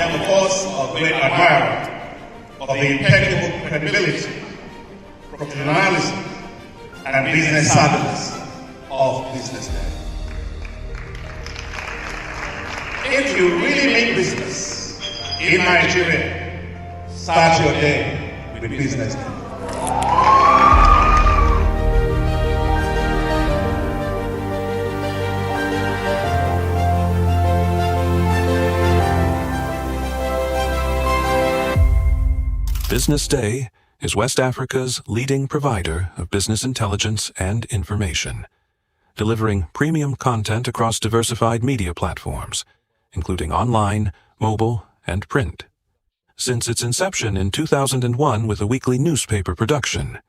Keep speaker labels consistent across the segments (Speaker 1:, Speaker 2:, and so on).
Speaker 1: am, of course, a great admirer of the impeccable credibility, professionalism, and business savviness of BusinessDay. If you really make business in Nigeria, start your day with BusinessDay.
Speaker 2: BusinessDay is West Africa's leading provider of business intelligence and information, delivering premium content across diversified media platforms, including online, mobile, and print. Since its inception in 2001 with a weekly newspaper production,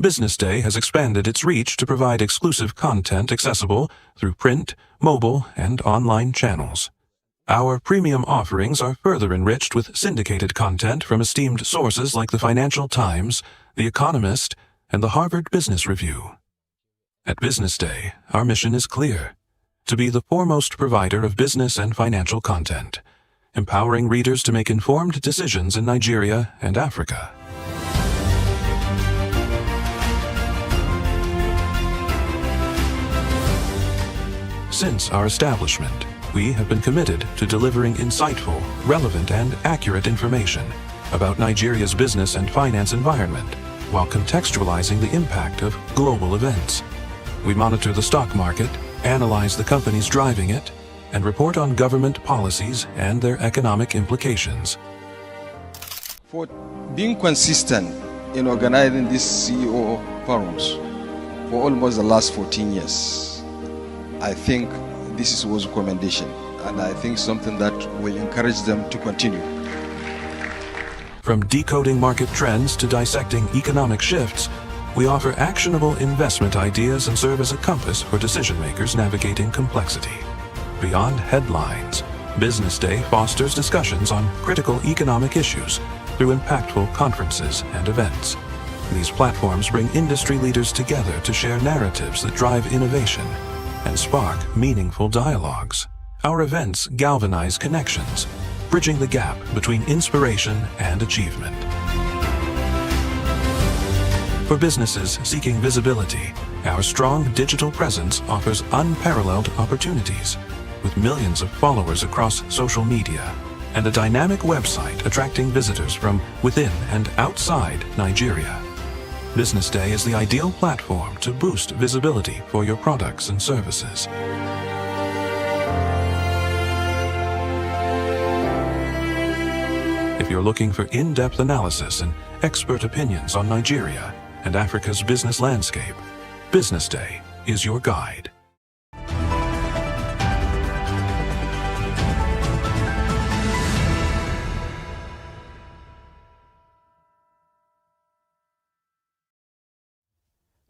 Speaker 2: BusinessDay has expanded its reach to provide exclusive content accessible through print, mobile, and online channels. Our premium offerings are further enriched with syndicated content from esteemed sources like the Financial Times, The Economist, and the Harvard Business Review. At BusinessDay, our mission is clear: to be the foremost provider of business and financial content, empowering readers to make informed decisions in Nigeria and Africa. Since our establishment, we have been committed to delivering insightful, relevant, and accurate information about Nigeria's business and finance environment, while contextualizing the impact of global events. We monitor the stock market, analyze the companies driving it, and report on government policies and their economic implications.
Speaker 3: For being consistent in organizing these CEO forums for almost the last 14 years, I think this was a commendation, and I think something that will encourage them to continue.
Speaker 2: From decoding market trends to dissecting economic shifts, we offer actionable investment ideas and serve as a compass for decision-makers navigating complexity. Beyond headlines, BusinessDay fosters discussions on critical economic issues through impactful conferences and events. These platforms bring industry leaders together to share narratives that drive innovation and spark meaningful dialogues. Our events galvanize connections, bridging the gap between inspiration and achievement. For businesses seeking visibility, our strong digital presence offers unparalleled opportunities, with millions of followers across social media and a dynamic website attracting visitors from within and outside Nigeria. BusinessDay is the ideal platform to boost visibility for your products and services. If you're looking for in-depth analysis and expert opinions on Nigeria and Africa's business landscape, BusinessDay is your guide.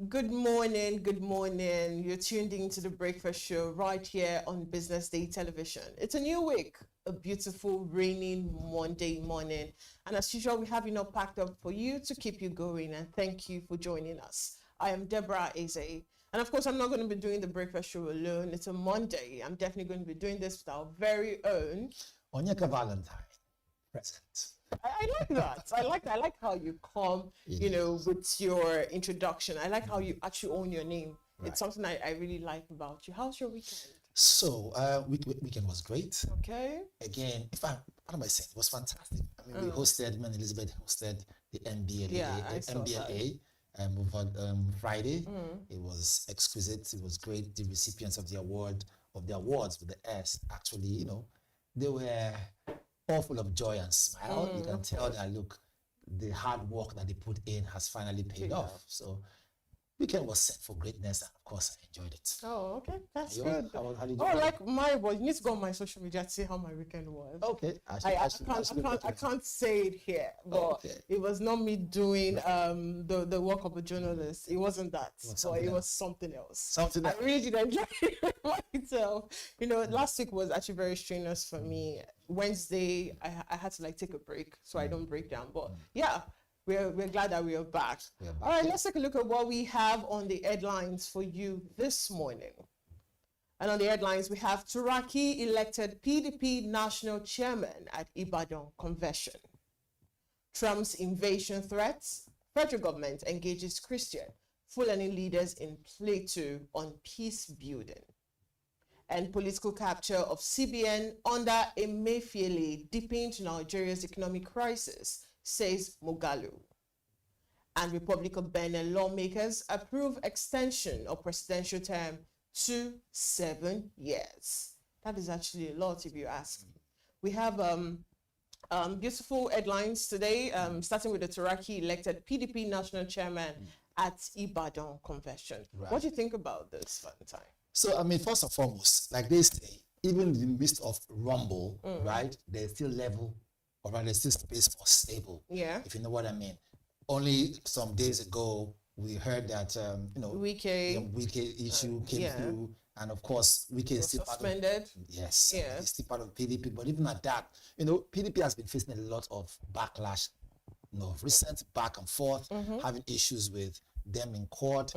Speaker 4: Good morning, good morning. You're tuned into the Breakfast Show right here on BusinessDay Television. It's a new week, a beautiful, raining Monday morning. And as usual, we have enough packed up for you to keep you going. And thank you for joining us. I am Deborah Eze. And of course, I'm not going to be doing the Breakfast Show alone. It's a Monday. I'm definitely going to be doing this with our very own
Speaker 5: Onyeka Valentine, present.
Speaker 4: I like that. I like that. I like how you come, you know, with your introduction. I like how you actually own your name. Right. It's something I really like about you. How's your weekend?
Speaker 5: So, weekend was great.
Speaker 4: Okay.
Speaker 5: Again, what am I saying? It was fantastic. I mean, we hosted, me and Elizabeth hosted the MBLA Friday. It was exquisite. It was great. The recipients of the awards with the S, actually, you know, they were all full of joy and smile. You can tell that, look, the hard work that they put in has finally paid off. So weekend was set for greatness, and of course I enjoyed it.
Speaker 4: Oh, okay, that's good.
Speaker 5: How did you
Speaker 4: like my boy, you need to go on my social media to see how my weekend was.
Speaker 5: Okay,
Speaker 4: I can't say it here, but it was not me doing the work of a journalist. It wasn't that, it was something else. I really did enjoy it myself. You know, last week was actually very strenuous for me. Wednesday, I had to take a break so I don't break down. But yeah, we're glad that we are back. All right, let's take a look at what we have on the headlines for you this morning. And on the headlines, we have Turaki elected PDP national chairman at Ibadan convention. Trump's invasion threats, federal government engages Christian Fulani leaders in Plateau on peace building. And political capture of CBN under Emefiele deepened Nigeria's economic crisis, says Moghalu. And Republic of Benin lawmakers approve extension of presidential term to 7 years. That is actually a lot if you ask me. We have beautiful headlines today, starting with the Turaki elected PDP national chairman at Ibadan convention.
Speaker 5: Right.
Speaker 4: What do you think about this, Valentine?
Speaker 5: So, I mean, first and foremost, like they say, even in the midst of rumble, right, there's still level, or rather, there's still space for stable.
Speaker 4: Yeah.
Speaker 5: If you know what I mean. Only some days ago, we heard that, the Wike issue came through. And of course, Wike is still
Speaker 4: suspended.
Speaker 5: Yes. He's still part of PDP. But even at that, PDP has been facing a lot of backlash, recent back and forth, having issues with them in court,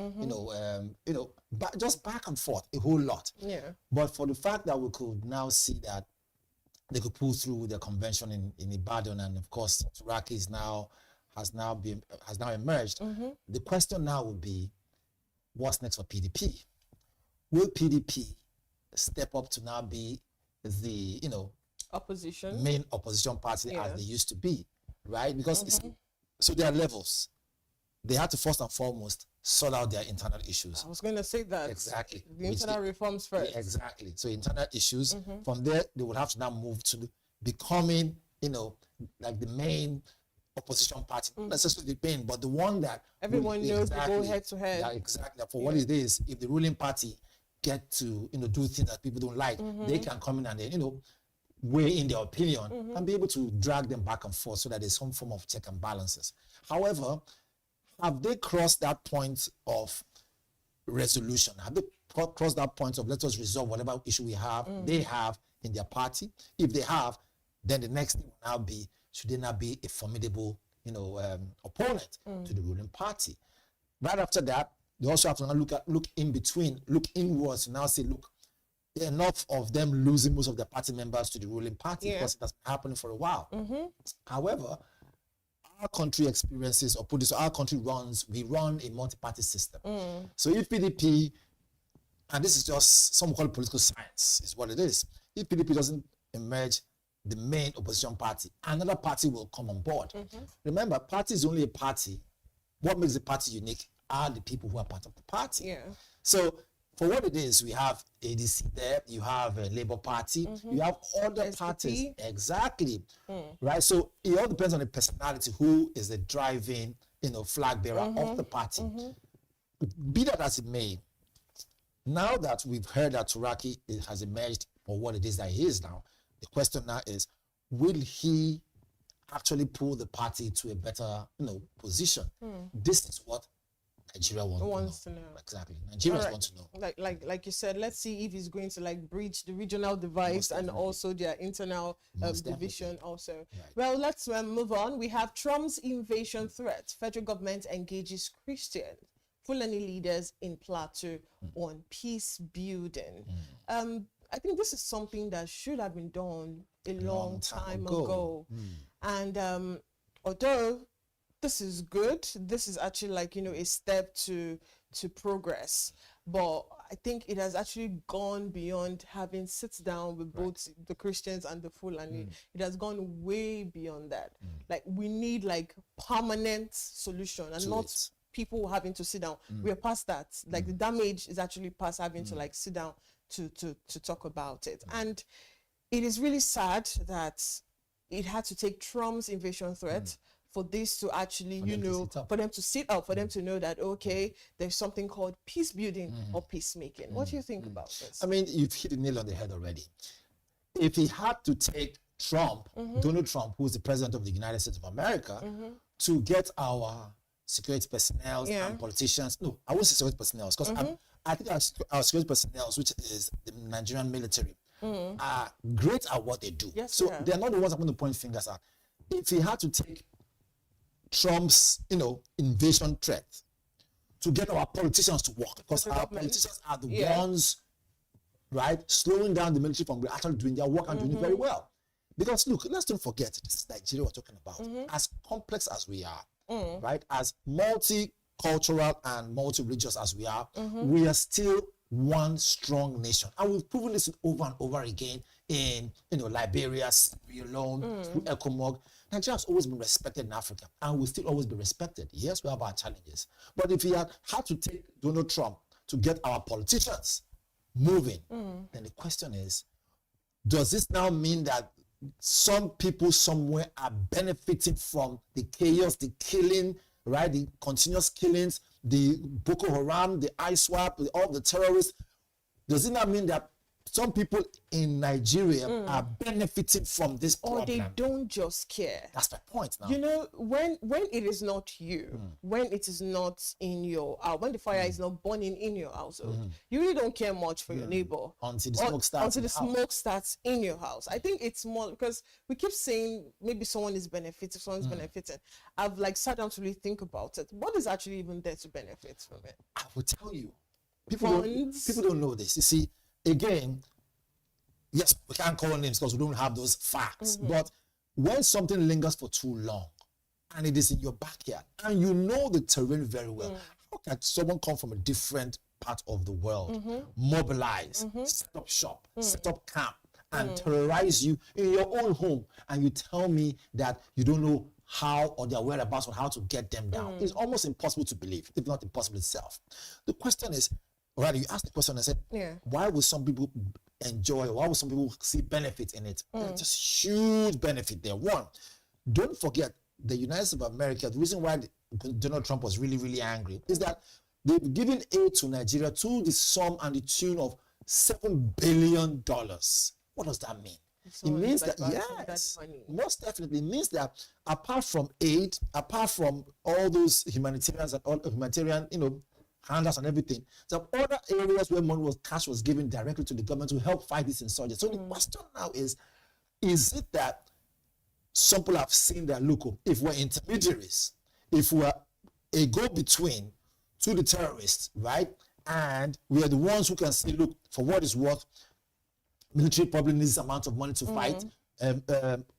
Speaker 5: just back and forth, a whole lot.
Speaker 4: Yeah.
Speaker 5: But for the fact that we could now see that they could pull through the convention in Ibadan, and of course, Turaki has now emerged. The question now would be, what's next for PDP? Will PDP step up to now be the
Speaker 4: opposition,
Speaker 5: main opposition party as they used to be, right? Because so there are levels. They had to first and foremost sort out their internal issues.
Speaker 4: I was going to say that.
Speaker 5: Exactly.
Speaker 4: The internal reforms first.
Speaker 5: Exactly. So internal issues. From there, they would have to now move to becoming, like the main opposition party. Not necessarily the main, but the one that
Speaker 4: everyone knows will go head to head.
Speaker 5: Yeah, exactly. For what it is, if the ruling party get to, do things that people don't like, they can come in and then, weigh in their opinion and be able to drag them back and forth so that there's some form of check and balances. However, have they crossed that point of resolution? Have they crossed that point of let us resolve whatever issue we have, they have in their party? If they have, then the next thing will now be, should they not be a formidable, opponent to the ruling party? Right after that, they also have to now look in between, look inwards to now say, look, enough of them losing most of their party members to the ruling party because it has been happening for a while. However, our country experiences, or put this, our country we run a multi-party system. So if PDP, and this is just some call it political science, is what it is. If PDP doesn't emerge the main opposition party, another party will come on board. Remember, party is only a party. What makes the party unique are the people who are part of the party.
Speaker 4: Yeah.
Speaker 5: So for what it is, we have ADC there, you have a Labour Party, you have other
Speaker 4: SDP.
Speaker 5: parties. Exactly. Right? So it all depends on the personality, who is the driving, flag bearer of the party. Be that as it may, now that we've heard that Turaki has emerged for what it is that he is now, the question now is, will he actually pull the party to a better, position? This is what Nigeria wants to know. Exactly. Nigerians want to know.
Speaker 4: Like you said, let's see if he's going to bridge the regional divides and also their internal division also. Right. Well, let's move on. We have Trump's invasion threat. Federal government engages Christian Fulani leaders in Plateau on peace building. I think this is something that should have been done a long time ago. And although this is good, this is actually a step to progress, but I think it has actually gone beyond having sit down with both the Christians and the Fulani. It has gone way beyond that. We need permanent solution and not people having to sit down. We're past that. The damage is actually past having to sit down to talk about it. And it is really sad that it had to take Trump's invasion threat for this to actually, for them to sit up, for them to know that, okay, there's something called peace building or peacemaking. What do you think about this?
Speaker 5: I mean, you've hit the nail on the head already. If he had to take Trump, Donald Trump, who's the president of the United States of America, to get our security personnel and politicians, no, I won't say security personnel, because I think our security personnel, which is the Nigerian military, are great at what they do.
Speaker 4: Yes,
Speaker 5: so they're not the ones I'm going to point fingers at. If he had to take Trump's, invasion threat to get our politicians to work, because our politicians are the ones right? Slowing down the military from actually doing their work and doing it very well. Because look, let's don't forget, this is Nigeria we're talking about. As complex as we are, right? As multicultural and multi-religious as we are still one strong nation. And we've proven this over and over again in, Liberia, Sierra Leone, through ECOMOG. Nigeria has always been respected in Africa and will still always be respected. Yes, we have our challenges. But if we had to take Donald Trump to get our politicians moving, then the question is, does this now mean that some people somewhere are benefiting from the chaos, the killing, right? The continuous killings, the Boko Haram, the ISWAP, all the terrorists. Does it not mean that some people in Nigeria are benefiting from this problem?
Speaker 4: Or they don't just care.
Speaker 5: That's my point now.
Speaker 4: You know, when it is not you, when it is not in your when the fire is not burning in your household, you really don't care much for your neighbor
Speaker 5: until the smoke starts.
Speaker 4: Until the smoke starts in your house. I think it's more because we keep saying maybe someone is benefiting, someone's benefiting. I've sat down to really think about it. What is actually even there to benefit from it?
Speaker 5: I will tell you. People don't know this. You see, again, yes, we can't call names because we don't have those facts. But when something lingers for too long and it is in your backyard and you know the terrain very well, how can someone come from a different part of the world, mobilize, set up shop, set up camp, and terrorize you in your own home, and you tell me that you don't know how or their whereabouts or how to get them down? It's almost impossible to believe, if not impossible itself. The question is, rather, you asked the question and said, why would some people enjoy, or why would some people see benefit in it? There's just huge benefit there. One, don't forget, the United States of America, the reason why Donald Trump was really, really angry is that they've given aid to Nigeria to the sum and the tune of $7 billion. What does that mean?
Speaker 4: So
Speaker 5: it means that, yes, most definitely, it means that apart from aid, apart from all those humanitarians and all humanitarian, handouts and everything, some other areas where cash was given directly to the government to help fight this insurgency. So the question now is it that some people have seen that, look, if we're intermediaries, if we're a go-between to the terrorists, right, and we are the ones who can say, look, for what it's worth, military probably needs this amount of money to fight,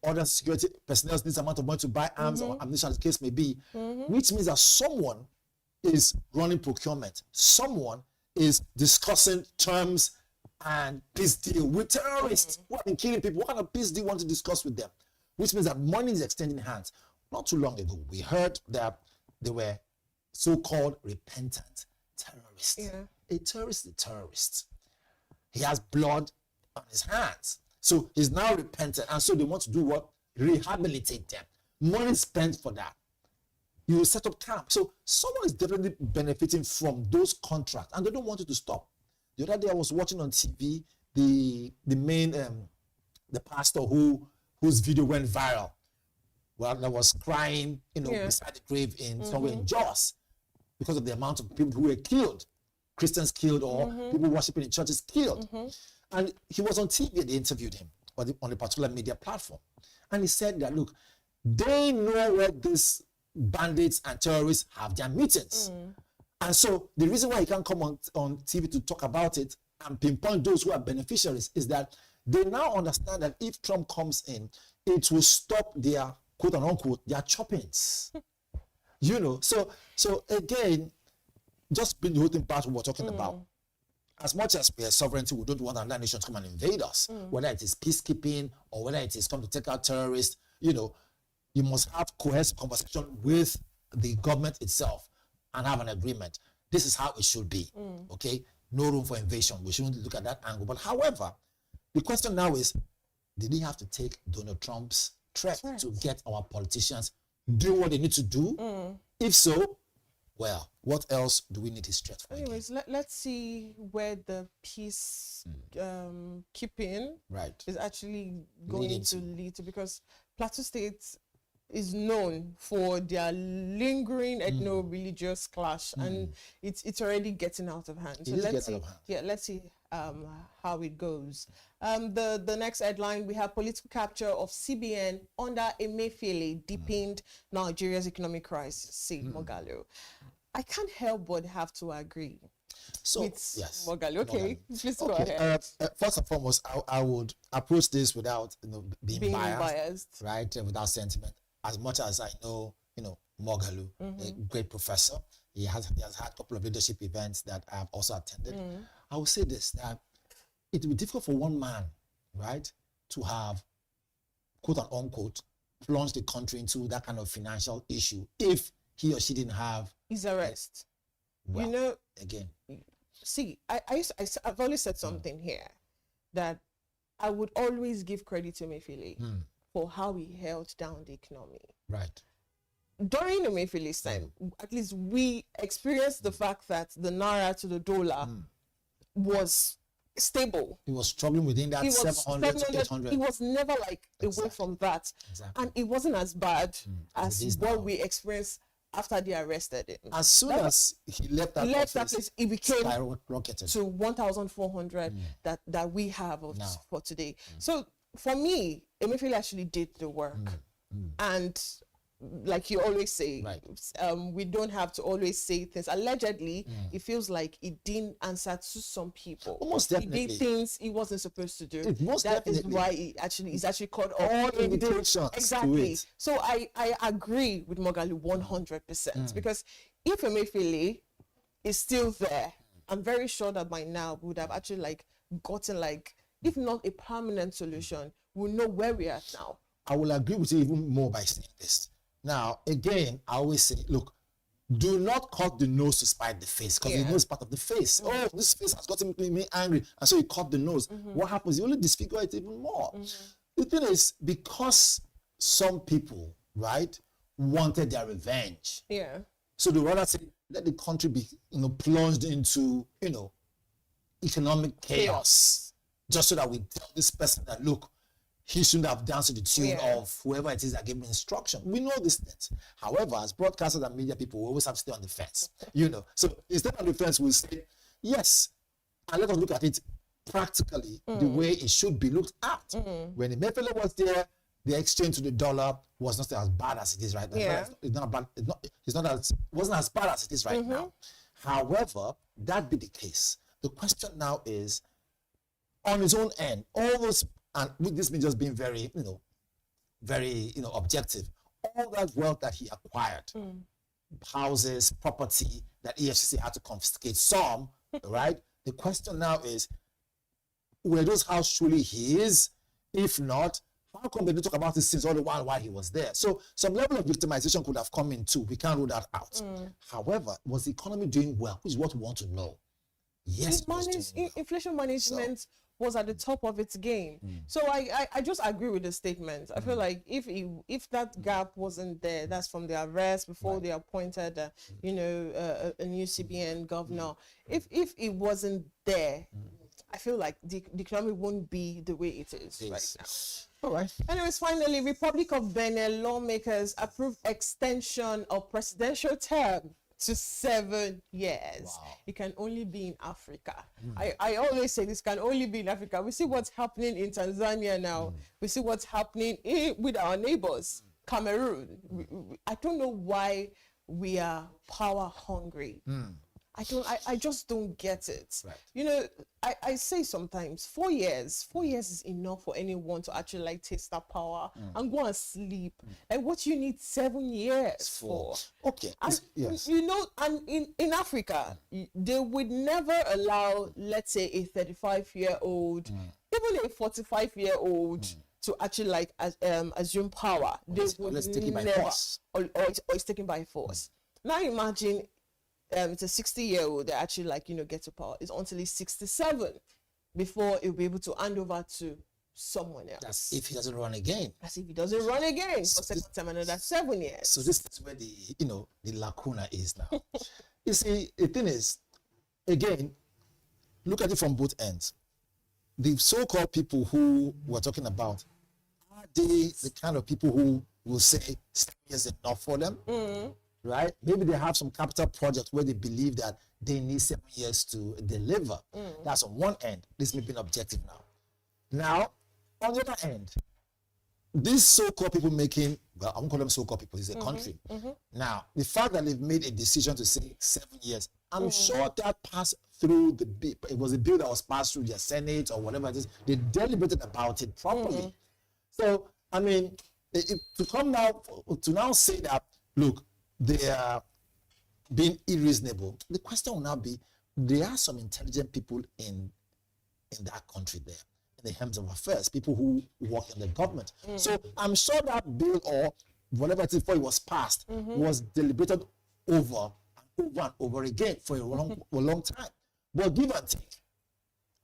Speaker 5: other security personnel needs this amount of money to buy arms or ammunition, as the case may be, which means that someone is running procurement, someone is discussing terms and peace deal with terrorists who have been killing people. What kind of peace deal you want to discuss with them? Which means that money is extending hands. Not too long ago, we heard that there were so-called repentant terrorists. A terrorist is a terrorist. He has blood on his hands. So he's now repentant. And so they want to do what? Rehabilitate them. Money spent for that. You set up camp. So someone is definitely benefiting from those contracts and they don't want it to stop. The other day I was watching on TV the main the pastor whose video went viral. Well, that was crying, beside the grave in somewhere in Jos because of the amount of people who were killed, Christians killed, or people worshiping in churches killed. And he was on TV. They interviewed him on a particular media platform, and he said that, look, they know where these bandits and terrorists have their meetings, and so the reason why he can't come on TV to talk about it and pinpoint those who are beneficiaries is that they now understand that if Trump comes in, it will stop their quote and unquote their choppings. So again, just bring the whole thing back to what we're talking about. As much as we are sovereignty, we don't want another nation to come and invade us, whether it is peacekeeping or whether it is come to take out terrorists. You must have cohesive conversation with the government itself and have an agreement. This is how it should be. Okay, no room for invasion. We shouldn't look at that angle. But however, the question now is, did he have to take Donald Trump's threat to get our politicians do what they need to do? If so, well, what else do we need his threat for?
Speaker 4: Anyways, let's see where the peace keeping is actually going to lead to, because Plateau State is known for their lingering ethno-religious clash, and it's already getting out of hand. So let's see. Yeah, let's see how it goes. The next headline, we have political capture of CBN under Emefiele deepened Nigeria's economic crisis, said Mogalo. I can't help but have to agree.
Speaker 5: So
Speaker 4: with
Speaker 5: yes,
Speaker 4: Moghalu. Okay, please go
Speaker 5: okay.
Speaker 4: ahead.
Speaker 5: First and foremost, I would approach this without being biased,
Speaker 4: biased,
Speaker 5: right? Without sentiment. As much as I know, Moghalu, a great professor, he has had a couple of leadership events that I have also attended. I will say this, that it would be difficult for one man, right, to have, quote and unquote, plunged the country into that kind of financial issue if he or she didn't have
Speaker 4: his arrest.
Speaker 5: Well, again,
Speaker 4: see, I've always said something here, that I would always give credit to Emefiele for how he held down the economy.
Speaker 5: Right.
Speaker 4: During Emefiele's time, at least we experienced the fact that the naira to the dollar was stable.
Speaker 5: He was struggling within that 700 to 800.
Speaker 4: It was never like away from that.
Speaker 5: Exactly.
Speaker 4: And it wasn't as bad as what we experienced after they arrested him.
Speaker 5: As soon as he left that
Speaker 4: place, it became
Speaker 5: skyrocketed
Speaker 4: to 1,400 that we have for today. So for me, Emefiele actually did the work. And like you always say, we don't have to always say things. Allegedly, it feels like it didn't answer to some people.
Speaker 5: Almost definitely.
Speaker 4: He did things he wasn't supposed to do.
Speaker 5: That
Speaker 4: is why he is actually caught up.
Speaker 5: All indications.
Speaker 4: Exactly. So I agree with Moghalu 100%. Because if Emefiele is still there, I'm very sure that by now we would have actually gotten if not a permanent solution, we'll know where we are now.
Speaker 5: I will agree with you even more by saying this. Now, again, I always say, look, do not cut the nose to spite the face, because the nose is part of the face. Oh, this face has gotten me angry, and so you cut the nose. What happens? You only disfigure it even more. The thing is, because some people, right, wanted their revenge.
Speaker 4: Yeah.
Speaker 5: So they rather say, let the country be, plunged into, economic chaos, just so that we tell this person that, look, he shouldn't have danced to the tune of whoever it is that gave me instruction. We know these things. However, as broadcasters and media people, we always have to stay on the fence. So instead on the fence, we'll say, yes, and let us look at it practically the way it should be looked at. When Emefiele was there, the exchange to the dollar was not as bad as it is right now.
Speaker 4: Yeah.
Speaker 5: It wasn't as bad as it is right now. However, that be the case. The question now is, on his own end, all those, and with this means just being very, very, objective, all that wealth that he acquired, houses, property that EFCC had to confiscate some, right? The question now is, were those houses truly his? If not, how come they didn't talk about this since all the while he was there? So some level of victimization could have come in too. We can't rule that out. However, was the economy doing well? Which is what we want to know. Yes,
Speaker 4: inflation management was at the top of its game. So I just agree with the statement. I feel like if that gap wasn't there, that's from the arrest before they appointed a new CBN governor. If it wasn't there, I feel like the economy won't be the way it is right now.
Speaker 5: All right.
Speaker 4: Anyways, finally, Republic of Benin lawmakers approve extension of presidential term to 7 years.
Speaker 5: Wow.
Speaker 4: It can only be in Africa. I always say this can only be in Africa. We see what's happening in Tanzania now. We see what's happening with our neighbors, Cameroon. I don't know why we are power hungry. I just don't get it.
Speaker 5: Right.
Speaker 4: I say sometimes 4 years is enough for anyone to actually taste that power and go and sleep. Like, what you need 7 years for?
Speaker 5: Okay.
Speaker 4: And,
Speaker 5: yes.
Speaker 4: And in Africa, they would never allow, let's say, a 35-year-old, even a 45-year-old to actually assume power. They would
Speaker 5: let's take it by
Speaker 4: never,
Speaker 5: force.
Speaker 4: or it's taken by force. Now imagine it's a 60-year-old that actually get to power. It's until he's 67 before he'll be able to hand over to someone else.
Speaker 5: That's if he doesn't run again.
Speaker 4: That's if he doesn't run again for second time, another 7 years.
Speaker 5: So this is where the lacuna is now. You see, the thing is, again, look at it from both ends. The so-called people who we're talking about, are they the kind of people who will say 7 years is enough for them? Right? Maybe they have some capital project where they believe that they need 7 years to deliver. That's on one end. This may be an objective now. Now, on the other end, these so-called people making, well, I won't call them so-called people, it's a country. Now, the fact that they've made a decision to say 7 years, I'm sure that passed through the bill. It was a bill that was passed through the Senate or whatever it is. They deliberated about it properly. So, I mean, to come now, to now say that, look, they are being unreasonable, the question will now be, there are some intelligent people in that country there, in the hands of affairs, people who work in the government. So I'm sure that bill or whatever it is before it was passed was deliberated over and over again for a long time. But give and take,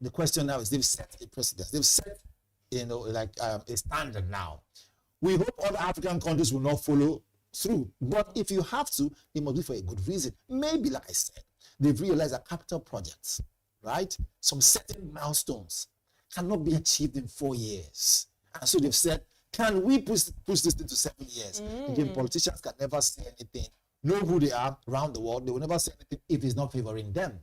Speaker 5: the question now is they've set a precedent. They've set, a standard now. We hope other African countries will not follow through. But if you have to, it must be for a good reason. Maybe, like I said, they've realized that capital projects, right, some certain milestones cannot be achieved in 4 years. And so they've said, can we push this into 7 years? Again, politicians can never say anything, know who they are around the world. They will never say anything if it's not favoring them.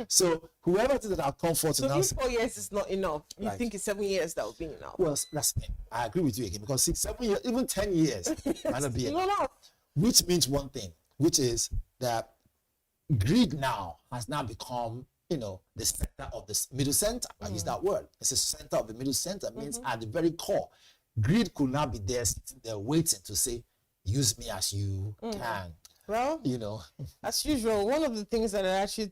Speaker 5: So whoever it is that have come forth to now,
Speaker 4: if 4 years is not enough, you think it's 7 years that would be enough?
Speaker 5: Well, that's the thing. I agree with you again, because 7 years, even 10 years might not be enough. Which means one thing, which is that greed now has now become, the center of the middle center. I use that word. It's the center of the middle center. It means at the very core, greed could now be there, sitting there waiting to say, use me as you can.
Speaker 4: Well, as usual, one of the things that I actually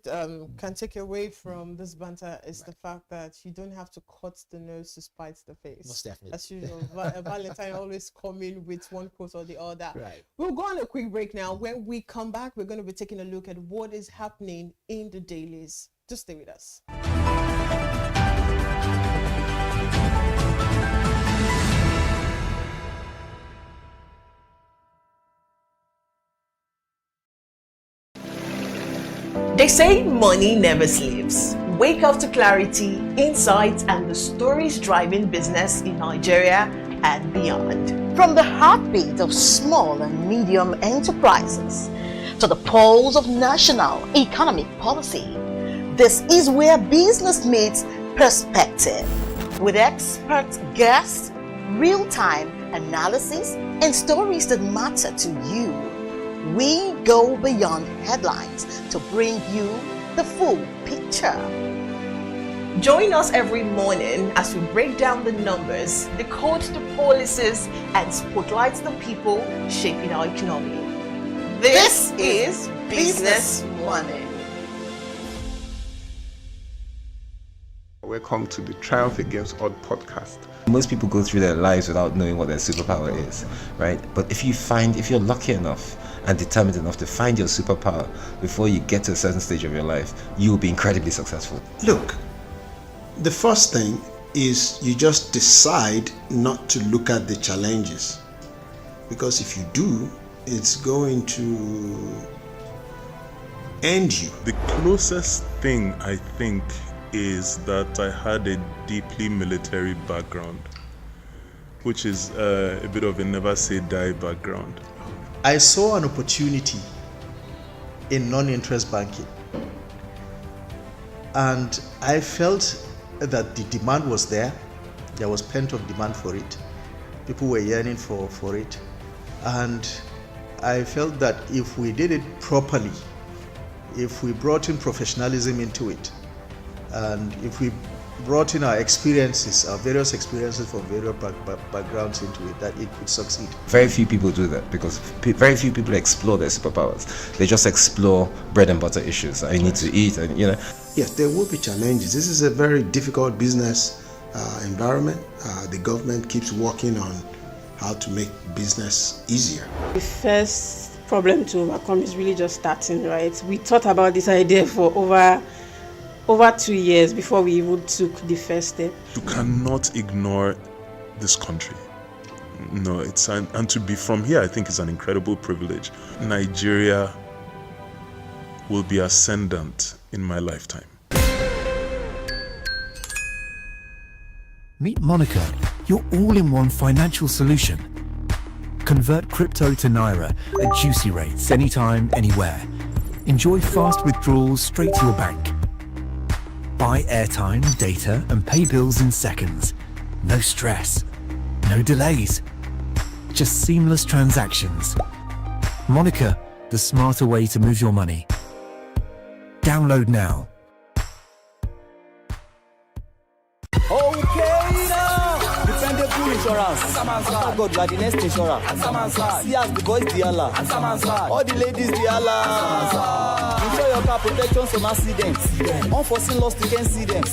Speaker 4: can take away from this banter is the fact that you don't have to cut the nose to spite the face.
Speaker 5: Most definitely.
Speaker 4: As usual, Valentine always coming with one quote or the other.
Speaker 5: Right.
Speaker 4: We'll go on a quick break now. When we come back, we're going to be taking a look at what is happening in the dailies. Just stay with us. They say money never sleeps. Wake up to clarity, insights, and the stories driving business in Nigeria and beyond.
Speaker 6: From the heartbeat of small and medium enterprises to the pulse of national economic policy, this is where business meets perspective. With expert guests, real-time analysis, and stories that matter to you. We go beyond headlines to bring you the full picture.
Speaker 4: Join us every morning as we break down the numbers, decode the policies, and spotlight the people shaping our economy. This is Business Money.
Speaker 7: Welcome to the Triumph Against Odd podcast.
Speaker 8: Most people go through their lives without knowing what their superpower is, right? But if you're lucky enough and determined enough to find your superpower before you get to a certain stage of your life, you will be incredibly successful.
Speaker 9: Look, the first thing is you just decide not to look at the challenges, because if you do, it's going to end you.
Speaker 7: The closest thing I think is that I had a deeply military background, which is a bit of a never say die background.
Speaker 10: I saw an opportunity in non-interest banking, and I felt that the demand was there. There was pent-up demand for it. People were yearning for it, and I felt that if we did it properly, if we brought in professionalism into it, and if we brought in our experiences, our various experiences from various backgrounds into it, that it could succeed.
Speaker 8: Very few people do that because very few people explore their superpowers. They just explore bread and butter issues. I need to eat, and
Speaker 9: Yes, there will be challenges. This is a very difficult business environment. The government keeps working on how to make business easier.
Speaker 11: The first problem to overcome is really just starting, right? We thought about this idea for over 2 years before we even took the first step.
Speaker 7: You cannot ignore this country. No, and to be from here, I think it's an incredible privilege. Nigeria will be ascendant in my lifetime.
Speaker 12: Meet Monica, your all-in-one financial solution. Convert crypto to Naira at juicy rates anytime, anywhere. Enjoy fast withdrawals straight to your bank. Buy airtime, data, and pay bills in seconds. No stress, no delays. just seamless transactions. Monica, the smarter way to move your money. Download now.
Speaker 13: Okay, now. Dependable insurance. After God, you are the next insurance. See as the boys, the Allah. All the ladies, the Allah. Ensure your car protection from accidents. Unforeseen loss, you can see them.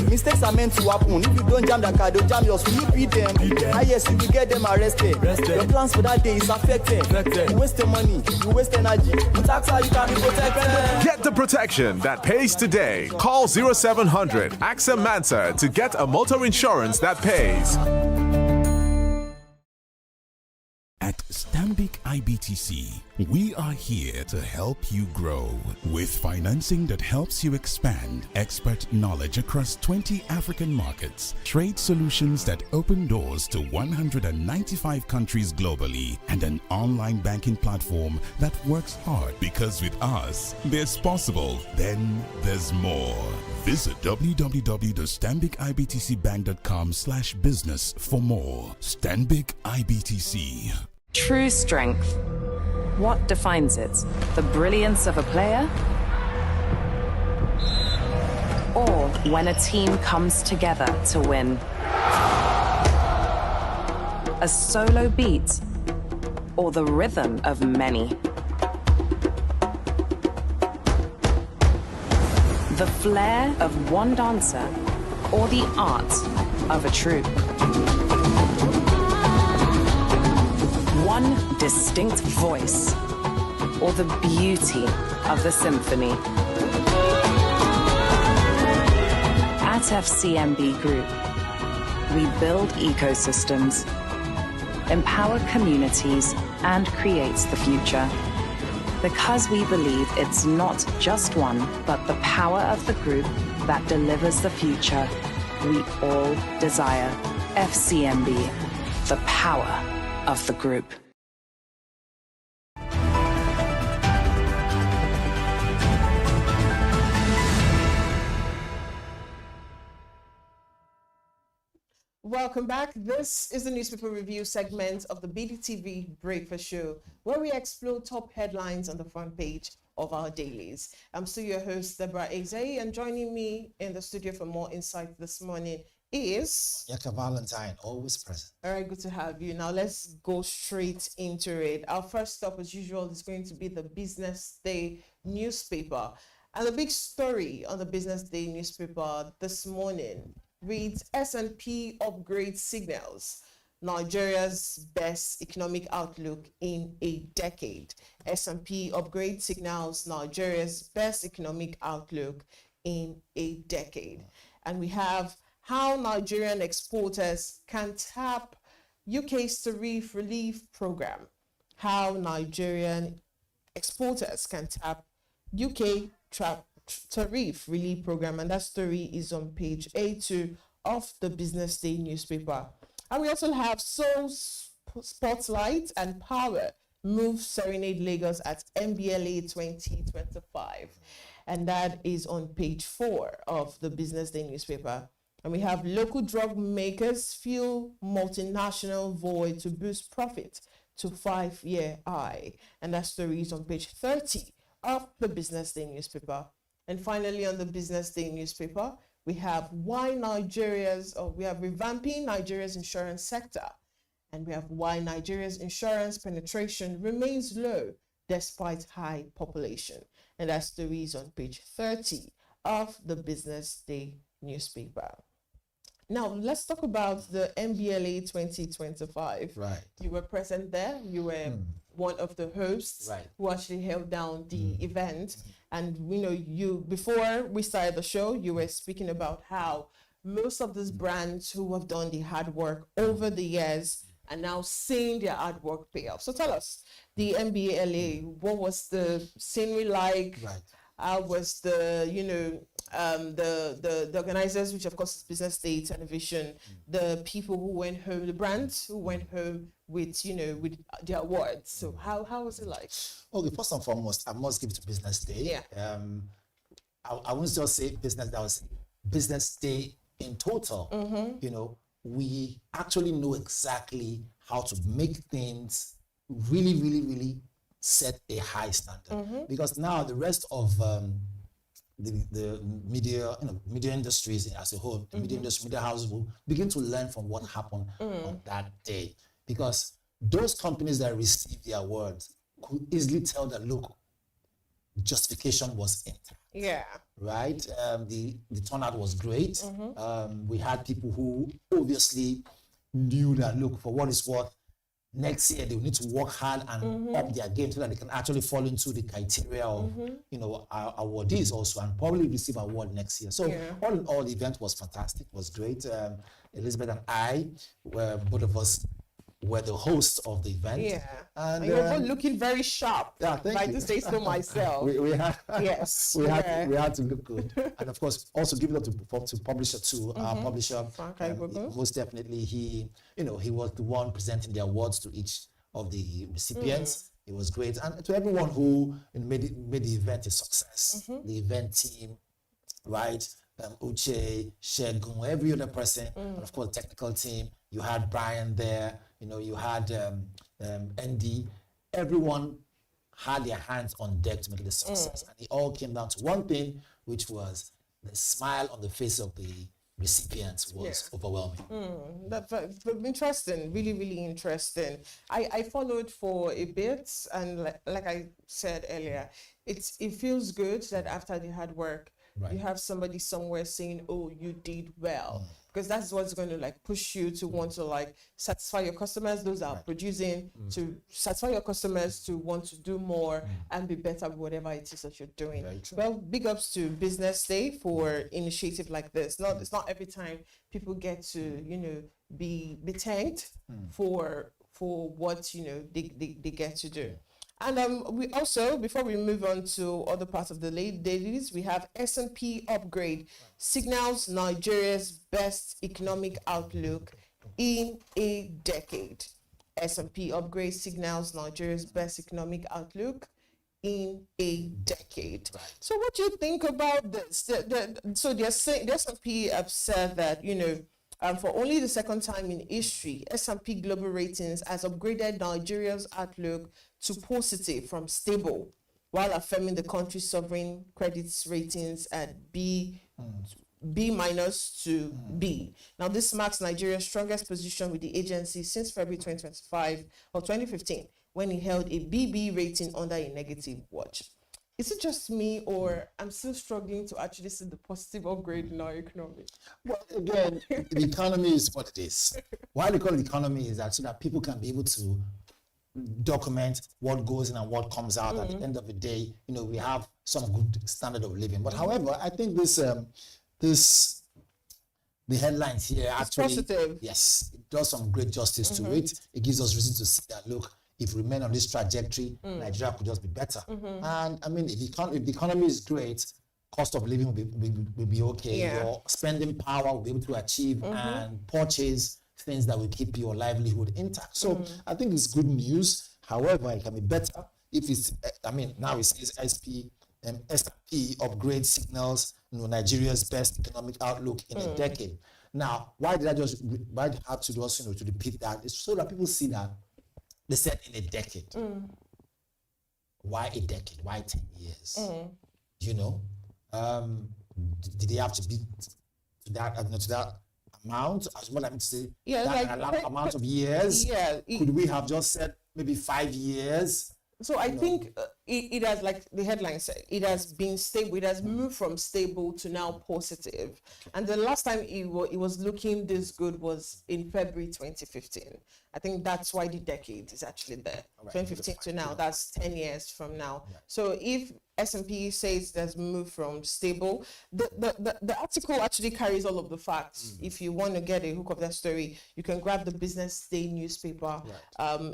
Speaker 13: Mistakes are meant to happen. If you don't jam the car, they'll jam yours. Will you beat them? Ah, yes, you will get them arrested. Your plans for that day is affected. You waste your money, you waste energy. With AXA, you can be protected.
Speaker 14: Get the protection that pays today. Call 0700 AXA Mansa to get a motor insurance that pays.
Speaker 15: At Stanbic IBTC, we are here to help you grow with financing that helps you expand, expert knowledge across 20 African markets, trade solutions that open doors to 195 countries globally, and an online banking platform that works hard, because with us, there's possible, then there's more. Visit www.stanbicibtcbank.com/business for more. Stanbic IBTC.
Speaker 16: True strength. What defines it? The brilliance of a player? Or when a team comes together to win? A solo beat? Or the rhythm of many? The flair of one dancer? Or the art of a troupe? One distinct voice, or the beauty of the symphony. At FCMB Group, we build ecosystems, empower communities, and create the future. Because we believe it's not just one, but the power of the group that delivers the future we all desire. FCMB, the power of the group.
Speaker 4: Welcome back. This is the newspaper review segment of the BDTV Breakfast Show, where we explore top headlines on the front page of our dailies. I'm still your host, Deborah Eze, and joining me in the studio for more insight this morning is
Speaker 5: Yaka Valentine, always present.
Speaker 4: All right, good to have you. Now let's go straight into it. Our first stop, as usual, is going to be the Business Day newspaper. And the big story on the Business Day newspaper this morning reads, S&P upgrade signals Nigeria's best economic outlook in a decade. S&P upgrade signals Nigeria's best economic outlook in a decade. And we have how Nigerian exporters can tap UK's tariff relief program. How Nigerian exporters can tap UK tariff relief program, and that story is on page A2 of the Business Day newspaper. And we also have Soul Spotlight and Power move Serenade Lagos at MBLA 2025, and that is on page 4 of the Business Day newspaper. And we have local drug makers fuel multinational void to boost profit to 5-year high, and that story is on page 30 of the Business Day newspaper. And finally, on the Business Day newspaper, we have we have revamping Nigeria's insurance sector. And we have why Nigeria's insurance penetration remains low despite high population. And that story is on page 30 of the Business Day newspaper. Now, let's talk about the MBLA 2025.
Speaker 5: Right.
Speaker 4: You were present there. You were one of the hosts who actually held down the event. And before we started the show, you were speaking about how most of these brands who have done the hard work over the years are now seeing their hard work pay off. So tell us, the MBLA, what was the scenery like?
Speaker 5: Right.
Speaker 4: How was the organizers, which of course is Business Day Television, the people who went home, the brands who went home with their awards. So how was it like?
Speaker 5: Okay, first and foremost, I must give it to Business Day.
Speaker 4: Yeah.
Speaker 5: I won't just say business. That was Business Day in total. we actually know exactly how to make things really, really, really set a high standard. Because now the rest of the media, media industries as a whole, the media industry, media houses will begin to learn from what happened on that day. Because those companies that received the awards could easily tell that, look, justification was intact.
Speaker 4: Yeah.
Speaker 5: Right? The turnout was great. We had people who obviously knew that, look, for what it's worth, next year they will need to work hard and up their game so that they can actually fall into the criteria of, our awardees also, and probably receive award next year. So all in all, the event was fantastic, was great. Elizabeth and I, both of us were the hosts of the event.
Speaker 4: Yeah. And you're both looking very sharp.
Speaker 5: Yeah, thank you.
Speaker 4: Like to say so myself.
Speaker 5: we had,
Speaker 4: yes.
Speaker 5: we had to look good. And of course, also give it up to publisher too. Our publisher, most definitely, he was the one presenting the awards to each of the recipients. It was great. And to everyone who made the event a success, the event team, right? Uche, Shegun, every other person, and of course, technical team. You had Brian there, you had Andy. Everyone had their hands on deck to make it a success. And it all came down to one thing, which was the smile on the face of the recipients was overwhelming.
Speaker 4: That's interesting, really, really interesting. I followed for a bit, and like I said earlier, it feels good that after the hard work, you have somebody somewhere saying, oh, you did well. Because that's what's going to push you to want to satisfy your customers, those are producing, to satisfy your customers, to want to do more and be better with whatever it is that you're doing. Well, big ups to Business Day for initiative like this. It's not every time people get to, be thanked for what, they get to do. And we also, before we move on to other parts of the dailies, we have S&P upgrade signals Nigeria's best economic outlook in a decade. S&P upgrade signals Nigeria's best economic outlook in a decade. So what do you think about this? So they're saying, the S&P have said that, for only the second time in history, S&P Global Ratings has upgraded Nigeria's outlook to positive from stable, while affirming the country's sovereign credit ratings at B- to B. Now, this marks Nigeria's strongest position with the agency since February 2025 or 2015, when it held a BB rating under a negative watch. Is it just me, or I'm still struggling to actually see the positive upgrade in our economy?
Speaker 5: Well, again, the economy is what it is. Why they call it economy is that so that people can be able to document what goes in and what comes out. At the end of the day, we have some good standard of living. But however, I think the headlines here actually,
Speaker 4: positive.
Speaker 5: Yes, it does some great justice to it. It gives us reason to see that, look, if we remain on this trajectory, Nigeria could just be better. And I mean, if the economy is great, cost of living will be okay. Your spending power will be able to achieve and purchase things that will keep your livelihood intact. So I think it's good news. However, it can be better if it's, now it says S&P upgrade signals Nigeria's best economic outlook in a decade. Now, why did I have to just to repeat that? It's so that people see that they said in a decade. Why a decade? Why 10 years? Did they have to be to that amount? As what I mean to say, amount of years. Could we have just said maybe 5 years?
Speaker 4: So I think it has, like the headline said, it has been stable. It has moved from stable to now positive. And the last time it was looking this good was in February 2015. I think that's why the decade is actually there. 2015 to now, that's 10 years from now. So if S&P says it has moved from stable, the article actually carries all of the facts. If you want to get a hook of that story, you can grab the BusinessDay newspaper.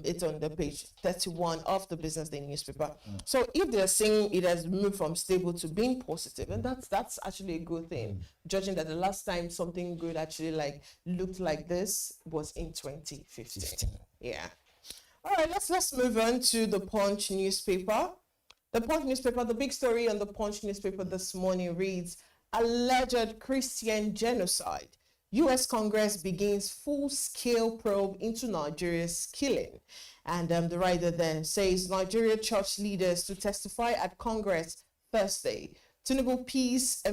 Speaker 4: It's on the page 31 of the BusinessDay newspaper. So if they're saying it has moved from stable to being positive, and that's actually a good thing, judging that the last time something good actually looked like this was in 2015. Yeah. All right, let's move on to the Punch newspaper. The Punch newspaper, the big story on the Punch newspaper this morning reads, alleged Christian genocide. U.S. Congress begins full-scale probe into Nigeria's killing. And the writer then says Nigeria church leaders to testify at Congress Thursday. Tinubu peace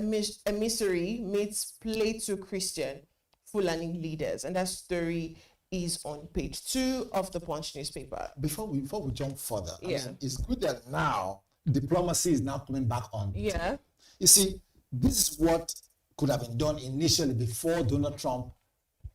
Speaker 4: emissary meets Plato Christian Fulani leaders. And that story is on page 2 of the Punch newspaper.
Speaker 5: Before we jump further,
Speaker 4: yeah.
Speaker 5: I mean, it's good that now diplomacy is now coming back on.
Speaker 4: Yeah.
Speaker 5: You see, this is what could have been done initially before Donald Trump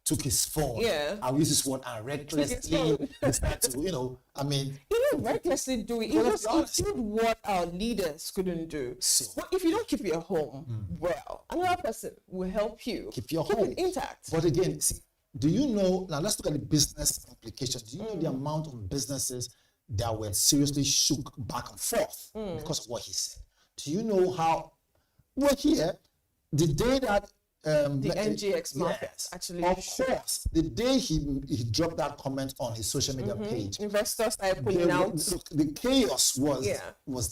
Speaker 5: took his phone.
Speaker 4: Yeah.
Speaker 5: I use this word and recklessly decided to, I mean.
Speaker 4: He didn't recklessly do it. He did what our leaders couldn't do. So, but if you don't keep your home well, another person will help you
Speaker 5: keep your home
Speaker 4: intact.
Speaker 5: But again, see, do you know, now let's look at the business implications. Do you know the amount of businesses that were seriously shook back and forth because of what he said? Do you know how, well, here, the day that
Speaker 4: the NGX market actually,
Speaker 5: of course, the day he dropped that comment on his social media page,
Speaker 4: investors started pulling out.
Speaker 5: Look, the chaos was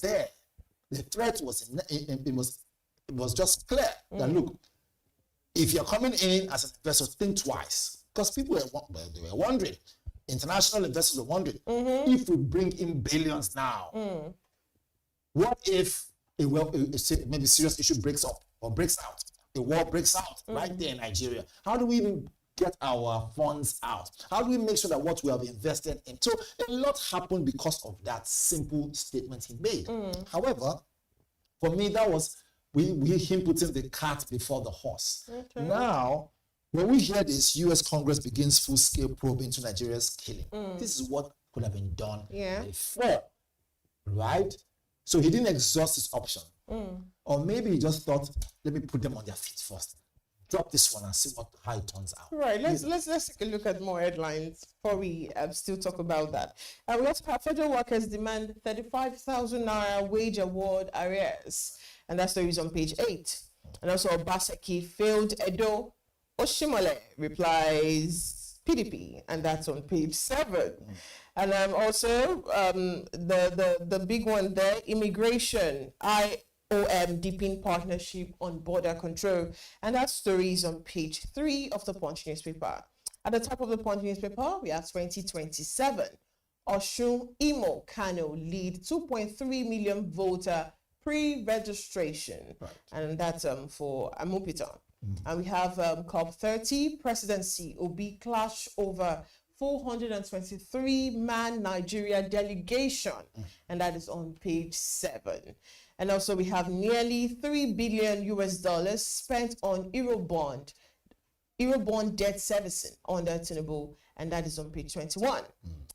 Speaker 5: there. The threat was it was just clear that look, if you're coming in as an investor, think twice, because people were wondering. International investors were wondering if we bring in billions now, what if maybe serious issue breaks up or breaks out? The war breaks out right there in Nigeria. How do we even get our funds out? How do we make sure that what we have invested in? So a lot happened because of that simple statement he made. However, for me, that was him putting the cart before the horse. Okay. Now, when we hear this, U.S. Congress begins full-scale probe into Nigeria's killing. This is what could have been done before, right? So he didn't exhaust his option. Or maybe he just thought, let me put them on their feet first. Drop this one and see how it turns out.
Speaker 4: Right, let's take a look at more headlines before we still talk about that. We also have federal workers demand 35,000 naira wage award arrears. And that story is on page 8. And also Obaseki failed Edo. Oshimole replies PDP, and that's on page 7. And also the big one there, immigration, IOM deepening partnership on border control, and that story is on page 3 of the Punch newspaper. At the top of the Punch newspaper, we have 2027. Oshun Imo Kano lead 2.3 million voter pre-registration, and that's for Amupiton. And we have COP30 presidency, Obi clash over 423-man Nigeria delegation, and that is on page 7. And also we have nearly $3 billion spent on Eurobond debt servicing under Tinubu, and that is on page 21.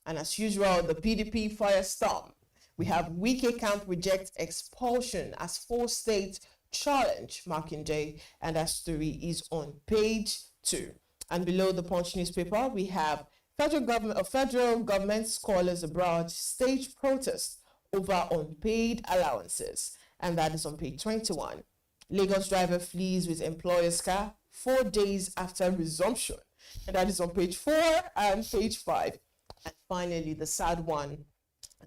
Speaker 4: And as usual, the PDP firestorm. We have Wike camp reject expulsion as 4 states challenge Makinde, and that story is on page 2. And below the Punch newspaper, we have federal government scholars abroad stage protest over unpaid allowances, and that is on page 21. Lagos driver flees with employer's car 4 days after resumption, and that is on page 4 and page 5. And finally, the sad one,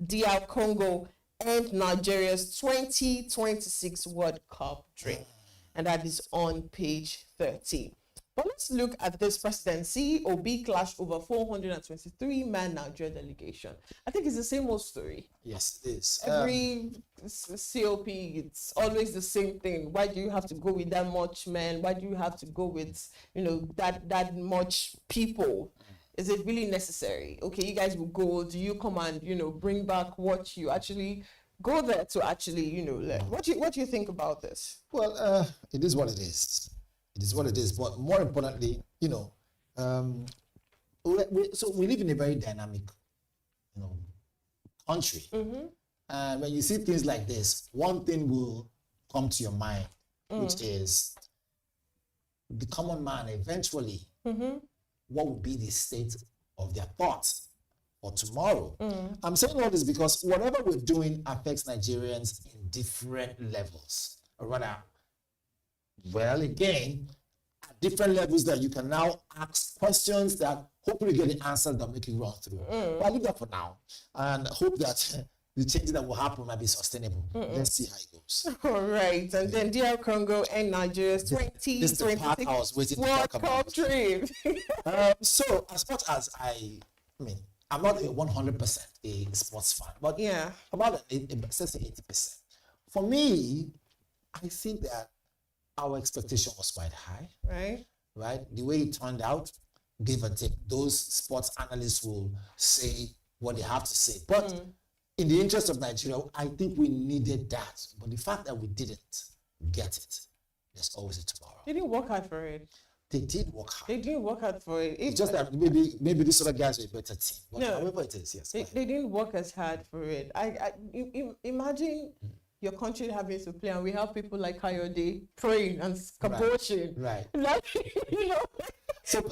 Speaker 4: DR Congo and Nigeria's 2026 World Cup dream, and that is on page 30. But let's look at this presidency. Obi clashed over 423-man Nigeria delegation. I think it's the same old story.
Speaker 5: Yes, it is.
Speaker 4: Every COP, it's always the same thing. Why do you have to go with that much men? Why do you have to go with, that much people? Is it really necessary? Okay, you guys will go. Do you come and, bring back what you actually go there to actually, learn? What do you think about this?
Speaker 5: Well, it is what it is. It is what it is. But more importantly, so we live in a very dynamic, country. And when you see things like this, one thing will come to your mind, which is the common man eventually. What would be the state of their thoughts for tomorrow? I'm saying all this because whatever we're doing affects Nigerians in different levels. Or rather, well, again, at different levels that you can now ask questions that hopefully get the answers that make you run through. But I'll leave that for now and hope that the changes that will happen might be sustainable. Let's see how it goes.
Speaker 4: All right, and then DR Congo and Nigeria's 2026 World Cup dream.
Speaker 5: So as much as I mean, I'm not a 100% a sports fan, but
Speaker 4: yeah,
Speaker 5: about let's say 80%. For me, I think that our expectation was quite high. Right? The way it turned out, give or take, those sports analysts will say what they have to say. But in the interest of Nigeria, I think we needed that. But the fact that we didn't get it, there's always a tomorrow.
Speaker 4: They didn't work hard for it.
Speaker 5: They did work hard.
Speaker 4: They didn't work hard for it.
Speaker 5: It's just that maybe these other guys were a better team. But however it is, yes.
Speaker 4: They didn't work as hard for it. Imagine your country having to play, and we have people like Kayode praying and caboching.
Speaker 5: Right.
Speaker 4: Like, you know, it should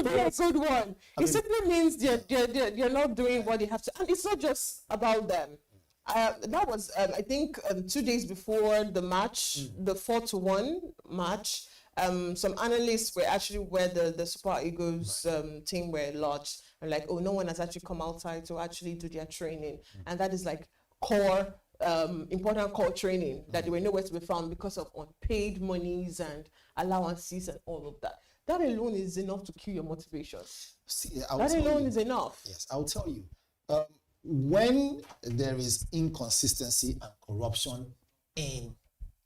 Speaker 4: be a good one. It simply means they're not doing what they have to, and it's not just about them. That was I think 2 days before the match, the 4-1 match. Some analysts were actually where the Super Eagles team were lodged, and like, oh, no one has actually come outside to actually do their training, and that is like core. Important core training that they were nowhere to be found because of unpaid monies and allowances and all of that. That alone is enough to kill your motivation.
Speaker 5: See,
Speaker 4: that alone is enough.
Speaker 5: Yes, I'll tell you. When there is inconsistency and corruption in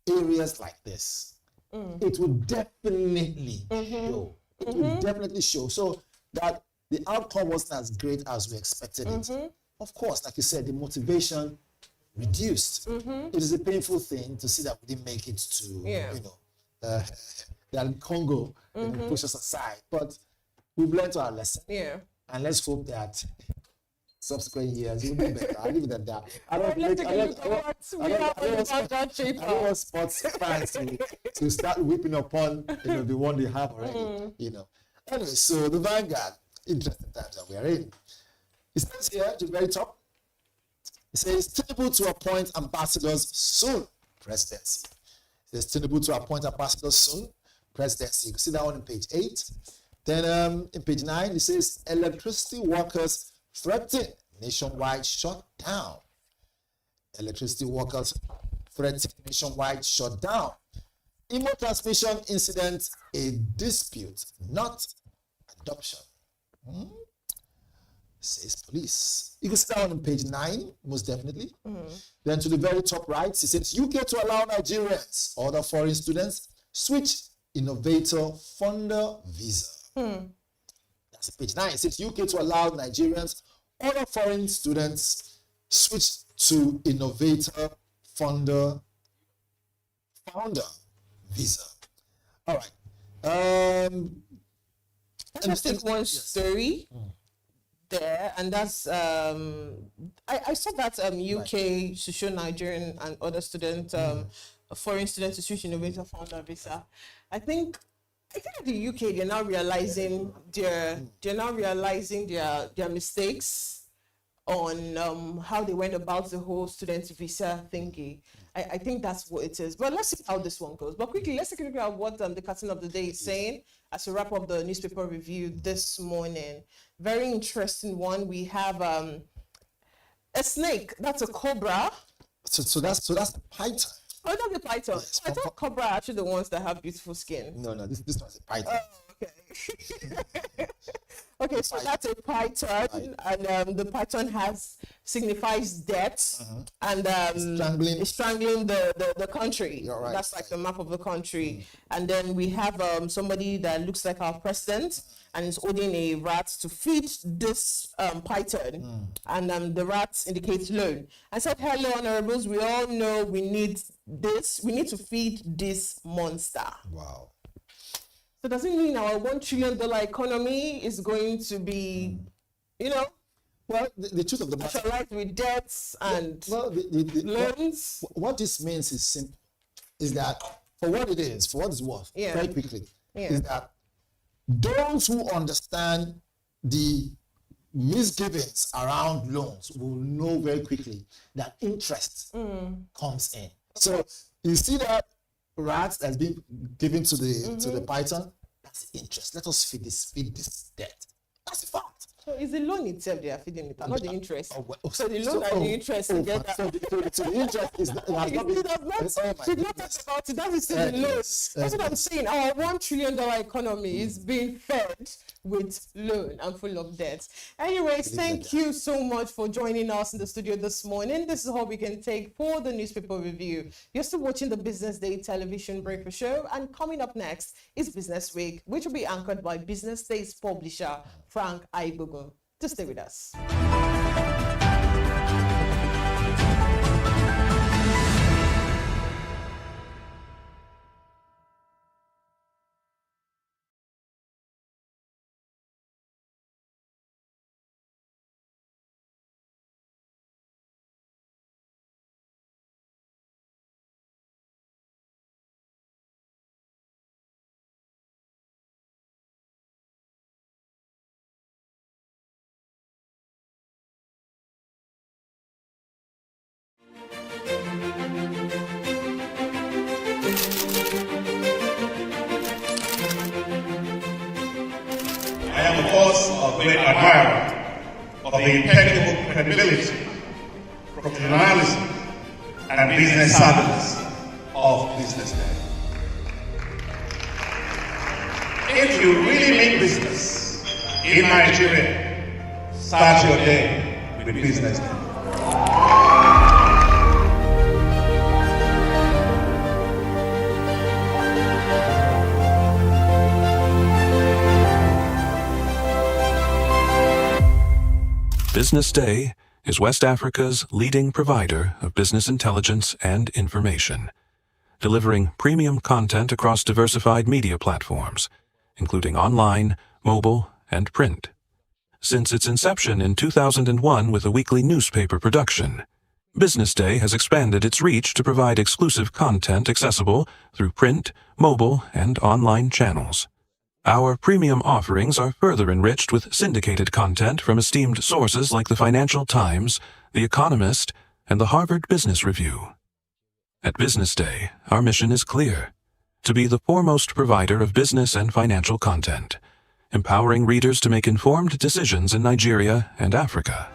Speaker 5: areas like this, it will definitely show. It will definitely show. So that the outcome wasn't as great as we expected it. Of course, like you said, the motivation reduced. It is a painful thing to see that we didn't make it to, that Congo push us aside. But we've learned our lesson. And let's hope that subsequent years will be better. I'll leave it at that. I don't want sports fans to start whipping upon the one they have already. Anyway, so the Vanguard, interesting times that we are in. It says here at the very top, it says Tinubu to appoint ambassadors soon, presidency. It says Tinubu to appoint ambassadors soon, presidency. You can see that one on page 8. Then in page 9, it says electricity workers threaten nationwide shutdown. Electricity workers threaten nationwide shutdown. Imo transmission incident, a dispute, not adoption. Says police. You can see that one on page 9, most definitely. Then to the very top right, it says UK to allow Nigerians, other foreign students, switch innovator funder visa. That's page 9. It says UK to allow Nigerians, other foreign students, switch to innovator founder visa. All right.
Speaker 4: Let's just take one story there, and that's I saw that UK to show Nigerian and other students, foreign students to switch innovator founder visa. I think at the UK they're now realizing their mistakes on how they went about the whole student visa thingy. I think that's what it is. But let's see how this one goes. But quickly, let's take a look at what the cartoon of the day is saying as we wrap up the newspaper review this morning. Very interesting one. We have a snake. That's a cobra.
Speaker 5: So that's a python.
Speaker 4: Oh, not the python.
Speaker 5: Yes,
Speaker 4: I thought cobra are actually the one's that have beautiful skin.
Speaker 5: No, this one's a python.
Speaker 4: Oh, okay. Okay, so that's a python, and the python signifies death, and strangling the country.
Speaker 5: Right.
Speaker 4: That's like the map of the country. And then we have somebody that looks like our president, and is holding a rat to feed this python, and the rat indicates loan. I said, hello, honorables, we all know we need this. We need to feed this monster.
Speaker 5: Wow.
Speaker 4: So does it mean our $1 trillion economy is going to be,
Speaker 5: well, the truth of the matter,
Speaker 4: socialized with debts and loans?
Speaker 5: What this means is simple, is that for what it's worth, very quickly, is that those who understand the misgivings around loans will know very quickly that interest comes in. So you see that rat that's been given to the python, that's interest. Let us feed this debt. That's a fact.
Speaker 4: So it's the loan itself they are feeding it, not the interest. So the loan and the interest together.
Speaker 5: So the interest is not,
Speaker 4: should not talk about it. That is still the loan. That's what I'm saying. Our $1 trillion economy is being fed with loan and full of debt. Anyways, thank you so much for joining us in the studio this morning. This is all we can take for the newspaper review. You're still watching the Business Day television breakfast show, and coming up next is Business Week, which will be anchored by Business Day's publisher, Frank Aibugu. Just stay with us.
Speaker 1: I am, of course, a great admirer of the impeccable credibility, professionalism, and business savviness of BusinessDay. If you really mean business in Nigeria, start your day with BusinessDay.
Speaker 2: Business Day is West Africa's leading provider of business intelligence and information, delivering premium content across diversified media platforms, including online, mobile, and print. Since its inception in 2001 with a weekly newspaper production, Business Day has expanded its reach to provide exclusive content accessible through print, mobile, and online channels. Our premium offerings are further enriched with syndicated content from esteemed sources like the Financial Times, The Economist, and the Harvard Business Review. At Business Day, our mission is clear: to be the foremost provider of business and financial content, empowering readers to make informed decisions in Nigeria and Africa.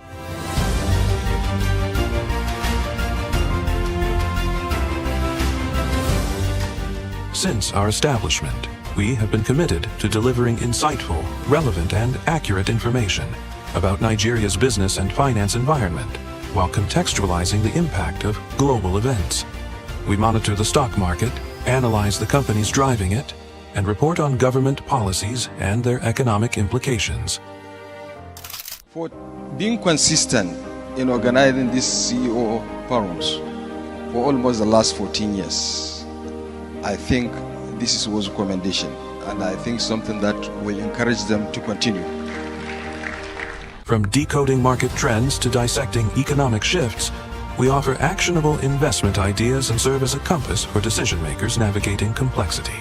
Speaker 2: Since our establishment, we have been committed to delivering insightful, relevant, and accurate information about Nigeria's business and finance environment, while contextualizing the impact of global events. We monitor the stock market, analyze the companies driving it, and report on government policies and their economic implications.
Speaker 3: For being consistent in organizing these CEO forums for almost the last 14 years, I think this was a commendation, and I think something that will encourage them to continue.
Speaker 2: From decoding market trends to dissecting economic shifts, we offer actionable investment ideas and serve as a compass for decision makers navigating complexity.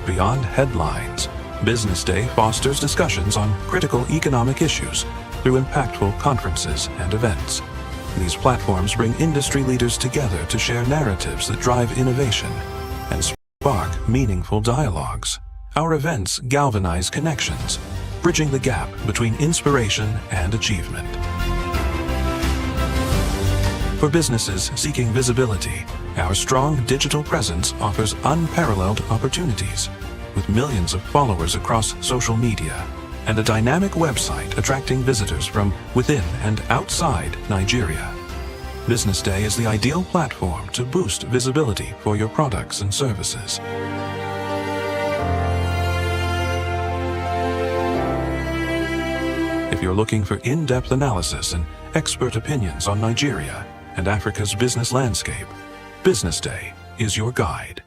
Speaker 2: Beyond headlines, Business Day fosters discussions on critical economic issues through impactful conferences and events. These platforms bring industry leaders together to share narratives that drive innovation and spark meaningful dialogues. Our events galvanize connections, bridging the gap between inspiration and achievement. For businesses seeking visibility, our strong digital presence offers unparalleled opportunities, with millions of followers across social media and a dynamic website attracting visitors from within and outside Nigeria. Business Day is the ideal platform to boost visibility for your products and services. If you're looking for in-depth analysis and expert opinions on Nigeria and Africa's business landscape, Business Day is your guide.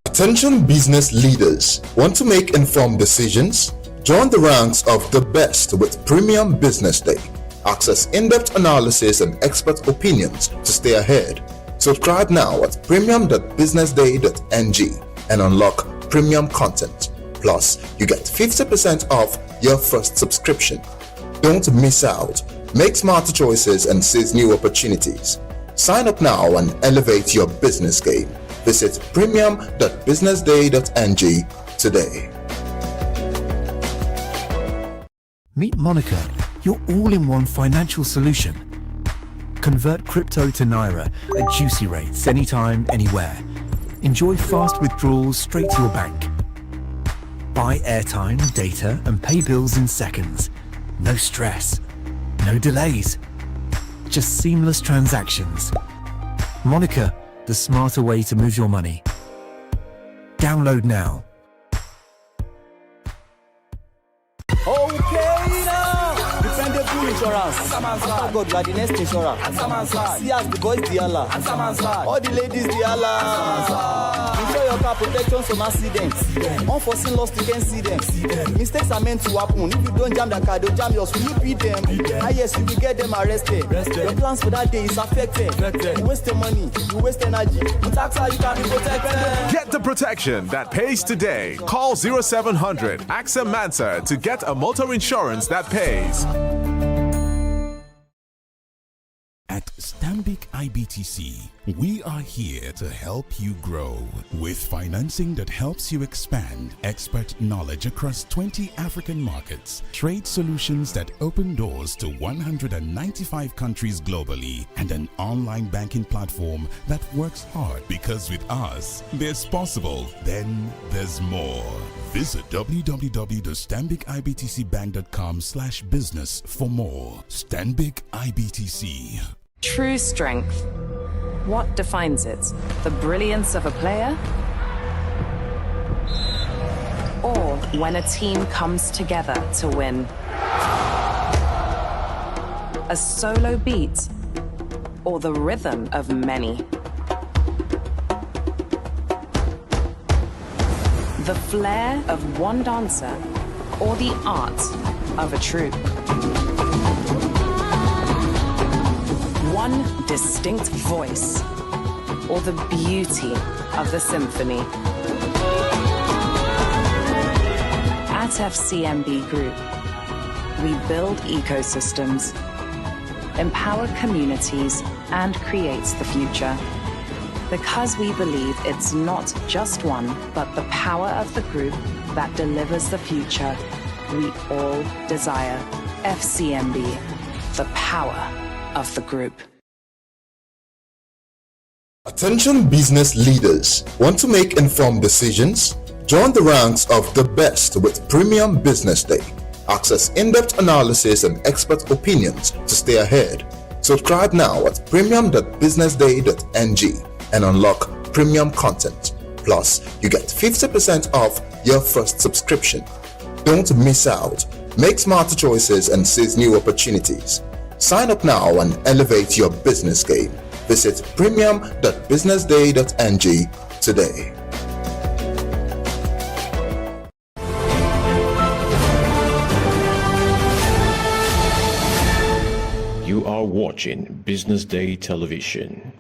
Speaker 17: Attention business leaders. Want to make informed decisions? Join the ranks of the best with Premium Business Day. Access in-depth analysis and expert opinions to stay ahead. Subscribe now at premium.businessday.ng and unlock premium content. Plus, you get 50% off your first subscription. Don't miss out. Make smarter choices and seize new opportunities. Sign up now and elevate your business game. Visit premium.businessday.ng today.
Speaker 12: Meet Monica, your all-in-one financial solution. Convert crypto to Naira at juicy rates anytime, anywhere. Enjoy fast withdrawals straight to your bank. Buy airtime, data, and pay bills in seconds. No stress, no delays, just seamless transactions. Monica, the smarter way to move your money. Download now.
Speaker 13: Okay now, dependable insurance. After God, you are the next insurer. See as the boys the Allah, all the ladies the Allah. Insure your car protection from accidents. Unforeseen loss, you can see them. Mistakes are meant to happen. If you don't jam the car, they'll jam yours. Will you beat them? Ah yes, you will get them arrested. Your plans for that day is affected. You waste money, you waste energy. But that's how you can be protected.
Speaker 14: Get the protection that pays today. Call 0700 AXA Mansa to get a motor insurance that pays.
Speaker 15: At Stanbic IBTC, we are here to help you grow with financing that helps you expand, expert knowledge across 20 African markets, trade solutions that open doors to 195 countries globally, and an online banking platform that works hard, because with us, there's possible, then there's more. Visit www.stanbicibtcbank.com/business for more. Stanbic IBTC.
Speaker 16: True strength. What defines it? The brilliance of a player? Or when a team comes together to win? A solo beat? Or the rhythm of many? The flair of one dancer? Or the art of a troupe? One distinct voice, or the beauty of the symphony. At FCMB Group, we build ecosystems, empower communities, and create the future. Because we believe it's not just one, but the power of the group that delivers the future we all desire. FCMB, the power of the group.
Speaker 17: Attention business leaders. Want to make informed decisions? Join the ranks of the best with Premium Business Day. Access in-depth analysis and expert opinions to stay ahead. Subscribe now at premium.businessday.ng and unlock premium content. Plus, you get 50% off your first subscription. Don't miss out. Make smarter choices and seize new opportunities. Sign up now and elevate your business game. Visit premium.businessday.ng today.
Speaker 18: You are watching Business Day Television.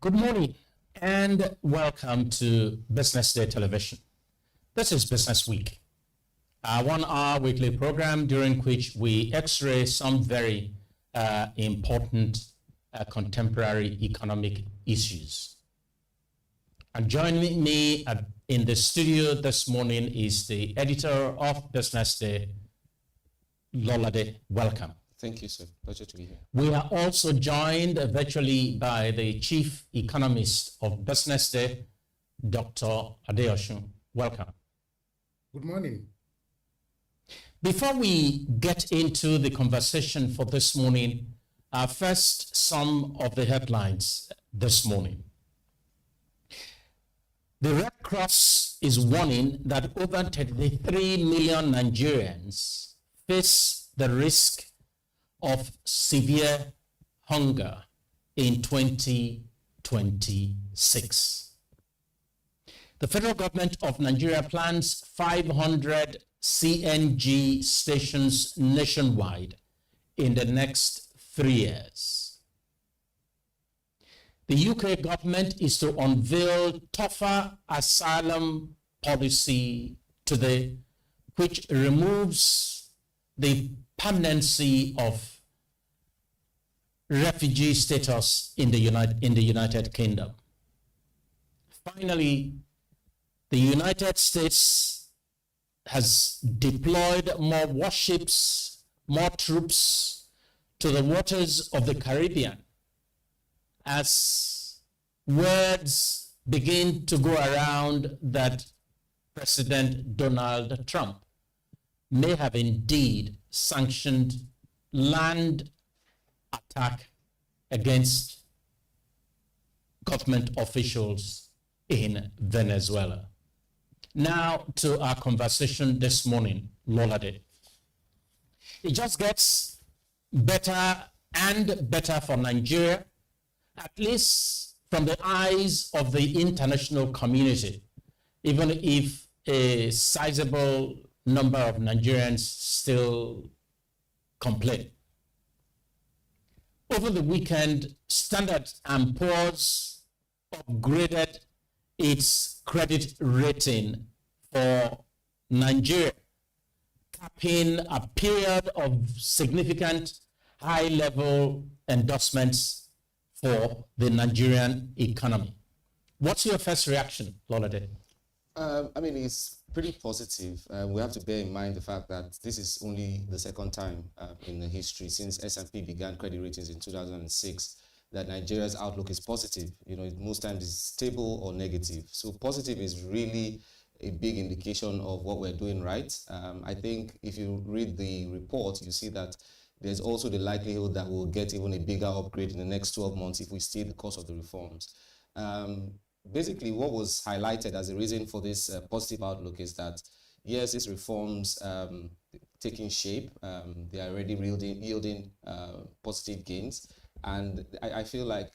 Speaker 19: Good morning and welcome to Business Day Television. This is Business Week, a 1-hour weekly program during which we x-ray some very important contemporary economic issues. And joining me in the studio this morning is the editor of Business Day, Lolade. Welcome.
Speaker 8: Thank you, sir. Pleasure to be here.
Speaker 19: We are also joined virtually by the chief economist of Business Day, Dr. Adeosun. Welcome.
Speaker 20: Good morning.
Speaker 19: Before we get into the conversation for this morning, first some of the headlines this morning. The Red Cross is warning that over 33 million Nigerians face the risk of severe hunger in 2026. The federal government of Nigeria plans 500 CNG stations nationwide in the next 3 years. The UK government is to unveil tougher asylum policy today, which removes the permanency of refugee status in the United Kingdom. Finally, the United States has deployed more warships, more troops to the waters of the Caribbean as words begin to go around that President Donald Trump may have indeed sanctioned land attack against government officials in Venezuela. Now to our conversation this morning, Lolade. It just gets better and better for Nigeria, at least from the eyes of the international community, even if a sizable number of Nigerians still complain. Over the weekend, Standard & Poor's upgraded its credit rating for Nigeria, capping a period of significant high-level endorsements for the Nigerian economy. What's your first reaction, Lolade?
Speaker 21: I mean, it's pretty positive. We have to bear in mind the fact that this is only the second time in the history since S&P began credit ratings in 2006 that Nigeria's outlook is positive. You know, most times it's stable or negative. So positive is really a big indication of what we're doing right. I think if you read the report, you see that there's also the likelihood that we'll get even a bigger upgrade in the next 12 months if we stay the course of the reforms. Basically, what was highlighted as a reason for this positive outlook is that, yes, these reforms taking shape, they are already yielding positive gains. And I feel like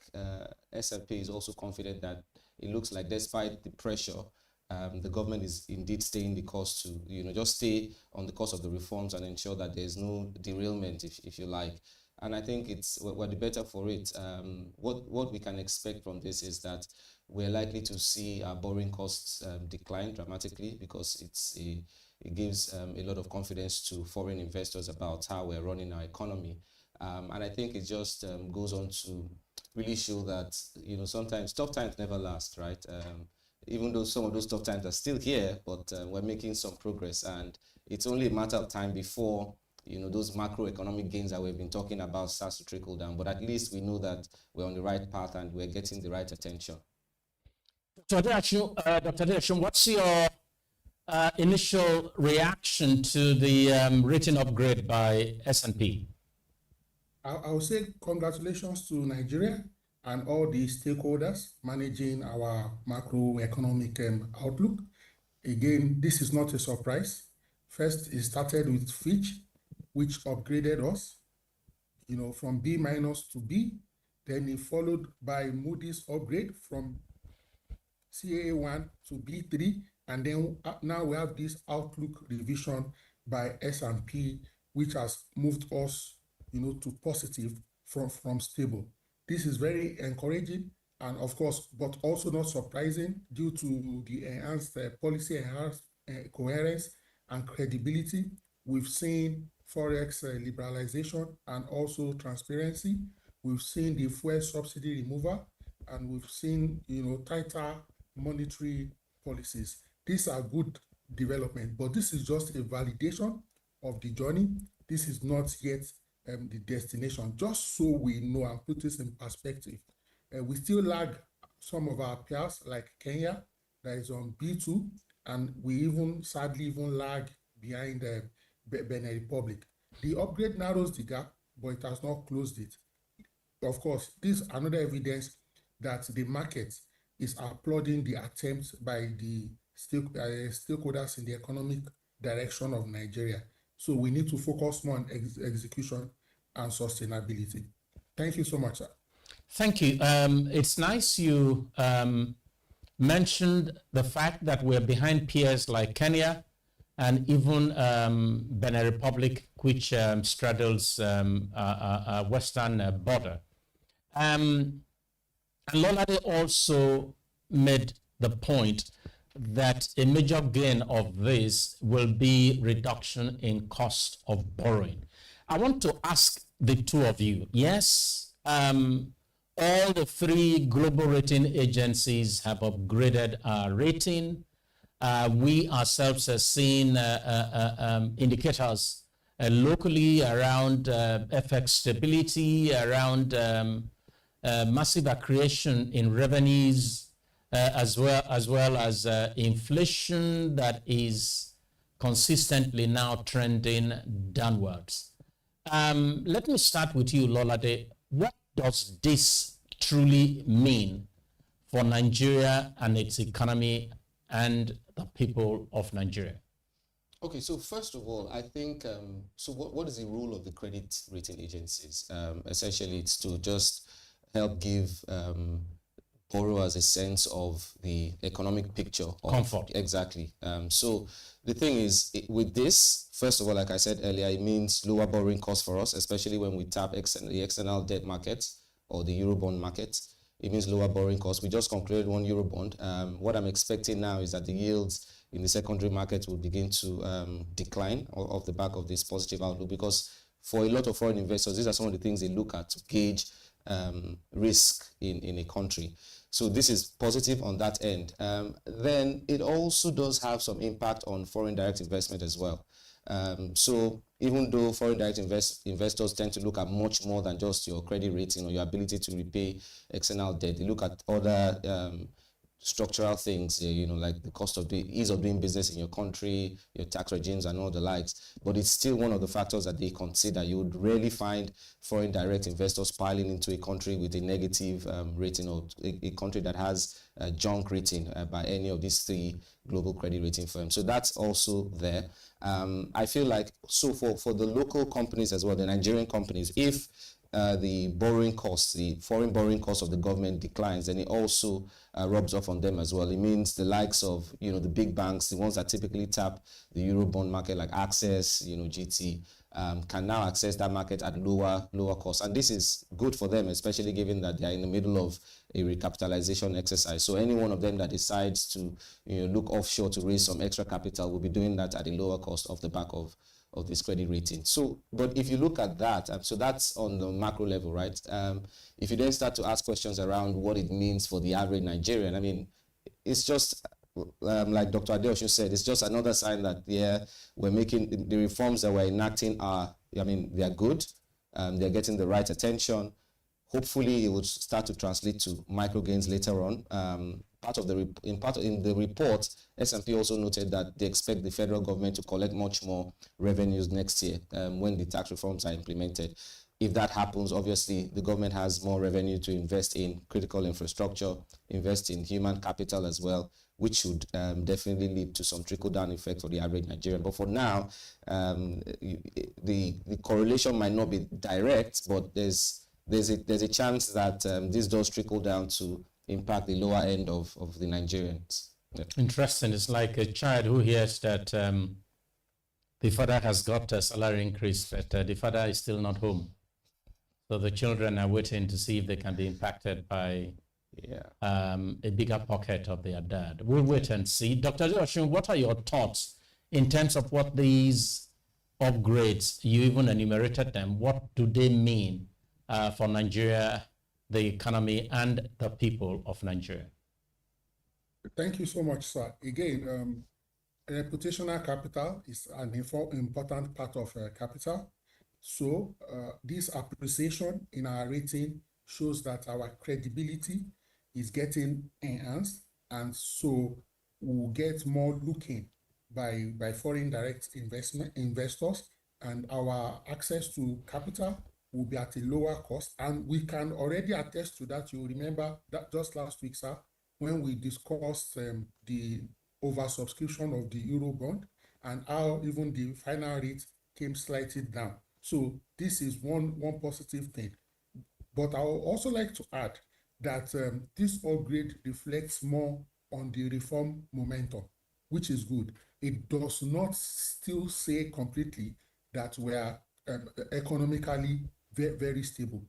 Speaker 21: S&P is also confident that it looks like despite the pressure, the government is indeed staying the course to, just stay on the course of the reforms and ensure that there's no derailment, if you like. And I think we're the better for it. What we can expect from this is that we're likely to see our borrowing costs decline dramatically because it gives a lot of confidence to foreign investors about how we're running our economy. And I think it just goes on to really show that, sometimes tough times never last, right? Even though some of those tough times are still here, but we're making some progress. And it's only a matter of time before those macroeconomic gains that we've been talking about starts to trickle down. But at least we know that we're on the right path and we're getting the right attention.
Speaker 19: Dr. Adeshun, what's your initial reaction to the rating upgrade by S&P?
Speaker 22: I would say congratulations to Nigeria and all the stakeholders managing our macroeconomic outlook. Again, this is not a surprise. First, it started with Fitch, which upgraded us, from B- to B. Then it followed by Moody's upgrade from CAA1 to B3. And then now we have this outlook revision by S&P, which has moved us, to positive from stable. This is very encouraging and of course, but also not surprising due to the enhanced policy coherence and credibility. We've seen Forex liberalization and also transparency. We've seen the fuel subsidy removal and we've seen, tighter monetary policies. These are good development, but this is just a validation of the journey. This is not yet the destination, just so we know and put this in perspective. We still lag some of our peers like Kenya that is on B2, and we sadly lag behind Benin Republic. The upgrade narrows the gap, but it has not closed it. Of course, this is another evidence that the market is applauding the attempts by the stakeholders in the economic direction of Nigeria. So we need to focus more on execution and sustainability. Thank you so much, sir.
Speaker 19: Thank you. It's nice you mentioned the fact that we're behind peers like Kenya and even Benin Republic, which straddles western border. And Lolade also made the point that a major gain of this will be reduction in cost of borrowing. I want to ask the two of you, yes, all the three global rating agencies have upgraded our rating. We ourselves are seeing indicators locally around FX stability, around massive accretion in revenues, as well as inflation that is consistently now trending downwards. Let me start with you, Lolade. What does this truly mean for Nigeria and its economy and the people of Nigeria?
Speaker 21: Okay, so first of all, I think, so what is the role of the credit rating agencies? Essentially, it's to just help give borrowers a sense of the economic picture.
Speaker 19: Comfort.
Speaker 21: Exactly. So the thing is, with this, first of all, like I said earlier, it means lower borrowing costs for us, especially when we tap the external debt market or the Eurobond market. It means lower borrowing costs. We just concluded one Eurobond. What I'm expecting now is that the yields in the secondary market will begin to decline off the back of this positive outlook, because for a lot of foreign investors, these are some of the things they look at to gauge risk in a country. So this is positive on that end. Then it also does have some impact on foreign direct investment as well. So even though foreign direct investors tend to look at much more than just your credit rating or your ability to repay external debt, they look at other structural things, like the cost of the ease of doing business in your country, your tax regimes and all the likes. But it's still one of the factors that they consider. You would rarely find foreign direct investors piling into a country with a negative rating, or a country that has a junk rating by any of these three global credit rating firms. So that's also there. I feel like, so for the local companies as well, the Nigerian companies, if the borrowing costs, the foreign borrowing costs of the government declines, then it also rubs off on them as well. It means the likes of, the big banks, the ones that typically tap the Eurobond market like Access, GT, can now access that market at lower costs. And this is good for them, especially given that they are in the middle of a recapitalization exercise. So any one of them that decides to look offshore to raise some extra capital will be doing that at a lower cost off the back of this credit rating. So, but if you look at that, so that's on the macro level, right? If you then start to ask questions around what it means for the average Nigerian, I mean, it's just like Dr. Adeosun said, it's just another sign that, we're making the reforms that we're enacting they're good. They're getting the right attention. Hopefully, it will start to translate to micro gains later on. In the report, S&P also noted that they expect the federal government to collect much more revenues next year when the tax reforms are implemented. If that happens, obviously, the government has more revenue to invest in critical infrastructure, invest in human capital as well, which should definitely lead to some trickle-down effect for the average Nigerian. But for now, the correlation might not be direct, but there's a chance that this does trickle down to impact the lower end of the Nigerians. Yeah.
Speaker 19: Interesting. It's like a child who hears that the father has got a salary increase, but the father is still not home. So the children are waiting to see if they can be impacted by a bigger pocket of their dad. We'll wait and see. Dr. Adeosun, what are your thoughts in terms of what these upgrades, you even enumerated them, what do they mean for Nigeria, the economy, and the people of Nigeria?
Speaker 22: Thank you so much, sir. Again, reputational capital is an important part of capital. So this appreciation in our rating shows that our credibility is getting enhanced, and so we'll get more looking by foreign direct investors, and our access to capital will be at a lower cost. And we can already attest to that. You remember that just last week, sir, when we discussed the oversubscription of the Eurobond and how even the final rate came slightly down. So this is one positive thing. But I would also like to add that this upgrade reflects more on the reform momentum, which is good. it does not still say completely that we are economically very, very stable.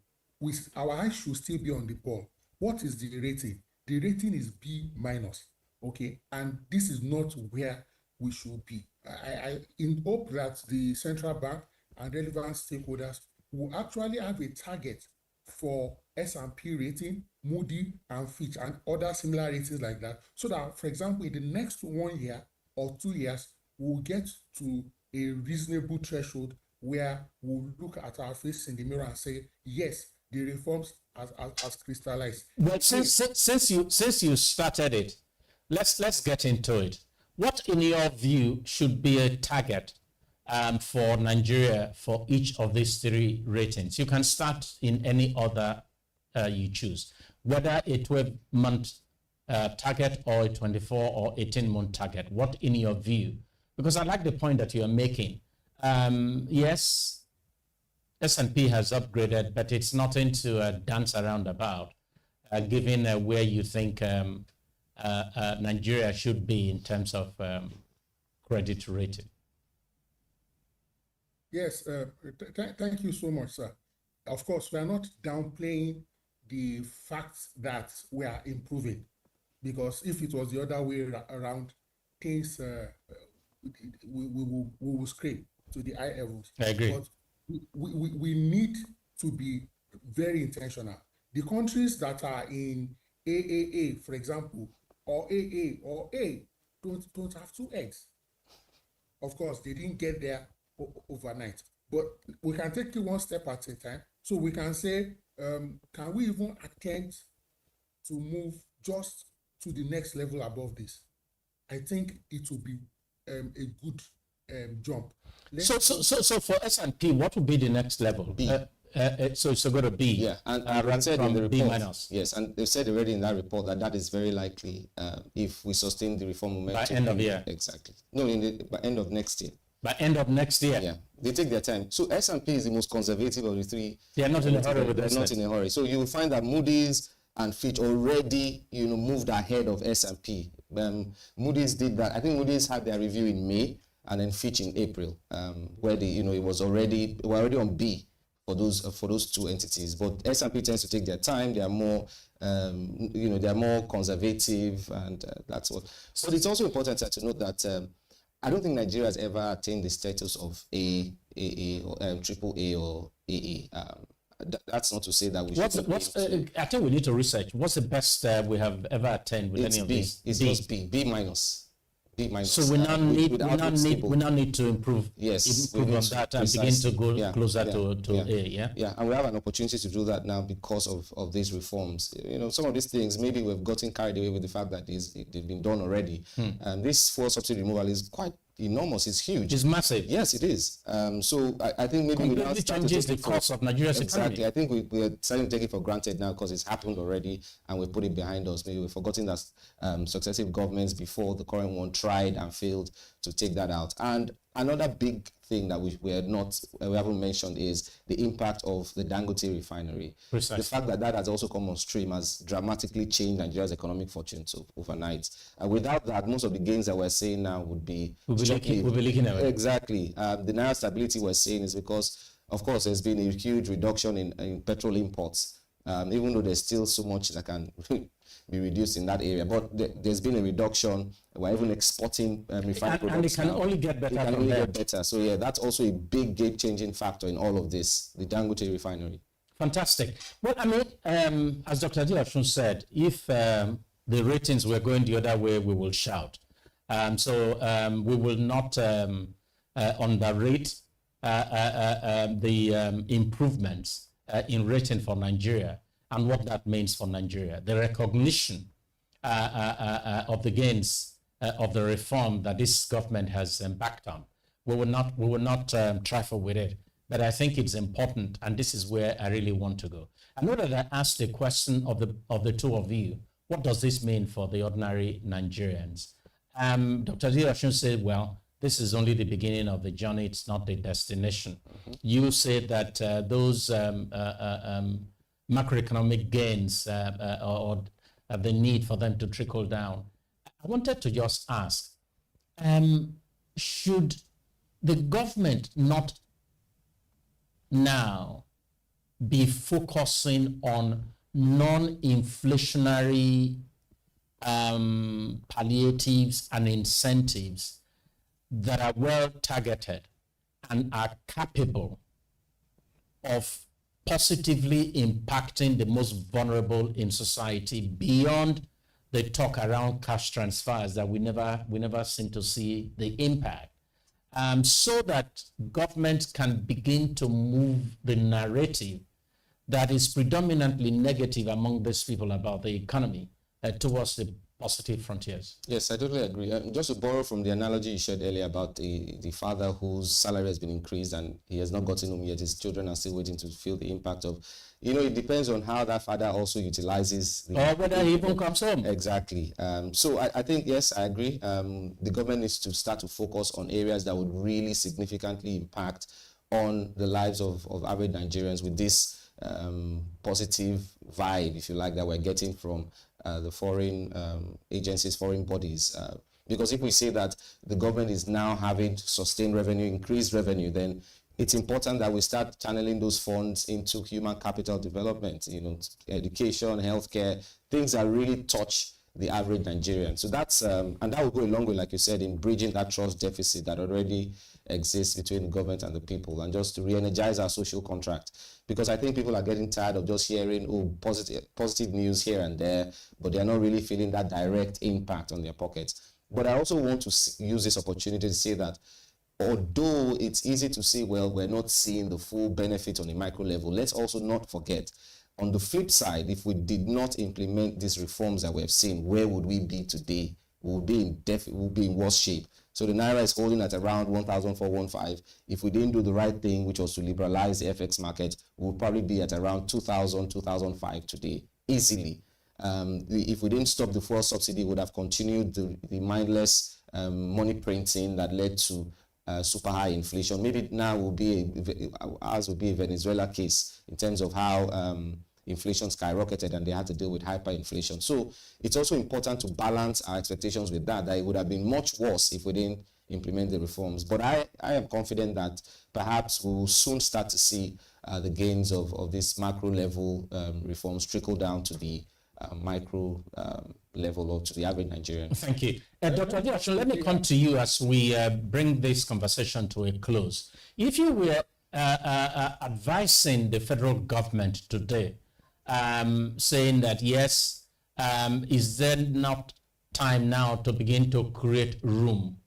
Speaker 22: Our eyes should still be on the ball. What is the rating? The rating is B minus, okay? And this is not where we should be. I in hope that the central bank and relevant stakeholders will actually have a target for S&P rating, Moody and Fitch and other similar ratings like that, so that, for example, in the next 1 year or 2 years, we'll get to a reasonable threshold where we'll look at our face in the mirror and say, yes, the reforms has crystallized.
Speaker 19: But since you started it, let's get into it. What, in your view, should be a target for Nigeria for each of these 3 ratings? You can start in any order you choose, whether a 12-month target or a 24 or 18-month target. What, in your view? Because I like the point that you are making. Yes, S&P has upgraded, but it's nothing to dance around about, given where you think Nigeria should be in terms of credit rating.
Speaker 22: Yes, thank you so much, sir. Of course, we are not downplaying the fact that we are improving, because if it was the other way around, things we will scrape to the high levels.
Speaker 19: I agree.
Speaker 22: But we need to be very intentional. The countries that are in AAA, for example, or AA or A, don't have 2 eggs. Of course, they didn't get there overnight, but we can take it one step at a time. So we can say, can we even attempt to move just to the next level above this? I think it will be a good jump.
Speaker 19: So for S&P, what would be the next level?
Speaker 21: B.
Speaker 19: So it's going to be
Speaker 21: yeah, and said in the report,
Speaker 19: B minus.
Speaker 21: Yes, and they said already in that report that is very likely if we sustain the reform momentum.
Speaker 19: By end of year.
Speaker 21: Exactly. No, by end of next year.
Speaker 19: By end of next year.
Speaker 21: Yeah, they take their time. So S&P is the most conservative of the 3.
Speaker 19: They are not in a hurry with this.
Speaker 21: They're not in a hurry. So you will find that Moody's and Fitch already, moved ahead of S&P. Moody's did that. I think Moody's had their review in May, and then Fitch in April, where we're already on B for those 2 entities. But S&P tends to take their time. They are more, they are more conservative, and that's what. But it's also important to note that I don't think Nigeria has ever attained the status of AA or triple A or AA. That's not to say that we should.
Speaker 19: I think we need to research. What's the best we have ever attained with any of these?
Speaker 21: It's just B minus.
Speaker 19: So we now need to improve.
Speaker 21: Yes,
Speaker 19: improve on that and begin to go closer to A.
Speaker 21: Yeah, and we have an opportunity to do that now because of these reforms. Some of these things maybe we've gotten carried away with the fact that they've been done already. And this fuel subsidy removal is quite enormous. It's huge.
Speaker 19: It's massive.
Speaker 21: Yes, it is. So I think maybe we now
Speaker 19: changes the course of Nigeria's
Speaker 21: economy.
Speaker 19: Exactly.
Speaker 21: I think we're starting to take it for granted now because it's happened already and we put it behind us. Maybe we've forgotten that successive governments before the current one tried and failed to take that out. And another big thing that we haven't mentioned is the impact of the Dangote refinery.
Speaker 19: Precisely.
Speaker 21: The fact that has also come on stream has dramatically changed Nigeria's economic fortunes overnight. And without that, most of the gains that we're seeing now would be
Speaker 19: leaking away.
Speaker 21: Exactly. The naira stability we're seeing is because, of course, there's been a huge reduction in petrol imports. Even though there's still so much that can be reduced in that area, but there's been a reduction. We're even exporting refined products.
Speaker 19: And it can only get better. It can only get
Speaker 21: better. So yeah, that's also a big game-changing factor in all of this, the Dangote refinery.
Speaker 19: Fantastic. Well, I mean, as Dr. Adilashun said, if the ratings were going the other way, we will shout. So we will not underrate the improvements in rating for Nigeria and what that means for Nigeria. The recognition of the gains of the reform that this government has embarked on. We will not trifle with it, but I think it's important, and this is where I really want to go. I know that I asked the question of the 2 of you. What does this mean for the ordinary Nigerians? Dr. Adilashun said, well, this is only the beginning of the journey. It's not the destination. Mm-hmm. You said that those macroeconomic gains or the need for them to trickle down. I wanted to just ask, should the government not now be focusing on non-inflationary palliatives and incentives that are well targeted and are capable of positively impacting the most vulnerable in society beyond the talk around cash transfers that we never seem to see the impact, so that government can begin to move the narrative that is predominantly negative among these people about the economy towards the positive frontiers.
Speaker 21: Yes, I totally agree. Just to borrow from the analogy you shared earlier about the father whose salary has been increased and he has not gotten home yet, his children are still waiting to feel the impact of, it depends on how that father also utilizes
Speaker 19: or whether he even comes home.
Speaker 21: Exactly. So I think, yes, I agree. The government needs to start to focus on areas that would really significantly impact on the lives of average Nigerians with this positive vibe, if you like, that we're getting from the foreign agencies, foreign bodies. Because if we say that the government is now having sustained revenue, increased revenue, then it's important that we start channeling those funds into human capital development, education, healthcare, things that really touch the average Nigerian. So that's, and that will go a long way, like you said, in bridging that trust deficit that already exists between the government and the people, and just to re-energize our social contract. Because I think people are getting tired of just hearing, positive news here and there, but they're not really feeling that direct impact on their pockets. But I also want to use this opportunity to say that although it's easy to say, well, we're not seeing the full benefit on a micro level, let's also not forget, on the flip side, if we did not implement these reforms that we have seen, where would we be today? We'll be in worse shape. So the Naira is holding at around 1,415. If we didn't do the right thing, which was to liberalize the FX market, we'll probably be at around 2,000, 2,005 today, easily. If we didn't stop the fuel subsidy, we would have continued the mindless money printing that led to super high inflation. Maybe now ours will be a Venezuela case in terms of how inflation skyrocketed and they had to deal with hyperinflation. So it's also important to balance our expectations with that it would have been much worse if we didn't implement the reforms. But I am confident that perhaps we will soon start to see the gains of this macro level reforms trickle down to the micro level or to the average Nigerian.
Speaker 19: Thank you. Dr. Adeosun, let me come to you as we bring this conversation to a close. If you were advising the federal government today, saying that, yes, is there not time now to begin to create room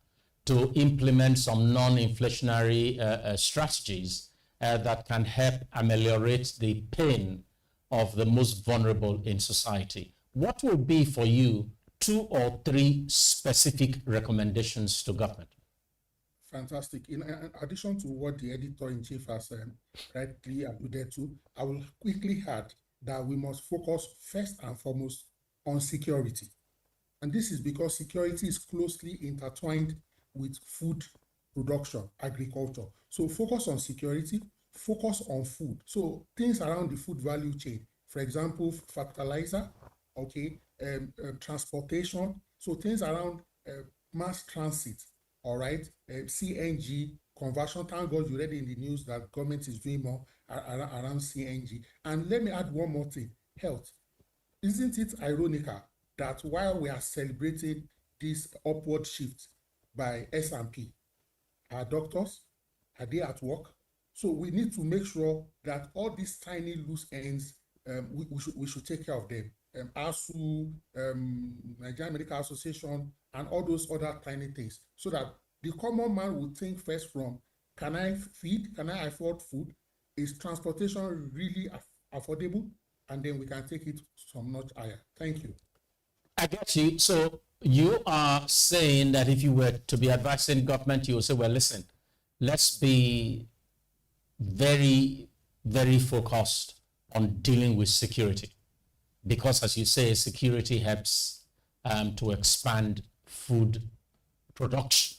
Speaker 19: to implement some non-inflationary strategies that can help ameliorate the pain of the most vulnerable in society? What will be for you 2 or 3 specific recommendations to government?
Speaker 22: Fantastic. In addition to what the editor-in-chief has rightly alluded to, I will quickly add that we must focus first and foremost on security. And this is because security is closely intertwined with food production, agriculture. So focus on security, focus on food. So things around the food value chain, for example, fertilizer, transportation. So things around mass transit, all right, CNG, conversion. Thank God you read in the news that government is doing more around CNG. And let me add one more thing, health. Isn't it ironical that while we are celebrating this upward shift by S&P, our doctors, are they at work? So we need to make sure that all these tiny loose ends, we should take care of them. ASU, Nigerian Medical Association, and all those other tiny things, so that the common man would think first from, can I feed? Can I afford food? Is transportation really affordable? And then we can take it some notch higher. Thank you.
Speaker 19: I get you. So you are saying that if you were to be advising government, you would say, well, listen, let's be very, very focused on dealing with security. Because as you say, security helps to expand food production.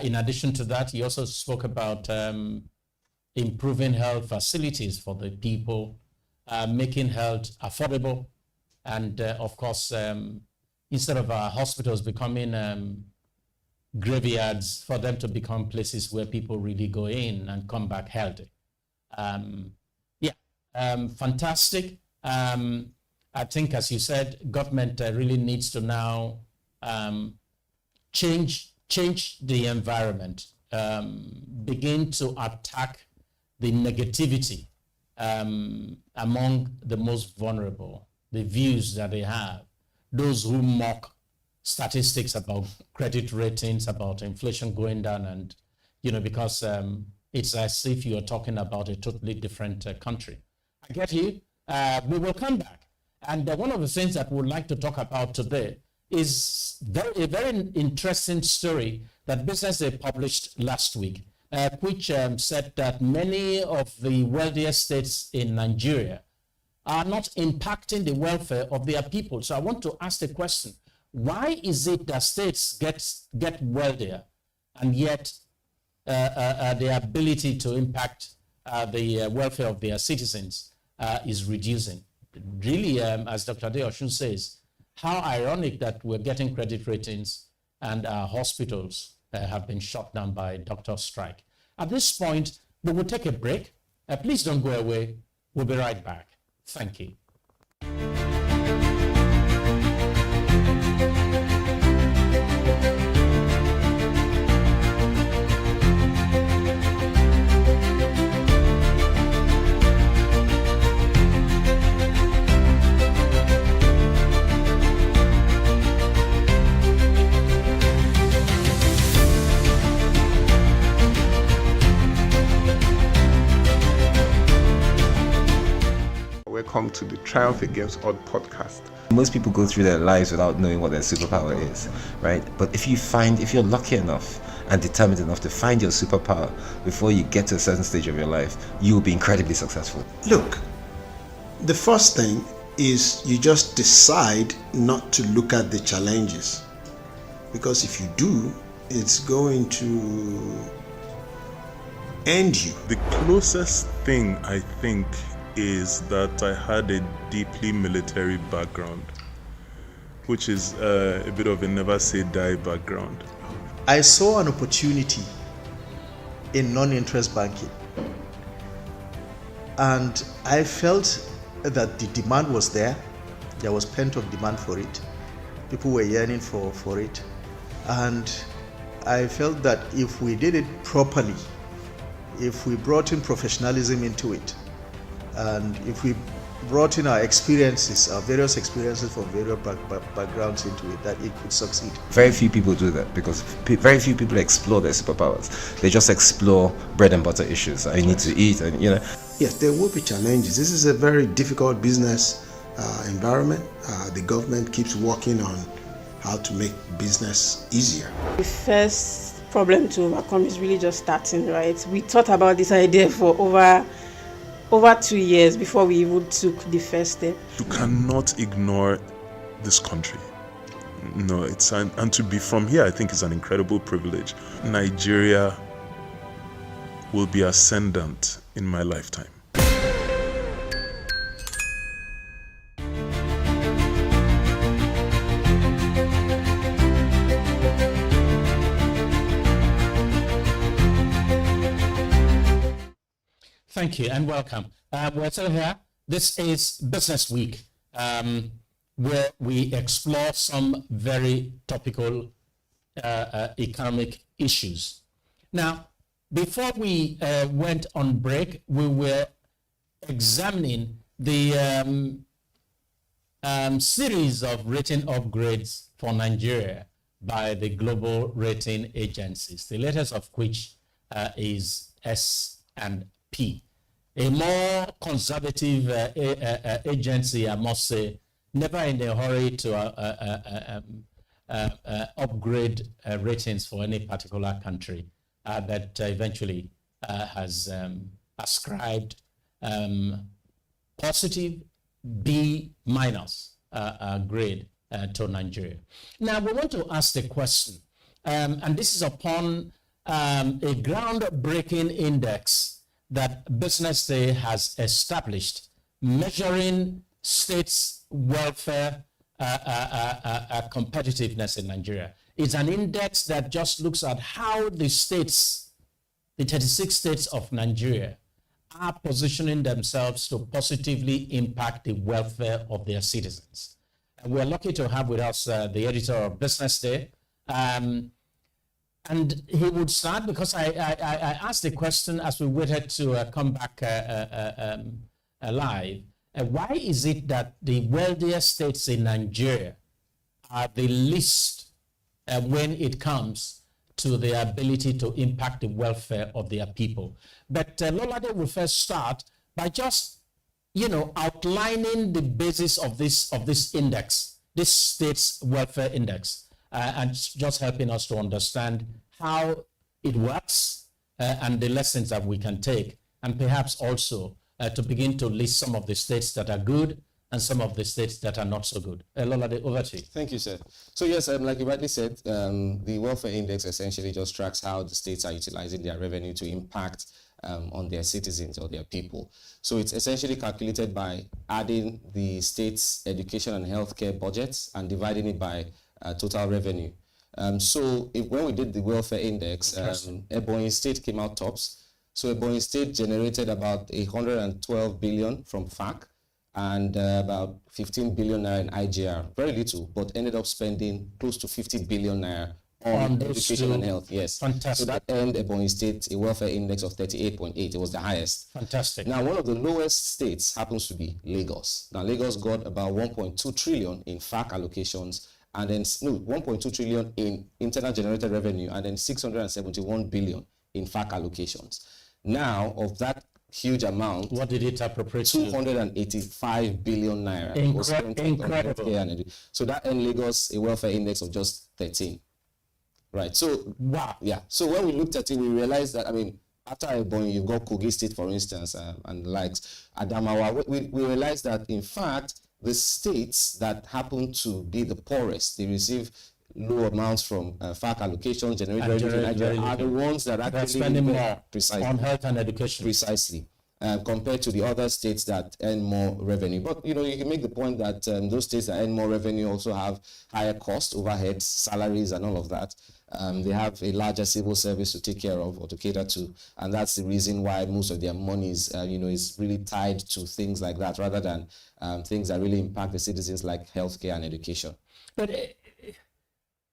Speaker 19: In addition to that, you also spoke about improving health facilities for the people, making health affordable, and of course, instead of our hospitals becoming graveyards for them to become places where people really go in and come back healthy. Fantastic. I think, as you said, government really needs to now change the environment, begin to attack the negativity among the most vulnerable, the views that they have, those who mock statistics about credit ratings, about inflation going down, and because it's as if you're talking about a totally different country. I get you. We will come back. And one of the things that we'd like to talk about today is a very interesting story that BusinessDay published last week, which said that many of the wealthiest states in Nigeria are not impacting the welfare of their people. So I want to ask the question, why is it that states get wealthier and yet their ability to impact the welfare of their citizens is reducing? Really, as Dr. Adeosun says, how ironic that we're getting credit ratings and our hospitals have been shut down by doctor strike. At this point, we will take a break. Please don't go away. We'll be right back. Thank you.
Speaker 7: Welcome to the Triumph Against Odd podcast.
Speaker 8: Most people go through their lives without knowing what their superpower is, right? But if you're lucky enough and determined enough to find your superpower before you get to a certain stage of your life, you will be incredibly successful.
Speaker 9: Look, the first thing is you just decide not to look at the challenges, because if you do, it's going to end you.
Speaker 7: The closest thing I think is that I had a deeply military background, which is a bit of a never say die background.
Speaker 6: I saw an opportunity in non-interest banking, and I felt that the demand was there. There was pent-up demand for it. People were yearning for it, and I felt that if we did it properly, if we brought in professionalism into it, and if we brought in our experiences, our various experiences from various backgrounds into it, that it could succeed.
Speaker 8: Very few people do that because very few people explore their superpowers. They just explore bread and butter issues. I need to eat, and
Speaker 9: Yes, there will be challenges. This is a very difficult business environment. The government keeps working on how to make business easier.
Speaker 11: The first problem to overcome is really just starting, right? We thought about this idea for over 2 years before we even took the first step.
Speaker 7: You cannot ignore this country. No, and to be from here, I think is an incredible privilege. Nigeria will be ascendant in my lifetime.
Speaker 19: Thank you and welcome. We're still here. This is Business Week, where we explore some very topical economic issues. Now, before we went on break, we were examining the series of rating upgrades for Nigeria by the global rating agencies, the latest of which is S&P. A more conservative agency, I must say, never in a hurry to upgrade ratings for any particular country, that eventually has ascribed positive B- grade to Nigeria. Now, we want to ask the question, and this is upon a groundbreaking index that BusinessDay has established, measuring states' welfare competitiveness in Nigeria. It's an index that just looks at how the states, the 36 states of Nigeria, are positioning themselves to positively impact the welfare of their citizens. And we're lucky to have with us the editor of Business Day. And he would start, because I asked the question as we waited to come back live. Why is it that the wealthiest states in Nigeria are the least when it comes to their ability to impact the welfare of their people? But Lolade will first start by just, outlining the basis of this index, this state's welfare index, and just helping us to understand how it works and the lessons that we can take, and perhaps also to begin to list some of the states that are good and some of the states that are not so good. Lolade, over to you.
Speaker 21: Thank you, sir. So yes, like you rightly said, the welfare index essentially just tracks how the states are utilizing their revenue to impact on their citizens or their people. So it's essentially calculated by adding the state's education and healthcare budgets and dividing it by total revenue. So when we did the welfare index, Ebonyi State came out tops. So Ebonyi State generated about 112 billion from FAC and about 15 billion naira in IGR. Very little, but ended up spending close to 50 billion naira on education and health. Yes.
Speaker 19: Fantastic.
Speaker 21: So that earned Ebonyi State a welfare index of 38.8. It was the highest.
Speaker 19: Fantastic.
Speaker 21: Now, one of the lowest states happens to be Lagos. Now, Lagos got about 1.2 trillion in FAC allocations, and then 1.2 trillion in internal generated revenue, and then 671 billion in FAC allocations. Now, of that huge amount,
Speaker 19: what did it appropriate?
Speaker 21: 285 billion naira.
Speaker 19: Incredible.
Speaker 21: So that earned Lagos a welfare index of just 13. Right. So
Speaker 19: wow.
Speaker 21: Yeah. So when we looked at it, we realized that, after Ebonyi, you've got Kogi State, for instance, and the likes, Adamawa. We realized that, in fact, the states that happen to be the poorest, they receive low amounts from FAC allocations generated in Nigeria, are the ones that actually
Speaker 19: spending more
Speaker 21: precisely
Speaker 19: on health and education.
Speaker 21: Precisely. Compared to the other states that earn more revenue. But, you can make the point that those states that earn more revenue also have higher costs, overheads, salaries, and all of that. They have a larger civil service to take care of or to cater to, and that's the reason why most of their money is, is really tied to things like that, rather than things that really impact the citizens, like healthcare and education.
Speaker 19: But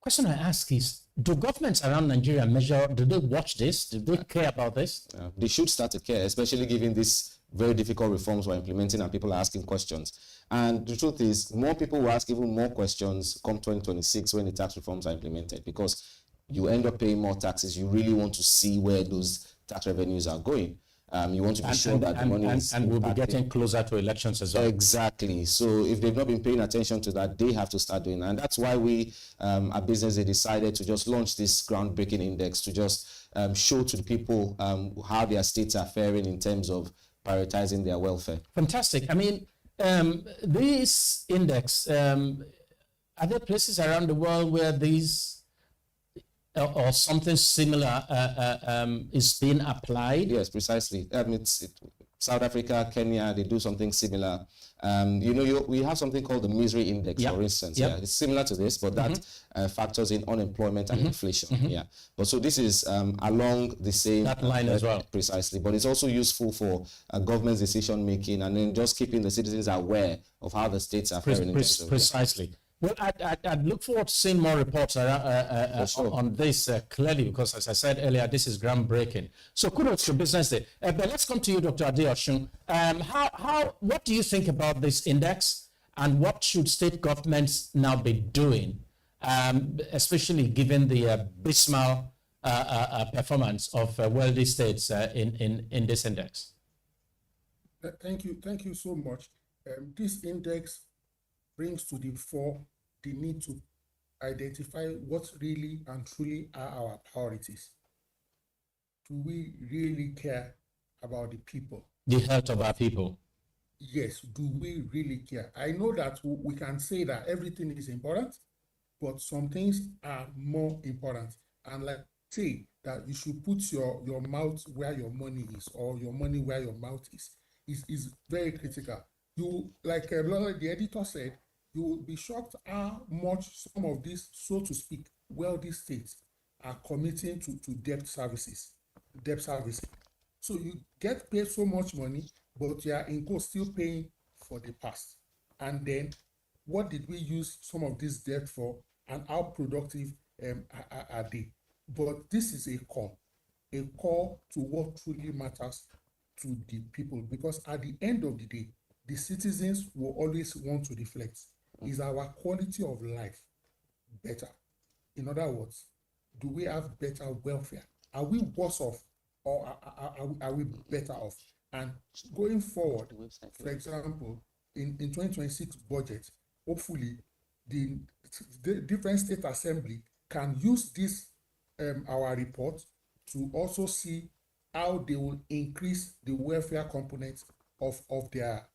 Speaker 19: question I ask is, do governments around Nigeria do they watch this? Do they care about this?
Speaker 21: They should start to care, especially given these very difficult reforms we're implementing and people are asking questions. And the truth is, more people will ask even more questions come 2026 when the tax reforms are implemented, because you end up paying more taxes. You really want to see where those tax revenues are going. You want to be sure that the money is
Speaker 19: and we'll be getting closer to elections as well.
Speaker 21: Exactly. So if they've not been paying attention to that, they have to start doing that. And that's why we at Business Day decided to just launch this groundbreaking index to just show to the people how their states are faring in terms of prioritizing their welfare.
Speaker 19: Fantastic. This index, are there places around the world where these or something similar is being applied?
Speaker 21: Yes, precisely. South Africa, Kenya, they do something similar. We have something called the misery index, for instance. Yeah, it's similar to this, but that factors in unemployment and inflation. Yeah, but so this is along the same
Speaker 19: line as well.
Speaker 21: Precisely, but it's also useful for government's decision making, and then just keeping the citizens aware of how the states are faring.
Speaker 19: Precisely. Well, I'd look forward to seeing more reports on this clearly, because, as I said earlier, this is groundbreaking. So kudos to Business Day. But let's come to you, Dr. Adeosun. What do you think about this index, and what should state governments now be doing, especially given the abysmal performance of wealthy states in this index?
Speaker 22: Thank you so much. This index brings to the fore the need to identify what really and truly are our priorities. Do we really care about the people?
Speaker 19: The health of our people?
Speaker 22: Yes, do we really care? I know that we can say that everything is important, but some things are more important. And like say that you should put your mouth where your money is, or your money where your mouth is very critical. You, like the editor said, you will be shocked how much some of this, so to speak, wealthy states are committing to debt servicing. So you get paid so much money, but you are in court still paying for the past. And then what did we use some of this debt for, and how productive are they? But this is a call to what truly matters to the people, because at the end of the day, the citizens will always want to reflect, is our quality of life better? In other words, do we have better welfare? Are we worse off, or are we better off? And going forward, for example, in 2026 budget, hopefully the different state assembly can use this our report to also see how they will increase the welfare component of their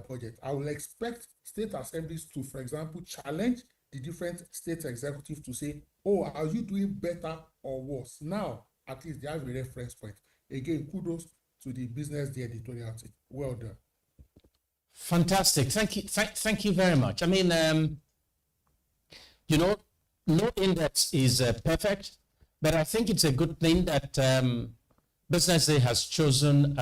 Speaker 22: budget. I will expect state assemblies to, for example, challenge the different state executives to say, oh, are you doing better or worse? Now, at least they have a reference point. Again, kudos to the BusinessDay editorial team. Well done.
Speaker 19: Fantastic. Thank you. Thank you very much. I mean, you know, no index is perfect, but I think it's a good thing that BusinessDay has chosen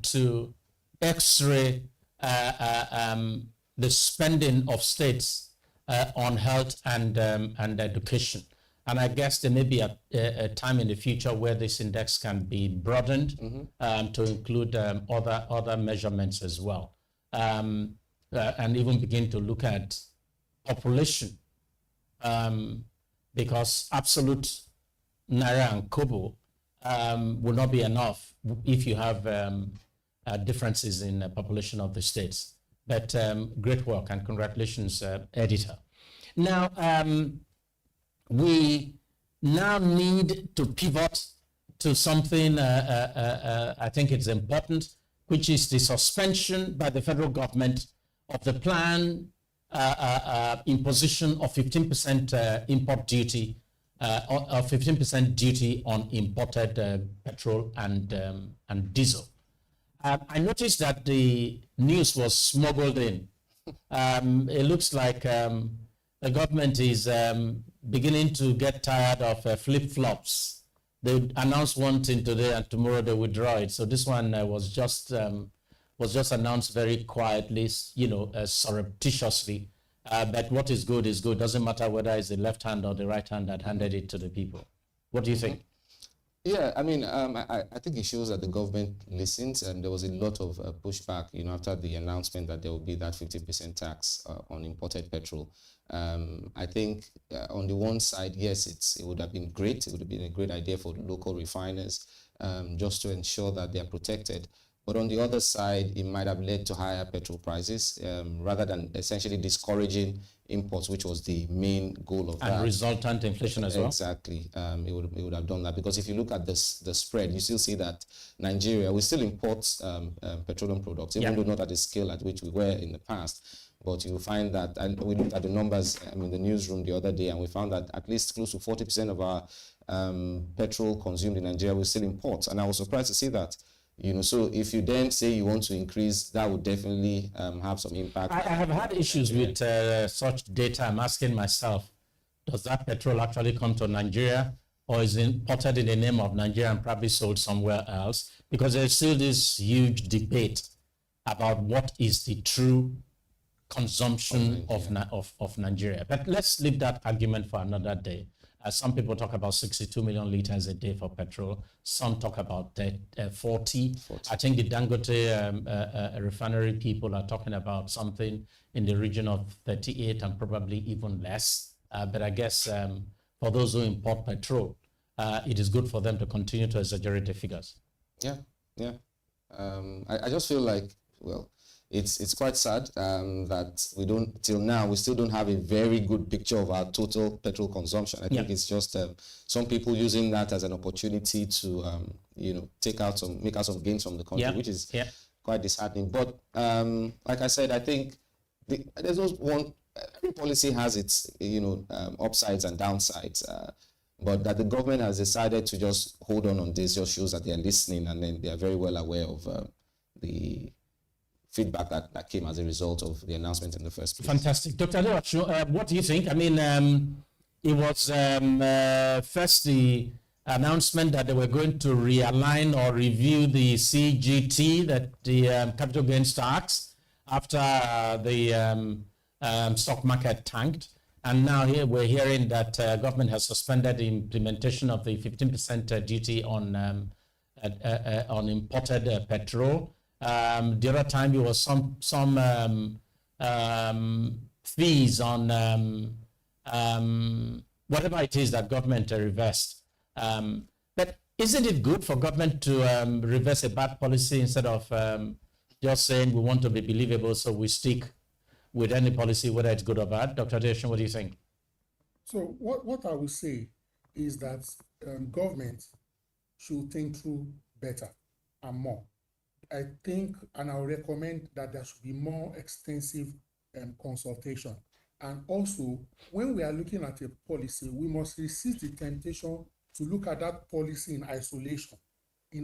Speaker 19: to X-ray the spending of states on health and education. And I guess there may be a time in the future where this index can be broadened to include other measurements as well, and even begin to look at population, because absolute naira and kobo will not be enough if you have differences in the population of the states. But great work, and congratulations, editor. Now, we now need to pivot to something I think it's important, which is the suspension by the federal government of the planned imposition of 15% import duty, or 15% duty on imported petrol and diesel. I noticed that the news was smuggled in. It looks like the government is beginning to get tired of flip-flops. They announced one thing today and tomorrow they withdraw it. So this one was just announced very quietly, you know, surreptitiously. But what is good is good. Doesn't matter whether it's the left hand or the right hand that handed it to the people. What do you think?
Speaker 21: Yeah, I mean, I think it shows that the government listens, and there was a lot of pushback, you know, after the announcement that there will be that 15% tax on imported petrol. I think on the one side, yes, it would have been great. It would have been a great idea for local refiners just to ensure that they are protected. But on the other side, it might have led to higher petrol prices rather than essentially discouraging imports, which was the main goal of that.
Speaker 19: And resultant inflation as well.
Speaker 21: Exactly. It would have done that, because if you look at the spread, you still see that Nigeria, we still import petroleum products, even though not at the scale at which we were in the past. But you find that, and we looked at the numbers in the newsroom the other day, and we found that at least close to 40% of our petrol consumed in Nigeria we still import. And I was surprised to see that. You know, so if you then say you want to increase, that would definitely have some impact.
Speaker 19: I have had issues with such data. I'm asking myself, does that petrol actually come to Nigeria, or is it imported in the name of Nigeria and probably sold somewhere else? Because there's still this huge debate about what is the true consumption of Nigeria. But let's leave that argument for another day. Some people talk about 62 million liters a day for petrol. Some talk about 40. I think the Dangote refinery people are talking about something in the region of 38 and probably even less. But I guess for those who import petrol, it is good for them to continue to exaggerate the figures.
Speaker 21: Yeah. I just feel like, well, it's quite sad that we still don't have a very good picture of our total petrol consumption. I think it's just some people using that as an opportunity to you know, make out some gains from the country, which is quite disheartening. But like I said, I think there's always every policy has its upsides and downsides. But that the government has decided to just hold on this just shows that they are listening, and then they are very well aware of the feedback that came as a result of the announcement in the first place.
Speaker 19: Fantastic. Dr. Adewachu, what do you think? I mean, it was first the announcement that they were going to realign or review the CGT, that the capital gains tax, after the stock market tanked. And now here we're hearing that government has suspended the implementation of the 15% duty on imported petrol. The other time it was some fees on whatever it is that government reversed. But isn't it good for government to reverse a bad policy instead of just saying we want to be believable, so we stick with any policy, whether it's good or bad? Dr. Adesina, what do you think?
Speaker 22: So what I would say is that government should think through better and more. I think, and I would recommend that there should be more extensive consultation. And also, when we are looking at a policy, we must resist the temptation to look at that policy in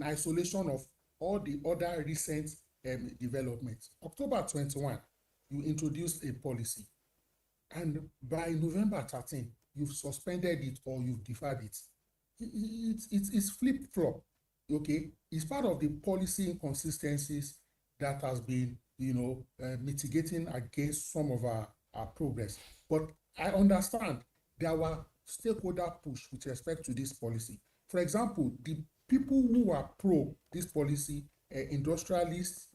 Speaker 22: isolation of all the other recent developments. October 21, you introduced a policy, and by November 13, you've suspended it or you've deferred it. It's flip-flop, okay? It's part of the policy inconsistencies that has been, mitigating against some of our progress. But I understand there were stakeholder push with respect to this policy. For example, the people who are pro this policy, industrialists,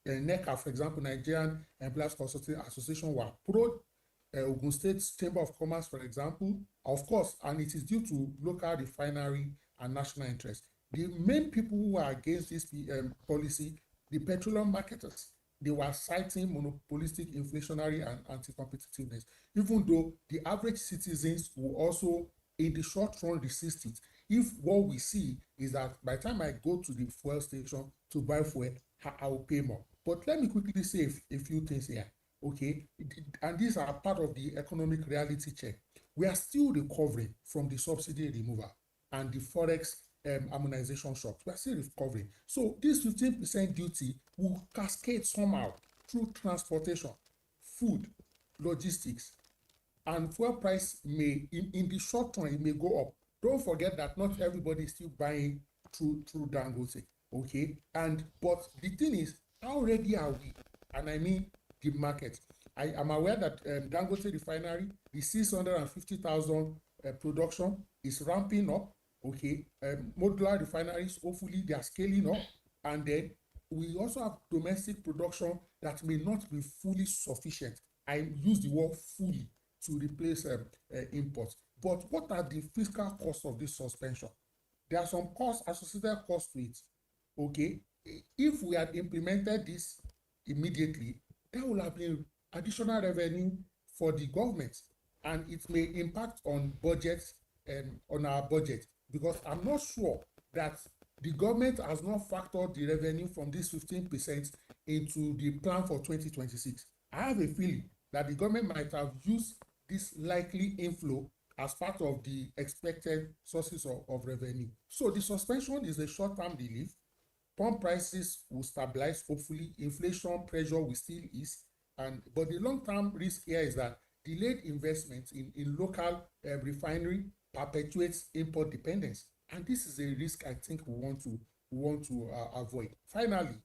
Speaker 22: NECA, for example, Nigerian Employers Consulting Association, were pro. Ogun State Chamber of Commerce, for example, of course, and it is due to local refinery and national interest. The main people who are against this policy, the petroleum marketers, they were citing monopolistic, inflationary, and anti-competitiveness, even though the average citizens will also, in the short run, resist it. If what we see is that by the time I go to the fuel station to buy fuel, I will pay more. But let me quickly say a few things here, okay? And these are part of the economic reality check. We are still recovering from the subsidy removal and the forex harmonization shocks. We are still recovering. So this 15% duty will cascade somehow through transportation, food, logistics, and fuel price may, in the short term, it may go up. Don't forget that not everybody is still buying through Dangote, okay? But the thing is, how ready are we? And I mean the market. I am aware that Dangote refinery, the 650,000 production is ramping up. Okay, modular refineries, hopefully they are scaling up, and then we also have domestic production that may not be fully sufficient. I use the word fully to replace imports. But what are the fiscal costs of this suspension? There are some costs, associated costs to it. Okay, if we had implemented this immediately, there will have been additional revenue for the government, and it may impact on budgets and on our budget. Because I'm not sure that the government has not factored the revenue from this 15% into the plan for 2026. I have a feeling that the government might have used this likely inflow as part of the expected sources of revenue. So the suspension is a short-term relief. Pump prices will stabilize, hopefully. Inflation pressure will still ease. But the long-term risk here is that delayed investment in local refinery perpetuates import dependence, and this is a risk I think we want to avoid. Finally,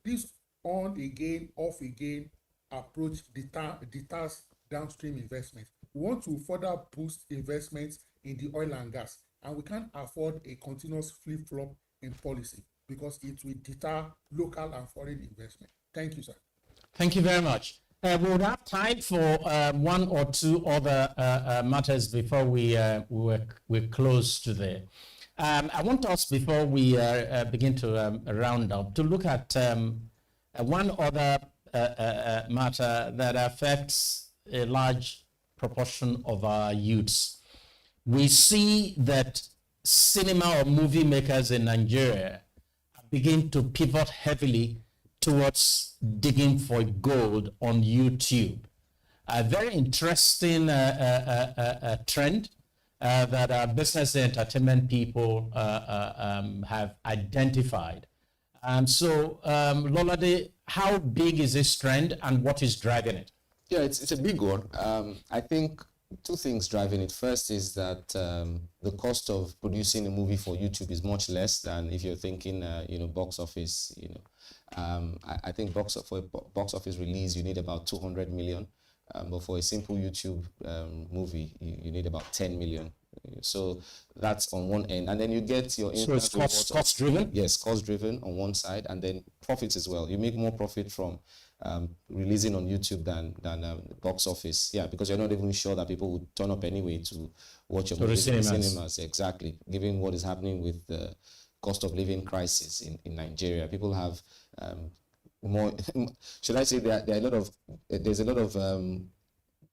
Speaker 22: this on again, off again approach deters downstream investment. We want to further boost investments in the oil and gas, and we can't afford a continuous flip-flop in policy because it will deter local and foreign investment. Thank you, sir.
Speaker 19: Thank you very much. We would have time for one or two other matters before we close today. I want us, before we begin to round up, to look at one other matter that affects a large proportion of our youths. We see that cinema or movie makers in Nigeria begin to pivot heavily towards digging for gold on YouTube. A very interesting trend that our business and entertainment people have identified. So, Lolade, how big is this trend and what is driving it?
Speaker 21: Yeah, it's a big one. I think Two things driving it. First is that the cost of producing a movie for YouTube is much less than if you're thinking, box office. I think for a box office release, you need about 200 million, but for a simple YouTube movie, you need about 10 million. So that's on one end, and then you get your.
Speaker 19: So it's cost driven.
Speaker 21: Yes, cost driven on one side, and then profits as well. You make more profit from releasing on YouTube than box office. Yeah, because you're not even sure that people would turn up anyway to watch your movie in the cinemas. Exactly, given what is happening with the cost of living crisis in Nigeria, people have more. Should I say there's a lot of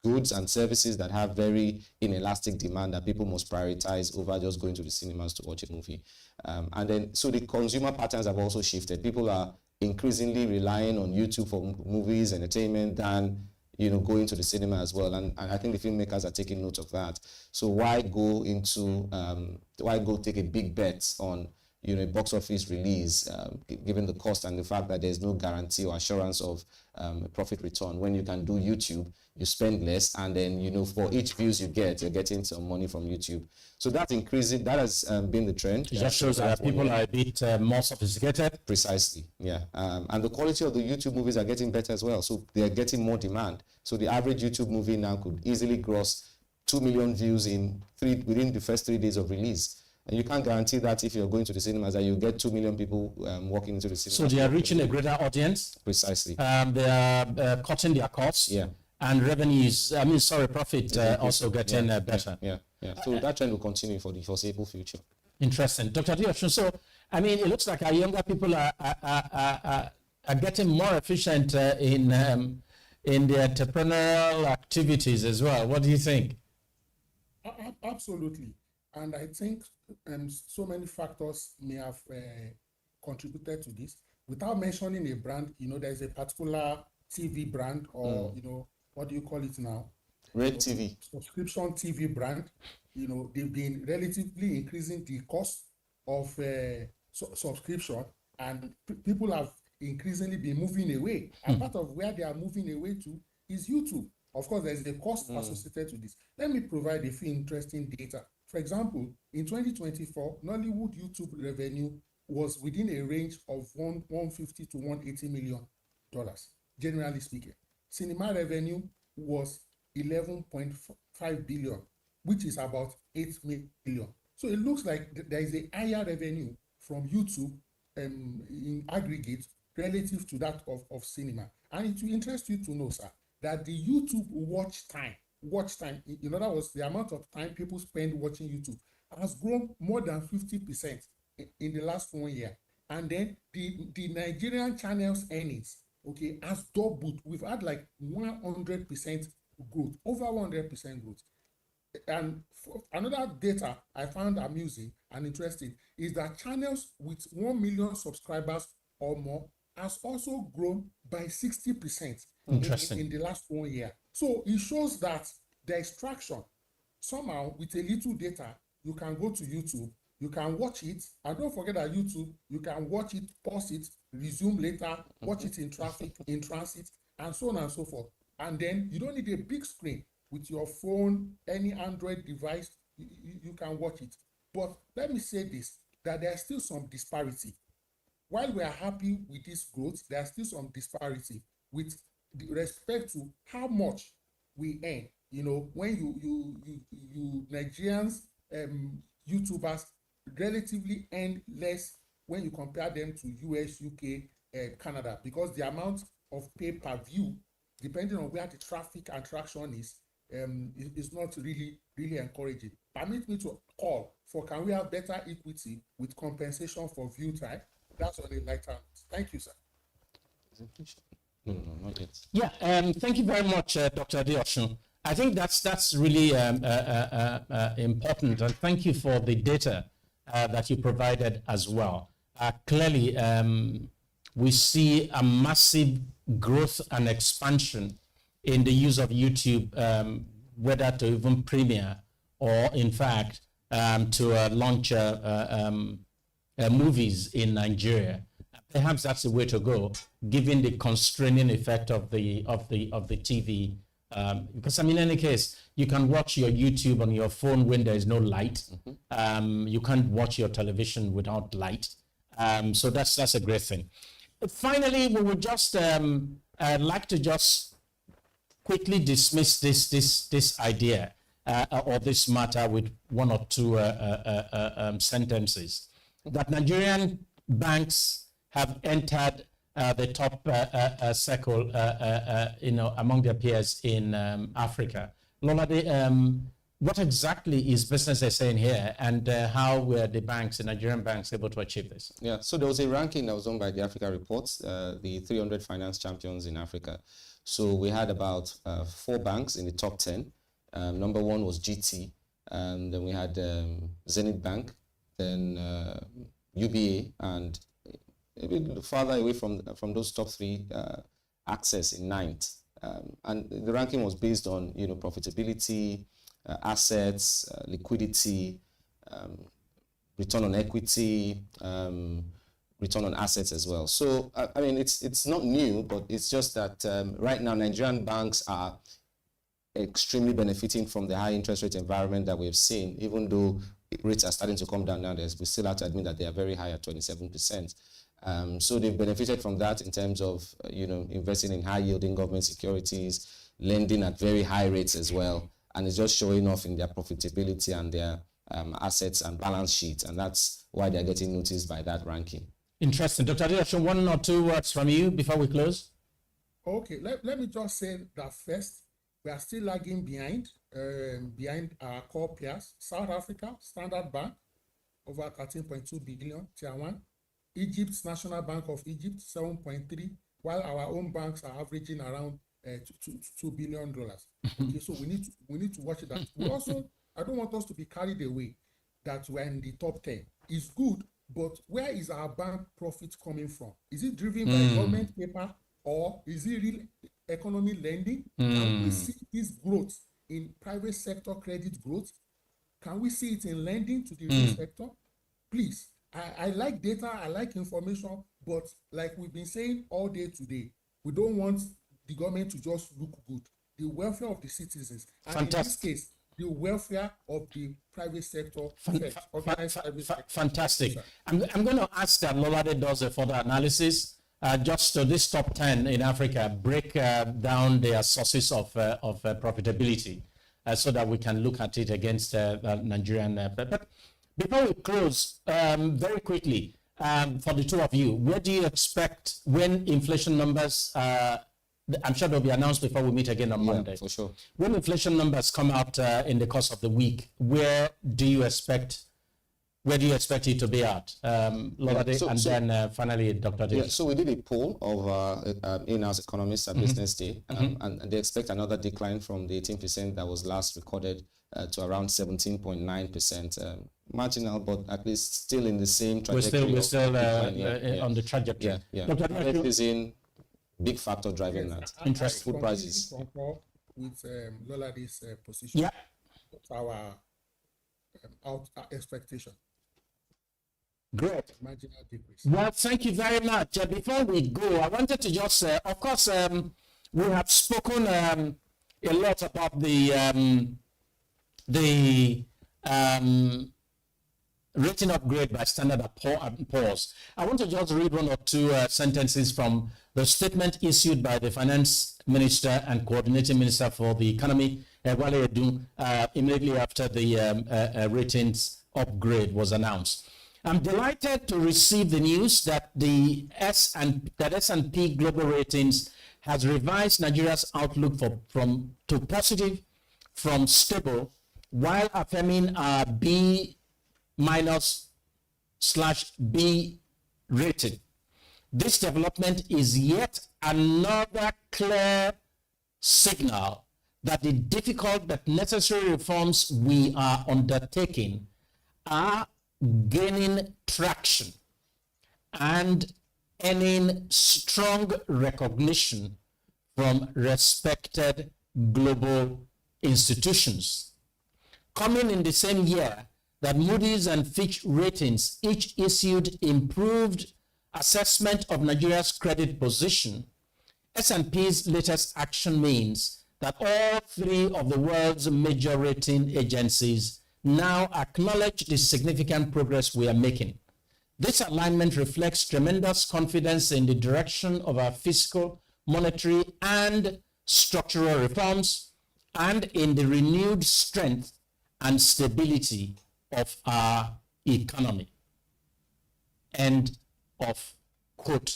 Speaker 21: goods and services that have very inelastic demand that people must prioritize over just going to the cinemas to watch a movie. And then, so the consumer patterns have also shifted. People are increasingly relying on YouTube for movies, entertainment, than going to the cinema as well. And I think the filmmakers are taking note of that. So why go take a big bet on a box office release, given the cost and the fact that there's no guarantee or assurance of a profit return? When you can do YouTube, you spend less, and then for each views you get, you're getting some money from YouTube. So that's increasing. That has been the trend.
Speaker 19: It just shows that people are a bit more sophisticated.
Speaker 21: Precisely, yeah. And the quality of the YouTube movies are getting better as well. So they are getting more demand. So the average YouTube movie now could easily gross 2 million views within the first 3 days of release. And you can't guarantee that if you're going to the cinemas that you get 2 million people walking into the cinema.
Speaker 19: So they are reaching a greater audience.
Speaker 21: Precisely.
Speaker 19: They are cutting their costs.
Speaker 21: Yeah.
Speaker 19: And revenues, profit also getting better.
Speaker 21: Yeah. So that trend will continue for the foreseeable future.
Speaker 19: Interesting. Dr. Dioshin, so, it looks like our younger people are getting more efficient in the entrepreneurial activities as well. What do you think?
Speaker 22: Absolutely. And I think so many factors may have contributed to this. Without mentioning a brand, there's a particular TV brand or, what do you call it now?
Speaker 21: Red TV.
Speaker 22: Subscription TV brand. They've been relatively increasing the cost of subscription, and people have increasingly been moving away. And part of where they are moving away to is YouTube. Of course, there's the cost associated to this. Let me provide a few interesting data. For example, in 2024, Nollywood YouTube revenue was within a range of $150 to $180 million, generally speaking. Cinema revenue was 11.5 billion, which is about 8 million. So it looks like there is a higher revenue from YouTube in aggregate relative to that of cinema. And it will interest you to know, sir, that the YouTube watch time, in other words, the amount of time people spend watching YouTube, has grown more than 50% in the last 1 year. And then the Nigerian channels earnings, has doubled. We've had like 100% growth, over 100% growth. And another data I found amusing and interesting is that channels with 1 million subscribers or more has also grown by 60% in the last 1 year. So it shows that there is traction. Somehow, with a little data, you can go to YouTube, you can watch it, and don't forget that YouTube, you can watch it, pause it, resume later, watch it in traffic, in transit, and so on and so forth. And then you don't need a big screen. With your phone, any Android device, you can watch it. But let me say this, that there's still some disparity. While we are happy with this growth, there's still some disparity with respect to how much we earn. When you Nigerians, YouTubers relatively earn less when you compare them to US, UK, Canada, because the amount of pay per view, depending on where the traffic and traction is not really encouraging. Permit me to call for, can we have better equity with compensation for view time? That's on a lighter note. Thank you, sir.
Speaker 21: No, not yet.
Speaker 19: Yeah, thank you very much, Dr. Dioshin. I think that's really important, and thank you for the data that you provided as well. Clearly, we see a massive growth and expansion in the use of YouTube, whether to even premiere or, in fact, to launch movies in Nigeria. Perhaps that's the way to go, given the constraining effect of the TV Because in any case, you can watch your YouTube on your phone when there is no light. You can't watch your television without light. So that's a great thing. Finally, we would just like to just quickly dismiss this idea or this matter with one or two sentences. That Nigerian banks have entered the top circle, among their peers in Africa. Lolade, what exactly is BusinessDay saying here, and how were the banks, the Nigerian banks, able to achieve this?
Speaker 21: Yeah, so there was a ranking that was done by the Africa Reports, the 300 finance champions in Africa. So we had about 4 banks in the top 10. Number 1 was GT, then we had Zenith Bank, then UBA, and a bit farther away from those top 3, Access in 9th. And the ranking was based on profitability, assets, liquidity, return on equity, return on assets as well. So I mean, it's not new, but it's just that right now Nigerian banks are extremely benefiting from the high interest rate environment that we've seen. Even though rates are starting to come down now, we still have to admit that they are very high at 27%. So they've benefited from that in terms of investing in high yielding government securities, lending at very high rates as well, and it's just showing off in their profitability and their assets and balance sheet, and that's why they're getting noticed by that ranking. Interesting. Dr. Adeosun, 1 or 2 words from you before we close.
Speaker 22: Okay, let me just say that first, we are still lagging behind our core peers. South Africa, Standard Bank, over 13.2 billion, Tier 1. Egypt's National Bank of Egypt, 7.3, while our own banks are averaging around $2 billion. Okay, so we need to watch that. We also, I don't want us to be carried away that we're in the top 10. It's good, but where is our bank profit coming from? Is it driven by government paper, or is it real economy lending? Can we see this growth in private sector credit growth? Can we see it in lending to the real sector? Please, I like data, I like information, but like we've been saying all day today, we don't want the government to just look good. The welfare of the citizens, and in this case, the welfare of the private sector.
Speaker 19: Fantastic. I'm going to ask that Lolade does a further analysis. Just to this top 10 in Africa, break down their sources of profitability so that we can look at it against Nigerian. But before we close, very quickly, for the two of you, where do you expect when inflation numbers, I'm sure they'll be announced before we meet again on Monday. For sure. When inflation numbers come out in the course of the week, where do you expect it to be at? Lolade, then finally, Dr. Davis.
Speaker 21: Yeah, so we did a poll of in-house economists at BusinessDay, and they expect another decline from the 18% that was last recorded to around 17.9%. Marginal, but at least still in the same trajectory.
Speaker 19: We're still on the trajectory.
Speaker 21: Dr. Davis is in big factor driving that.
Speaker 19: Interesting.
Speaker 21: Food prices.
Speaker 22: With Lolade's position.
Speaker 19: Yeah.
Speaker 22: Our expectation.
Speaker 19: Great.
Speaker 22: Marginal decrease.
Speaker 19: Well, thank you very much. Before we go, I wanted to just, of course, we have spoken a lot about the rating upgrade by Standard & Poor's. I want to just read 1 or 2 sentences from the statement issued by the Finance Minister and Coordinating Minister for the Economy, Wale Edun, immediately after the ratings upgrade was announced. I'm delighted to receive the news that the S&P Global Ratings has revised Nigeria's outlook to positive from stable, while affirming our B- /B rating. This development is yet another clear signal that the difficult but necessary reforms we are undertaking are gaining traction and earning strong recognition from respected global institutions. Coming in the same year that Moody's and Fitch Ratings each issued improved assessment of Nigeria's credit position, S&P's latest action means that all three of the world's major rating agencies now acknowledge the significant progress we are making. This alignment reflects tremendous confidence in the direction of our fiscal, monetary, and structural reforms, and in the renewed strength and stability of our economy. End of quote.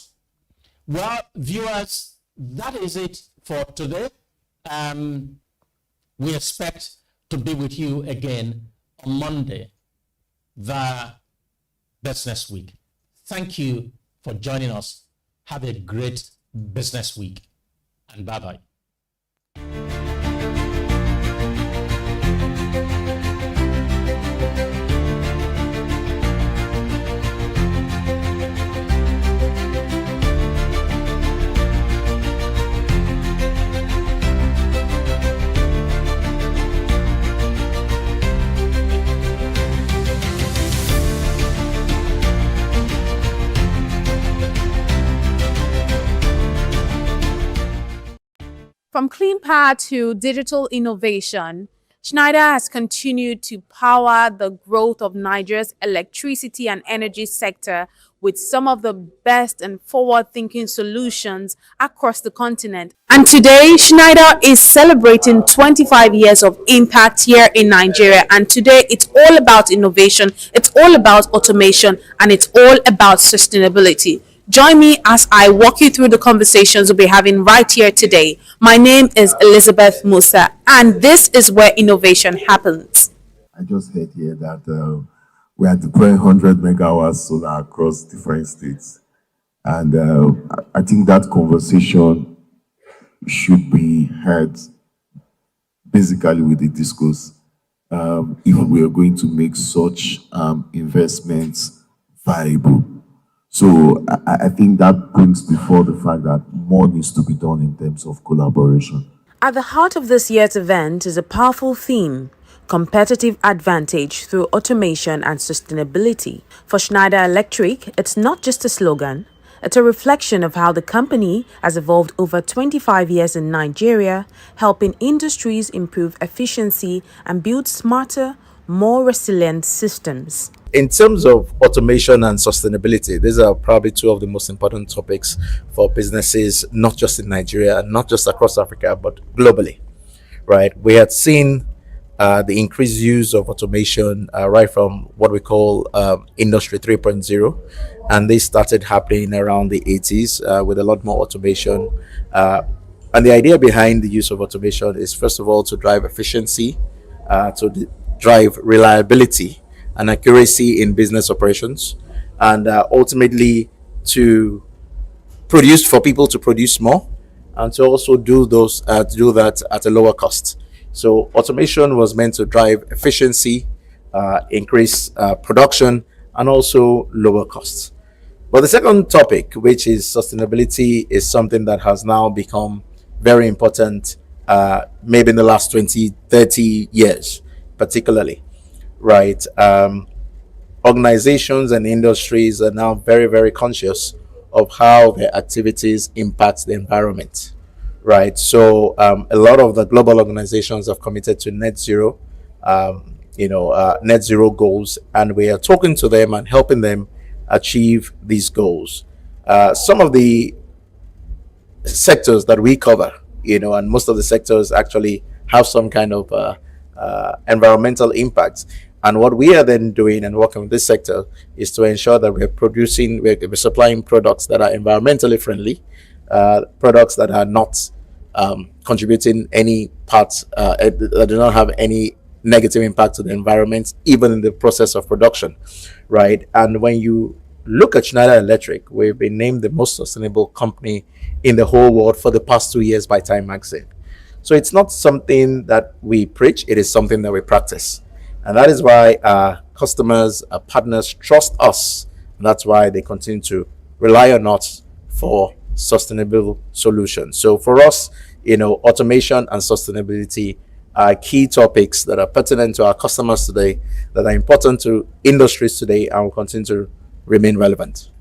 Speaker 19: Well, viewers, that is it for today. We expect to be with you again on Monday, the Business Week. Thank you for joining us. Have a great business week, and bye-bye.
Speaker 5: From clean power to digital innovation, Schneider has continued to power the growth of Nigeria's electricity and energy sector with some of the best and forward-thinking solutions across the continent. And today, Schneider is celebrating 25 years of impact here in Nigeria. And today, it's all about innovation, it's all about automation, and it's all about sustainability. Join me as I walk you through the conversations we'll be having right here today. My name is Elizabeth Musa, and this is where innovation happens.
Speaker 10: I just heard here that we are deploying 100 megawatts solar across different states. And I think that conversation should be had basically with the discourse if we are going to make such investments viable. So I think that brings before the fact that more needs to be done in terms of collaboration.
Speaker 5: At the heart of this year's event is a powerful theme: competitive advantage through automation and sustainability. For Schneider Electric, it's not just a slogan, it's a reflection of how the company has evolved over 25 years in Nigeria, helping industries improve efficiency and build smarter, more resilient systems.
Speaker 23: In terms of automation and sustainability, these are probably two of the most important topics for businesses, not just in Nigeria, not just across Africa, but globally, right? We had seen the increased use of automation right from what we call Industry 3.0, and this started happening around the 80s with a lot more automation. And the idea behind the use of automation is, first of all, to drive efficiency, drive reliability and accuracy in business operations, and ultimately to produce for people to produce more, and to also do that at a lower cost. So automation was meant to drive efficiency, increase production, and also lower costs. But the second topic, which is sustainability, is something that has now become very important, maybe in the last 20, 30 years, particularly. Right, organizations and industries are now very, very conscious of how their activities impact the environment. Right, so a lot of the global organizations have committed to net zero, net zero goals, and we are talking to them and helping them achieve these goals. Some of the sectors that we cover, and most of the sectors actually have some kind of environmental impact. And what we are then doing and working with this sector is to ensure that we're supplying products that are environmentally friendly, products that are not contributing any parts, that do not have any negative impact to the environment, even in the process of production, right? And when you look at Schneider Electric, we've been named the most sustainable company in the whole world for the past 2 years by Time Magazine. So it's not something that we preach, it is something that we practice. And that is why our customers, our partners trust us. And that's why they continue to rely on us for sustainable solutions. So for us, automation and sustainability are key topics that are pertinent to our customers today, that are important to industries today, and will continue to remain relevant.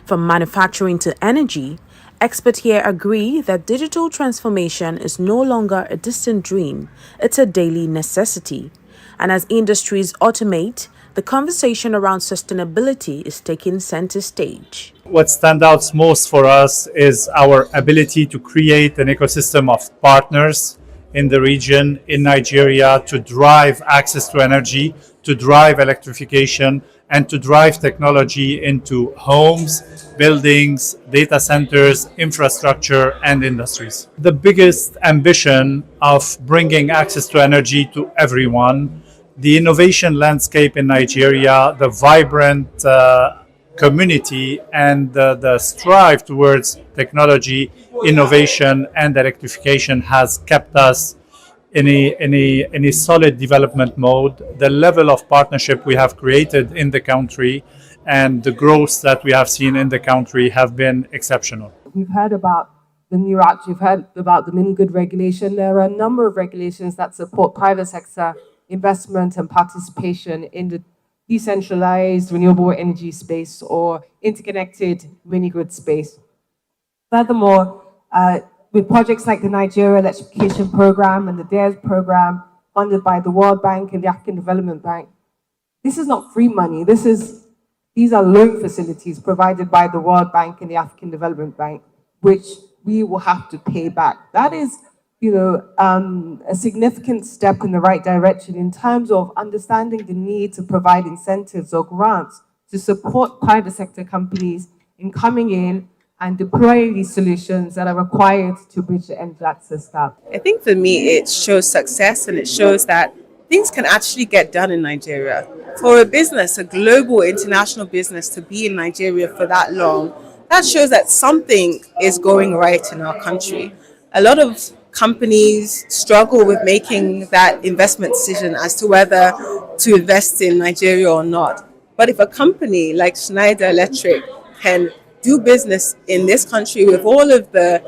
Speaker 5: From manufacturing to energy, Experts here agree that digital transformation is no longer a distant dream, it's a daily necessity. And as industries automate, the conversation around sustainability is taking center stage.
Speaker 1: What stands out most for us is our ability to create an ecosystem of partners in the region, in Nigeria, to drive access to energy, to drive electrification, and to drive technology into homes, buildings, data centers, infrastructure, and industries. The biggest ambition of bringing access to energy to everyone, the innovation landscape in Nigeria, the vibrant community, and the strive towards technology, innovation, and electrification has kept us in a solid development mode. The level of partnership we have created in the country and the growth that we have seen in the country have been exceptional.
Speaker 3: We've heard about the new act, you've heard about the Min Good regulation. There are a number of regulations that support private sector investment and participation in the decentralized renewable energy space or interconnected mini-grid space. Furthermore, with projects like the Nigeria Electrification Program and the DARES program funded by the World Bank and the African Development Bank, this is not free money. These are loan facilities provided by the World Bank and the African Development Bank, which we will have to pay back. That is, a significant step in the right direction in terms of understanding the need to provide incentives or grants to support private sector companies in coming in and deploying these solutions that are required to bridge the energy access gap.
Speaker 4: I think for me, it shows success and it shows that things can actually get done in Nigeria. For a business, a global international business, to be in Nigeria for that long, that shows that something is going right in our country. A lot of companies struggle with making that investment decision as to whether to invest in Nigeria or not. But if a company like Schneider Electric can do business in this country with all of the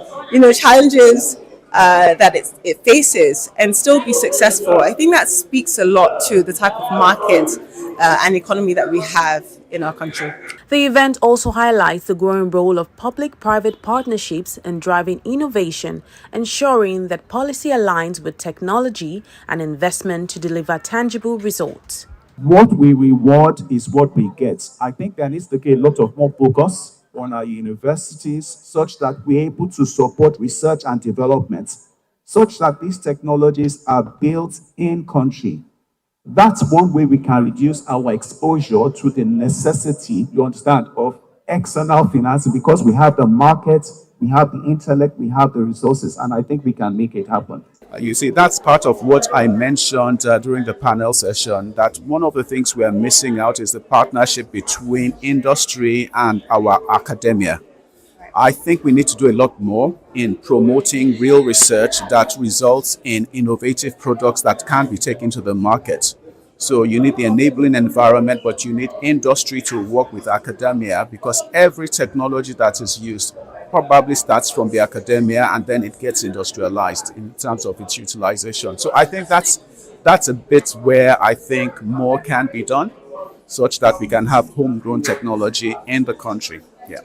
Speaker 4: challenges that it faces and still be successful, I think that speaks a lot to the type of market and economy that we have in our country.
Speaker 5: The event also highlights the growing role of public-private partnerships in driving innovation, ensuring that policy aligns with technology and investment to deliver tangible results.
Speaker 10: What we reward is what we get. I think there needs to be a lot of more focus on our universities such that we're able to support research and development, such that these technologies are built in country. That's one way we can reduce our exposure to the necessity, you understand, of external financing, because we have the market, we have the intellect, we have the resources, and I think we can make it happen.
Speaker 24: You see, that's part of what I mentioned during the panel session, that one of the things we are missing out is the partnership between industry and our academia. I think we need to do a lot more in promoting real research that results in innovative products that can be taken to the market. So you need the enabling environment, but you need industry to work with academia, because every technology that is used probably starts from the academia and then it gets industrialized in terms of its utilization. So I think that's a bit where I think more can be done, such that we can have homegrown technology in the country. Yeah.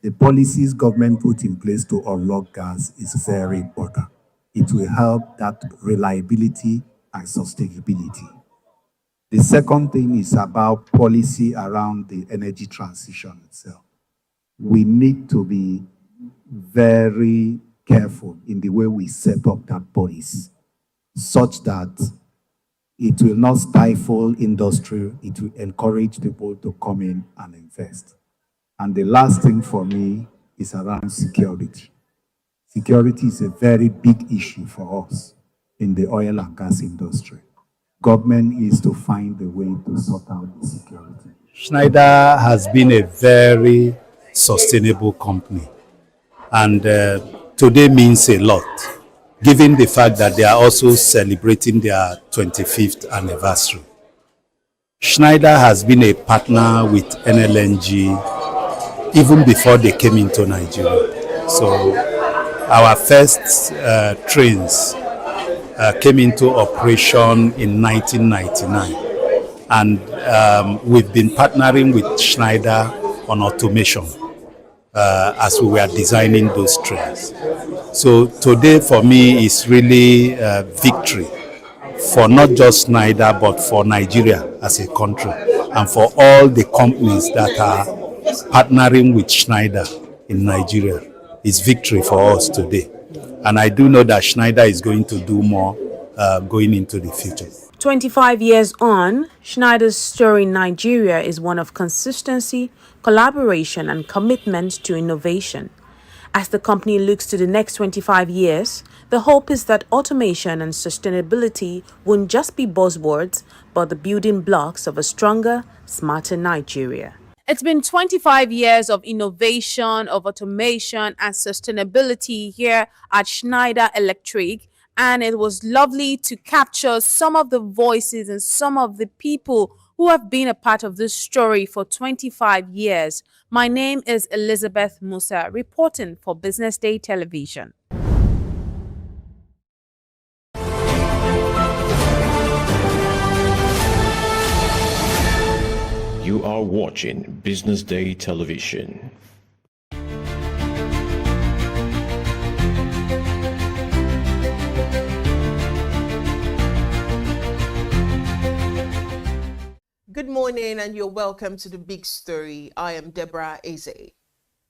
Speaker 10: The policies government put in place to unlock gas is very important. It will help that reliability and sustainability. The second thing is about policy around the energy transition itself. We need to be very careful in the way we set up that policy, such that it will not stifle industry, it will encourage people to come in and invest. And the last thing for me is around security. Security is a very big issue for us in the oil and gas industry. Government is to find a way to sort out the security.
Speaker 1: Schneider has been a very sustainable company, and today means a lot, given the fact that they are also celebrating their 25th anniversary. Schneider has been a partner with NLNG even before they came into Nigeria. So our first trains came into operation in 1999, and we've been partnering with Schneider on automation.
Speaker 2: as we were designing those trains. So today for me is really a victory for not just Schneider but for Nigeria as a country and for all the companies that are partnering with Schneider in Nigeria. It's victory for us today. And I do know that Schneider is going to do more going into the future.
Speaker 5: 25 years on, Schneider's story in Nigeria is one of consistency, collaboration, and commitment to innovation. As the company looks to the next 25 years, the hope is that automation and sustainability won't just be buzzwords, but the building blocks of a stronger, smarter Nigeria. It's been 25 years of innovation, of automation, and sustainability here at Schneider Electric. And it was lovely to capture some of the voices and some of the people who have been a part of this story for 25 years. My name is Elizabeth Musa, reporting for Business Day Television.
Speaker 18: You are watching Business Day Television.
Speaker 12: Good morning and you're welcome to The Big Story. I am Deborah Eze.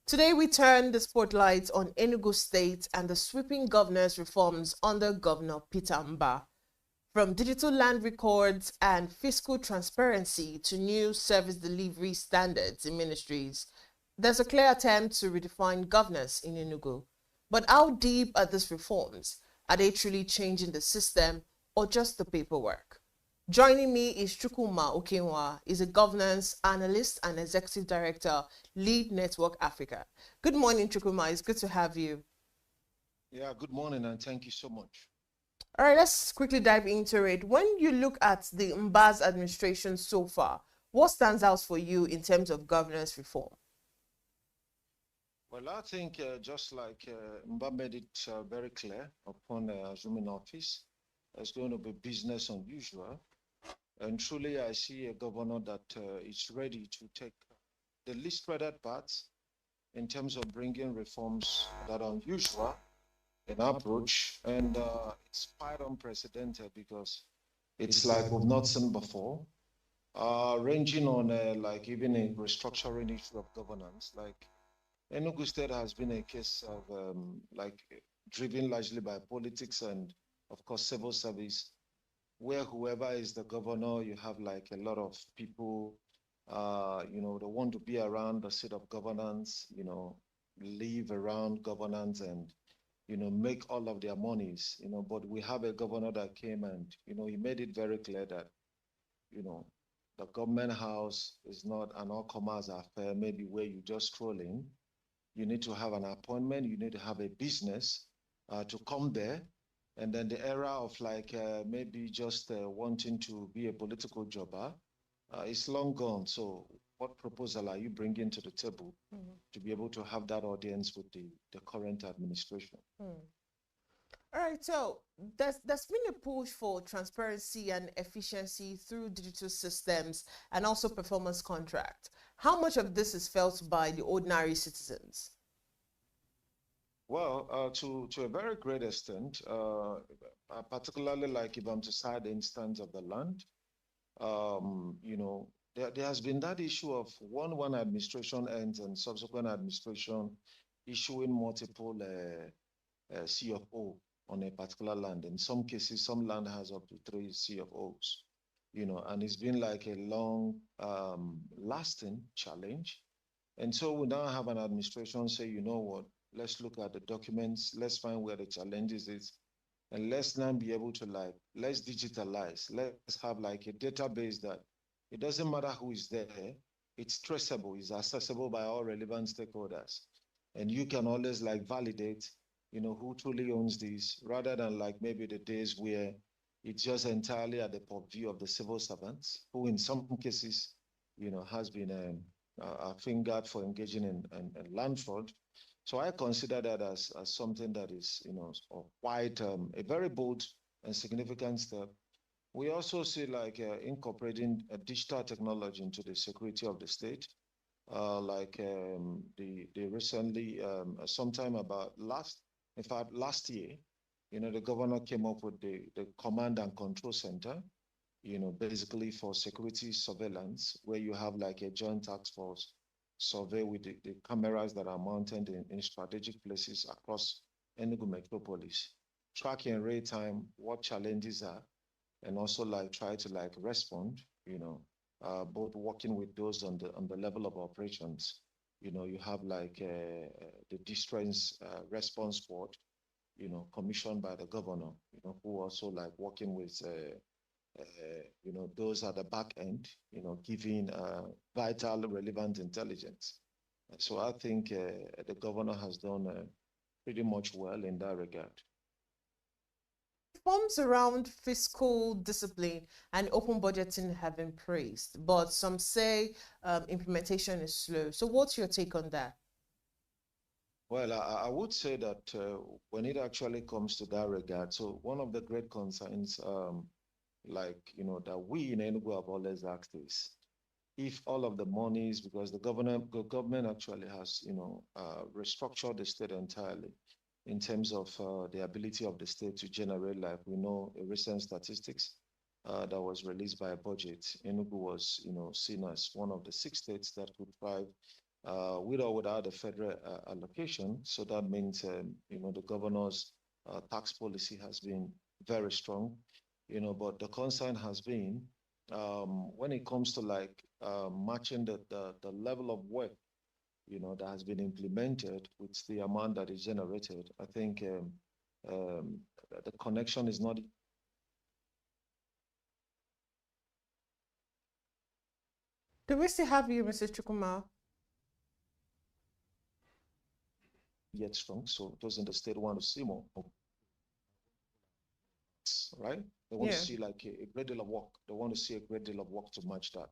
Speaker 12: Today we turn the spotlight on Enugu State and the sweeping governance reforms under Governor Peter Mba. From digital land records and fiscal transparency to new service delivery standards in ministries, there's a clear attempt to redefine governance in Enugu. But how deep are these reforms? Are they truly changing the system or just the paperwork? Joining me is Chukwuma Okenwa. He's a governance analyst and executive director, Lead Network Africa. Good morning, Chukwuma. It's good to have you.
Speaker 13: Yeah, good morning and thank you so much.
Speaker 12: All right, let's quickly dive into it. When you look at the Mba's administration so far, what stands out for you in terms of governance reform?
Speaker 13: Well, I think just like Mba made it very clear upon assuming office, it's going to be business unusual. And truly, I see a governor that is ready to take the least spreaded paths in terms of bringing reforms that are unusual in approach. And it's quite unprecedented because it's like we've not seen before, ranging on like even a restructuring issue of governance. Like Enugu State has been a case of like driven largely by politics and of course civil service, where whoever is the governor, you have like a lot of people, they want to be around the seat of governance, live around governance and, make all of their monies, but we have a governor that came and, he made it very clear that, the government house is not an all-comers affair, maybe where you just stroll in. You need to have an appointment, you need to have a business to come there. And then the era of like maybe just wanting to be a political jobber is long gone. So what proposal are you bringing to the table to be able to have that audience with the current administration?
Speaker 12: All right, so there's been a push for transparency and efficiency through digital systems and also performance contract. How much of this is felt by the ordinary citizens?
Speaker 13: Well, to a very great extent, particularly like if I'm to cite the instance of the land, there has been that issue of one administration ends and subsequent administration issuing multiple CFO on a particular land. In some cases, some land has up to 3 CFOs, and it's been like a long lasting challenge. And so we now have an administration say, you know what, let's look at the documents, let's find where the challenges is, and let's now be able to let's digitalize, let's have like a database that it doesn't matter who is there, it's traceable, it's accessible by all relevant stakeholders. And you can always validate, who truly owns this, rather than maybe the days where it's just entirely at the purview of the civil servants, who in some cases, has been fingered for engaging in land fraud. So I consider that as something that is, quite a very bold and significant step. We also see incorporating digital technology into the security of the state. they recently, sometime about last year, the governor came up with the command and control center, basically for security surveillance, where you have like a joint task force survey with the cameras that are mounted in strategic places across Enugu metropolis, track in real time what challenges are, and also like try to like respond, both working with those on the level of operations. You have like the distress response squad, commissioned by the governor, who also like working with those at the back end, giving vital, relevant intelligence. So I think the governor has done pretty much well in that regard.
Speaker 12: Reforms around fiscal discipline and open budgeting have been praised, but some say implementation is slow. So what's your take on that?
Speaker 13: Well, I would say that when it actually comes to that regard, so one of the great concerns, that we in Enugu have always asked is, if all of the monies, because the government actually has, restructured the state entirely in terms of the ability of the state to generate, like we know, a recent statistics that was released by a budget. Enugu was, seen as one of the 6 states that could thrive with or without a federal allocation. So that means, the governor's tax policy has been very strong, but the concern has been when it comes to like matching the level of work, that has been implemented with the amount that is generated. I think the connection is not.
Speaker 12: Do we still have you, Mrs. Chukwuma?
Speaker 13: Yet strong, so those in the state want to see more, right? They want to see like a great deal of work. They want to see a great deal of work to match that.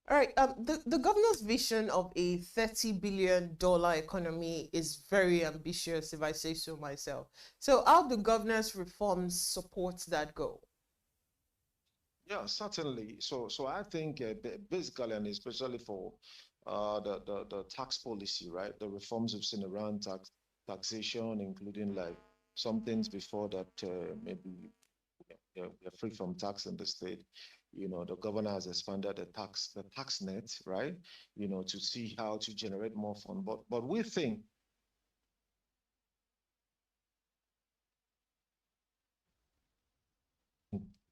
Speaker 12: All right. The governor's vision of a $30 billion economy is very ambitious, if I say so myself. So how do governor's reforms support that goal?
Speaker 13: Yeah, certainly. So I think basically, and especially for the tax policy, right? The reforms we've seen around taxation, including like some things before that maybe we're free from tax in the state. The governor has expanded the tax net, right? To see how to generate more fund. But we think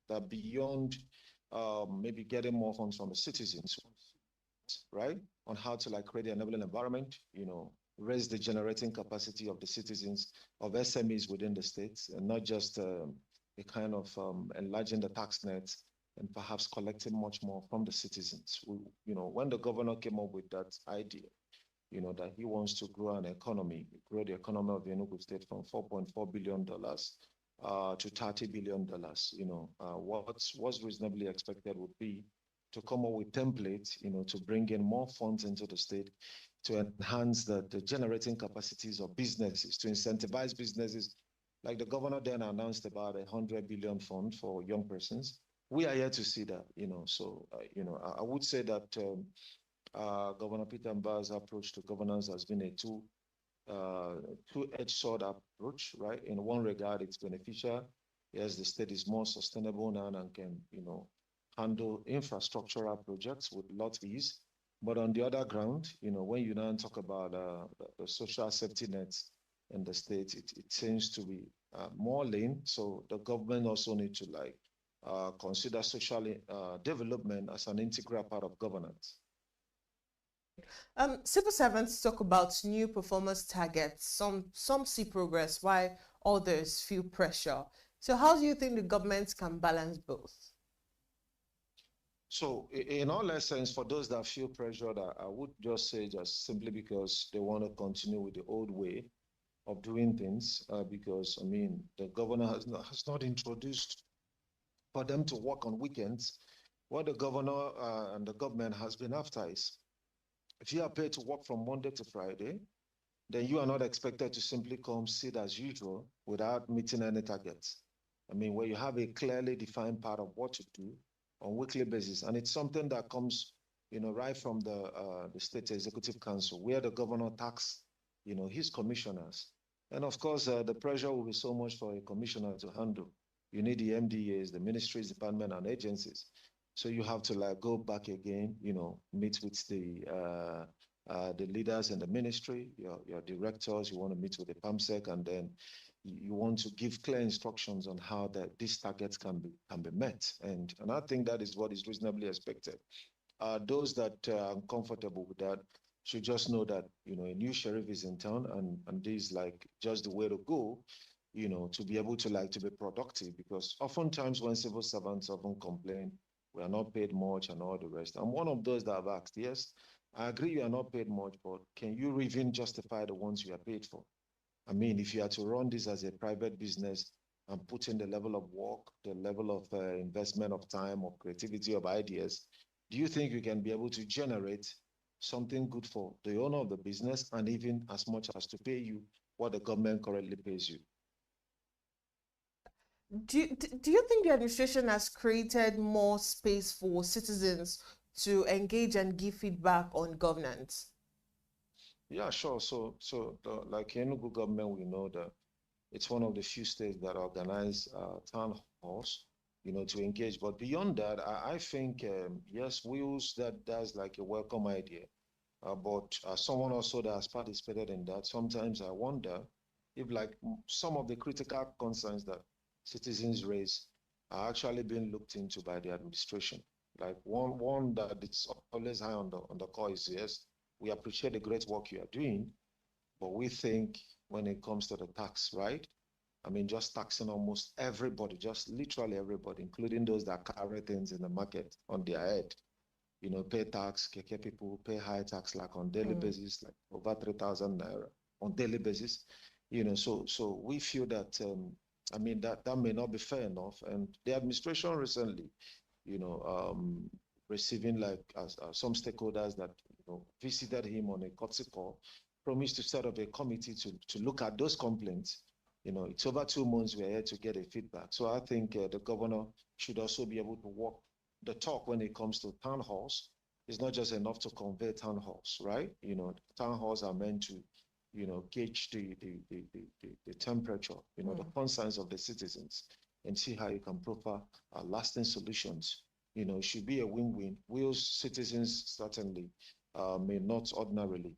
Speaker 13: that beyond maybe getting more funds from the citizens, right? On how to like create an enabling environment, raise the generating capacity of the citizens, of SMEs within the states, and not just a kind of enlarging the tax net and perhaps collecting much more from the citizens. When the governor came up with that idea, that he wants to grow the economy of the Enugu state from $4.4 billion to $30 billion, what's reasonably expected would be to come up with templates, to bring in more funds into the state, to enhance the generating capacities of businesses, to incentivize businesses. Like the governor then announced about $100 billion fund for young persons. We are here to see that, so, I would say that Governor Peter Mbah's approach to governance has been a two-edged sword approach, right? In one regard, it's beneficial. Yes, the state is more sustainable now and can, handle infrastructural projects with lot of ease. But on the other ground, when you now talk about the social safety nets in the state, it seems to be more lean. So the government also need to like consider social development as an integral part of governance.
Speaker 12: Civil servants talk about new performance targets. Some see progress while others feel pressure. So how do you think the government can balance both?
Speaker 13: So in all essence, for those that feel pressured, I would just say just simply because they want to continue with the old way of doing things, because, I mean, the governor has not introduced for them to work on weekends. What the governor and the government has been after is, if you are paid to work from Monday to Friday, then you are not expected to simply come sit as usual without meeting any targets. I mean, where you have a clearly defined part of what to do on a weekly basis. And it's something that comes, right from the State Executive Council, where the governor tax, his commissioners. And of course, the pressure will be so much for a commissioner to handle. You need the MDAs, the ministries, department, and agencies. So you have to like go back again, meet with the leaders in the ministry, your directors. You want to meet with the PAMSEC, and then you want to give clear instructions on how that these targets can be met. And I think that is what is reasonably expected. Those that are comfortable with that should just know that a new sheriff is in town, and this is like just the way to go, to be able to be productive. Because oftentimes when civil servants often complain, we are not paid much and all the rest. I'm one of those that have asked, yes, I agree you are not paid much, but can you even justify the ones you are paid for? I mean, if you are to run this as a private business and put in the level of work, the level of investment of time, of creativity, of ideas, do you think you can be able to generate something good for the owner of the business, and even as much as to pay you what the government currently pays you?
Speaker 12: Do you think the administration has created more space for citizens to engage and give feedback on governance?
Speaker 13: Yeah, sure. Like Enugu government, we know that it's one of the few states that organize town halls, to engage. But beyond that, I think, yes, Wheels, that's like a welcome idea. But someone also that has participated in that, sometimes I wonder if like some of the critical concerns that citizens raise are actually being looked into by the administration. Like one that it's always high on the call is, yes, we appreciate the great work you are doing, but we think when it comes to the tax, right? I mean, just taxing almost everybody, just literally everybody, including those that carry things in the market on their head. Pay tax, keke people pay high tax like on daily basis, like over 3,000 naira on daily basis. So we feel that, I mean, that may not be fair enough. And the administration recently, receiving like some stakeholders that visited him on a courtesy call, promised to set up a committee to look at those complaints. It's over 2 months we're here to get a feedback. So I think the governor should also be able to walk the talk when it comes to town halls. It's not just enough to convey town halls, right? Town halls are meant to, gauge the temperature, the concerns of the citizens, and see how you can proffer lasting solutions. It should be a win-win. Wales citizens certainly may not ordinarily,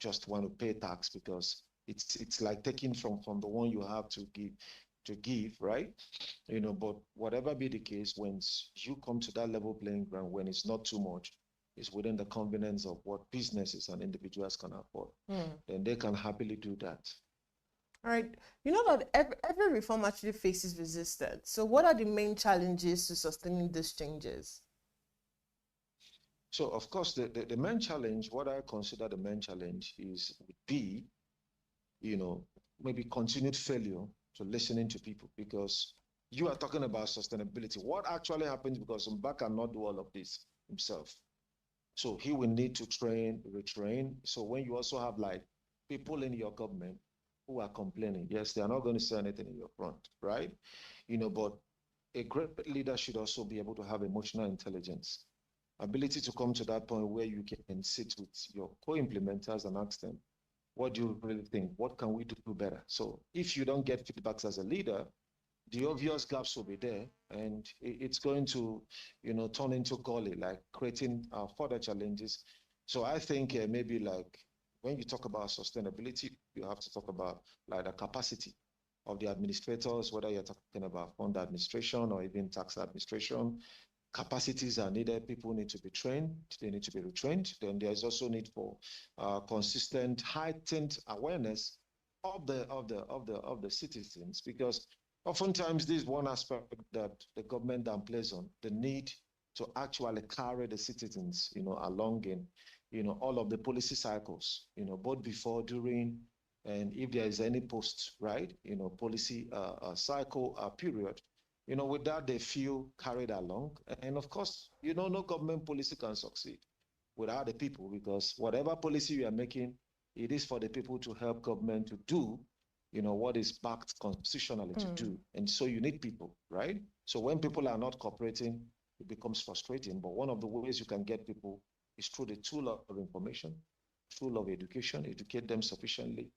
Speaker 13: just want to pay tax, because it's like taking from the one you have to give, right? But whatever be the case, when you come to that level playing ground, when it's not too much, it's within the convenience of what businesses and individuals can afford, then they can happily do that.
Speaker 12: All right. You know that every reform actually faces resistance. So what are the main challenges to sustaining these changes?
Speaker 13: So, of course, the main challenge, what I consider the main challenge would be, maybe continued failure to listening to people, because you are talking about sustainability. What actually happens, because Mbaka cannot do all of this himself. So he will need to train, retrain. So when you also have like people in your government who are complaining, yes, they are not going to say anything in your front, right? But a great leader should also be able to have emotional intelligence, ability to come to that point where you can sit with your co-implementers and ask them, what do you really think? What can we do better? So if you don't get feedbacks as a leader, the obvious gaps will be there, and it's going to, turn into gully, like creating further challenges. So I think maybe like when you talk about sustainability, you have to talk about like the capacity of the administrators, whether you're talking about fund administration or even tax administration. Capacities are needed. People need to be trained. They need to be retrained. Then there's also need for consistent, heightened awareness of the citizens, because oftentimes this is one aspect that the government downplays on, the need to actually carry the citizens, along in, all of the policy cycles, both before, during, and if there is any post, right, policy cycle period. With that, they feel carried along. And of course, no government policy can succeed without the people, because whatever policy you are making, it is for the people to help government to do, what is backed constitutionally to do. And so you need people, right? So when people are not cooperating, it becomes frustrating. But one of the ways you can get people is through the tool of information, tool of education, educate them sufficiently,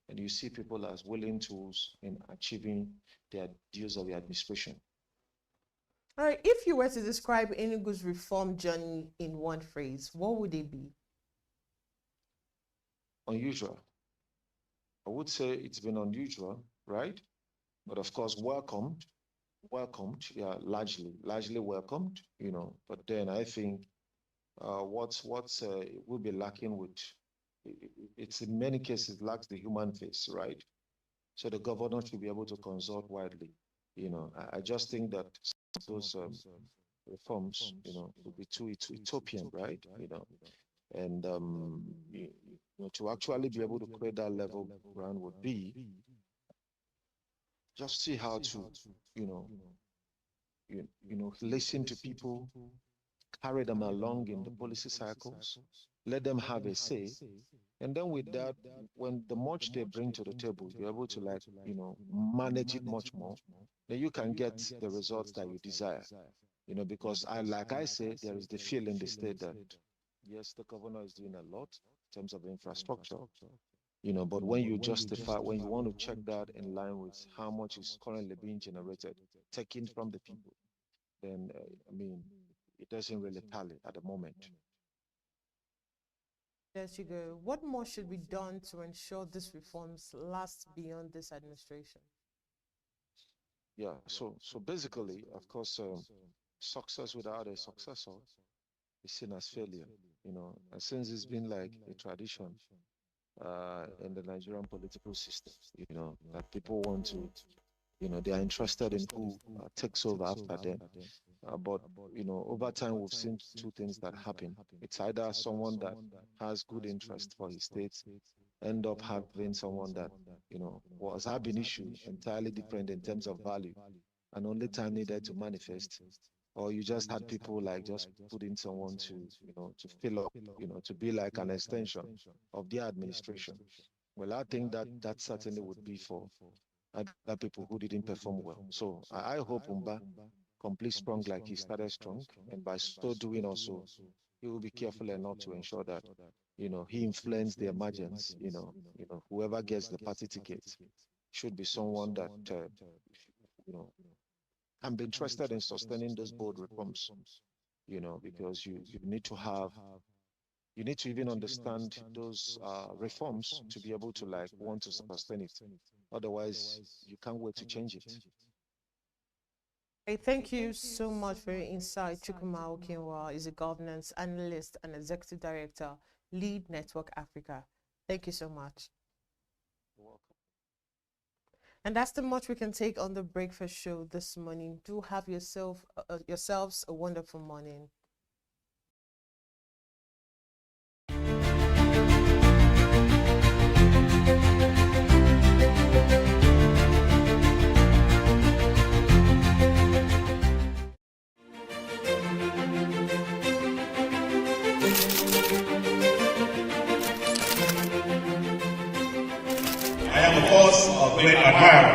Speaker 13: and you see people as willing tools in achieving the ideals of the administration.
Speaker 12: All right, if you were to describe Enugu's reform journey in one phrase, what would it be?
Speaker 13: Unusual. I would say it's been unusual, right? But of course, welcomed, yeah, largely welcomed, But then I think what's will be lacking with it's in many cases lacks the human face, right? So the governor should be able to consult widely. I just think that those reforms, would be too utopian, right? And to actually be able to create that level ground would be just see how to, listen to people, carry them along in the policy cycles, let them have a say. And then with that, when the much they bring to the table, you're able to manage it much more, then you can get the results that you desire. Because like I said, there is the feel in the state that, yes, the governor is doing a lot in terms of infrastructure, but when you want to check that in line with how much is currently being generated, taken from the people, then, it doesn't really tally at the moment.
Speaker 12: There you go. What more should be done to ensure these reforms last beyond this administration?
Speaker 13: Yeah, so basically, of course, success without a successor is seen as failure, and since it's been like a tradition in the Nigerian political system, that people want to, they are interested in who takes over after them. But over time, we've seen two things that happen. It's either someone that has good interest for his state end up having someone that, was having issues entirely different in terms of value and only time needed to manifest. Or you just had people like just put in someone to, to fill up, to be like an extension of their administration. Well, I think that certainly would be for other people who didn't perform well. So I hope Umba completes strong like he started strong, and by so doing also, he will be careful enough to ensure that, he influenced the emergence. Whoever gets the party ticket should be someone that, can be interested in sustaining those bold reforms, because you need to even understand those reforms to be able to want to sustain it. Otherwise, you can't wait to change it.
Speaker 12: Hey, thank you so much for your insight. Chukwuma Okinwa is a governance analyst and executive director, Lead Network Africa. Thank you so much.
Speaker 13: You're welcome.
Speaker 12: And that's the much we can take on the breakfast show this morning. Do have yourselves a wonderful morning.
Speaker 14: I am, of course, a great admirer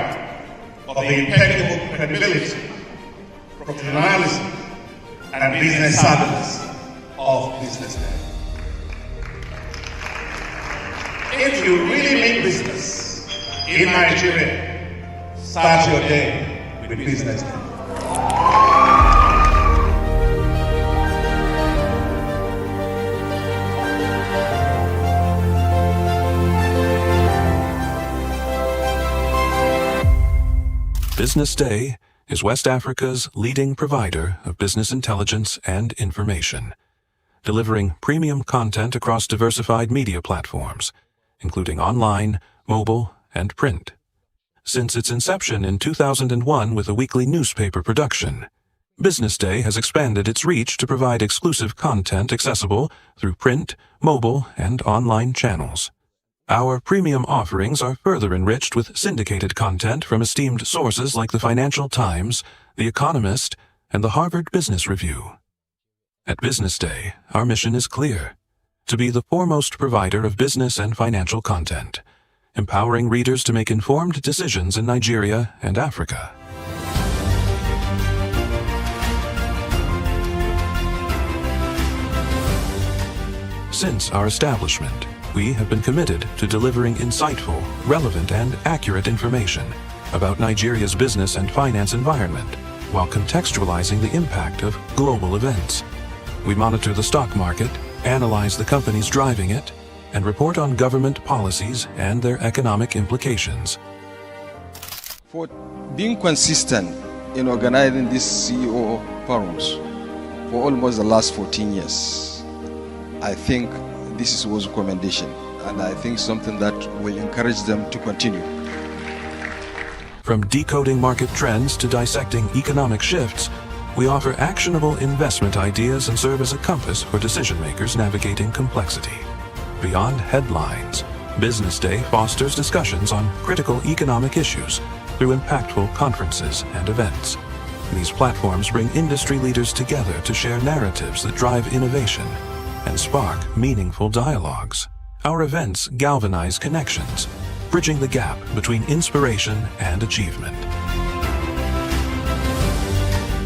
Speaker 14: of the impeccable credibility, professionalism, and business savviness of BusinessDay. If you really mean business in Nigeria, start your day with BusinessDay.
Speaker 15: BusinessDay is West Africa's leading provider of business intelligence and information, delivering premium content across diversified media platforms, including online, mobile, and print. Since its inception in 2001 with a weekly newspaper production, BusinessDay has expanded its reach to provide exclusive content accessible through print, mobile, and online channels. Our premium offerings are further enriched with syndicated content from esteemed sources like the Financial Times, The Economist, and the Harvard Business Review. At BusinessDay, our mission is clear: to be the foremost provider of business and financial content, empowering readers to make informed decisions in Nigeria and Africa. since our establishment, we have been committed to delivering insightful, relevant, and accurate information about Nigeria's business and finance environment, while contextualizing the impact of global events. We monitor the stock market, analyze the companies driving it, and report on government policies and their economic implications.
Speaker 6: For being consistent in organizing these CEO forums for almost the last 14 years, I think this is worth commendation, and I think something that will encourage them to continue.
Speaker 15: From decoding market trends to dissecting economic shifts, we offer actionable investment ideas and serve as a compass for decision makers navigating complexity. Beyond headlines, Business Day fosters discussions on critical economic issues through impactful conferences and events. These platforms bring industry leaders together to share narratives that drive innovation and spark meaningful dialogues. Our events galvanize connections, bridging the gap between inspiration and achievement.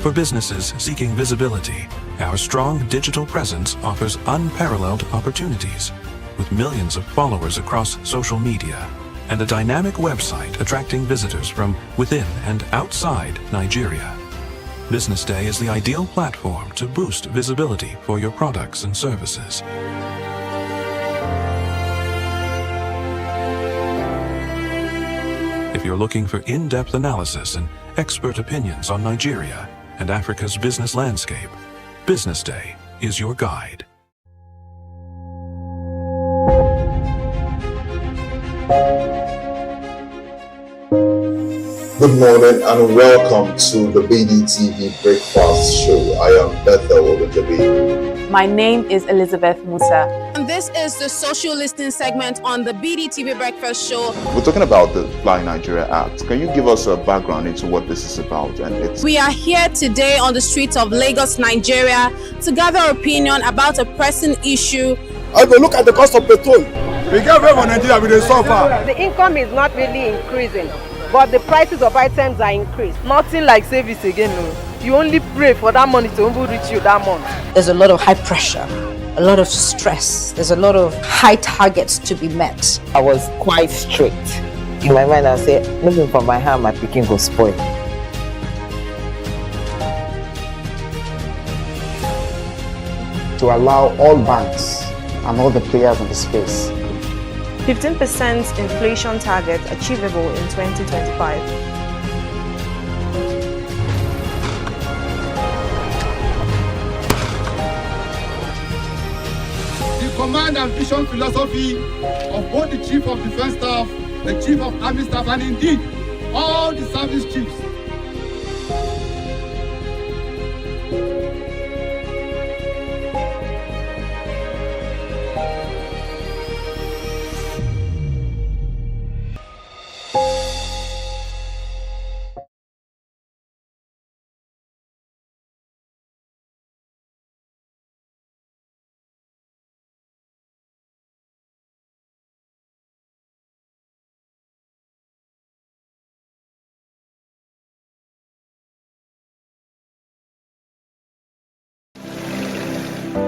Speaker 15: For businesses seeking visibility, our strong digital presence offers unparalleled opportunities, with millions of followers across social media and a dynamic website attracting visitors from within and outside Nigeria. Business Day is the ideal platform to boost visibility for your products and services. If you're looking for in-depth analysis and expert opinions on Nigeria and Africa's business landscape, Business Day is your guide.
Speaker 16: Good morning and welcome to the BDTV Breakfast Show. I am Bethel Obajabi.
Speaker 17: My name is Elizabeth Musa.
Speaker 5: And this is the social listening segment on the BDTV Breakfast Show.
Speaker 20: We're talking about the Fly Nigeria Act. Can you give us a background into what this is about?
Speaker 5: We are here today on the streets of Lagos, Nigeria, to gather opinion about a pressing issue.
Speaker 25: I will look at the cost of petrol. We get very Nigeria with the suffer.
Speaker 26: The income is not really increasing, but the prices of items are increased.
Speaker 27: Nothing like service again. No. You only pray for that money to reach you that month.
Speaker 28: There's a lot of high pressure, a lot of stress. There's a lot of high targets to be met.
Speaker 29: I was quite strict. In my mind, I said, moving from my hand, my picking will spoil.
Speaker 30: To allow all banks and all the players in the space.
Speaker 31: 15% inflation target achievable in 2025.
Speaker 25: The command and vision philosophy of both the Chief of Defense Staff, the Chief of Army Staff, and indeed all the service chiefs.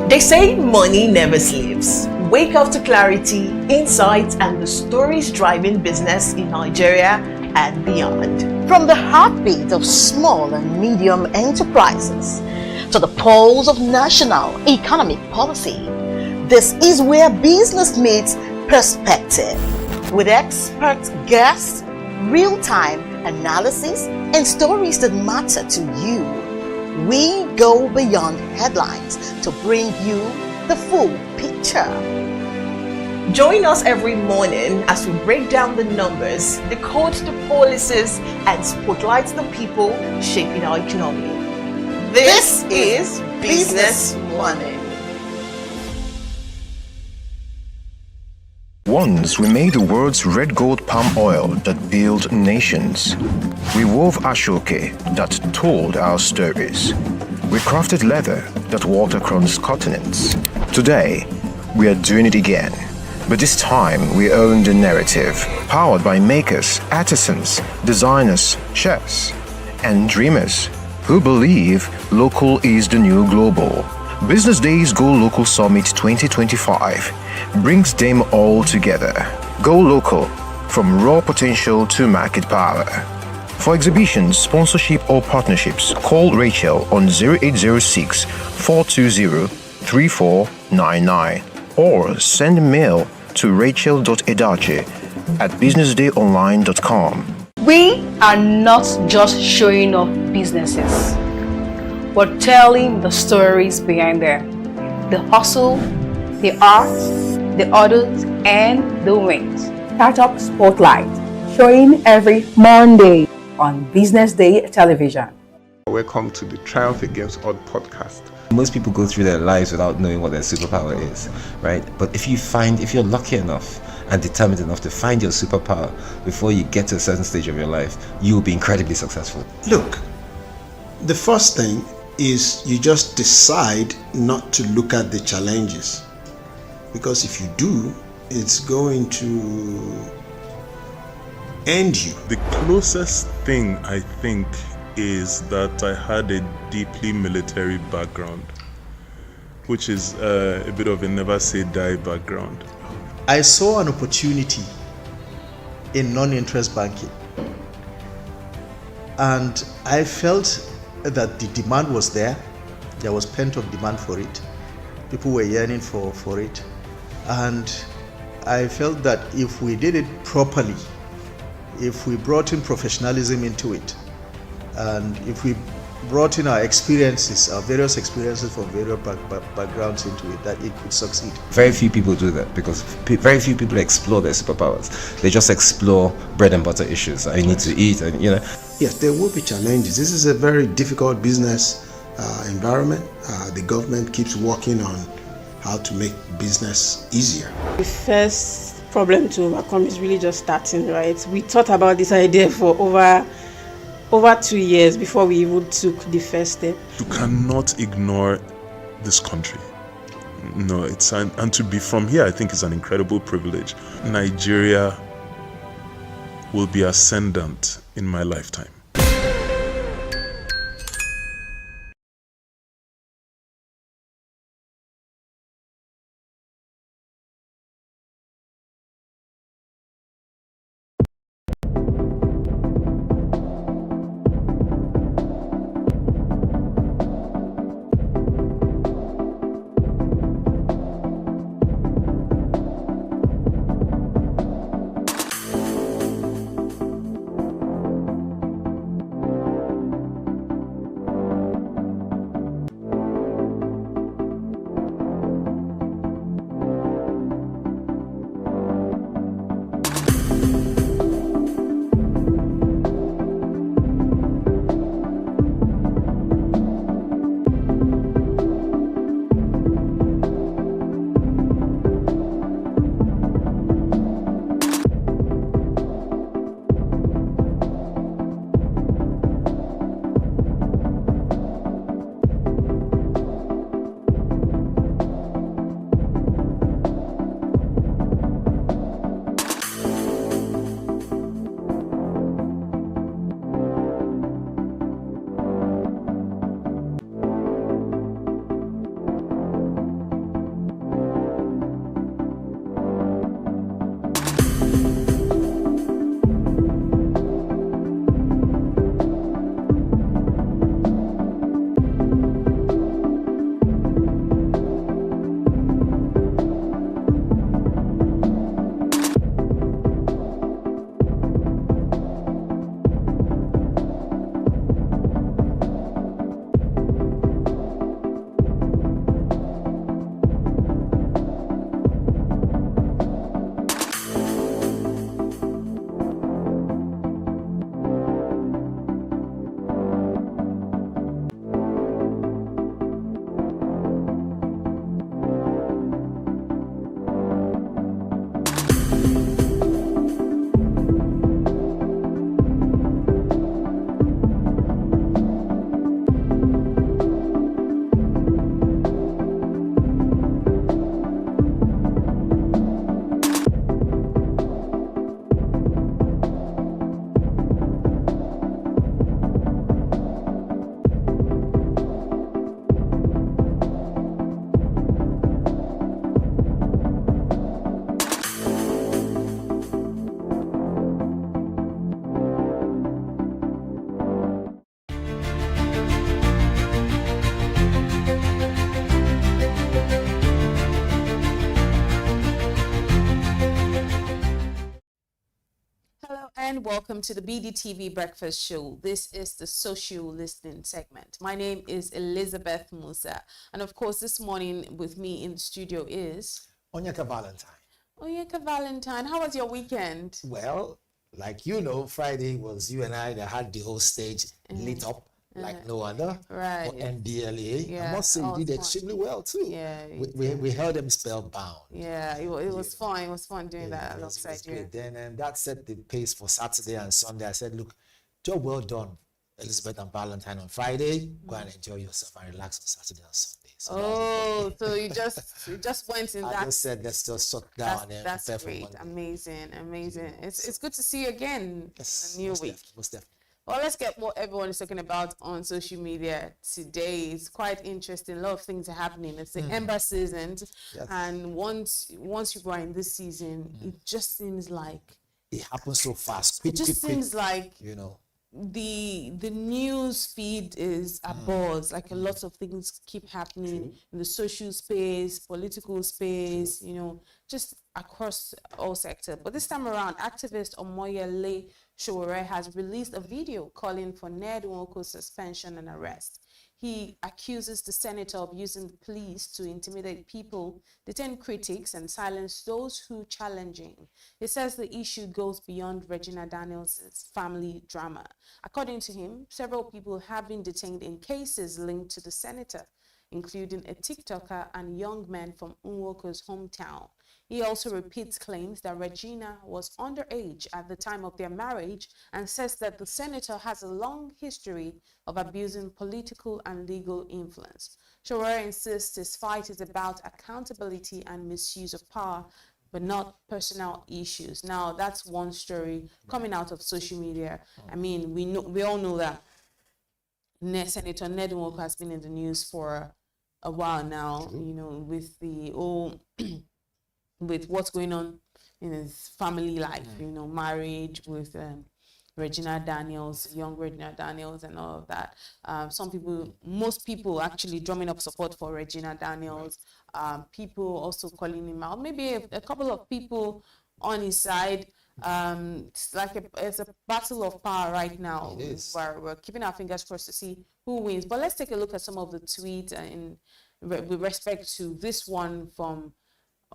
Speaker 12: They say money never sleeps. Wake up to clarity, insights, and the stories driving business in Nigeria and beyond.
Speaker 32: From the heartbeat of small and medium enterprises to the pulse of national economic policy, this is where business meets perspective. With expert guests, real-time analysis, and stories that matter to you. We go beyond headlines to bring you the full picture.
Speaker 12: Join us every morning as we break down the numbers, decode the policies, and spotlight the people shaping our economy. This is Business Money.
Speaker 33: Once we made the world's red gold palm oil that built nations. We wove ashoke that told our stories. We crafted leather that walked across continents. Today, we are doing it again. But this time, we own the narrative, powered by makers, artisans, designers, chefs, and dreamers who believe local is the new global. Business Day's Go Local Summit 2025 brings them all together. Go Local, from raw potential to market power. For exhibitions, sponsorship or partnerships, call Rachel on 0806 420 3499 or send mail to rachel.edache@businessdayonline.com.
Speaker 28: We are not just showing off businesses. We're telling the stories behind them. The hustle, the art, the orders, and the wins.
Speaker 17: Startup Spotlight, showing every Monday on Business Day television.
Speaker 1: Welcome to the Triumph Against Odd podcast.
Speaker 3: Most people go through their lives without knowing what their superpower is, right? But if you're lucky enough and determined enough to find your superpower before you get to a certain stage of your life, you will be incredibly successful.
Speaker 4: Look, the first thing is you just decide not to look at the challenges, because if you do, it's going to end you.
Speaker 7: The closest thing I think is that I had a deeply military background, which is a bit of a never say die background.
Speaker 8: I saw an opportunity in non-interest banking, and I felt that the demand was there. There was pent-up demand for it. People were yearning for it, and I felt that if we did it properly, if we brought in professionalism into it, and if we brought in our experiences, our various experiences from various backgrounds into it, that it could succeed.
Speaker 3: Very few people do that because very few people explore their superpowers. They just explore bread and butter issues. I need to eat, and
Speaker 4: Yes, there will be challenges. This is a very difficult business environment. The government keeps working on how to make business easier.
Speaker 9: The first problem to overcome is really just starting, right? We thought about this idea for over 2 years before we even took the first step.
Speaker 7: You cannot ignore this country. No, and to be from here, I think is an incredible privilege. Nigeria will be ascendant in my lifetime.
Speaker 5: And welcome to the BDTV Breakfast Show. This is the social listening segment. My name is Elizabeth Musa. And of course, this morning with me in the studio is...
Speaker 2: Onyeka Valentine.
Speaker 5: Onyeka Valentine, how was your weekend?
Speaker 2: Well, like you know, Friday was you and I that had the whole stage lit up like no other for MDLA.
Speaker 5: Yeah,
Speaker 2: I must say you did extremely well too.
Speaker 5: Yeah,
Speaker 2: we held them spellbound.
Speaker 5: Yeah, it was fun. It was fun doing that alongside you.
Speaker 2: Then and that set the pace for Saturday and Sunday. I said, look, job well done, Elizabeth and Valentine on Friday. Go and enjoy yourself and relax on Saturday and Sunday. So
Speaker 5: so you just went in that.
Speaker 2: I just said let's just shut down and
Speaker 5: that's
Speaker 2: prepare
Speaker 5: great.
Speaker 2: for Monday.
Speaker 5: Amazing. It's good to see you again.
Speaker 2: Yes,
Speaker 5: a new week.
Speaker 2: Most definitely.
Speaker 5: Well, let's get what everyone is talking about on social media today. It's quite interesting. A lot of things are happening. It's the Ember season, and once you are in this season, it just seems like
Speaker 2: it happens so fast.
Speaker 5: It just seems like the news feed is abuzz. Like a lot of things keep happening in the social space, political space. Just across all sectors. But this time around, activist Omoyele Sowore has released a video calling for Ned Nwoko's suspension and arrest. He accuses the senator of using the police to intimidate people, detain critics, and silence those who challenge him. He says the issue goes beyond Regina Daniels' family drama. According to him, several people have been detained in cases linked to the senator, including a TikToker and young men from Nwoko's hometown. He also repeats claims that Regina was underage at the time of their marriage and says that the senator has a long history of abusing political and legal influence. Sowore insists his fight is about accountability and misuse of power, but not personal issues. Now, that's one story coming out of social media. I mean, we all know that Senator Ned Nwoko has been in the news for a while now, with the whole... with what's going on in his family life, marriage with Regina Daniels, young Regina Daniels and all of that. Most people actually drumming up support for Regina Daniels. People also calling him out. Maybe a couple of people on his side. It's a battle of power right now. We're keeping our fingers crossed to see who wins. But let's take a look at some of the tweets with respect to this one from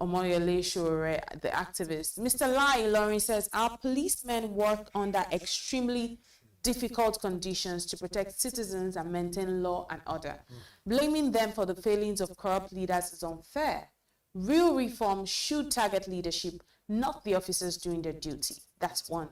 Speaker 5: Omoyele Sowore, the activist. Mr. Lai Lauren says, our policemen work under extremely difficult conditions to protect citizens and maintain law and order. Blaming them for the failings of corrupt leaders is unfair. Real reform should target leadership, not the officers doing their duty. That's one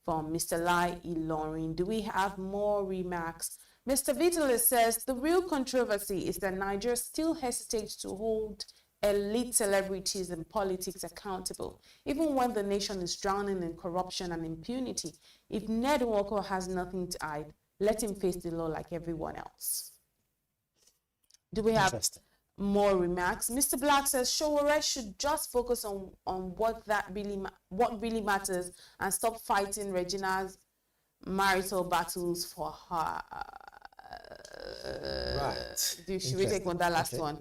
Speaker 5: from Mr. Lai Lauren. Do we have more remarks? Mr. Vitalis says, the real controversy is that Nigeria still hesitates to hold elite celebrities in politics accountable, even when the nation is drowning in corruption and impunity. If Ned Nwoko has nothing to hide, let him face the law like everyone else. Do we have more remarks? Mr. Black says Sowore should just focus on what really matters and stop fighting Regina's marital battles for her. Should we take that last one?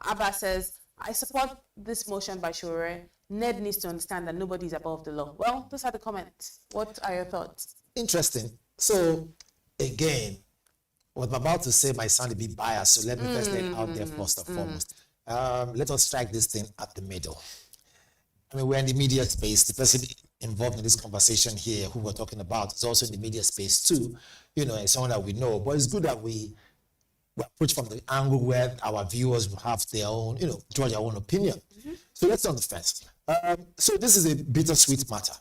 Speaker 5: Abba says, I support this motion by Sowore. Ned needs to understand that nobody is above the law. Well, those are the comments. What are your thoughts?
Speaker 2: Interesting. So, again, what I'm about to say might sound a bit biased, so let me first lay it out there first and foremost. Let us strike this thing at the middle. I mean, we're in the media space. The person involved in this conversation here, who we're talking about, is also in the media space too, and someone that we know. But it's good that we approach from the angle where our viewers will have their own, draw their own opinion. So let's on the fence. So this is a bittersweet matter.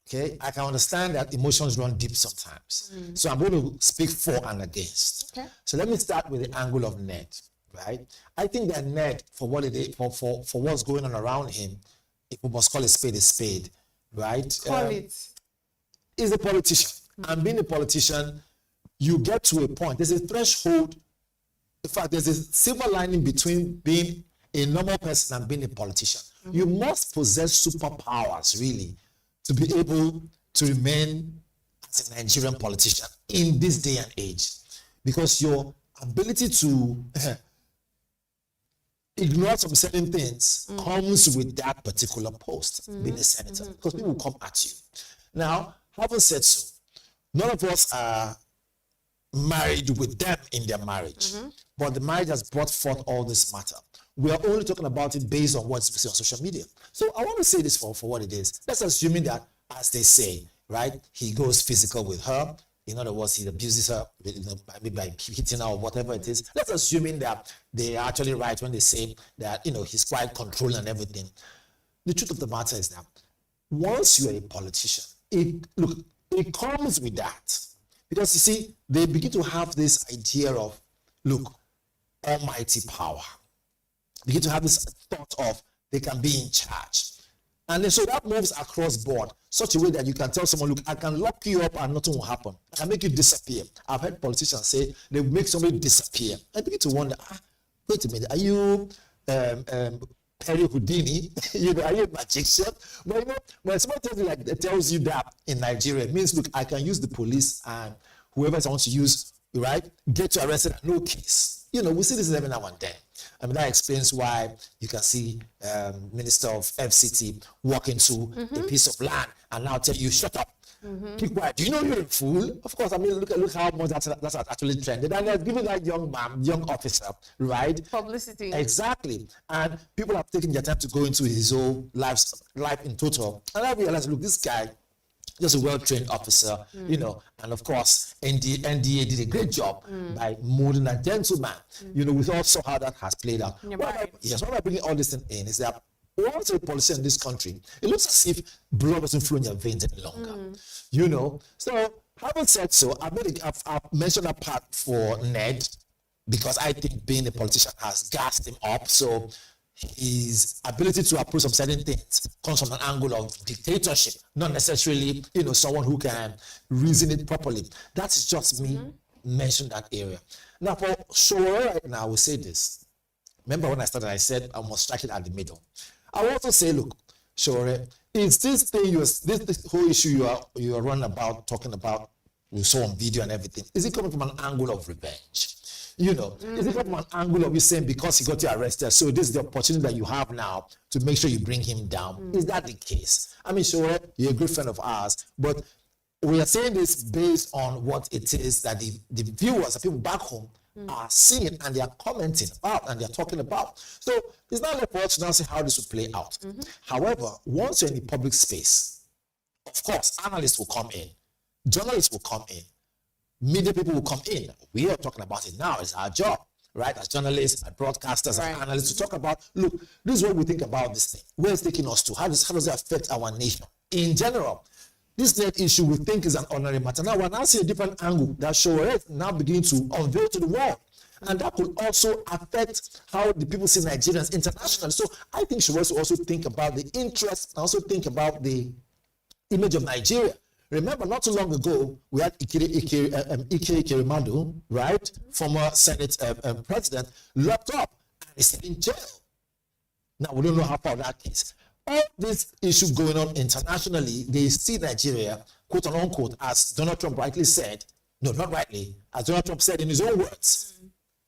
Speaker 2: Okay, I can understand that emotions run deep sometimes. So I'm going to speak for and against. Okay. So let me start with the angle of Ned, right? I think that Ned, for what it is, for what's going on around him, if we must call a spade, right?
Speaker 5: Call it.
Speaker 2: He's a politician. And being a politician, you get to a point. There's a threshold. In fact, there's a silver lining between being a normal person and being a politician. You must possess superpowers, really, to be able to remain as a Nigerian politician in this day and age. Because your ability to ignore some certain things comes with that particular post, being a senator, because people will come at you. Now, having said so, none of us are married with them in their marriage, but the marriage has brought forth all this matter. We are only talking about it based on what's on social media. So I want to say this for what it is. Let's assuming that, as they say, right, he goes physical with her. In other words, he abuses her, maybe by hitting her or whatever it is. Let's assuming that they are actually right when they say that, he's quite controlling and everything. The truth of the matter is that once you're a politician, it comes with that. Because you see, they begin to have this idea of, almighty power. They begin to have this thought of they can be in charge. And then so that moves across board, such a way that you can tell someone, I can lock you up and nothing will happen. I can make you disappear. I've heard politicians say they make somebody disappear. I begin to wonder, wait a minute, are you Perry Houdini? Are you a magician? But when someone tells you that in Nigeria, it means, I can use the police and whoever I want to use, right, get you arrested and no case. We see this every now and then. That explains why you can see Minister of FCT walk into a piece of land and now tell you, shut up. Keep quiet. Do you know you're a fool? Of course, look how much that's actually trended. And they're giving that young officer, right?
Speaker 5: Publicity.
Speaker 2: Exactly. And people have taken their time to go into his whole life in total. And I realized, this guy, just a well-trained officer, and of course, NDA did a great job by molding a gentleman. We all saw how that has played out. What am I bringing all this thing in is that once a politician in this country, it looks as if blood doesn't flow in your veins any longer. So having said so, I've mentioned that part for Ned because I think being a politician has gassed him up. So his ability to approach some certain things comes from an angle of dictatorship, not necessarily, someone who can reason it properly. That's just me mentioning that area. Now, for sure, right now, I will say this. Remember when I started, I said I must strike it at the middle. I will also say, sure, is this thing, this whole issue you are running about, talking about, we saw on video and everything, is it coming from an angle of revenge? Is it from an angle of you saying because he got you arrested, so this is the opportunity that you have now to make sure you bring him down? Is that the case? Sure, you're a good friend of ours, but we are saying this based on what it is that the viewers, the people back home, are seeing and they are commenting about and they are talking about. So it's not left for us to now see how this will play out. However, once you're in the public space, of course, analysts will come in, journalists will come in, media people will come in. We are talking about it now. It's our job, right? As journalists, as broadcasters, as analysts, to talk about, this is what we think about this thing. Where it's taking us to? How does it affect our nation? In general, this net issue we think is an ordinary matter. Now, we're now seeing a different angle that Showore now beginning to unveil to the world. And that could also affect how the people see Nigerians internationally. So I think Showore should also think about the interest and also think about the image of Nigeria. Remember, not too long ago, we had Ike Kerimadu, right, former Senate president, locked up and is in jail. Now, we don't know how far that case. All these issues going on internationally, they see Nigeria, quote unquote, as Donald Trump rightly said, no, not rightly, as Donald Trump said in his own words,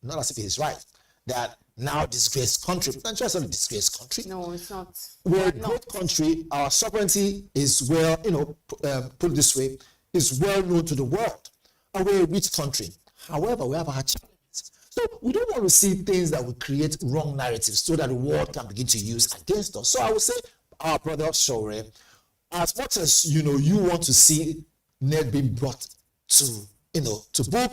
Speaker 2: not as if he's right, that now disgraced country. Nigeria is not a disgraced country.
Speaker 5: No, it's not.
Speaker 2: We're a great country. Our sovereignty is well, put it this way, is well known to the world. And we're a rich country. However, we have our challenges. So we don't want to see things that will create wrong narratives so that the world can begin to use against us. So I would say, our brother Showore, as much as you want to see Ned being brought to to book,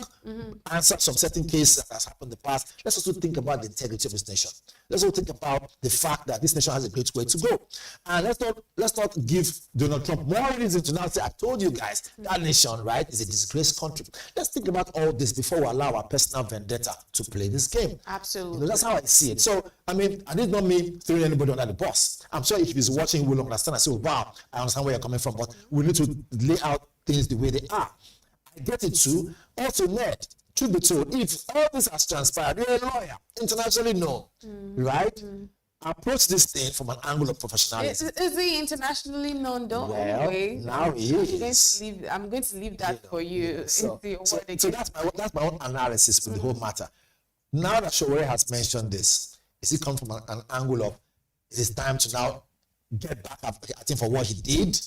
Speaker 2: answer some certain cases that has happened in the past. Let's also think about the integrity of this nation. Let's also think about the fact that this nation has a great way to go. And let's not give Donald Trump more reason to now say, I told you guys, that nation, right, is a disgraced country. Let's think about all this before we allow our personal vendetta to play this game.
Speaker 5: Absolutely.
Speaker 2: That's how I see it. So, and it's not me throwing anybody under the bus. I'm sure if he's watching, he will understand. I say, wow, I understand where you're coming from, but we need to lay out things the way they are. I get it too. Also, Ned, truth be told, if all this has transpired, you're a lawyer, internationally known, right? Approach this thing from an angle of professionalism.
Speaker 5: Is he internationally known though?
Speaker 2: Well,
Speaker 5: anyway,
Speaker 2: now he is.
Speaker 5: I'm going to leave that for you.
Speaker 2: So that's my own analysis with the whole matter. Now that Showore has mentioned this, is it come from an angle of, is it time to now get back up, I think, for what he did?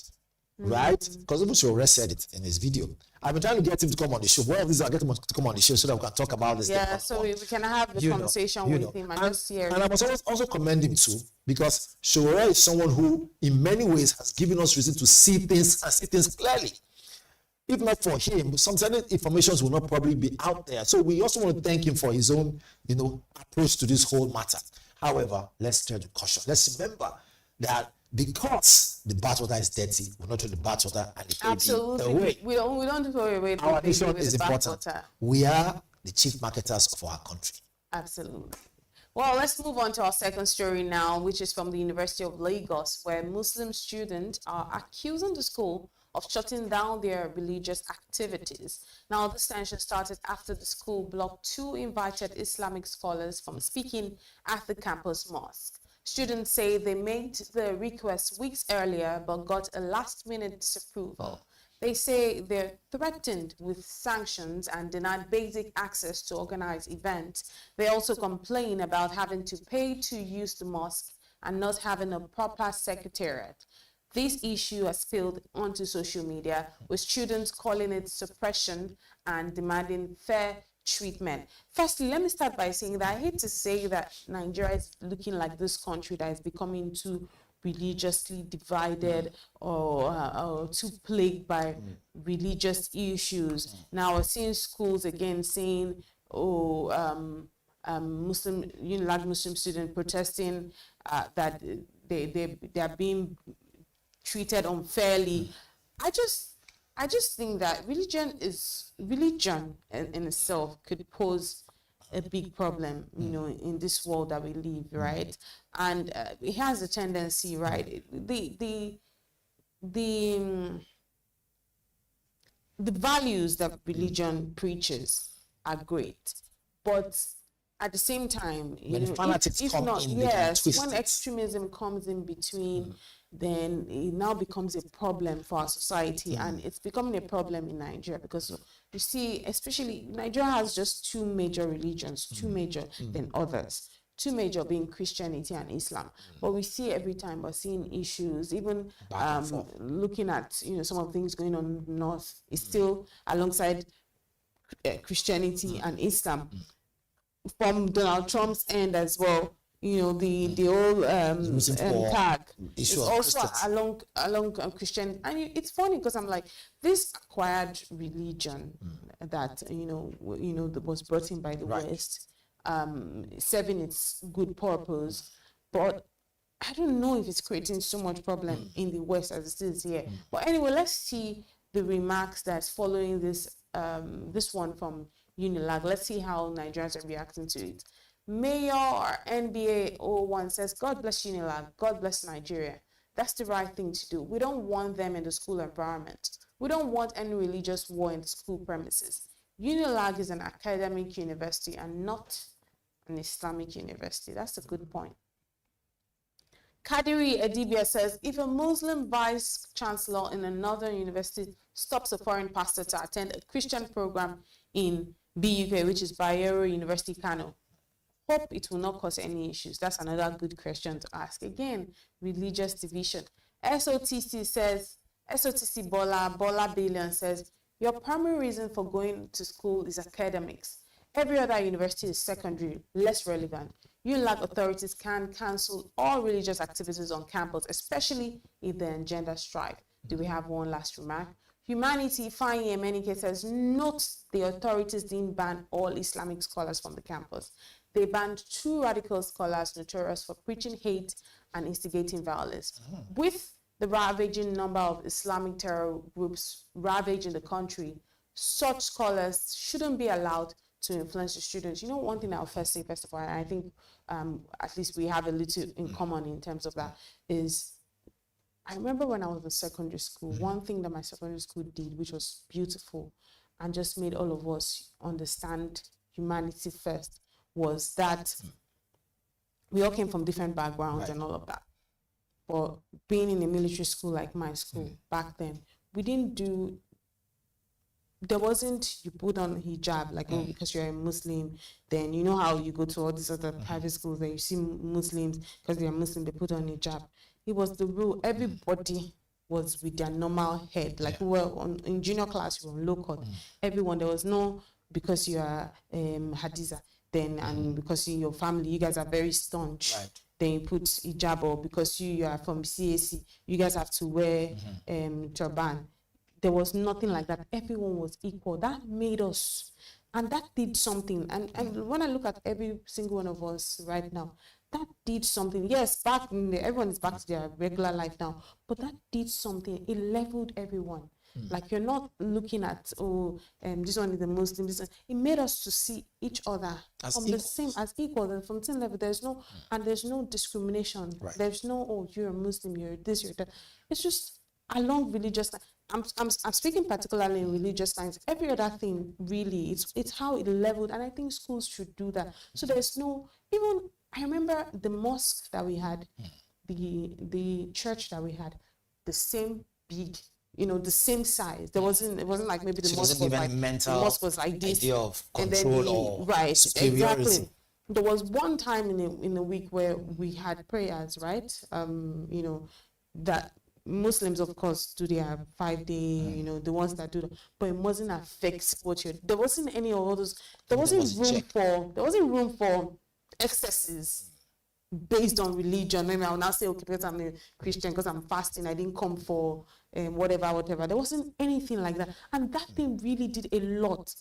Speaker 2: right? Because even Shore said it in his video. I've been trying to get him to come on the show. One of these I'll get him to come on the show so that we can talk about this.
Speaker 5: Yeah, so we can have the conversation with him and just hear.
Speaker 2: And I must also commend him too, because Shore is someone who, in many ways, has given us reason to see things and see things clearly. If not for him, some certain information will not probably be out there. So we also want to thank him for his own, approach to this whole matter. However, let's tread with caution. Let's remember that because the bathwater is dirty, we're not throw the bathwater and the baby away.
Speaker 5: We don't throw away the
Speaker 2: Our
Speaker 5: baby
Speaker 2: mission
Speaker 5: with
Speaker 2: is
Speaker 5: the
Speaker 2: important.
Speaker 5: bathwater.
Speaker 2: We are the chief marketers of our country.
Speaker 5: Absolutely. Well, let's move on to our second story now, which is from the University of Lagos, where Muslim students are accusing the school of shutting down their religious activities. Now, this tension started after the school blocked 2 invited Islamic scholars from speaking at the campus mosque. Students say they made the request weeks earlier but got a last-minute disapproval. They say they're threatened with sanctions and denied basic access to organize events. They also complain about having to pay to use the mosque and not having a proper secretariat. This issue has spilled onto social media, with students calling it suppression and demanding fair treatment. Firstly, let me start by saying that I hate to say that Nigeria is looking like this country that is becoming too religiously divided or too plagued by religious issues. Now we're seeing schools again saying, Unilag Muslim students protesting that they are being treated unfairly. I just think that religion in itself could pose a big problem, in this world that we live, right? And it has a tendency, right? The values that religion preaches are great, but at the same time, when extremism comes in between, then it now becomes a problem for our society, and it's becoming a problem in Nigeria because you see, especially Nigeria has just 2 major religions, 2 major than others. 2 major being Christianity and Islam. But we see every time we're seeing issues, even looking at some of the things going on in the north, is still alongside Christianity and Islam. From Donald Trump's end as well, the old tag is also along Christian. And it's funny because I'm like, this acquired religion that that was brought in by the West, serving its good purpose, but I don't know if it's creating so much problem in the West as it is here. But anyway, let's see the remarks that's following this this one from Unilag. Let's see how Nigerians are reacting to it. Mayor NBA 01 says, God bless Unilag, God bless Nigeria. That's the right thing to do. We don't want them in the school environment. We don't want any religious war in the school premises. Unilag is an academic university and not an Islamic university. That's a good point. Kadiri Edibia says, if a Muslim vice chancellor in another university stops a foreign pastor to attend a Christian program in BUK, which is Bayero University, Kano, hope it will not cause any issues. That's another good question to ask. Again, religious division. SOTC Bola Billion says, your primary reason for going to school is academics. Every other university is secondary, less relevant. UNILAG authorities can cancel all religious activities on campus, especially if they engender strife. Do we have one last remark? Humanity, Fine Yemenike says, note the authorities didn't ban all Islamic scholars from the campus. They banned 2 radical scholars notorious for preaching hate and instigating violence. With the ravaging number of Islamic terror groups ravaging the country, such scholars shouldn't be allowed to influence the students. One thing I'll first say, first of all, and I think at least we have a little in common in terms of that, is I remember when I was in secondary school, one thing that my secondary school did, which was beautiful and just made all of us understand humanity first, was that we all came from different backgrounds and all of that. But being in a military school like my school back then, we didn't do, there wasn't, you put on hijab, like, oh, because you're a Muslim, then you know how you go to all these other private schools and you see Muslims, because they're Muslim, they put on hijab. It was the rule. Everybody
Speaker 12: was with their normal head. Like we were in junior class, we were on low cut. Everyone, there was no, because you are Hadiza, then, and because your family, you guys are very staunch. Right. Then you put hijab, or because you are from CAC, you guys have to wear turban. There was nothing like that. Everyone was equal. That made us, and that did something. And when I look at every single one of us right now, that did something. Yes, everyone is back to their regular life now, but that did something. It leveled everyone. Like, you're not looking at, this one is the Muslim, this one. It made us to see each other as from equals. The same, as equal, and from the same level. There's no, and there's no discrimination. Right. There's no, you're a Muslim, you're this, you're that. It's just along religious. I'm speaking particularly in religious science. Every other thing, really, it's how it leveled, and I think schools should do that. So there's no, even, I remember the mosque that we had, the church that we had, the same big, the same size. It wasn't like maybe the mosque was like mental, the mosque was like this, idea of control or right, superiority. Exactly. There was one time in a week where we had prayers, right? That Muslims, of course, do their 5-day, the ones that do that, but it wasn't affect what you're. There wasn't any of all those. There wasn't room for excesses based on religion. Maybe I'll now say, okay, because I'm a Christian, because I'm fasting, I didn't come for whatever. There wasn't anything like that, and that thing really did a lot.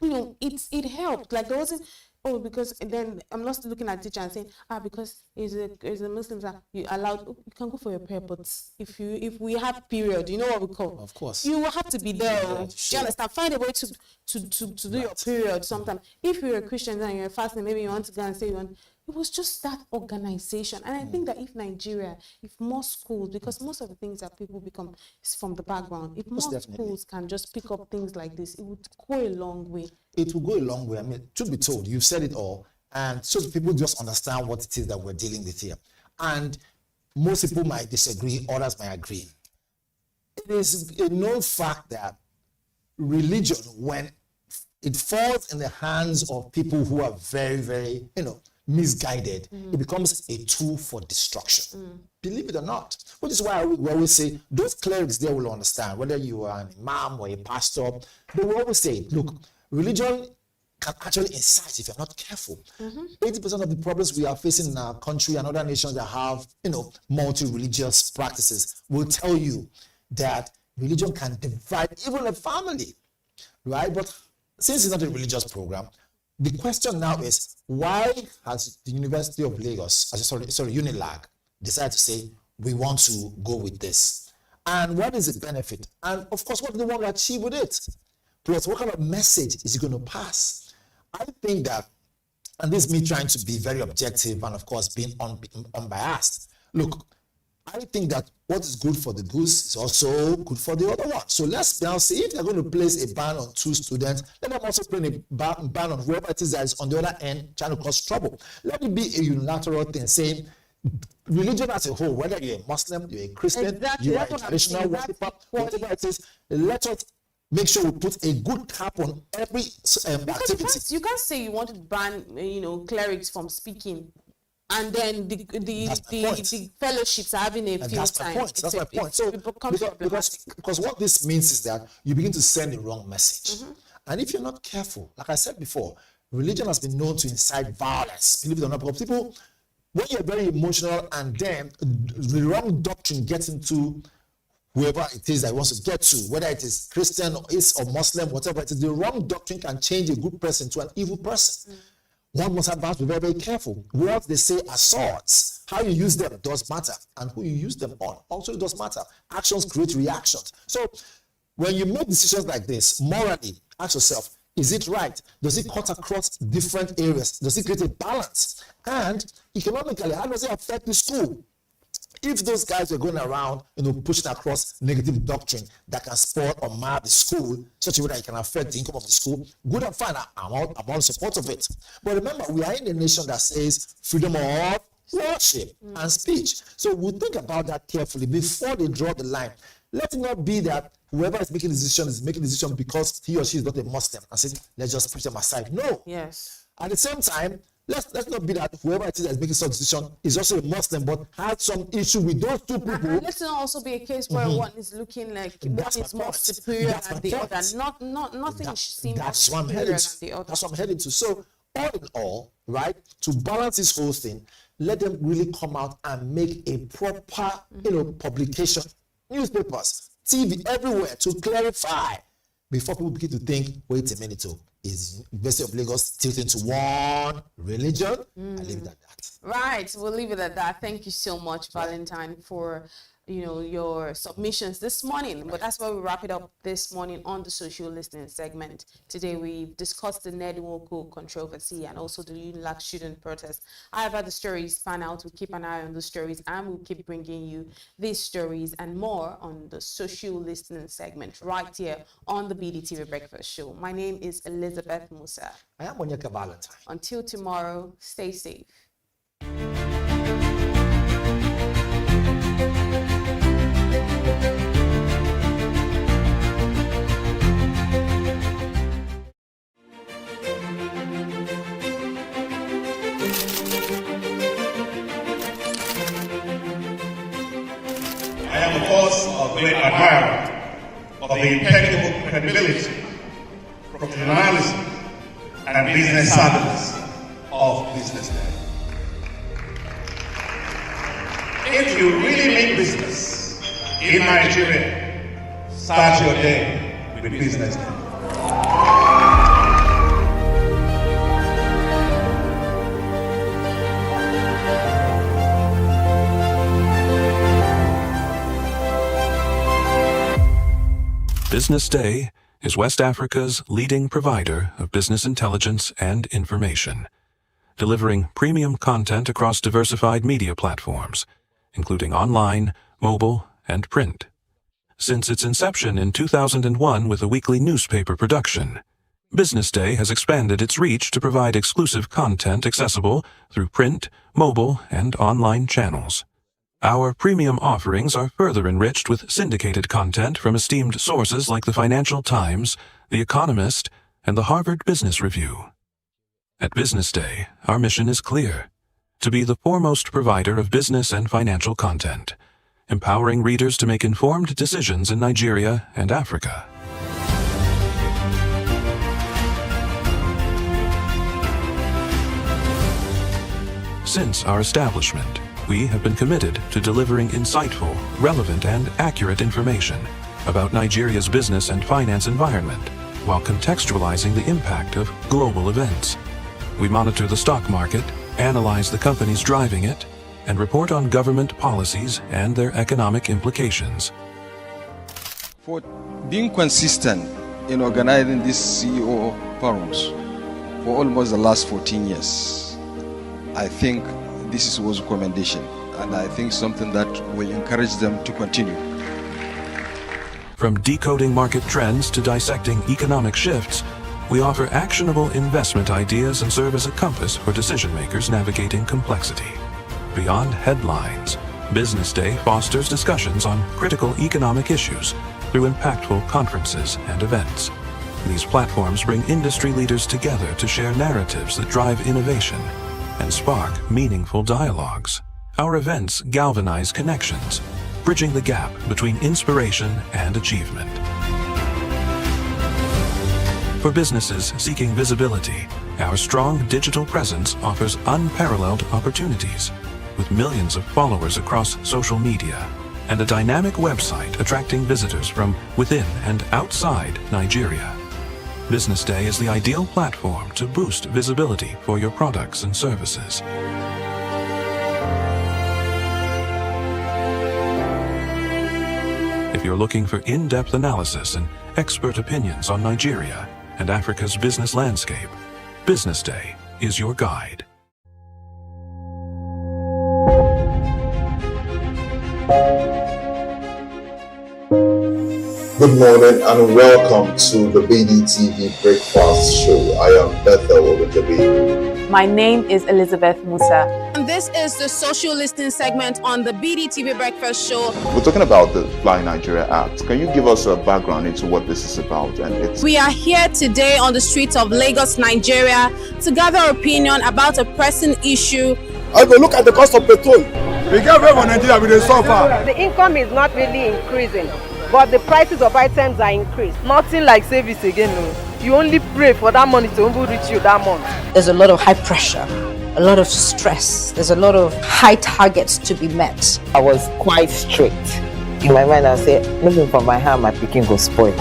Speaker 12: It helped. Like, there wasn't. Oh, because then I'm not looking at teacher and saying, because it's a Muslim that you allowed, you can go for your prayer, but if we have period, you know what we call? Of course. You will have to be there. Yeah, sure. You understand? Find a way to do your period sometime. If you're a Christian and you're fasting, maybe you want to go and say it was just that organization. And I think that if more schools, because most of the things that people become is from the background, if more schools can just pick up things like this, it would go a long way. It will go a long way. I mean, truth be told, you've said it all. And so people just understand what it is that we're dealing with here. And most people might disagree, others might agree. It is a known fact that religion, when it falls in the hands of people who are very, very, misguided, it becomes a tool for destruction. Believe it or not. Which is why we always say, those clerics there will understand, whether you are an imam or a pastor, they will always say, look, religion can actually incite if you're not careful. 80% of the problems we are facing in our country and other nations that have, multi-religious practices will tell you that religion can divide even a family, right? But since it's not a religious program, the question now is, why has the University of Lagos, UNILAG, decided to say, we want to go with this? And what is the benefit? And of course, what do they want to achieve with it? Plus, what kind of message is it going to pass? I think that, and this is me trying to be very objective and of course being unbiased. Look, I think that what is good for the goose is also good for the other one. So let's now see if they're going to place a ban on 2 students, let them also place a ban on whoever it is that is on the other end trying to cause trouble. Let it be a unilateral thing saying religion as a whole, whether you're a Muslim, you're a Christian, you are a traditional worshiper, whatever it is, let us make sure we put a good cap on every activity. You can't say you want to ban, clerics from speaking, and then the fellowships are having a few times. That's my point. So because what this means is that you begin to send the wrong message, and if you're not careful, like I said before, religion has been known to incite violence. Believe it or not, because people, when you're very emotional, and then the wrong doctrine gets into whoever it is that wants to get to, whether it is Christian or Muslim, whatever it is, the wrong doctrine can change a good person to an evil person. One must have to be very, very careful. What they say are swords. How you use them does matter, and who you use them on also does matter. Actions create reactions. So when you make decisions like this, morally, ask yourself, is it right? Does it cut across different areas? Does it create a balance? And economically, how does it affect the school? If those guys were going around, pushing across negative doctrine that can spoil or mar the school, such a way that it can affect the income of the school, good and fine, I'm all in support of it. But remember, we are in a nation that says freedom of worship and speech. So we'll think about that carefully before they draw the line. Let it not be that whoever is making the decision is making the decision because he or she is not a Muslim and saying, let's just push them aside. No. Yes. At the same time,
Speaker 2: Let's not be that whoever it is that is making such decision is also a Muslim, but had some issue with those two people.
Speaker 5: Let's not also be a case where one is looking like one is more superior than the other. Nothing should seem more superior than the other.
Speaker 2: That's what I'm heading to. So all in all, right, to balance this whole thing, let them really come out and make a proper, publication, newspapers, TV, everywhere to clarify before people begin to think, wait a minute, is University of Lagos tilting to one religion? I leave it at that.
Speaker 5: Right, we'll leave it at that. Thank you so much, Valentine, for your submissions this morning. But that's why we wrap it up this morning on the social listening segment. Today we've discussed the Nedwoko controversy and also the UNILAG student protest. However, the stories pan out. We'll keep an eye on the stories and we'll keep bringing you these stories and more on the social listening segment right here on the BDTV Breakfast Show. My name is Elizabeth Musa.
Speaker 2: I am Onyeka Valentine.
Speaker 5: Until tomorrow, stay safe.
Speaker 6: I am, of course, a great admirer of the impeccable credibility, professionalism, and business savviness of BusinessDay. If you really mean business in Nigeria, start your day with BusinessDay.
Speaker 10: BusinessDay is West Africa's leading provider of business intelligence and information, delivering premium content across diversified media platforms, including online, mobile, and print. Since its inception in 2001 with a weekly newspaper production, BusinessDay has expanded its reach to provide exclusive content accessible through print, mobile, and online channels. Our premium offerings are further enriched with syndicated content from esteemed sources like the Financial Times, The Economist, and the Harvard Business Review. At BusinessDay, our mission is clear: to be the foremost provider of business and financial content, empowering readers to make informed decisions in Nigeria and Africa. Since our establishment, we have been committed to delivering insightful, relevant, and accurate information about Nigeria's business and finance environment, while contextualizing the impact of global events. We monitor the stock market, analyze the companies driving it, and report on government policies and their economic implications.
Speaker 11: For being consistent in organizing these CEO forums for almost the last 14 years, I think this is a recommendation, and I think something that will encourage them to continue.
Speaker 10: From decoding market trends to dissecting economic shifts, we offer actionable investment ideas and serve as a compass for decision makers navigating complexity. Beyond headlines, BusinessDay fosters discussions on critical economic issues through impactful conferences and events. These platforms bring industry leaders together to share narratives that drive innovation and spark meaningful dialogues. Our events galvanize connections, bridging the gap between inspiration and achievement. For businesses seeking visibility, our strong digital presence offers unparalleled opportunities, with millions of followers across social media and a dynamic website attracting visitors from within and outside Nigeria. BusinessDay is the ideal platform to boost visibility for your products and services. If you're looking for in-depth analysis and expert opinions on Nigeria and Africa's business landscape, BusinessDay is your guide.
Speaker 20: Good morning and welcome to the BDTV Breakfast Show. I am Bethel Ogujabi.
Speaker 5: My name is Elizabeth Musa.
Speaker 12: And this is the social listening segment on the BDTV Breakfast Show.
Speaker 20: We're talking about the Fly Nigeria Act. Can you give us a background into what this is about?
Speaker 12: We are here today on the streets of Lagos, Nigeria, to gather opinion about a pressing issue.
Speaker 25: I go look at the cost of petrol. We get very for Nigeria with the suffer.
Speaker 13: The income is not really increasing, but the prices of items are increased.
Speaker 31: Nothing like service again. No. You only pray for that money to reach you that month.
Speaker 14: There's a lot of high pressure, a lot of stress. There's a lot of high targets to be met.
Speaker 15: I was quite strict. In my mind, I said, moving from my hand, my picking go spoil.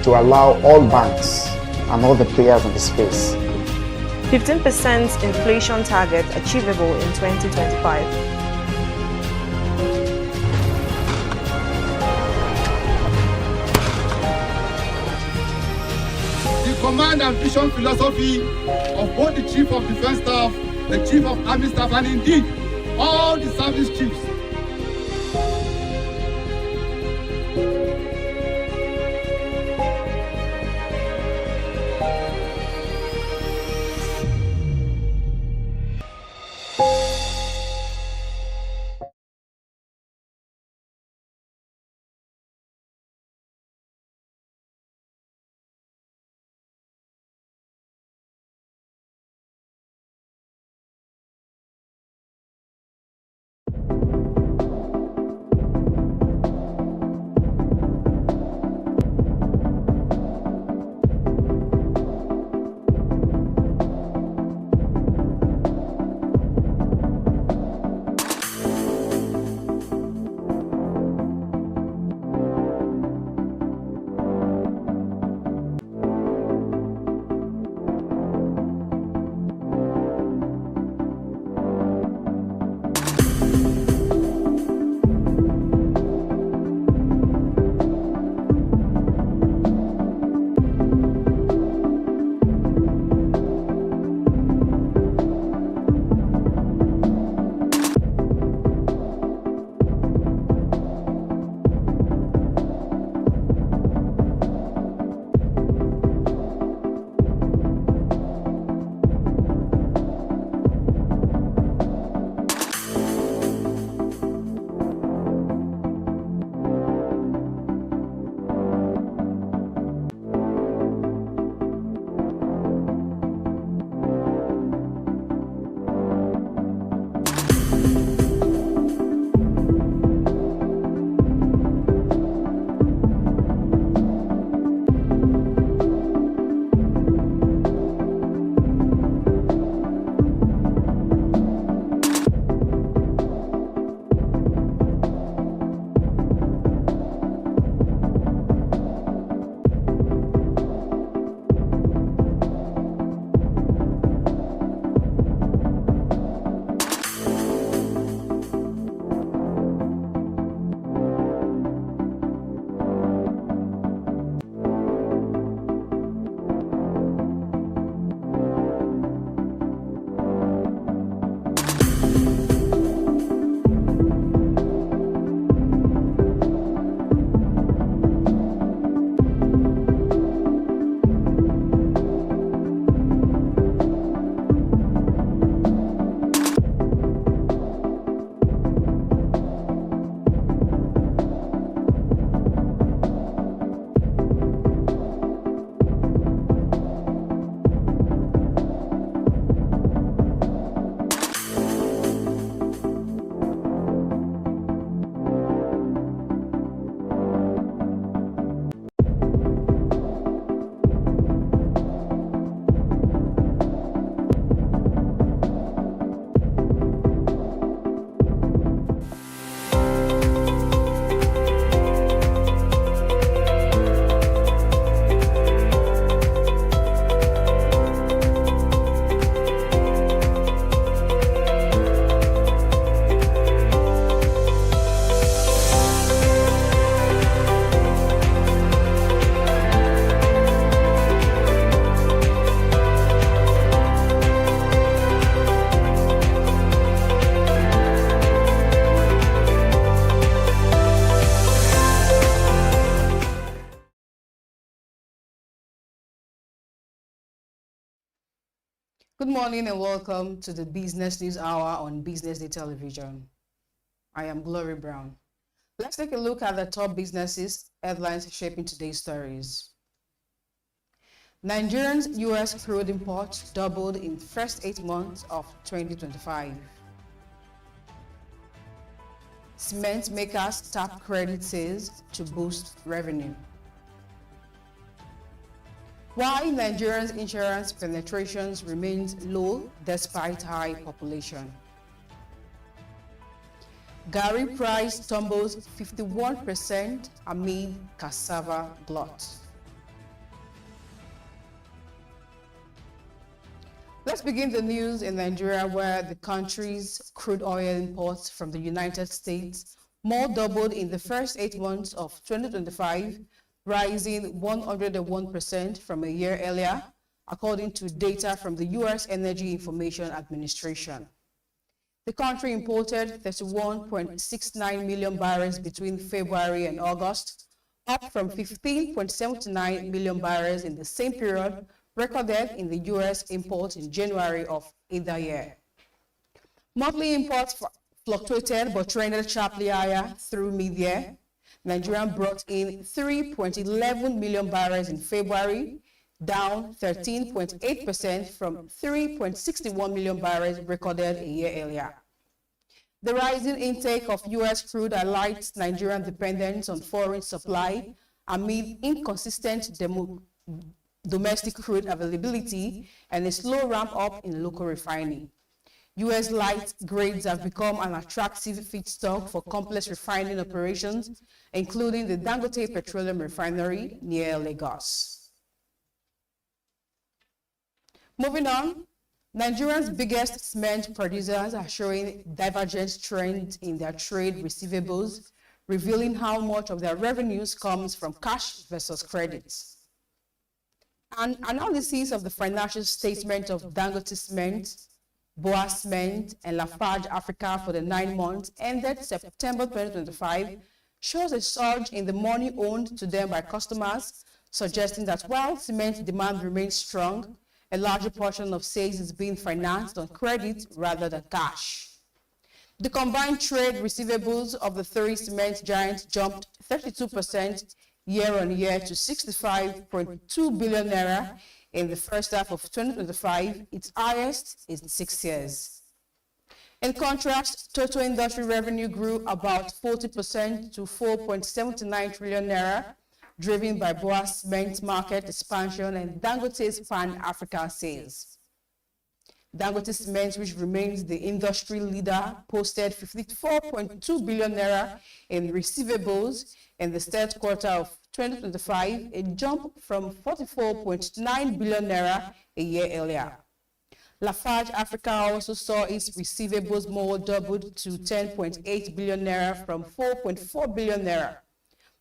Speaker 30: To allow all banks and all the players in the space
Speaker 31: 15% inflation target achievable in 2025.
Speaker 25: Command and vision philosophy of both the Chief of Defense Staff, the Chief of Army Staff, and indeed all the service chiefs.
Speaker 17: Good morning and welcome to the Business News Hour on BusinessDay Television. I am Glory Brown. Let's take a look at the top businesses headlines shaping today's stories. Nigerians' U.S. crude imports doubled in first 8 months of 2025. Cement makers tap credit sales to boost revenue. Why Nigerians' insurance penetrations remains low despite high population. Garri price tumbles 51% amid cassava glut. Let's begin the news in Nigeria, where the country's crude oil imports from the United States more doubled in the first 8 months of 2025, rising 101% from a year earlier, according to data from the U.S. Energy Information Administration. The country imported 31.69 million barrels between February and August, up from 15.79 million barrels in the same period recorded in the U.S. imports in January of either year. Monthly imports fluctuated but trended sharply higher through mid-year. Nigeria brought in 3.11 million barrels in February, down 13.8% from 3.61 million barrels recorded a year earlier. The rising intake of U.S. crude highlights Nigerian dependence on foreign supply amid inconsistent domestic crude availability and a slow ramp-up in local refining. U.S. light grades have become an attractive feedstock for complex refining operations, including the Dangote Petroleum Refinery near Lagos. Moving on, Nigeria's biggest cement producers are showing divergent trends in their trade receivables, revealing how much of their revenues comes from cash versus credits. An analysis of the financial statement of Dangote Cement, Boa Cement, and Lafarge Africa for the 9 months ended September 2025 shows a surge in the money owed to them by customers, suggesting that while cement demand remains strong, a larger portion of sales is being financed on credit rather than cash. The combined trade receivables of the three cement giants jumped 32% year-on-year to 65.2 billion naira in the first half of 2025, its highest in 6 years. In contrast, total industry revenue grew about 40% to 4.79 trillion naira, driven by Boa Cement market expansion and Dangote's Pan-African sales. Dangote Cement, which remains the industry leader, posted 54.2 billion naira in receivables in the third quarter of 2025, a jump from 44.9 billion naira a year earlier. Lafarge Africa also saw its receivables more doubled to 10.8 billion naira from 4.4 billion naira.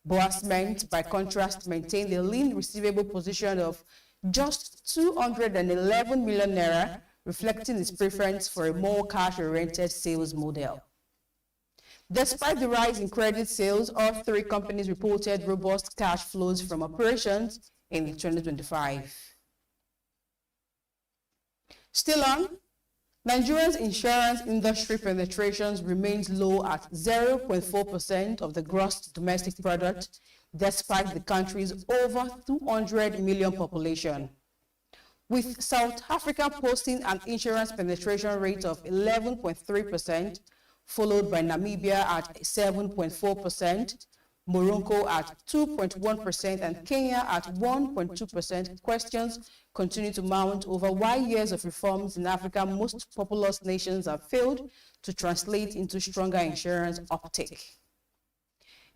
Speaker 17: Boa Cement, by contrast, maintained a lean receivable position of just 211 million naira, reflecting its preference for a more cash-oriented sales model. Despite the rise in credit sales, all three companies reported robust cash flows from operations in 2025. Still on, Nigeria's insurance industry penetrations remains low at 0.4% of the gross domestic product, despite the country's over 200 million population. With South Africa posting an insurance penetration rate of 11.3%, followed by Namibia at 7.4%, Morocco at 2.1%, and Kenya at 1.2%, questions continue to mount over why years of reforms in Africa's most populous nations have failed to translate into stronger insurance uptake.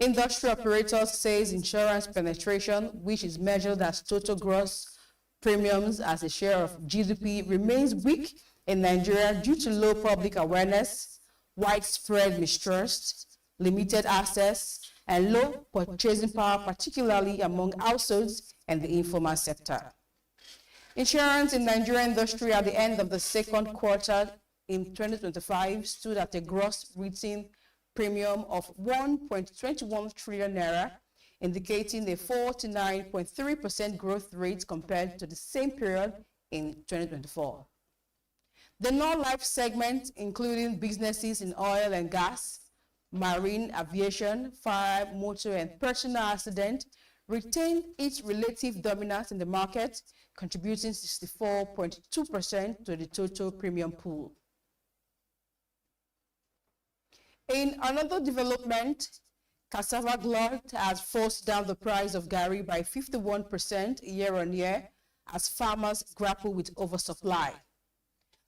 Speaker 17: Industry operators says insurance penetration, which is measured as total gross premiums as a share of GDP, remains weak in Nigeria due to low public awareness, widespread mistrust, limited access, and low purchasing power, particularly among households and the informal sector. Insurance in Nigerian industry at the end of the second quarter in 2025 stood at a gross written premium of 1.21 trillion naira, indicating a 49.3% growth rate compared to the same period in 2024. The non-life segment, including businesses in oil and gas, marine, aviation, fire, motor, and personal accident, retained its relative dominance in the market, contributing 64.2% to the total premium pool. In another development, cassava glut has forced down the price of gari by 51% year-on-year as farmers grapple with oversupply.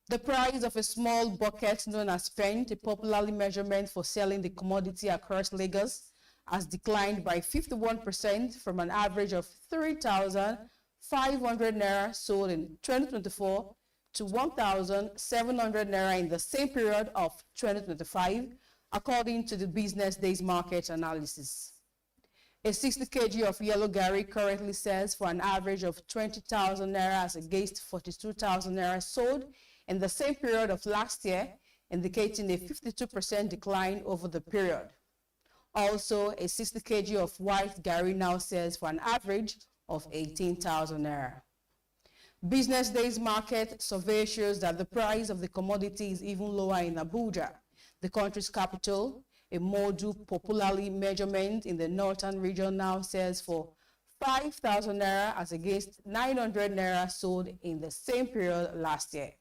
Speaker 17: The price of a small bucket known as pent, a popularly measurement for selling the commodity across Lagos, has declined by 51% from an average of 3,500 naira sold in 2024 to 1,700 naira in the same period of 2025, according to the BusinessDay's market analysis. A 60 kg of yellow gari currently sells for an average of 20,000 naira as against 42,000 naira sold in the same period of last year, indicating a 52% decline over the period. Also, a 60 kg of white gari now sells for an average of 18,000 naira. BusinessDay's market survey shows that the price of the commodity is even lower in Abuja, the country's capital. A modu, popularly measurement in the northern region, now sells for 5,000 naira as against 900 naira sold in the same period last year.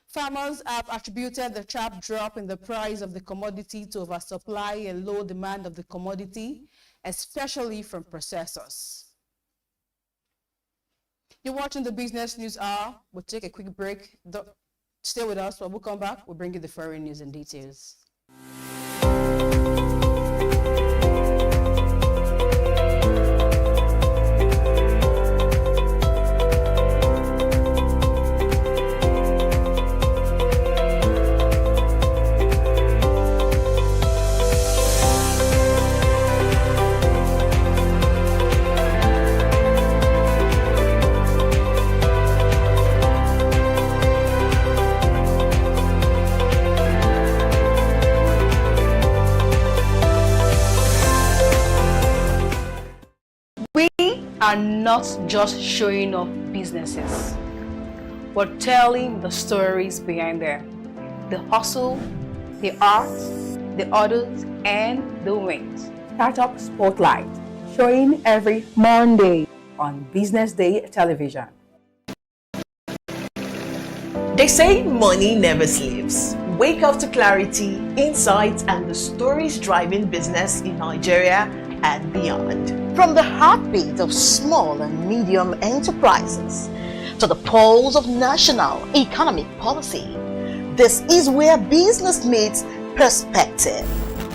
Speaker 17: Farmers have attributed the sharp drop in the price of the commodity to oversupply and low demand of the commodity, especially from processors. You're watching the Business News Hour. We'll take a quick break. Stay with us. When we come back, we'll bring you the foreign news and details. Are not just showing off businesses, but telling the stories behind them, the hustle, the art, the orders, and the wins. Startup Spotlight, showing every Monday on BusinessDay television.
Speaker 16: They say money never sleeps. Wake up to clarity, insights, and the stories driving business in Nigeria and beyond. From the heartbeat of small and medium enterprises to the pulse of national economic policy, this is where business meets perspective.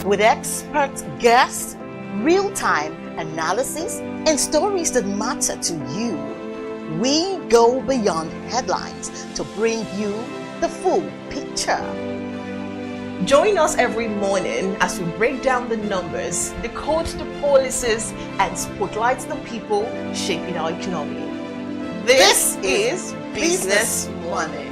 Speaker 16: With expert guests, real-time analysis, and stories that matter to you, we go beyond headlines to bring you the full picture. Join us every morning as we break down the numbers, decode the policies, and spotlight the people shaping our economy. This is Business Money.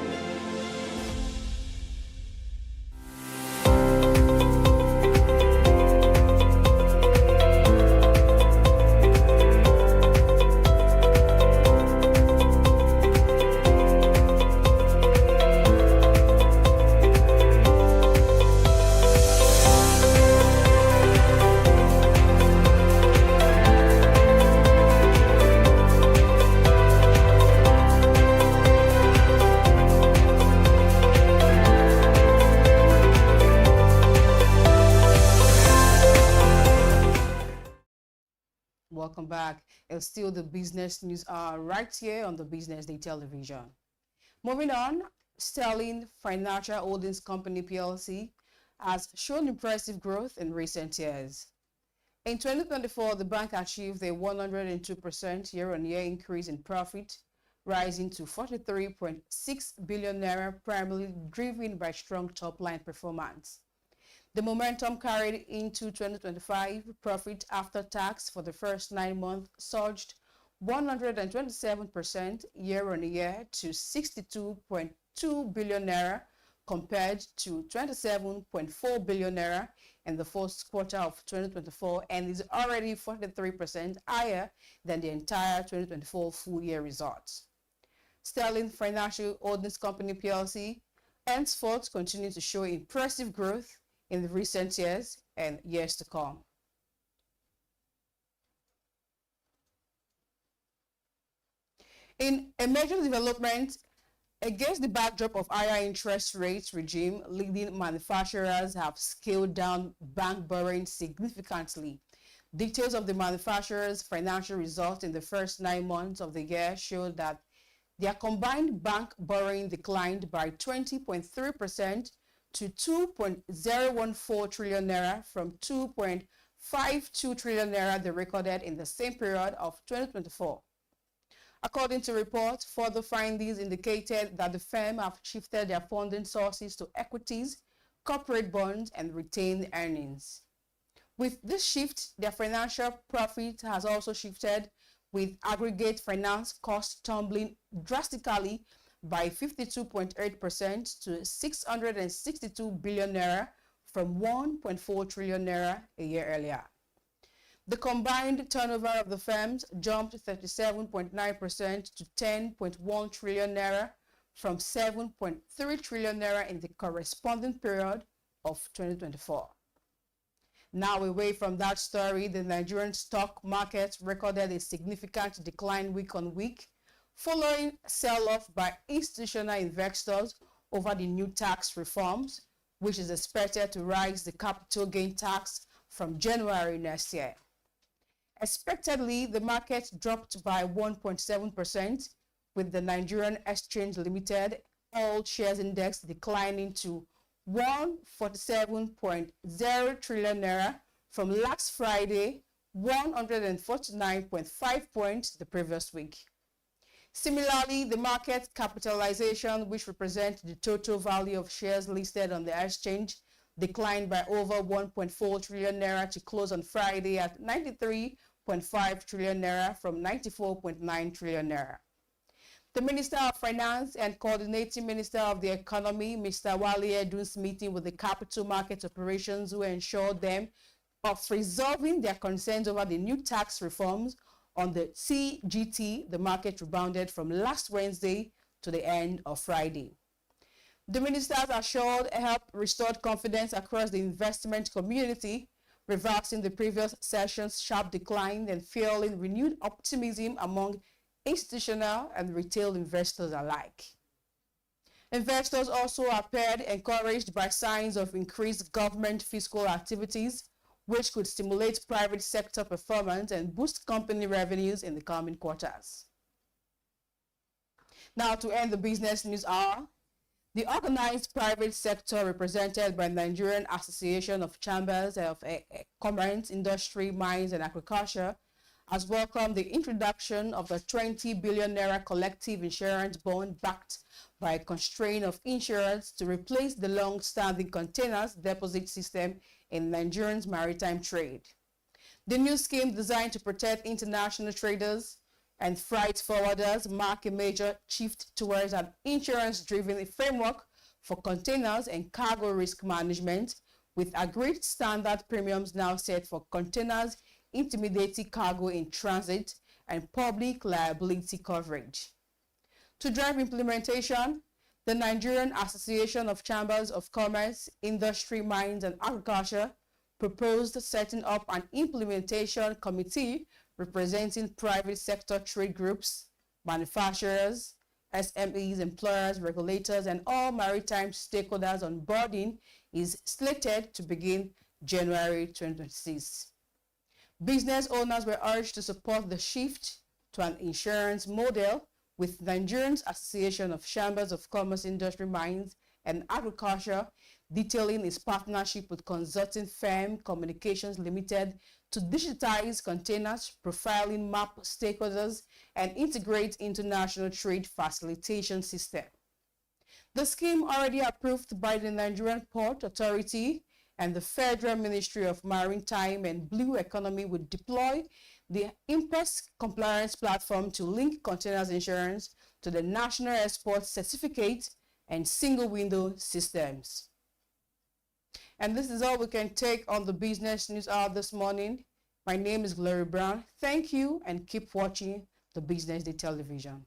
Speaker 17: Welcome back. It's still the Business News Hour right here on the BusinessDay television. Moving on, Sterling Financial Holdings Company PLC has shown impressive growth in recent years. In 2024, the bank achieved a 102% year-on-year increase in profit, rising to 43.6 billion naira, primarily driven by strong top-line performance. The momentum carried into 2025. Profit after tax for the first 9 months surged 127% year-on-year to 62.2 billion naira compared to 27.4 billion naira in the first quarter of 2024 and is already 43% higher than the entire 2024 full year results. Sterling Financial Holdings Company PLC henceforth continue to show impressive growth in the recent years and years to come. In a major development, against the backdrop of higher interest rates regime, leading manufacturers have scaled down bank borrowing significantly. Details of the manufacturers' financial results in the first 9 months of the year showed that their combined bank borrowing declined by 20.3% to 2.014 trillion naira from 2.52 trillion naira they recorded in the same period of 2024. According to reports, further findings indicated that the firm have shifted their funding sources to equities, corporate bonds, and retained earnings. With this shift, their financial profit has also shifted, with aggregate finance costs tumbling drastically by 52.8% to 662 billion naira from 1.4 trillion naira a year earlier. The combined turnover of the firms jumped 37.9% to 10.1 trillion naira from 7.3 trillion naira in the corresponding period of 2024. Now, away from that story, the Nigerian stock market recorded a significant decline week on week, following sell-off by institutional investors over the new tax reforms, which is expected to rise the capital gain tax from January next year. Expectedly, the market dropped by 1.7%, with the Nigerian Exchange Limited All Shares Index declining to 147.0 trillion naira from last Friday, 149.5 points the previous week. Similarly, the market capitalization, which represents the total value of shares listed on the exchange, declined by over 1.4 trillion naira to close on Friday at 93.5 trillion naira from 94.9 trillion naira. The Minister of Finance and Coordinating Minister of the Economy, Mr. Wale Edun's meeting with the capital market operations who ensured them of resolving their concerns over the new tax reforms on the CGT. The market rebounded from last Wednesday to the end of Friday. The ministers assured help restored confidence across the investment community, reversing the previous session's sharp decline and fueling renewed optimism among institutional and retail investors alike. Investors also appeared encouraged by signs of increased government fiscal activities, which could stimulate private sector performance and boost company revenues in the coming quarters. Now, to end the business news hour, the organized private sector, represented by Nigerian Association of Chambers of Commerce, Industry, Mines, and Agriculture, has welcomed the introduction of the 20 billion naira collective insurance bond backed by a constraint of insurance to replace the long-standing containers deposit system in Nigerian's maritime trade. The new scheme, designed to protect international traders and freight forwarders, mark a major shift towards an insurance-driven framework for containers and cargo risk management, with agreed standard premiums now set for containers, intermediate cargo in transit, and public liability coverage. To drive implementation, the Nigerian Association of Chambers of Commerce, Industry, Mines, and Agriculture proposed setting up an implementation committee representing private sector trade groups, manufacturers, SMEs, employers, regulators, and all maritime stakeholders. Onboarding is slated to begin January 2026. Business owners were urged to support the shift to an insurance model, with Nigerians Association of Chambers of Commerce, Industry, Mines, and Agriculture detailing its partnership with consulting firm Communications Limited to digitize containers, profiling map stakeholders, and integrate international trade facilitation system. The scheme, already approved by the Nigerian Port Authority and the Federal Ministry of Maritime and Blue Economy, would deploy the IMPES compliance platform to link containers insurance to the National Export Certificate and single window systems. And this is all we can take on the Business News Hour this morning. My name is Glory Brown. Thank you, and keep watching the Business Day television.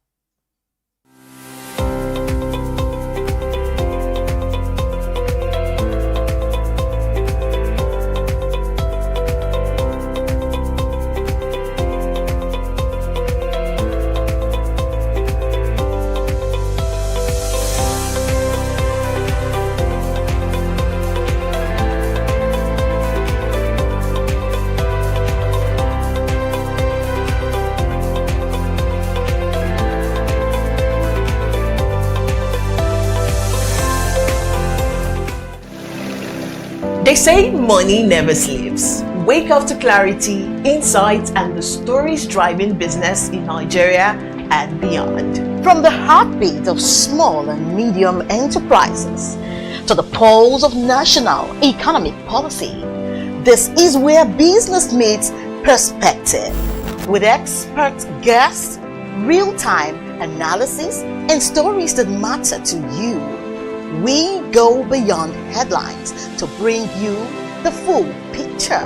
Speaker 16: They say money never sleeps. Wake up to clarity, insights, and the stories driving business in Nigeria and beyond. From the heartbeat of small and medium enterprises to the pulse of national economic policy, this is where business meets perspective. With expert guests, real-time analysis, and stories that matter to you, we go beyond headlines to bring you the full picture.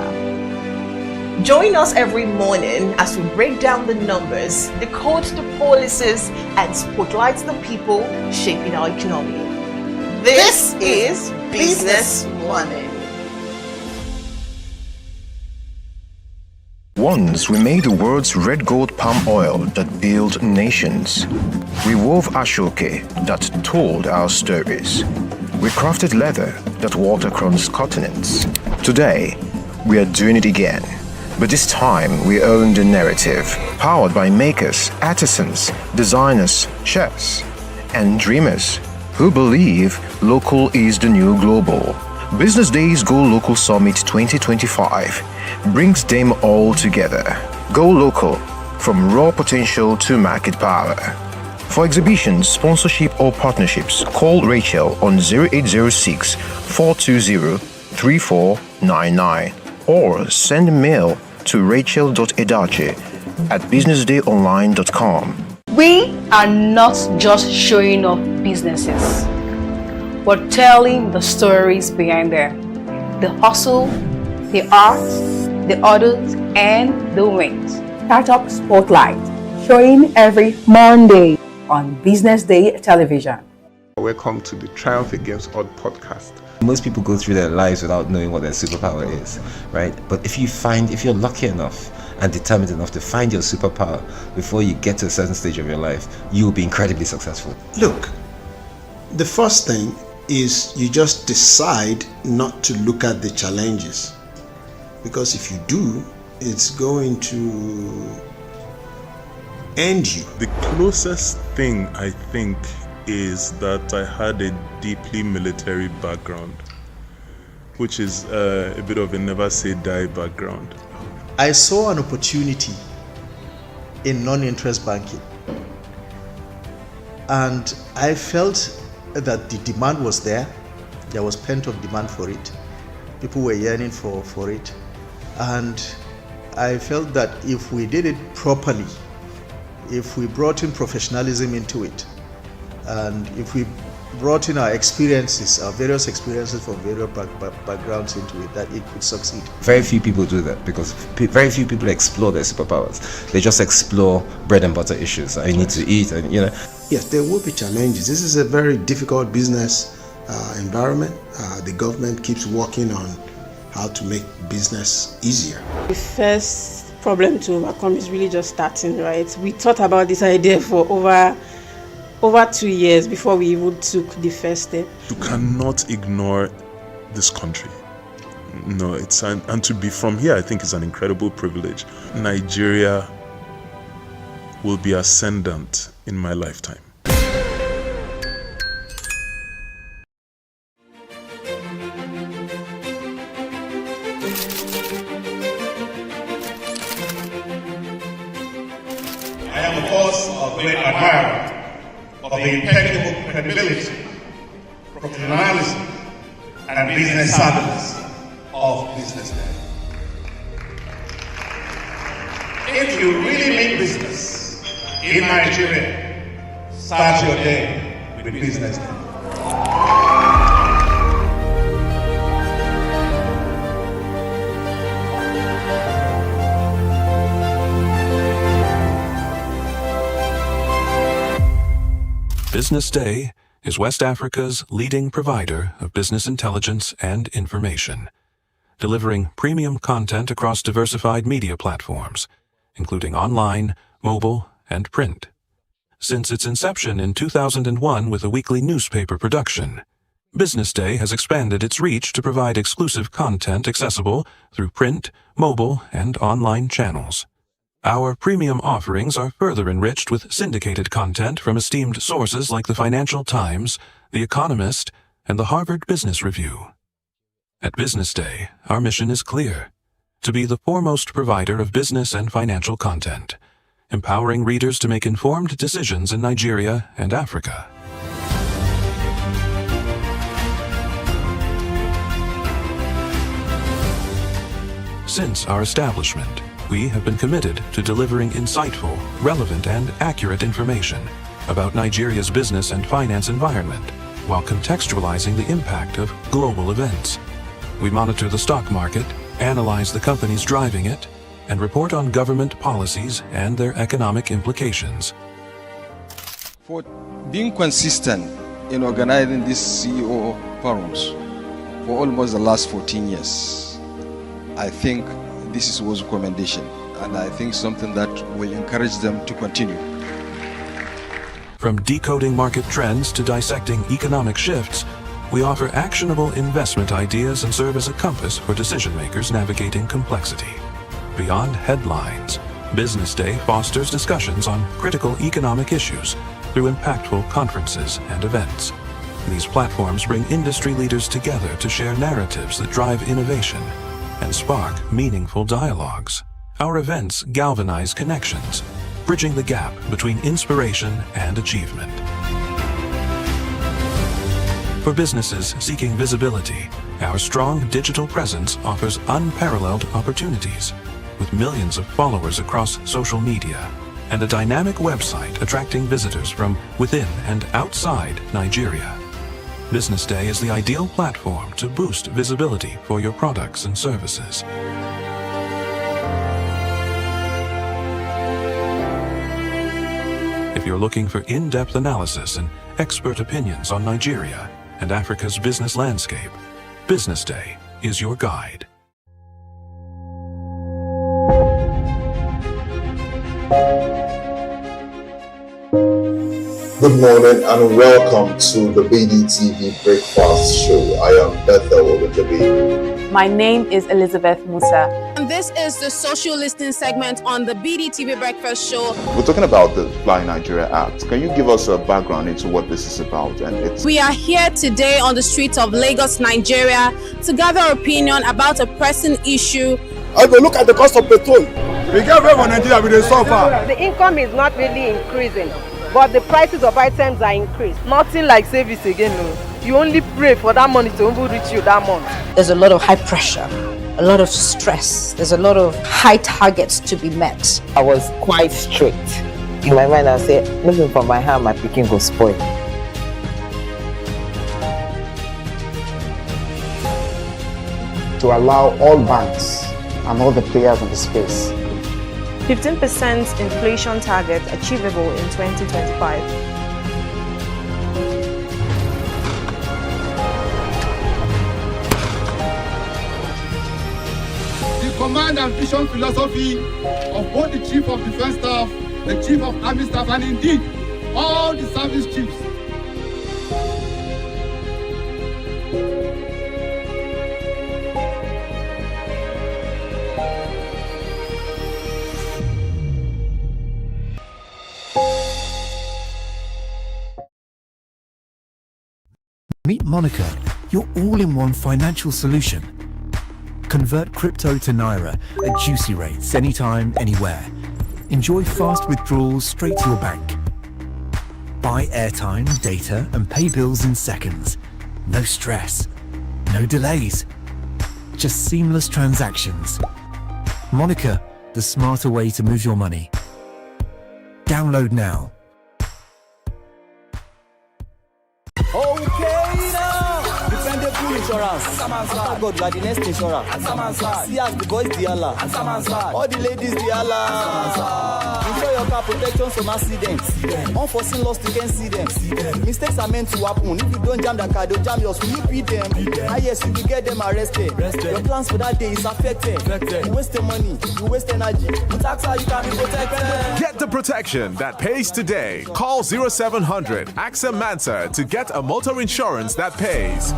Speaker 16: Join us every morning as we break down the numbers, decode the policies, and spotlight the people shaping our economy. This is Business Money.
Speaker 1: Once we made the world's red gold palm oil that built nations. We wove ashoke that told our stories. We crafted leather that walked across continents. Today, we are doing it again. But this time, we own the narrative, powered by makers, artisans, designers, chefs, and dreamers who believe local is the new global. Business Day's Go Local Summit 2025 brings them all together. Go local, from raw potential to market power. For exhibitions, sponsorship, or partnerships, call Rachel on 0806 420 3499 or send a mail to rachel.edache@businessdayonline.com.
Speaker 14: We are not just showing off businesses, but telling the stories behind them. The hustle, the art, the orders, and the wins. Startup Spotlight, showing every Monday on Business Day television.
Speaker 18: Welcome to the Triumph Against Odd podcast.
Speaker 3: Most people go through their lives without knowing what their superpower is, right? But if you're lucky enough and determined enough to find your superpower before you get to a certain stage of your life, you'll be incredibly successful.
Speaker 4: Look, the first thing is you just decide not to look at the challenges, because if you do, it's going to end you.
Speaker 7: The closest thing I think is that I had a deeply military background, which is a bit of a never say die background.
Speaker 8: I saw an opportunity in non-interest banking, and I felt that the demand was there. There was pent-up demand for it. People were yearning for it, and I felt that if we did it properly, if we brought in professionalism into it, and if we brought in our experiences, our various experiences from various backgrounds into it, that it could succeed.
Speaker 3: Very few people do that because very few people explore their superpowers. They just explore bread and butter issues. I need to eat, and
Speaker 4: Yes, there will be challenges. This is a very difficult business environment. The government keeps working on how to make business easier.
Speaker 9: The first problem to overcome is really just starting, right? We thought about this idea for over 2 years before we even took the first step.
Speaker 7: You cannot ignore this country. No, and to be from here, I think is an incredible privilege. Nigeria will be ascendant in my lifetime.
Speaker 6: I am, of course, a great admirer of the impeccable credibility, professionalism, and business savviness of BusinessDay. If you really mean business in Nigeria, start your day with BusinessDay.
Speaker 10: Business Day is West Africa's leading provider of business intelligence and information, delivering premium content across diversified media platforms, including online, mobile, and print. Since its inception in 2001 with a weekly newspaper production, Business Day has expanded its reach to provide exclusive content accessible through print, mobile, and online channels. Our premium offerings are further enriched with syndicated content from esteemed sources like the Financial Times, The Economist, and the Harvard Business Review. At Business Day, our mission is clear: to be the foremost provider of business and financial content, empowering readers to make informed decisions in Nigeria and Africa. Since our establishment, we have been committed to delivering insightful, relevant, and accurate information about Nigeria's business and finance environment, while contextualizing the impact of global events. We monitor the stock market, analyze the companies driving it, and report on government policies and their economic implications.
Speaker 2: For being consistent in organizing these CEO forums for almost the last 14 years, I think this is worth commendation, and I think something that will encourage them to continue.
Speaker 10: From decoding market trends to dissecting economic shifts, we offer actionable investment ideas and serve as a compass for decision makers navigating complexity. Beyond headlines, Business Day fosters discussions on critical economic issues through impactful conferences and events. These platforms bring industry leaders together to share narratives that drive innovation and spark meaningful dialogues. Our events galvanize connections, bridging the gap between inspiration and achievement. For businesses seeking visibility, our strong digital presence offers unparalleled opportunities, with millions of followers across social media and a dynamic website attracting visitors from within and outside Nigeria. Business Day is the ideal platform to boost visibility for your products and services. If you're looking for in-depth analysis and expert opinions on Nigeria and Africa's business landscape, Business Day is your guide.
Speaker 11: Good morning and welcome to the BDTV Breakfast Show. I am Bethel Ogujabi.
Speaker 5: My name is Elizabeth Musa. And this is the social listening segment on the BDTV Breakfast Show.
Speaker 20: We're talking about the Fly Nigeria Act. Can you give us a background into what this is about?
Speaker 5: We are here today on the streets of Lagos, Nigeria, to gather opinion about a pressing issue.
Speaker 25: I go look at the cost of petrol. We get very Nigeria with the suffer.
Speaker 13: The income is not really increasing, but the prices of items are increased.
Speaker 31: Nothing like service again, no. You only pray for that money to reach you that month.
Speaker 19: There's a lot of high pressure, a lot of stress. There's a lot of high targets to be met.
Speaker 15: I was quite strict. In my mind, I said, looking for my hand, my picking go spoil.
Speaker 30: To allow all banks and all the players in the space
Speaker 21: 15% inflation target achievable in 2025.
Speaker 25: The command and vision philosophy of both the Chief of Defense Staff, the Chief of Army Staff, and indeed all the service chiefs.
Speaker 22: Meet Monica, your all-in-one financial solution. Convert crypto to Naira at juicy rates anytime, anywhere. Enjoy fast withdrawals straight to your bank. Buy airtime, data, and pay bills in seconds. No stress, no delays, just seamless transactions. Monica, the smarter way to move your money. Download now.
Speaker 23: Okay now, dependable insurance. After God, you are the next insurer. See as the boys the Allah. All the ladies the Allah. Insure your car protection from accidents. Unforeseen loss, you can see them. Mistakes are meant to happen. If you don't jam the car, they'll jam yours. Will you beat them? Yes, you will get them arrested. Your plans for that day is affected. You waste the money, you waste energy. With AXA, you can be protected.
Speaker 24: Get the protection that pays today. Call 0700 AXA Mansa to get a motor insurance that pays.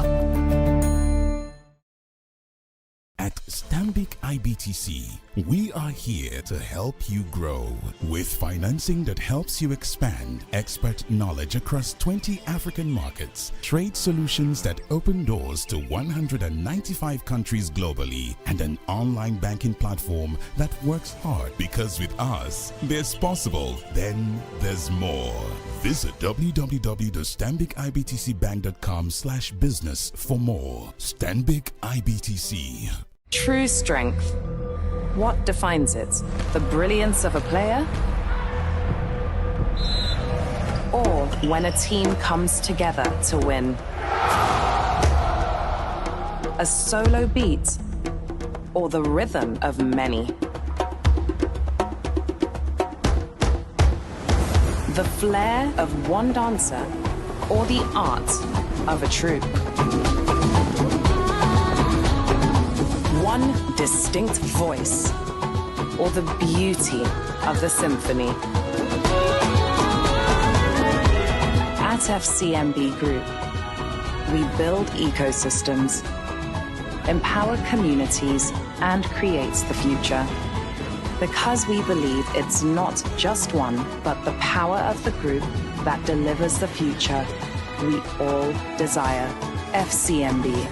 Speaker 26: At Stanley
Speaker 1: Stanbic IBTC, we are here to help you grow with financing that helps you expand, expert knowledge across 20 African markets, trade solutions that open doors to 195 countries globally, and an online banking platform that works hard, because with us, there's possible, then there's more. Visit www.stanbicibtcbank.com/business for more. Stanbic IBTC.
Speaker 8: True strength. What defines it? The brilliance of a player? Or when a team comes together to win? A solo beat? Or the rhythm of many? The flair of one dancer? Or the art of a troupe? One distinct voice, or the beauty of the symphony. At FCMB Group, we build ecosystems, empower communities, and create the future. Because we believe it's not just one, but the power of the group that delivers the future we all desire. FCMB,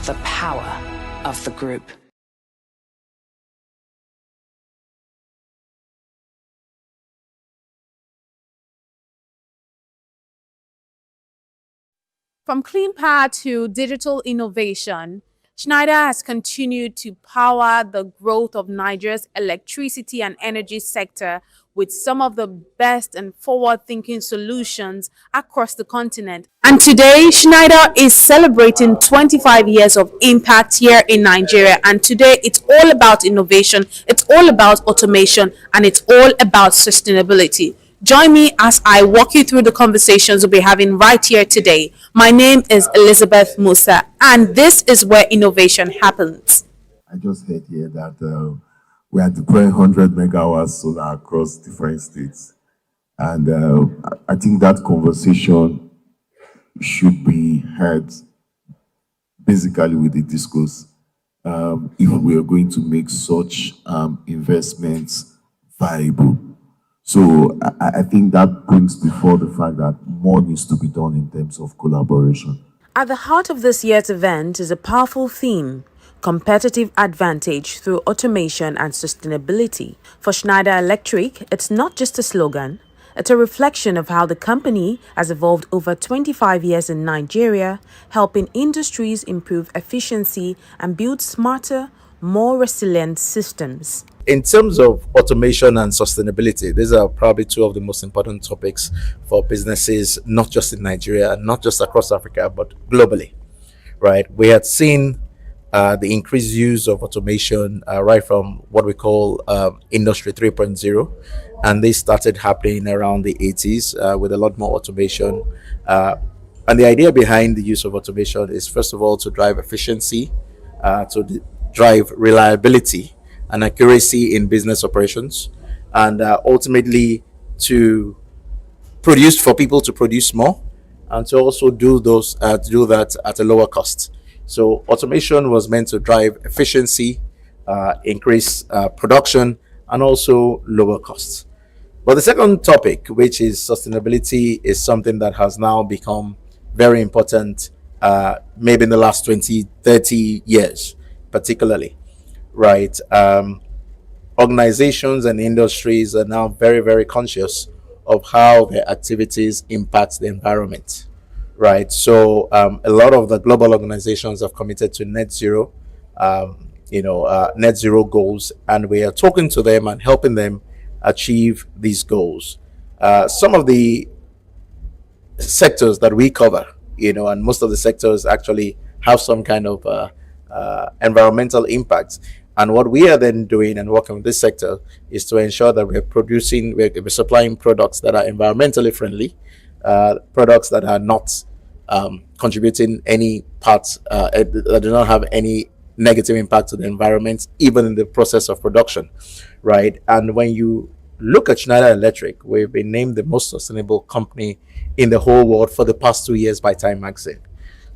Speaker 8: the power of the group.
Speaker 5: From clean power to digital innovation, Schneider has continued to power the growth of Nigeria's electricity and energy sector with some of the best and forward-thinking solutions across the continent. And today, Schneider is celebrating 25 years of impact here in Nigeria. And today, it's all about innovation, it's all about automation, and it's all about sustainability. Join me as I walk you through the conversations we'll be having right here today. My name is Elizabeth Musa, and this is where innovation happens.
Speaker 12: I just heard here that we are deploying 100 megawatts solar across different states. And I think that conversation should be had basically with the discourse if we are going to make such investments viable. So I think that brings before the fact that more needs to be done in terms of collaboration.
Speaker 5: At the heart of this year's event is a powerful theme: competitive advantage through automation and sustainability. For Schneider Electric, it's not just a slogan, it's a reflection of how the company has evolved over 25 years in Nigeria, helping industries improve efficiency and build smarter, more resilient systems.
Speaker 14: In terms of automation and sustainability, these are probably two of the most important topics for businesses, not just in Nigeria, not just across Africa, but globally, right? We had seen the increased use of automation right from what we call Industry 3.0, and this started happening around the 80s with a lot more automation. And the idea behind the use of automation is, first of all, to drive efficiency, to drive reliability and accuracy in business operations, and ultimately to produce for people to produce more, and to also do that at a lower cost. So automation was meant to drive efficiency, increase production, and also lower costs. But the second topic, which is sustainability, is something that has now become very important, maybe in the last 20, 30 years, particularly. Right, organizations and industries are now very, very conscious of how their activities impact the environment. Right, so a lot of the global organizations have committed to net zero, net zero goals, and we are talking to them and helping them achieve these goals. Some of the sectors that we cover, and most of the sectors actually have some kind of environmental impact. And what we are then doing and working with this sector is to ensure that we're supplying products that are environmentally friendly, products that are not contributing any parts, that do not have any negative impact to the environment, even in the process of production, right? And when you look at Schneider Electric, we've been named the most sustainable company in the whole world for the past 2 years by Time Magazine.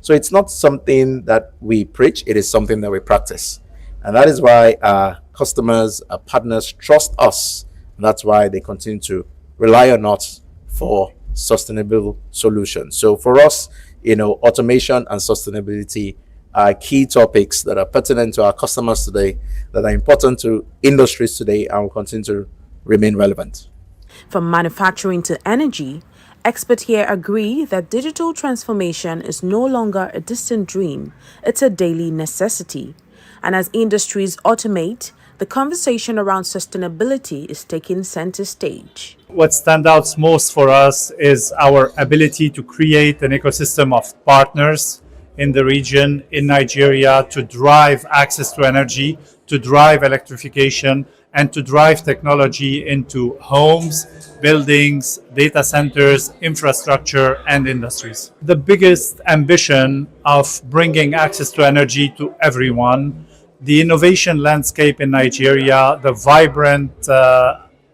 Speaker 14: So it's not something that we preach, it is something that we practice. And that is why our customers, our partners trust us. And that's why they continue to rely on us for sustainable solutions. So for us, automation and sustainability are key topics that are pertinent to our customers today, that are important to industries today, and will continue to remain relevant.
Speaker 5: From manufacturing to energy, experts here agree that digital transformation is no longer a distant dream, it's a daily necessity. And as industries automate, the conversation around sustainability is taking center stage.
Speaker 3: What stands out most for us is our ability to create an ecosystem of partners in the region, in Nigeria, to drive access to energy, to drive electrification, and to drive technology into homes, buildings, data centers, infrastructure, and industries. The biggest ambition of bringing access to energy to everyone, the innovation landscape in Nigeria, the vibrant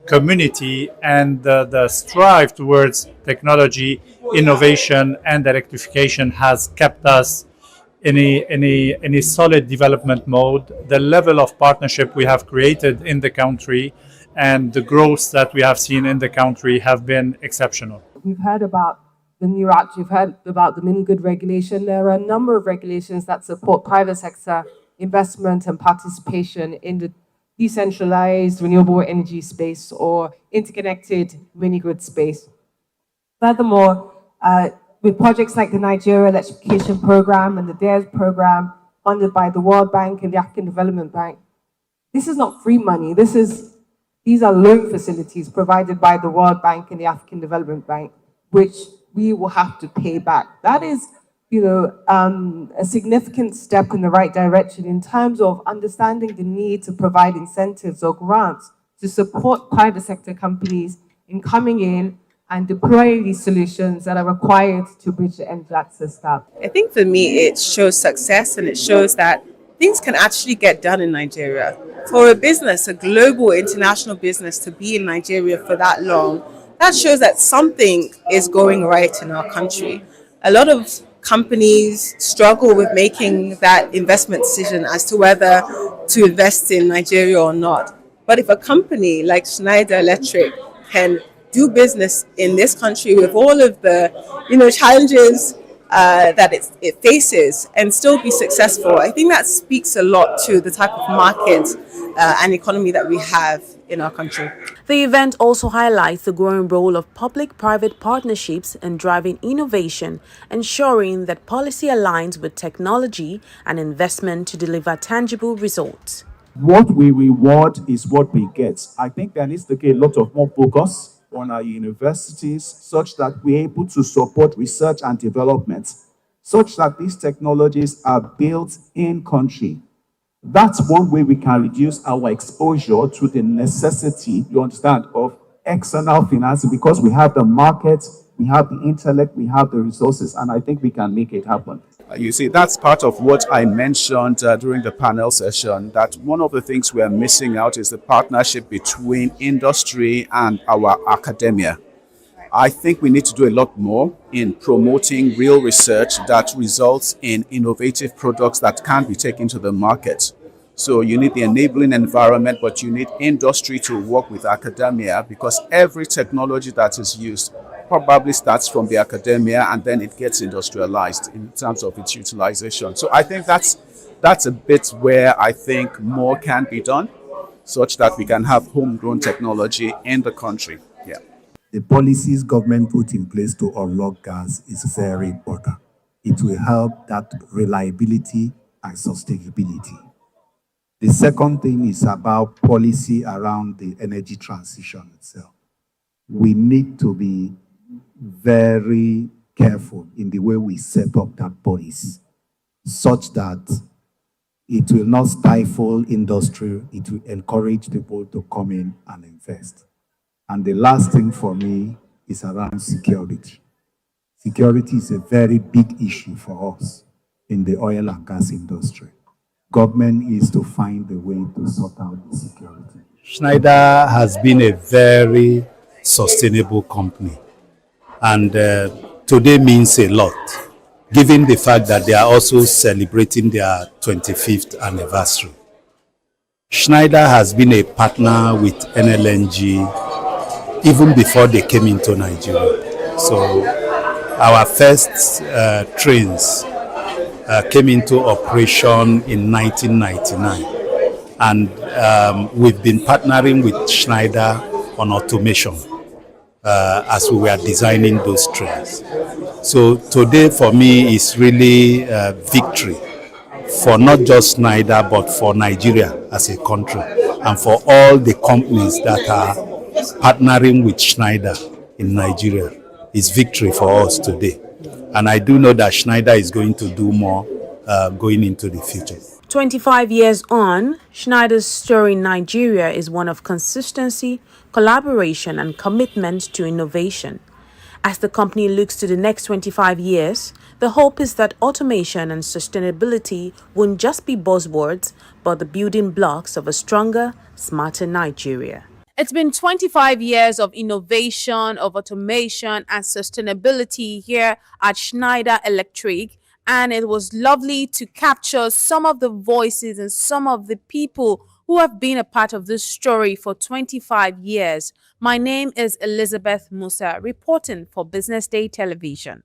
Speaker 3: community, and the strive towards technology, innovation, and electrification has kept us in a solid development mode. The level of partnership we have created in the country and the growth that we have seen in the country have been exceptional.
Speaker 4: We've heard about the new act, you've heard about the mini good regulation. There are a number of regulations that support private sector investment and participation in the decentralized renewable energy space or interconnected mini grid space. Furthermore, with projects like the Nigeria Electrification Program and the DARES program funded by the World Bank and the African Development Bank, this is not free money. These are loan facilities provided by the World Bank and the African Development Bank, which we will have to pay back. That is, a significant step in the right direction in terms of understanding the need to provide incentives or grants to support private sector companies in coming in and deploying these solutions that are required to bridge the energy access gap.
Speaker 7: I think for me, it shows success, and it shows that things can actually get done in Nigeria. For a business, a global international business, to be in Nigeria for that long, that shows that something is going right in our country. A lot of companies struggle with making that investment decision as to whether to invest in Nigeria or not. But if a company like Schneider Electric can do business in this country with all of the challenges that it faces and still be successful, I think that speaks a lot to the type of market and economy that we have in our country.
Speaker 5: The event also highlights the growing role of public-private partnerships in driving innovation, ensuring that policy aligns with technology and investment to deliver tangible results.
Speaker 12: What we reward is what we get. I think there needs to be a lot of more focus on our universities such that we're able to support research and development, such that these technologies are built in country. That's one way we can reduce our exposure to the necessity, you understand, of external financing, because we have the market, we have the intellect, we have the resources, and I think we can make it happen.
Speaker 9: You see, that's part of what I mentioned during the panel session, that one of the things we are missing out is the partnership between industry and our academia. I think we need to do a lot more in promoting real research that results in innovative products that can be taken to the market. So you need the enabling environment, but you need industry to work with academia, because every technology that is used probably starts from the academia and then it gets industrialized in terms of its utilization. So I think that's a bit where I think more can be done, such that we can have homegrown technology in the country. Yeah.
Speaker 12: The policies government put in place to unlock gas is very important. It will help that reliability and sustainability. The second thing is about policy around the energy transition itself. We need to be very careful in the way we set up that policy, such that it will not stifle industry, it will encourage people to come in and invest. And the last thing for me is around security. Security is a very big issue for us in the oil and gas industry. Government is to find a way to sort out the security.
Speaker 16: Schneider has been a very sustainable company, and today means a lot, given the fact that they are also celebrating their 25th anniversary. Schneider has been a partner with NLNG even before they came into Nigeria. So our first trains came into operation in 1999, and we've been partnering with Schneider on automation as we were designing those trains. So today for me is really a victory for not just Schneider but for Nigeria as a country, and for all the companies that are partnering with Schneider in Nigeria. Is victory for us today. And I do know that Schneider is going to do more going into the future.
Speaker 5: 25 years on, Schneider's story in Nigeria is one of consistency, collaboration, and commitment to innovation. As the company looks to the next 25 years, the hope is that automation and sustainability won't just be buzzwords, but the building blocks of a stronger, smarter Nigeria. It's been 25 years of innovation, of automation, and sustainability here at Schneider Electric. And it was lovely to capture some of the voices and some of the people who have been a part of this story for 25 years. My name is Elizabeth Musa, reporting for Business Day Television.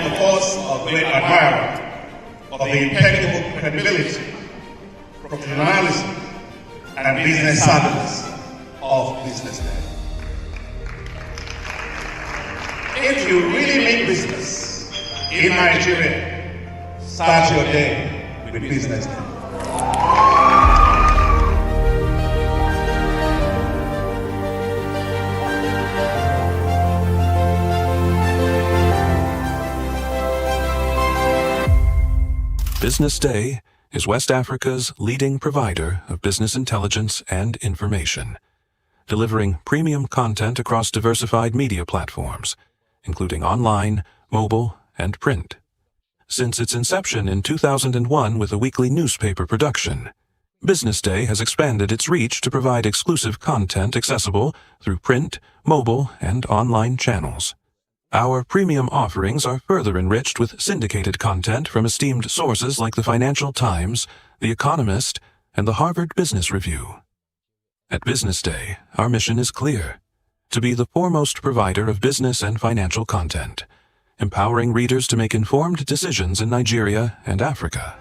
Speaker 2: of course, a great admirer of the impeccable credibility, professionalism, and business savviness of BusinessDay. If you really mean business in Nigeria, start your day with BusinessDay.
Speaker 6: BusinessDay is West Africa's leading provider of business intelligence and information, delivering premium content across diversified media platforms, including online, mobile, and print. Since its inception in 2001 with a weekly newspaper production, BusinessDay has expanded its reach to provide exclusive content accessible through print, mobile, and online channels. Our premium offerings are further enriched with syndicated content from esteemed sources like the Financial Times, The Economist, and the Harvard Business Review. At BusinessDay, our mission is clear: to be the foremost provider of business and financial content, empowering readers to make informed decisions in Nigeria and Africa.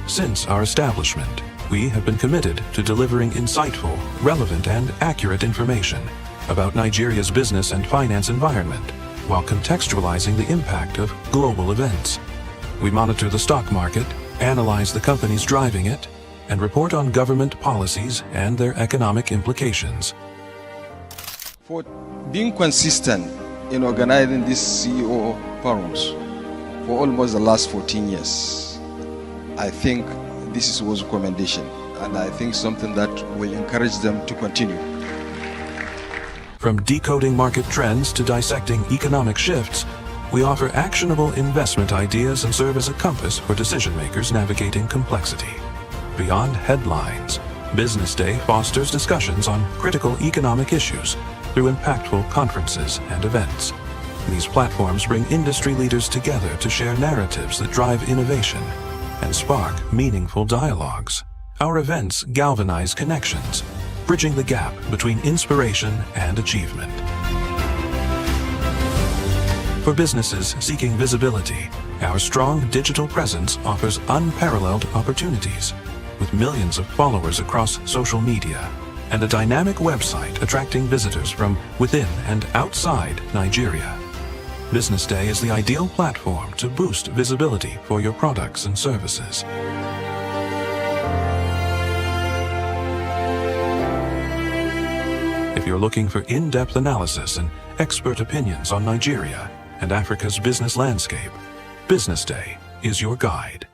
Speaker 6: Since our establishment, we have been committed to delivering insightful, relevant, and accurate information about Nigeria's business and finance environment, while contextualizing the impact of global events. We monitor the stock market, analyze the companies driving it, and report on government policies and their economic implications.
Speaker 10: For being consistent in organizing these CEO forums for almost the last 14 years, I think this was a commendation, and I think something that will encourage them to continue.
Speaker 6: From decoding market trends to dissecting economic shifts, we offer actionable investment ideas and serve as a compass for decision makers navigating complexity. Beyond headlines, BusinessDay fosters discussions on critical economic issues through impactful conferences and events. These platforms bring industry leaders together to share narratives that drive innovation and spark meaningful dialogues. Our events galvanize connections, bridging the gap between inspiration and achievement. For businesses seeking visibility, our strong digital presence offers unparalleled opportunities, with millions of followers across social media and a dynamic website attracting visitors from within and outside Nigeria. BusinessDay is the ideal platform to boost visibility for your products and services. If you're looking for in-depth analysis and expert opinions on Nigeria and Africa's business landscape, BusinessDay is your guide.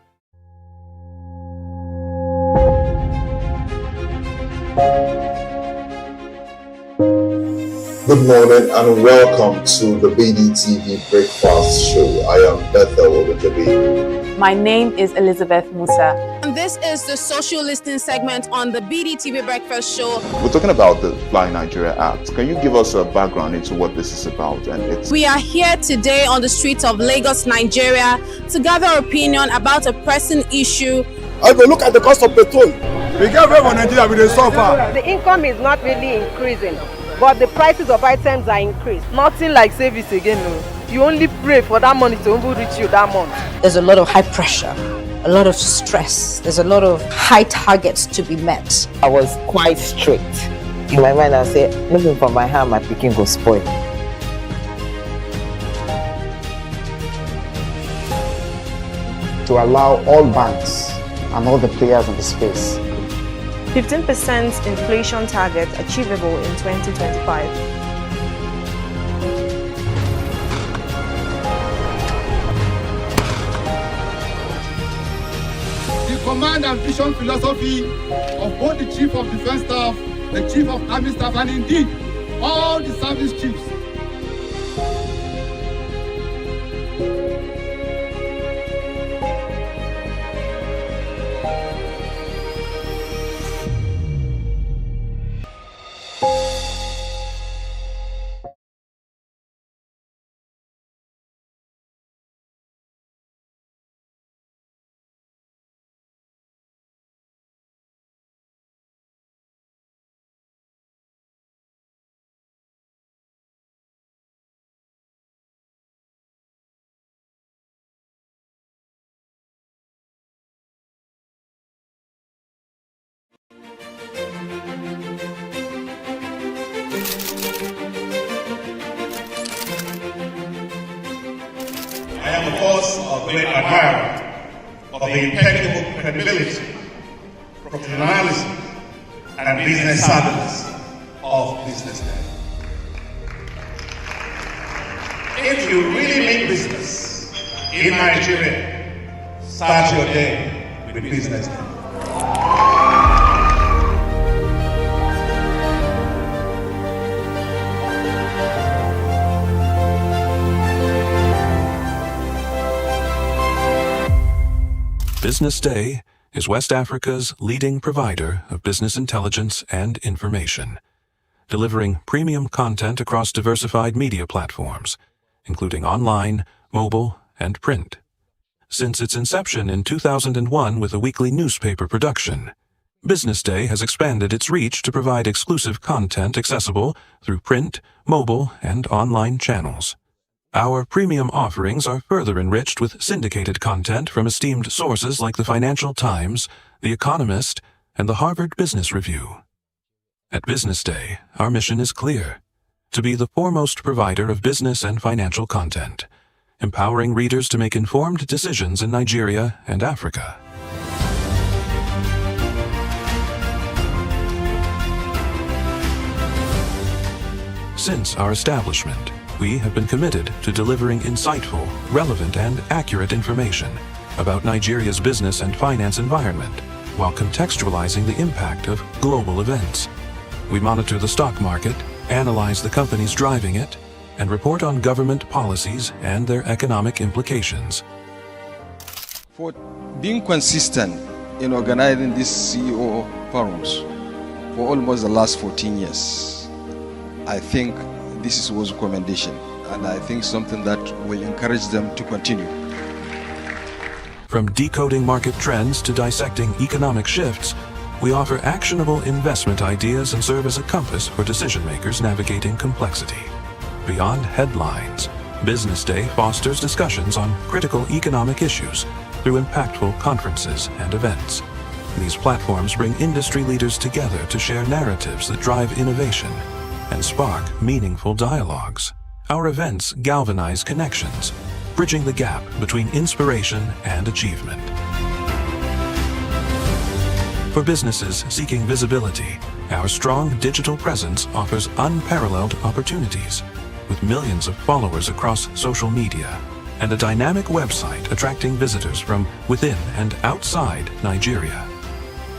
Speaker 12: Good morning and welcome to the BDTV Breakfast Show. I am Bethel Obajabi.
Speaker 5: My name is Elizabeth Musa. And this is the social listening segment on the BDTV Breakfast Show.
Speaker 11: We're talking about the Fly Nigeria Act. Can you give us a background into what this is about?
Speaker 5: We are here today on the streets of Lagos, Nigeria, to gather opinion about a pressing issue.
Speaker 25: I will look at the cost of petrol. We get away from Nigeria with the suffer.
Speaker 13: The income is not really increasing, but the prices of items are increased.
Speaker 31: Nothing like service again. No. You only pray for that money to reach you that month.
Speaker 19: There's a lot of high pressure, a lot of stress. There's a lot of high targets to be met.
Speaker 15: I was quite strict. In my mind, I said, looking for my hand, my picking go spoil.
Speaker 30: To allow all banks and all the players in the space
Speaker 21: 15% inflation target achievable in 2025.
Speaker 25: The command and vision philosophy of both the Chief of Defense Staff, the Chief of Army Staff, and indeed all the service chiefs
Speaker 2: of the impeccable credibility, professionalism, and business savviness of BusinessDay. If you really mean business in Nigeria, start your day with BusinessDay.
Speaker 6: BusinessDay is West Africa's leading provider of business intelligence and information, delivering premium content across diversified media platforms, including online, mobile, and print. Since its inception in 2001 with a weekly newspaper production, BusinessDay has expanded its reach to provide exclusive content accessible through print, mobile, and online channels. Our premium offerings are further enriched with syndicated content from esteemed sources like the Financial Times, The Economist, and the Harvard Business Review. At BusinessDay, our mission is clear: to be the foremost provider of business and financial content, empowering readers to make informed decisions in Nigeria and Africa. Since our establishment, we have been committed to delivering insightful, relevant, and accurate information about Nigeria's business and finance environment, while contextualizing the impact of global events. We monitor the stock market, analyze the companies driving it, and report on government policies and their economic implications.
Speaker 10: For being consistent in organizing these CEO forums for almost the last 14 years, I think this was a commendation, and I think something that will encourage them to continue.
Speaker 6: From decoding market trends to dissecting economic shifts, we offer actionable investment ideas and serve as a compass for decision makers navigating complexity. Beyond headlines, BusinessDay fosters discussions on critical economic issues through impactful conferences and events. These platforms bring industry leaders together to share narratives that drive innovation and spark meaningful dialogues. Our events galvanize connections, bridging the gap between inspiration and achievement. For businesses seeking visibility, our strong digital presence offers unparalleled opportunities, with millions of followers across social media and a dynamic website attracting visitors from within and outside Nigeria.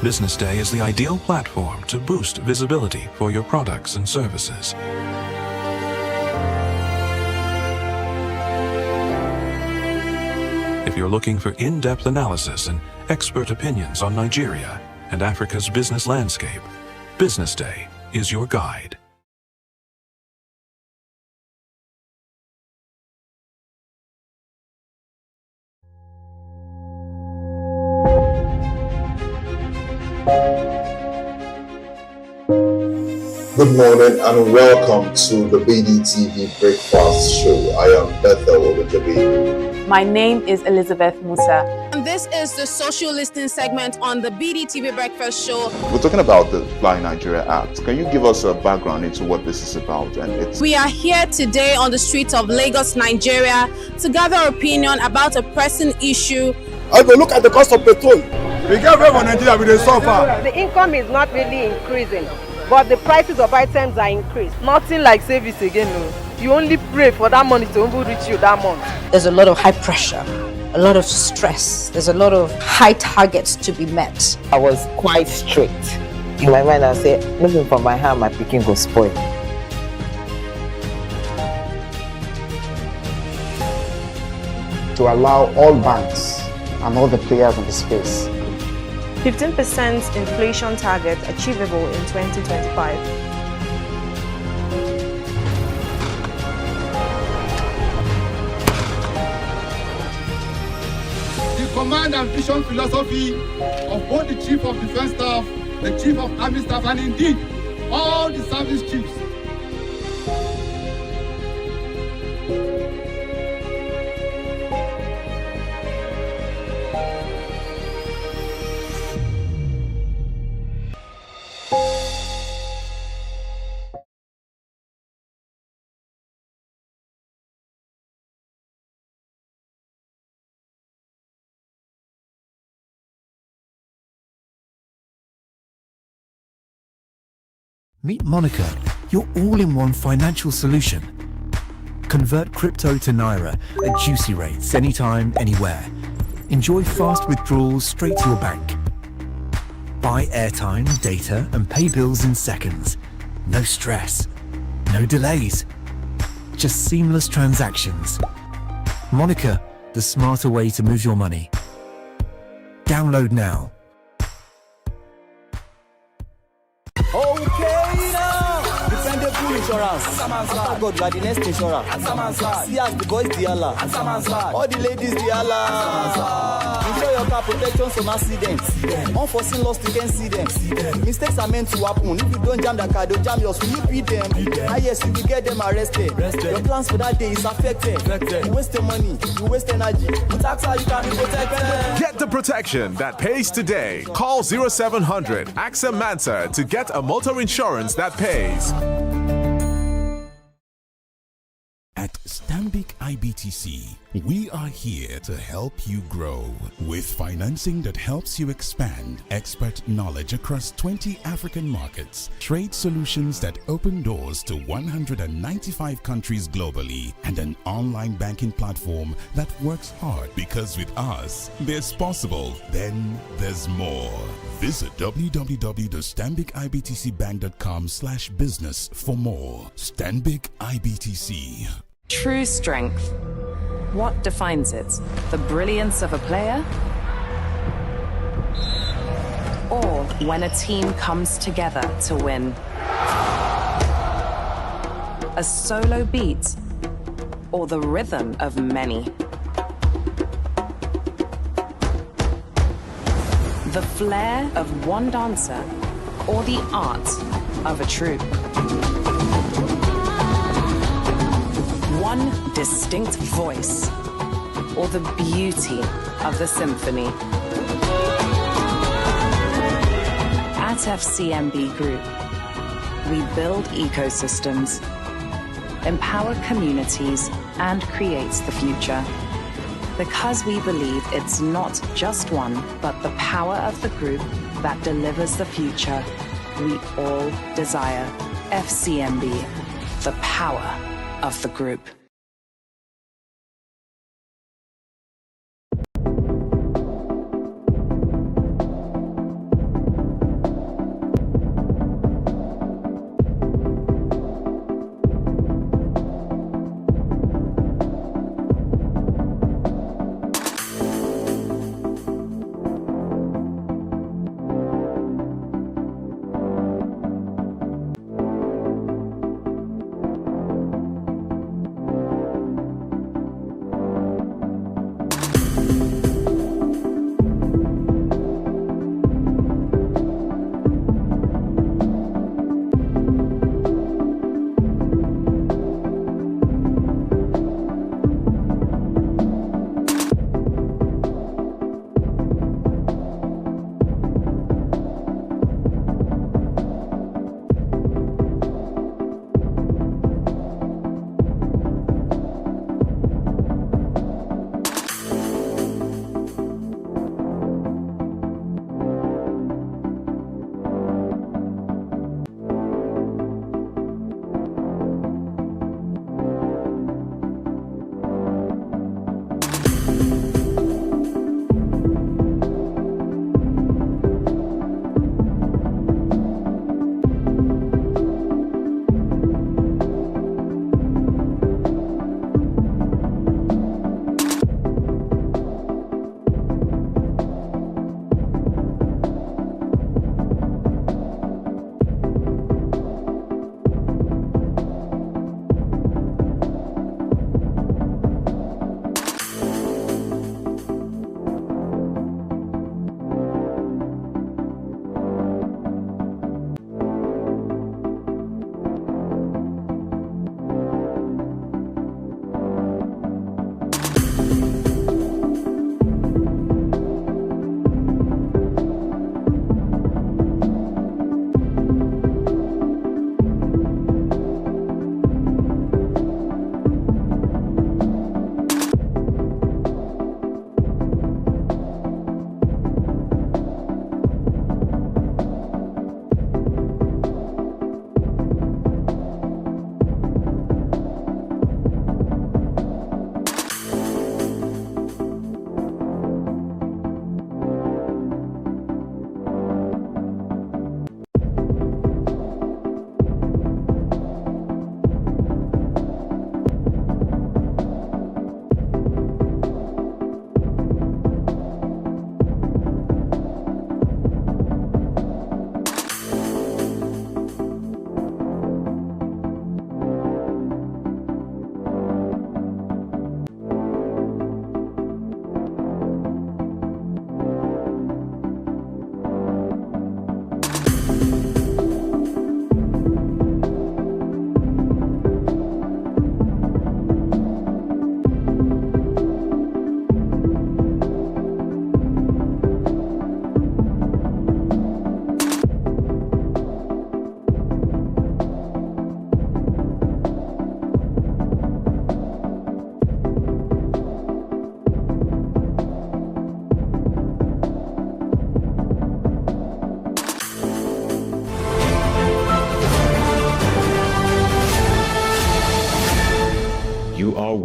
Speaker 6: BusinessDay is the ideal platform to boost visibility for your products and services. If you're looking for in-depth analysis and expert opinions on Nigeria and Africa's business landscape, BusinessDay is your guide.
Speaker 11: Good morning and welcome to the BDTV Breakfast Show. I am Bethel Oladabi.
Speaker 5: My name is Elizabeth Musa. And this is the social listening segment on the BDTV Breakfast Show.
Speaker 11: We're talking about the Fly Nigeria Act. Can you give us a background into what this is about?
Speaker 5: We are here today on the streets of Lagos, Nigeria, to gather opinion about a pressing issue.
Speaker 25: I will look at the cost of petrol. We get very Nigeria with the suffer.
Speaker 13: The income is not really increasing, but the prices of items are increased.
Speaker 31: Nothing like service again, no. You only pray for that money to reach you that month.
Speaker 19: There's a lot of high pressure, a lot of stress. There's a lot of high targets to be met.
Speaker 15: I was quite strict. In my mind, I said, looking for my hand, my picking will spoil.
Speaker 30: To allow all banks and all the players in the space
Speaker 21: 15% inflation target achievable in 2025.
Speaker 25: The command and vision philosophy of both the Chief of Defense Staff, the Chief of Army Staff, and indeed all the service chiefs
Speaker 1: Meet Monica, your all-in-one financial solution. Convert crypto to Naira at juicy rates anytime, anywhere. Enjoy fast withdrawals straight to your bank. Buy airtime, data, and pay bills in seconds. No stress, no delays, just seamless transactions. Monica, the smarter way to move your money. Download now.
Speaker 17: Okay now, dependable insurance. After God, you are the next insurer. See as the boys the Allah. All the ladies the Allah. Insure your car protection from accidents. Unforeseen loss, you can see them. Mistakes are meant to happen. If you don't jam the car, they'll jam yours. Will you beat them? Yes, you will get them arrested. Your plans for that day is affected. You waste your money, you waste energy. With AXA, you can be protected.
Speaker 18: Get the protection that pays today. Call 0700 AXA Mansa to get a motor insurance that pays.
Speaker 20: At Stanbic IBTC, we are here to help you grow with financing that helps you expand, expert knowledge across 20 African markets, trade solutions that open doors to 195 countries globally, and an online banking platform that works hard, because with us, there's possible, then there's more. Visit www.stanbicibtcbank.com/business for more. Stanbic IBTC.
Speaker 8: True strength. What defines it? The brilliance of a player? Or when a team comes together to win? A solo beat? Or the rhythm of many? The flair of one dancer? Or the art of a troupe? One distinct voice, or the beauty of the symphony. At FCMB Group, we build ecosystems, empower communities, and create the future. Because we believe it's not just one, but the power of the group that delivers the future we all desire. FCMB, the power of the group.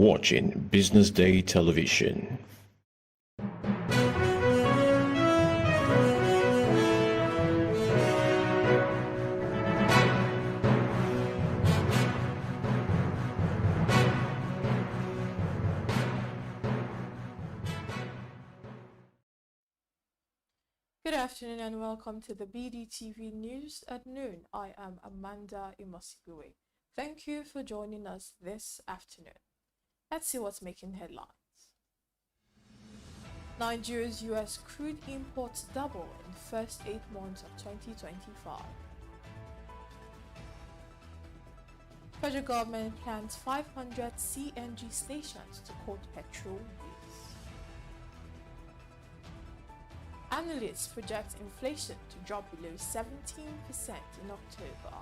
Speaker 3: watching Business Day Television.
Speaker 4: Good afternoon and welcome to the BDTV News at noon. I am Amanda Imosibue. Thank you for joining us this afternoon. Let's see what's making headlines. Nigeria's U.S. crude imports double in the first 8 months of 2025. Federal government plans 500 CNG stations to cut petrol use. Analysts project inflation to drop below 17% in October.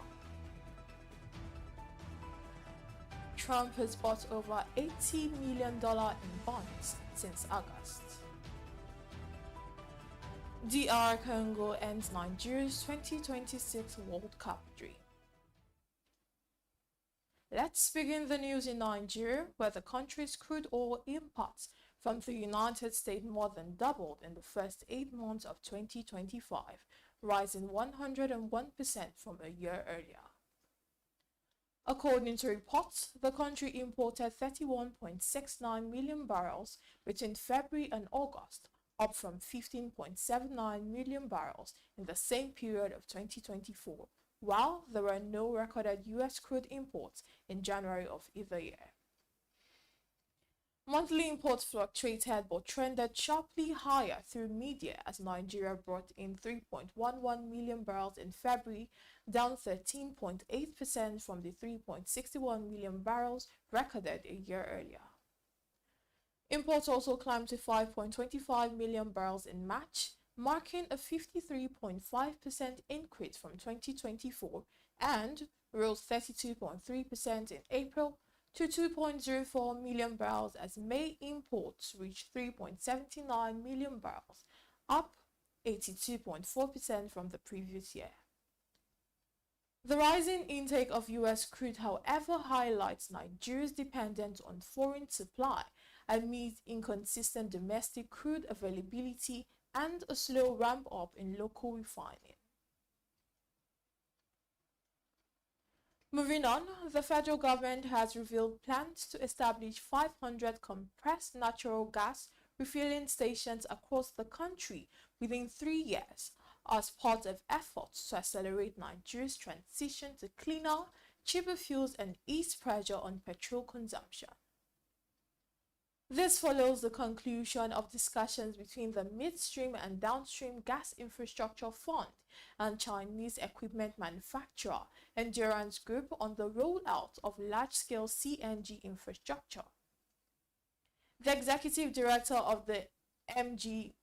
Speaker 4: Trump has bought over $80 million in bonds since August. DR Congo ends Nigeria's 2026 World Cup dream. Let's begin the news in Nigeria, where the country's crude oil imports from the United States more than doubled in the first 8 months of 2025, rising 101% from a year earlier. According to reports, the country imported 31.69 million barrels between February and August, up from 15.79 million barrels in the same period of 2024, while there were no recorded U.S. crude imports in January of either year. Monthly imports fluctuated but trended sharply higher through mid-year as Nigeria brought in 3.11 million barrels in February, down 13.8% from the 3.61 million barrels recorded a year earlier. Imports also climbed to 5.25 million barrels in March, marking a 53.5% increase from 2024, and rose 32.3% in April to 2.04 million barrels as May imports reached 3.79 million barrels, up 82.4% from the previous year. The rising intake of U.S. crude, however, highlights Nigeria's dependence on foreign supply amid inconsistent domestic crude availability and a slow ramp-up in local refining. Moving on, the federal government has revealed plans to establish 500 compressed natural gas refueling stations across the country within 3 years as part of efforts to accelerate Nigeria's transition to cleaner, cheaper fuels and ease pressure on petrol consumption. This follows the conclusion of discussions between the Midstream and Downstream Gas Infrastructure Fund and Chinese equipment manufacturer Endurance Group on the rollout of large-scale CNG infrastructure. The executive director of the MDGIF,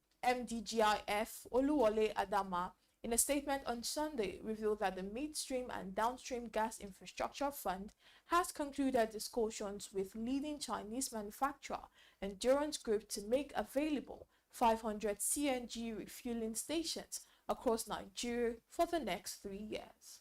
Speaker 4: Oluwole Adama, in a statement on Sunday, revealed that the Midstream and Downstream Gas Infrastructure Fund has concluded discussions with leading Chinese manufacturer Endurance Group to make available 500 CNG refueling stations across Nigeria for the next 3 years.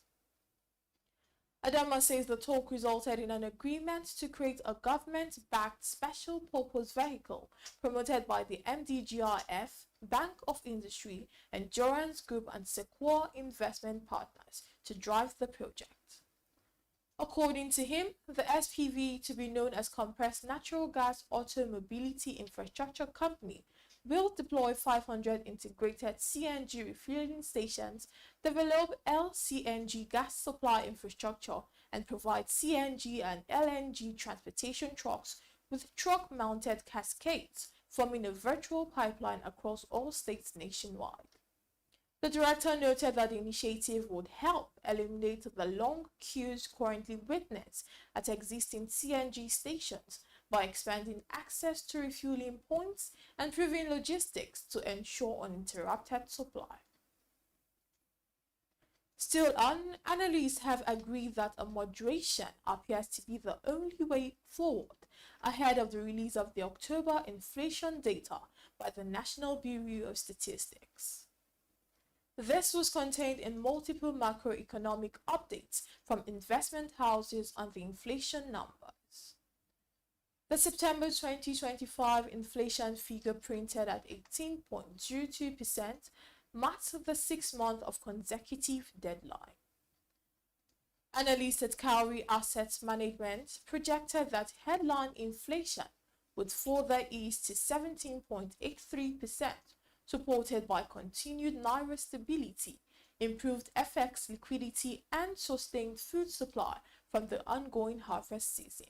Speaker 4: Adama says the talk resulted in an agreement to create a government-backed special purpose vehicle promoted by the MDGIF, Bank of Industry, Endurance Group and Secure Investment Partners to drive the project. According to him, the SPV, to be known as Compressed Natural Gas Automobility Infrastructure Company, will deploy 500 integrated CNG refueling stations, develop LCNG gas supply infrastructure, and provide CNG and LNG transportation trucks with truck-mounted cascades, forming a virtual pipeline across all states nationwide. The director noted that the initiative would help eliminate the long queues currently witnessed at existing CNG stations by expanding access to refueling points and improving logistics to ensure uninterrupted supply. Still on, analysts have agreed that a moderation appears to be the only way forward ahead of the release of the October inflation data by the National Bureau of Statistics. This was contained in multiple macroeconomic updates from investment houses on the inflation numbers. The September 2025 inflation figure printed at 18.02% marks the 6th month of consecutive deadline. Analysts at Cowrie Asset Management projected that headline inflation would further ease to 17.83%, supported by continued naira stability, improved FX liquidity, and sustained food supply from the ongoing harvest season.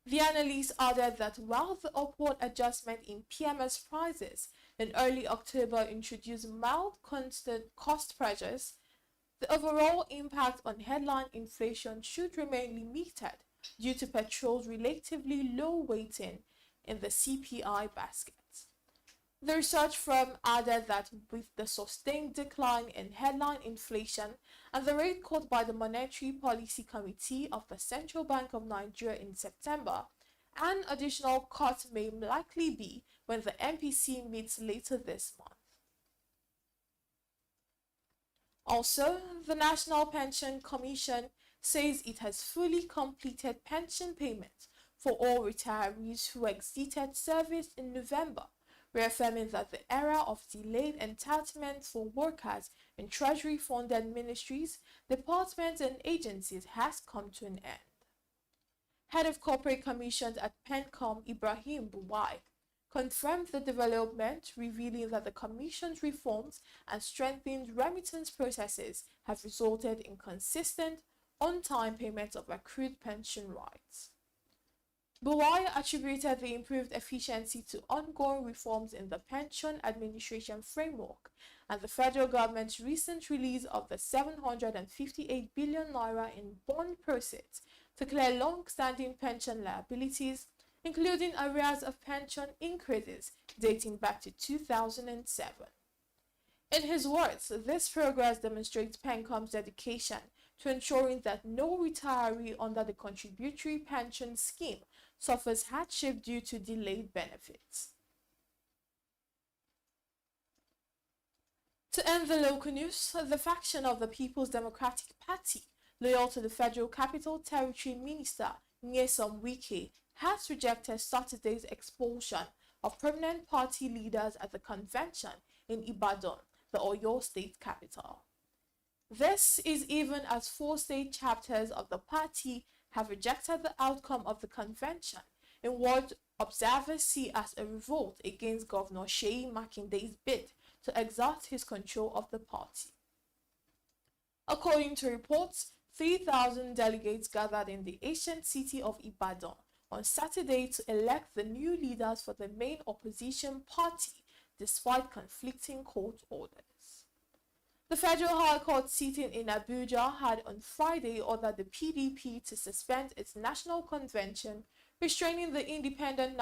Speaker 4: The analyst added that while the upward adjustment in PMS prices in early October introduced mild constant cost pressures, the overall impact on headline inflation should remain limited due to petrol's relatively low weighting in the CPI basket. The research firm added that with the sustained decline in headline inflation and the rate cut by the Monetary Policy Committee of the Central Bank of Nigeria in September, an additional cut may likely be when the MPC meets later this month. Also, the National Pension Commission says it has fully completed pension payments for all retirees who exited service in November, reaffirming that the era of delayed entitlement for workers in Treasury-funded ministries, departments and agencies has come to an end. Head of Corporate Commissions at PENCOM, Ibrahim Buwai, confirmed the development, revealing that the Commission's reforms and strengthened remittance processes have resulted in consistent, on-time payment of accrued pension rights. Buwai attributed the improved efficiency to ongoing reforms in the pension administration framework and the federal government's recent release of the 758 billion naira in bond proceeds to clear long-standing pension liabilities, including arrears of pension increases dating back to 2007. In his words, this progress demonstrates PENCOM's dedication to ensuring that no retiree under the contributory pension scheme suffers hardship due to delayed benefits. To end the local news, the faction of the People's Democratic Party, loyal to the Federal Capital Territory Minister Nyesom Wike, has rejected Saturday's expulsion of prominent party leaders at the convention in Ibadan, the Oyo state capital. This is even as 4 state chapters of the party have rejected the outcome of the convention in what observers see as a revolt against Governor Seyi Makinde's bid to exert his control of the party. According to reports, 3,000 delegates gathered in the ancient city of Ibadan on Saturday to elect the new leaders for the main opposition party, despite conflicting court orders. The Federal High Court sitting in Abuja had on Friday ordered the PDP to suspend its national convention, restraining the Independent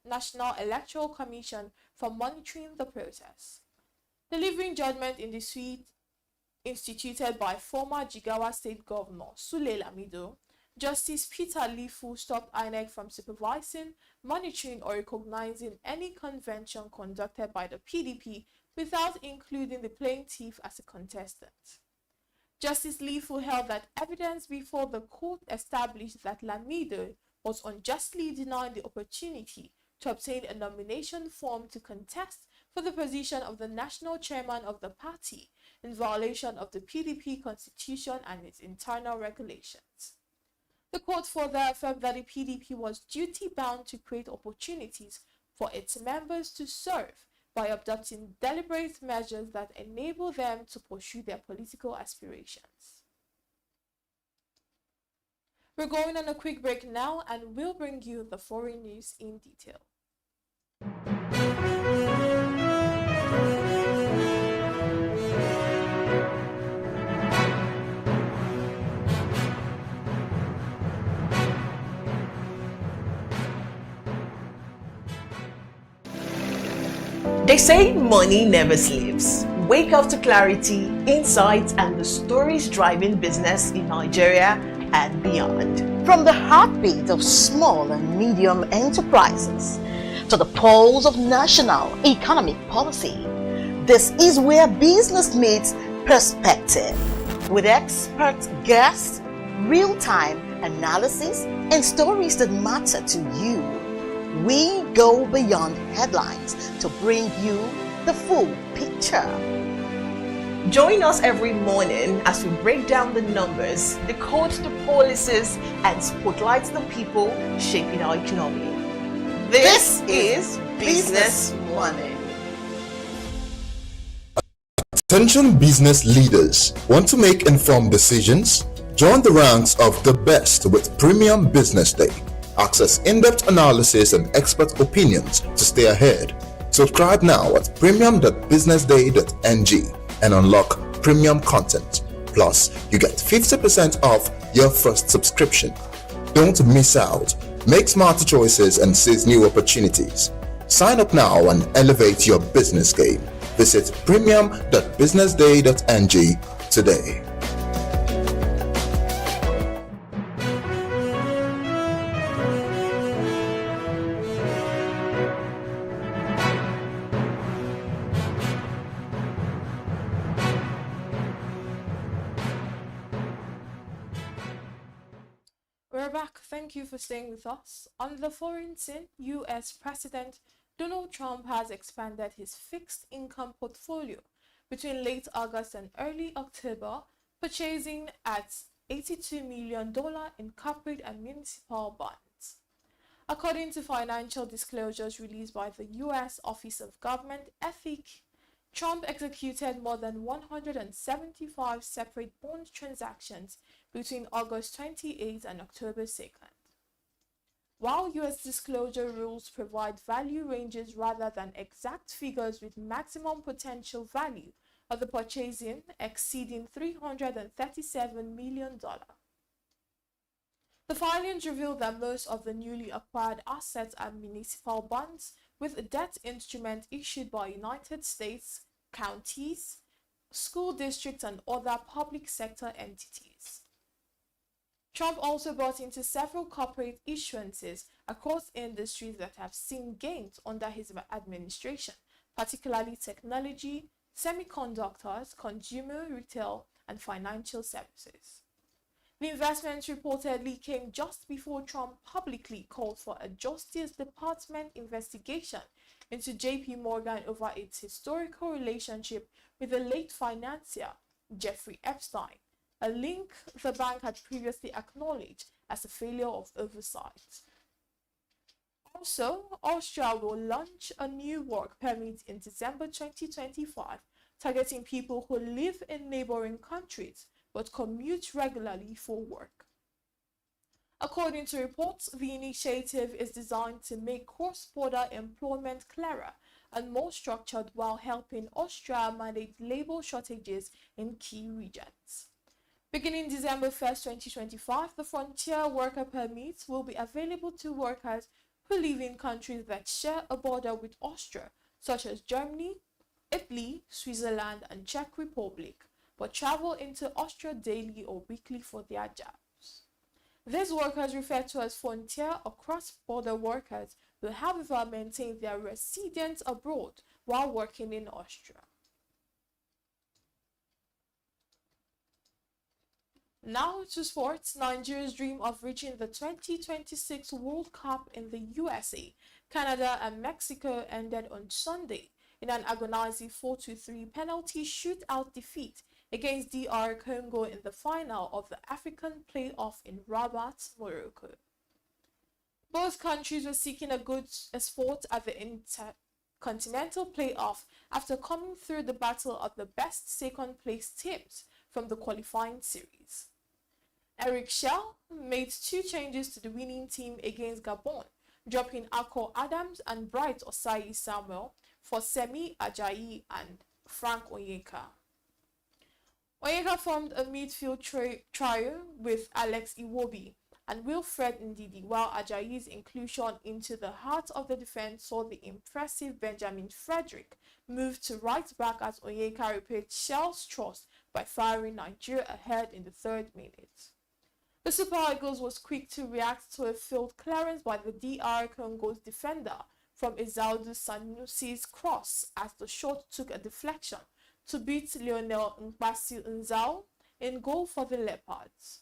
Speaker 4: National Electoral Commission from monitoring the process. Delivering judgment in the suit instituted by former Jigawa State Governor Sule Lamido, Justice Peter Lifu stopped INEC from supervising, monitoring or recognizing any convention conducted by the PDP without including the plaintiff as a contestant. Justice Lifu held that evidence before the court established that Lamido was unjustly denied the opportunity to obtain a nomination form to contest for the position of the national chairman of the party in violation of the PDP constitution and its internal regulations. The court further affirmed that the PDP was duty-bound to create opportunities for its members to serve by adopting deliberate measures that enable them to pursue their political aspirations. We're going on a quick break now and we'll bring you the foreign news in detail.
Speaker 7: They say money never sleeps. Wake up to clarity, insights, and the stories driving business in Nigeria and beyond.
Speaker 19: From the heartbeat of small and medium enterprises to the pulse of national economic policy, this is where business meets perspective. With expert guests, real-time analysis, and stories that matter to you. We go beyond headlines to bring you the full picture. Join us every morning as we break down the numbers, decode the policies, and spotlight the people shaping our economy. This is Business Money.
Speaker 11: Attention business leaders. Want to make informed decisions? Join the ranks of the best with Premium Business Day. Access in-depth analysis and expert opinions to stay ahead. Subscribe now at premium.businessday.ng and unlock premium content. Plus, you get 50% off your first subscription. Don't miss out. Make smarter choices and seize new opportunities. Sign up now and elevate your business game. Visit premium.businessday.ng today.
Speaker 4: We're back. Thank you for staying with us. On the foreign scene, US President Donald Trump has expanded his fixed income portfolio between late August and early October, purchasing at $82 million in corporate and municipal bonds. According to financial disclosures released by the US Office of Government Ethics, Trump executed more than 175 separate bond transactions between August 28 and October 2nd. While US disclosure rules provide value ranges rather than exact figures, with maximum potential value of the purchasing exceeding $337 million. The filings reveal that most of the newly acquired assets are municipal bonds, with debt instruments issued by United States, counties, school districts, and other public sector entities. Trump also brought into several corporate issuances across industries that have seen gains under his administration, particularly technology, semiconductors, consumer, retail, and financial services. The investments reportedly came just before Trump publicly called for a Justice Department investigation into JP Morgan over its historical relationship with the late financier Jeffrey Epstein, a link the bank had previously acknowledged as a failure of oversight. Also, Austria will launch a new work permit in December 2025, targeting people who live in neighboring countries but commute regularly for work. According to reports, the initiative is designed to make cross-border employment clearer and more structured while helping Austria manage labor shortages in key regions. Beginning December 1st, 2025, the Frontier Worker Permits will be available to workers who live in countries that share a border with Austria, such as Germany, Italy, Switzerland, and Czech Republic, but travel into Austria daily or weekly for their jobs. These workers, referred to as frontier or cross-border workers, will however maintain their residence abroad while working in Austria. Now to sports. Nigeria's dream of reaching the 2026 World Cup in the USA, Canada, and Mexico ended on Sunday in an agonizing 4-3 penalty shootout defeat against DR Congo in the final of the African playoff in Rabat, Morocco. Both countries were seeking a good spot at the Intercontinental playoff after coming through the battle of the best second-place teams from the qualifying series. Eric Shell made 2 changes to the winning team against Gabon, dropping Akko Adams and Bright Osayi Samuel for Semi Ajayi and Frank Onyeka. Onyeka formed a midfield trio with Alex Iwobi and Wilfred Ndidi, while Ajayi's inclusion into the heart of the defense saw the impressive Benjamin Frederick move to right back as Onyeka repaid Shell's trust by firing Nigeria ahead in the 3rd minute. The Super Eagles was quick to react to a field clearance by the DR Congo's defender from Izaldu Sanusi's cross as the shot took a deflection to beat Lionel Nkpasi Nzao in goal for the Leopards.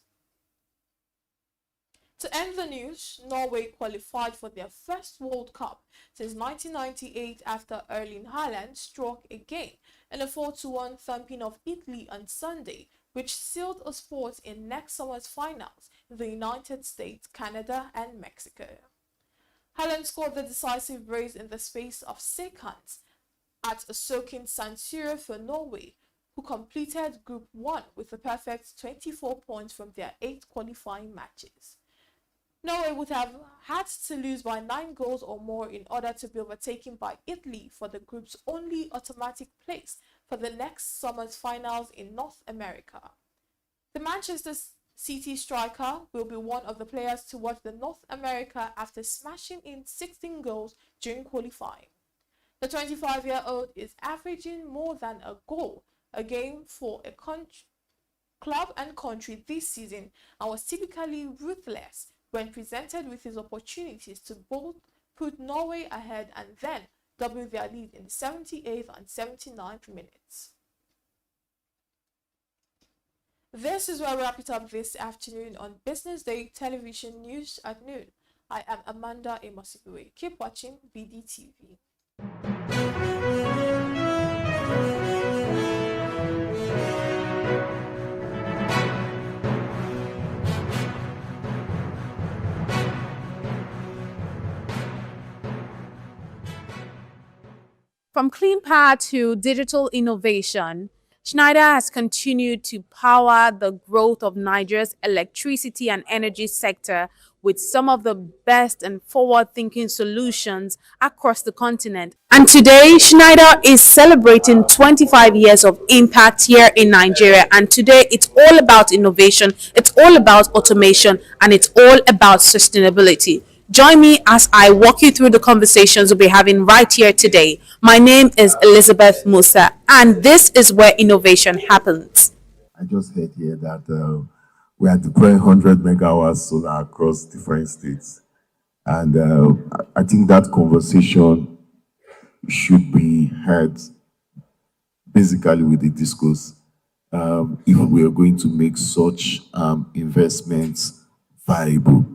Speaker 4: To end the news, Norway qualified for their first World Cup since 1998 after Erling Haaland struck again in a 4-1 thumping of Italy on Sunday, which sealed a spot in next summer's finals in the United States, Canada, and Mexico. Haaland scored the decisive brace in the space of seconds at a soaking San Siro for Norway, who completed Group 1 with a perfect 24 points from their 8 qualifying matches. Norway would have had to lose by 9 goals or more in order to be overtaken by Italy for the group's only automatic place for the next summer's finals in North America. The Manchester City striker will be one of the players to watch the North America after smashing in 16 goals during qualifying. The 25-year-old is averaging more than a goal a game for a club and country this season and was typically ruthless when presented with his opportunities to both put Norway ahead and then double their lead in the 78th and 79th minutes. This is where we wrap it up this afternoon on Business Day Television News at noon. I am Amanda Amosibue. Keep watching BDTV.
Speaker 5: From clean power to digital innovation, Schneider has continued to power the growth of Nigeria's electricity and energy sector with some of the best and forward-thinking solutions across the continent. And today, Schneider is celebrating 25 years of impact here in Nigeria. And today, it's all about innovation, it's all about automation, and it's all about sustainability. Join me as I walk you through the conversations we'll be having right here today. My name is Elizabeth Musa, and this is where innovation happens.
Speaker 9: I just heard here that we are deploying 100 megawatts solar across different states. And I think that conversation should be had basically with the discourse if we are going to make such investments viable.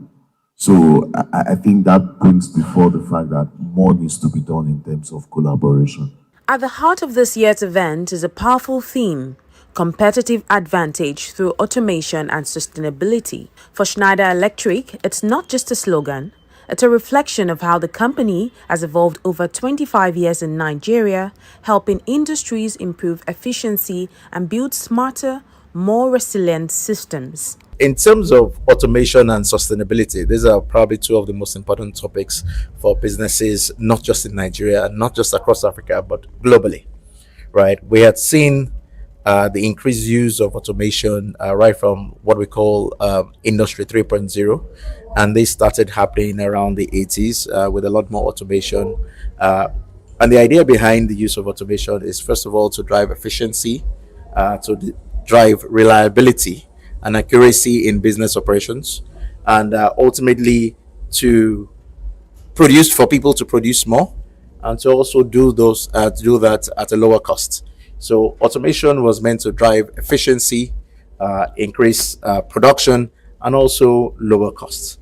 Speaker 9: So I think that brings before the fact that more needs to be done in terms of collaboration.
Speaker 5: At the heart of this year's event is a powerful theme: competitive advantage through automation and sustainability. For Schneider Electric, it's not just a slogan, it's a reflection of how the company has evolved over 25 years in Nigeria, helping industries improve efficiency and build smarter, more resilient systems.
Speaker 12: In terms of automation and sustainability, these are probably two of the most important topics for businesses, not just in Nigeria, not just across Africa, but globally, right? We had seen the increased use of automation right from what we call Industry 3.0, and they started happening around the 80s with a lot more automation. And the idea behind the use of automation is, first of all, to drive efficiency, to drive reliability and accuracy in business operations, and ultimately to produce for people to produce more, and to also do that at a lower cost. So automation was meant to drive efficiency, increase production, and also lower costs.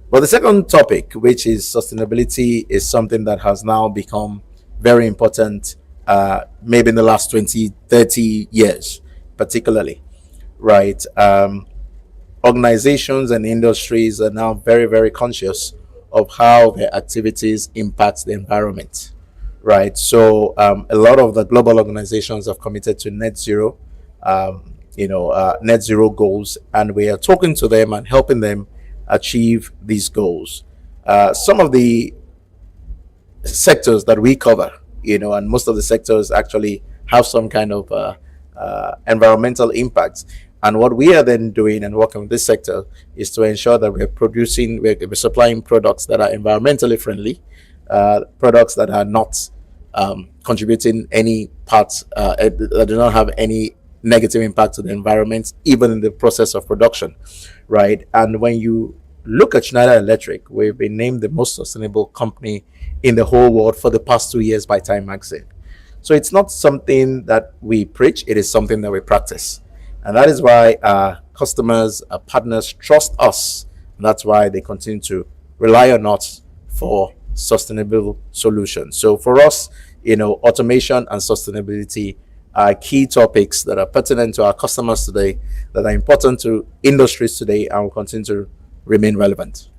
Speaker 12: But the second topic, which is sustainability, is something that has now become very important, maybe in the last 20, 30 years, particularly. Right, organizations and industries are now very, very conscious of how their activities impact the environment. Right, so a lot of the global organizations have committed to net zero, net zero goals, and we are talking to them and helping them achieve these goals. Some of the sectors that we cover, and most of the sectors actually have some kind of environmental impact. And what we are then doing and working with this sector is to ensure that we're supplying products that are environmentally friendly, products that are not contributing any parts, that do not have any negative impact to the environment, even in the process of production, right? And when you look at Schneider Electric, we've been named the most sustainable company in the whole world for the past 2 years by Time Magazine. So it's not something that we preach, it is something that we practice. And that is why our customers, our partners trust us And that's why they continue to rely on us for sustainable solutions. So for us, automation and sustainability are key topics that are pertinent to our customers today, that are important to industries today, and will continue to remain relevant.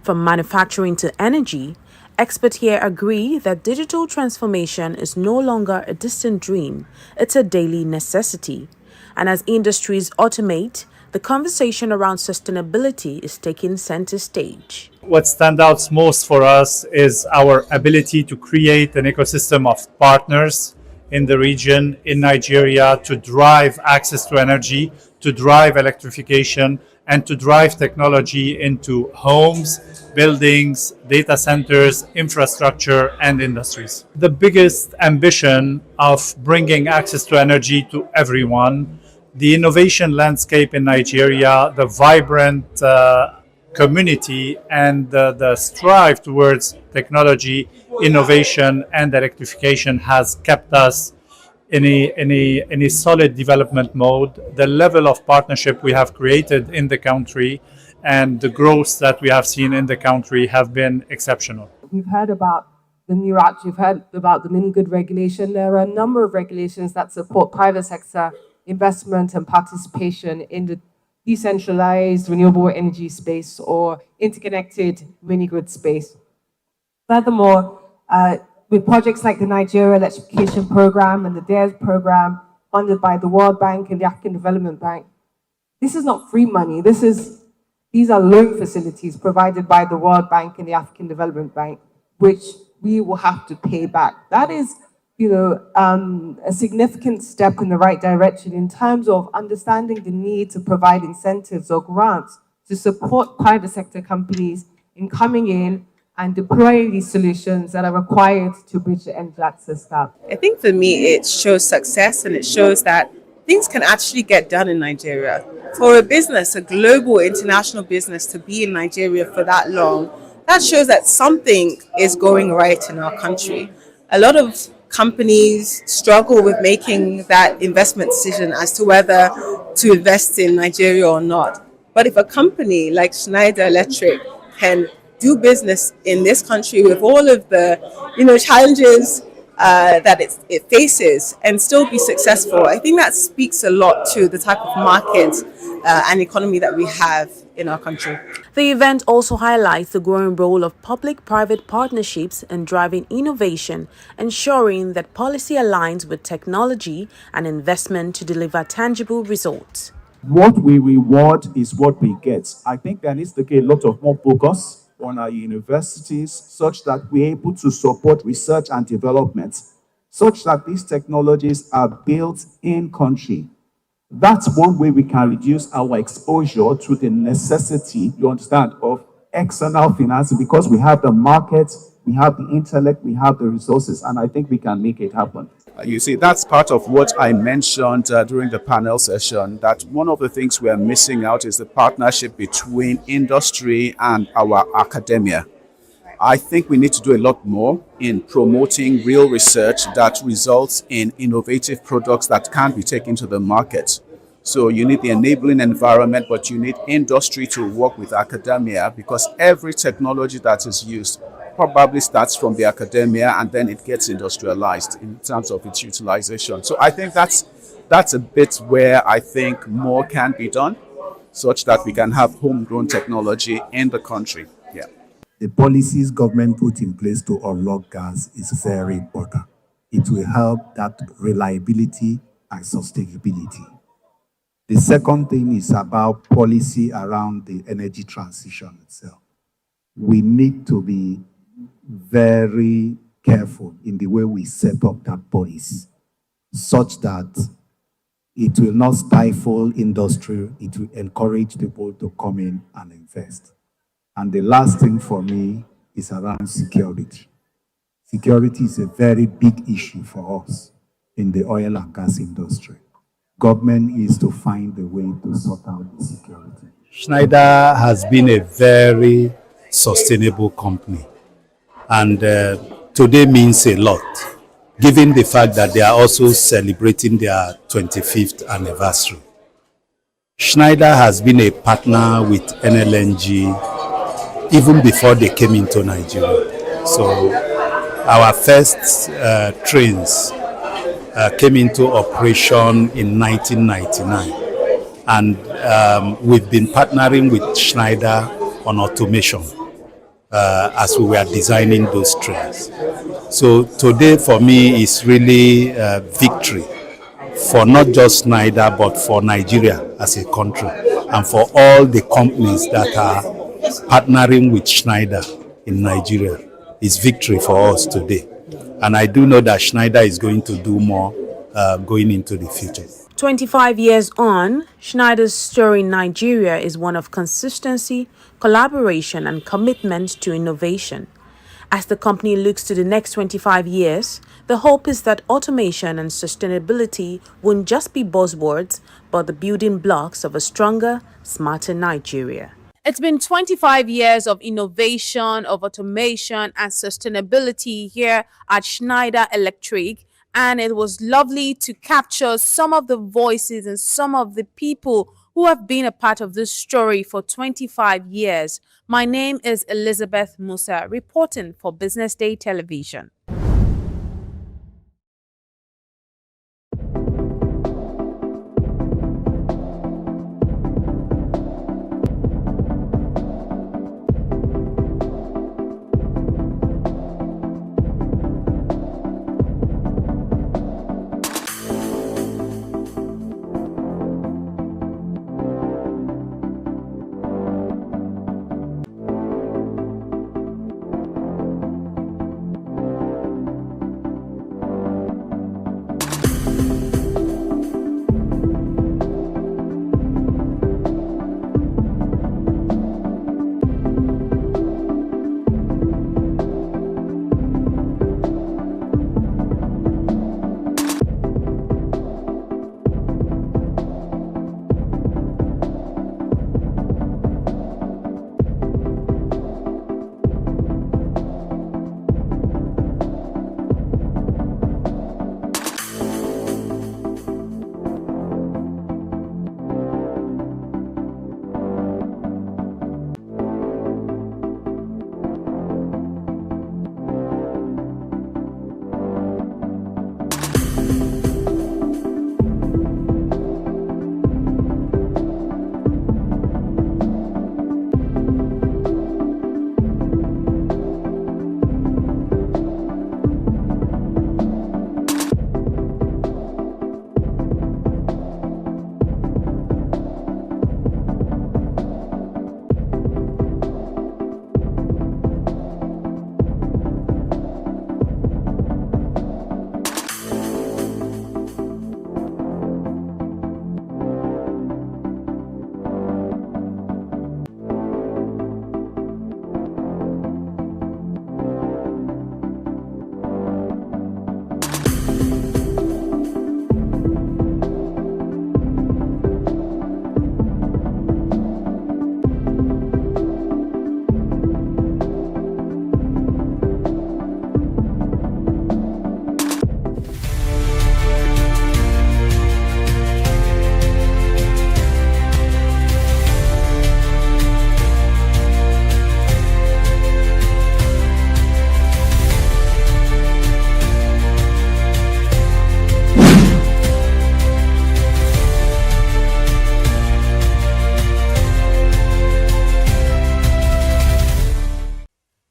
Speaker 5: From manufacturing to energy, experts here agree that digital transformation is no longer a distant dream, it's a daily necessity. And as industries automate, the conversation around sustainability is taking center stage.
Speaker 2: What stands out most for us is our ability to create an ecosystem of partners in the region, in Nigeria, to drive access to energy, to drive electrification, and to drive technology into homes, buildings, data centers, infrastructure, and industries. The biggest ambition of bringing access to energy to everyone, the innovation landscape in Nigeria, the vibrant community, and the strive towards technology, innovation, and electrification has kept us in a solid development mode. The level of partnership we have created in the country and the growth that we have seen in the country have been exceptional.
Speaker 10: We've heard about the new act, you've heard about the mini good regulation. There are a number of regulations that support private sector investment and participation in the decentralized renewable energy space or interconnected mini grid space. Furthermore, with projects like the Nigeria Electrification Program and the DARES program funded by the World Bank and the African Development Bank, this is not free money. These are loan facilities provided by the World Bank and the African Development Bank, which we will have to pay back. That is, a significant step in the right direction in terms of understanding the need to provide incentives or grants to support private sector companies in coming in and deploying these solutions that are required to bridge the energy access gap.
Speaker 14: I think for me, it shows success and it shows that things can actually get done in Nigeria. For a business, a global international business, to be in Nigeria for that long, that shows that something is going right in our country. A lot of companies struggle with making that investment decision as to whether to invest in Nigeria or not. But if a company like Schneider Electric can do business in this country with all of the challenges that it faces and still be successful, I think that speaks a lot to the type of market and economy that we have in our country.
Speaker 5: The event also highlights the growing role of public-private partnerships in driving innovation, ensuring that policy aligns with technology and investment to deliver tangible results.
Speaker 16: What we reward is what we get. I think there needs to be a lot of more focus on our universities such that we're able to support research and development, such that these technologies are built in country. That's one way we can reduce our exposure to the necessity, you understand, of external financing, because we have the market, we have the intellect, we have the resources, and I think we can make it happen.
Speaker 22: You see, that's part of what I mentioned during the panel session, that one of the things we are missing out is the partnership between industry and our academia. I think we need to do a lot more in promoting real research that results in innovative products that can be taken to the market. So you need the enabling environment, but you need industry to work with academia, because every technology that is used probably starts from the academia and then it gets industrialized in terms of its utilization. So I think that's a bit where I think more can be done, such that we can have homegrown technology in the country. Yeah.
Speaker 16: The policies government put in place to unlock gas is very important. It will help that reliability and sustainability. The second thing is about policy around the energy transition itself. We need to be very careful in the way we set up that policy, such that it will not stifle industry, it will encourage people to come in and invest. And the last thing for me is around security. Security is a very big issue for us in the oil and gas industry. Government is to find a way to sort out the security.
Speaker 23: Schneider has been a very sustainable company, and today means a lot, given the fact that they are also celebrating their 25th anniversary. Schneider has been a partner with NLNG even before they came into Nigeria. So our first trains came into operation in 1999, and we've been partnering with Schneider on automation as we were designing those trains. So today for me is really a victory for not just Schneider but for Nigeria as a country, and for all the companies that are partnering with Schneider in Nigeria. Is victory for us today. And I do know that Schneider is going to do more going into the future.
Speaker 5: 25 years on, Schneider's story in Nigeria is one of consistency, collaboration, and commitment to innovation. As the company looks to the next 25 years, the hope is that automation and sustainability won't just be buzzwords, but the building blocks of a stronger, smarter Nigeria. It's been 25 years of innovation, of automation, and sustainability here at Schneider Electric. And it was lovely to capture some of the voices and some of the people who have been a part of this story for 25 years. My name is Elizabeth Musa, reporting for Business Day Television.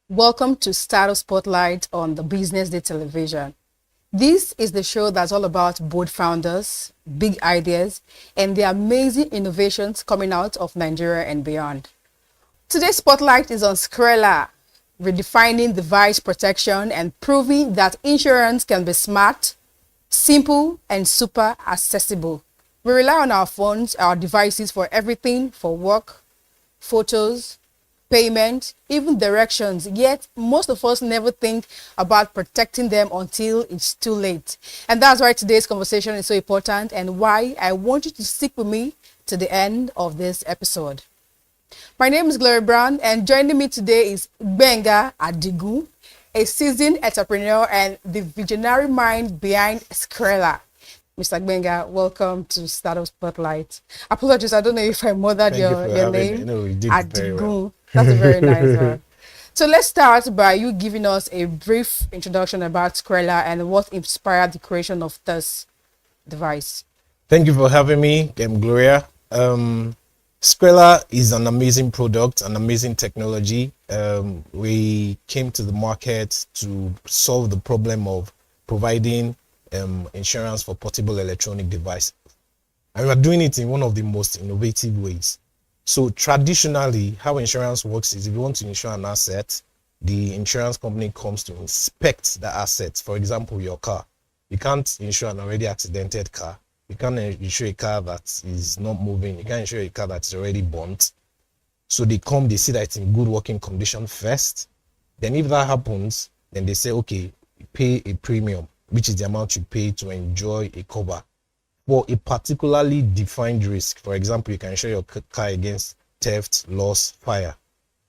Speaker 6: Welcome to Startup Spotlight on the Business Day Television. This is the show that's all about bold founders, big ideas, and the amazing innovations coming out of Nigeria and beyond. Today's spotlight is on Skrilla, redefining device protection and proving that insurance can be smart, simple, and super accessible. We rely on our phones, our devices for everything, for work, photos, payment, even directions, yet most of us never think about protecting them until it's too late. And that's why today's conversation is so important and why I want you to stick with me to the end of this episode. My name is Glory Brown, and joining me today is Benga Adigu, a seasoned entrepreneur and the visionary mind behind Skrilla. Mr. Gbenga, welcome to Startup Spotlight. Apologies, I don't know if I murdered your name.
Speaker 13: No, you did very
Speaker 6: Adigun.
Speaker 13: well.
Speaker 6: That's a very nice one. So let's start by you giving us a brief introduction about Skrilla and what inspired the creation of this device.
Speaker 13: Thank you for having me, Gloria. Skrilla is an amazing product, an amazing technology. We came to the market to solve the problem of providing insurance for portable electronic devices. And we're doing it in one of the most innovative ways. So traditionally, how insurance works is if you want to insure an asset, the insurance company comes to inspect the asset. For example, your car. You can't insure an already accidented car. You can't insure a car that is not moving. You can't insure a car that's already burnt. So they come, they see that it's in good working condition first. Then if that happens, then they say, okay, pay a premium, which is the amount you pay to enjoy a cover for a particularly defined risk. For example, you can insure your car against theft, loss, fire.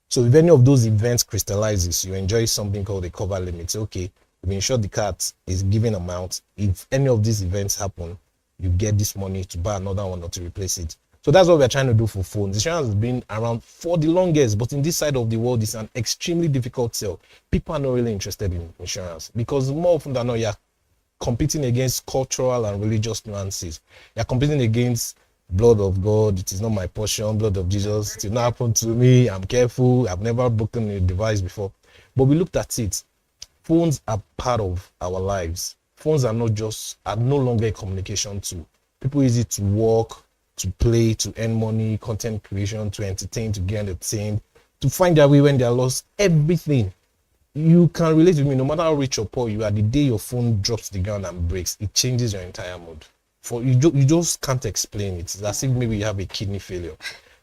Speaker 13: So if any of those events crystallizes, you enjoy something called a cover limit. So, okay, if you insure the car is given amount, if any of these events happen, you get this money to buy another one or to replace it. So that's what we're trying to do for phones. Insurance has been around for the longest, but in this side of the world, it's an extremely difficult sell. People are not really interested in insurance because more often than not, you're competing against cultural and religious nuances. You're competing against blood of God. It is not my portion. Blood of Jesus. It will not happen to me. I'm careful. I've never broken a device before. But we looked at it. Phones are part of our lives. Phones are no longer a communication tool. People use it to work, to play, to earn money, content creation, to entertain, to get entertained, to find their way when they are lost. Everything. You can relate with me, no matter how rich or poor you are, the day your phone drops to the ground and breaks, it changes your entire mood. You just can't explain it. It's as if maybe you have a kidney failure.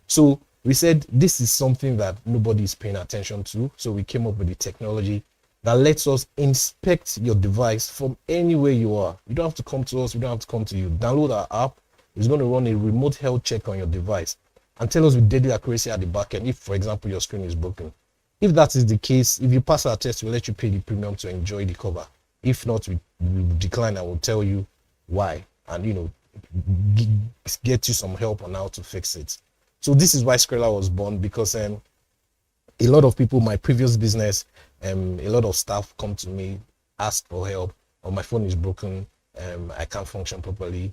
Speaker 13: So we said this is something that nobody is paying attention to. So we came up with the technology that lets us inspect your device from anywhere you are. You don't have to come to us. We don't have to come to you. Download our app. It's going to run a remote health check on your device and tell us with deadly accuracy at the back end if, for example, your screen is broken. If that is the case, if you pass our test, we'll let you pay the premium to enjoy the cover. If not, we decline and we'll tell you why and, get you some help on how to fix it. So this is why Skrilla was born, because a lot of people, my previous business, a lot of staff come to me, ask for help, or my phone is broken, I can't function properly.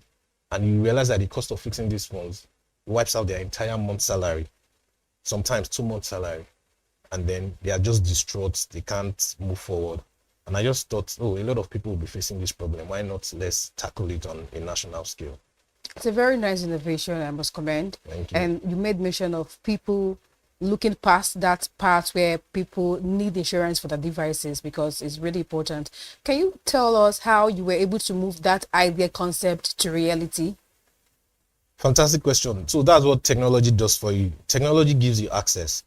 Speaker 13: And you realize that the cost of fixing these phones wipes out their entire month's salary, sometimes 2 months' salary. And then they are just distraught. They can't move forward. And I just thought, a lot of people will be facing this problem. Why not let's tackle it on a national scale?
Speaker 6: It's a very nice innovation, I must commend.
Speaker 13: Thank you.
Speaker 6: And you made mention of people looking past that part where people need insurance for their devices because it's really important. Can you tell us how you were able to move that idea concept to reality?
Speaker 13: Fantastic question. So that's what technology does for you. Technology gives you access.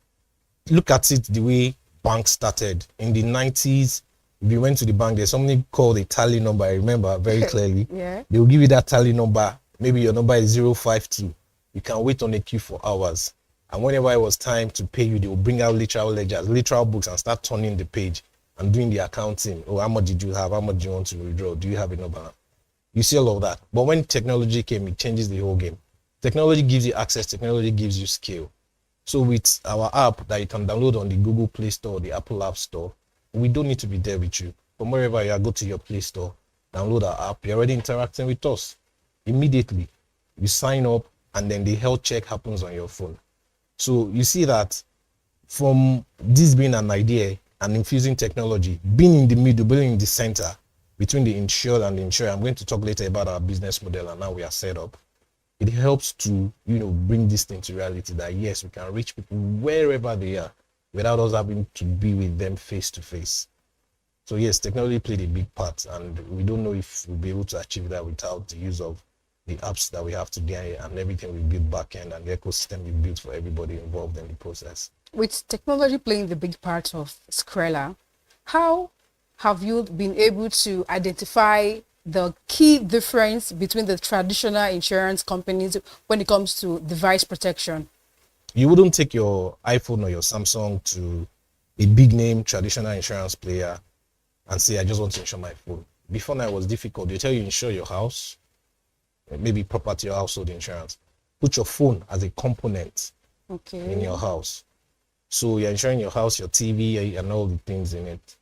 Speaker 13: Look at it the way banks started. In the 90s, if you went to the bank, there's something called a tally number. I remember very clearly.
Speaker 6: Yeah.
Speaker 13: They will give you that tally number. Maybe your number is 052. You can wait on a queue for hours. And whenever it was time to pay you, they will bring out literal ledgers, literal books, and start turning the page and doing the accounting. Oh, how much did you have? How much do you want to withdraw? Do you have a number? You see all of that. But when technology came, it changes the whole game. Technology gives you access. Technology gives you skill. So with our app that you can download on the Google Play Store or the Apple App Store, we don't need to be there with you. From wherever you are, go to your Play Store, download our app. You're already interacting with us. Immediately, you sign up, and then the health check happens on your phone. So you see that from this being an idea and infusing technology, being in the middle, being in the center between the insured and the insurer, I'm going to talk later about our business model and how we are set up. It helps to, bring this thing to reality that yes, we can reach people wherever they are without us having to be with them face to face. So yes, technology played a big part, and we don't know if we'll be able to achieve that without the use of the apps that we have today and everything we built back end and the ecosystem we built for everybody involved in the process.
Speaker 6: With technology playing the big part of Skrilla, how have you been able to identify the key difference between the traditional insurance companies when it comes to device protection?
Speaker 13: You wouldn't take your iPhone or your Samsung to a big name traditional insurance player and say, I just want to insure my phone. Before now, it was difficult. They tell you insure your house, maybe property or household insurance. Put your phone as a component in your house. So you're insuring your house, your TV, and all the things in it.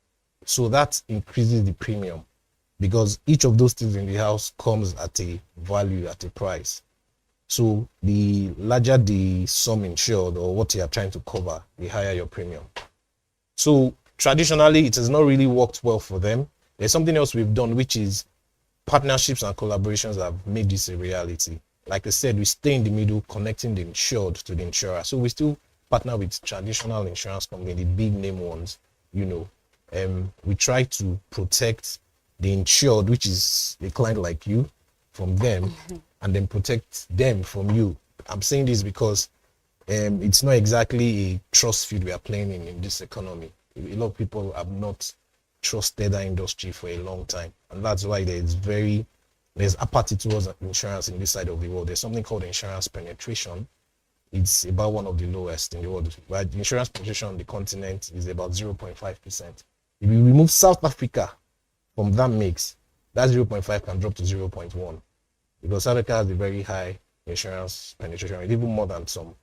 Speaker 13: So that increases the premium because each of those things in the house comes at a value, at a price. So the larger the sum insured or what you are trying to cover, the higher your premium. So traditionally, it has not really worked well for them. There's something else we've done, which is partnerships and collaborations that have made this a reality. Like I said, we stay in the middle, connecting the insured to the insurer. So we still partner with traditional insurance companies, the big name ones, you know. We try to protect the insured, which is a client like you, from them, and then protect them from you. I'm saying this because it's not exactly a trust field we are playing in this economy. A lot of people have not trusted that industry for a long time, and that's why there's apathy towards insurance in this side of the world. There's something called insurance penetration. It's about one of the lowest in the world. Where the insurance penetration on the continent is about 0.5%. If you remove South Africa from that mix, that 0.5 can drop to 0.1, because South Africa has a very high insurance penetration rate, even more than some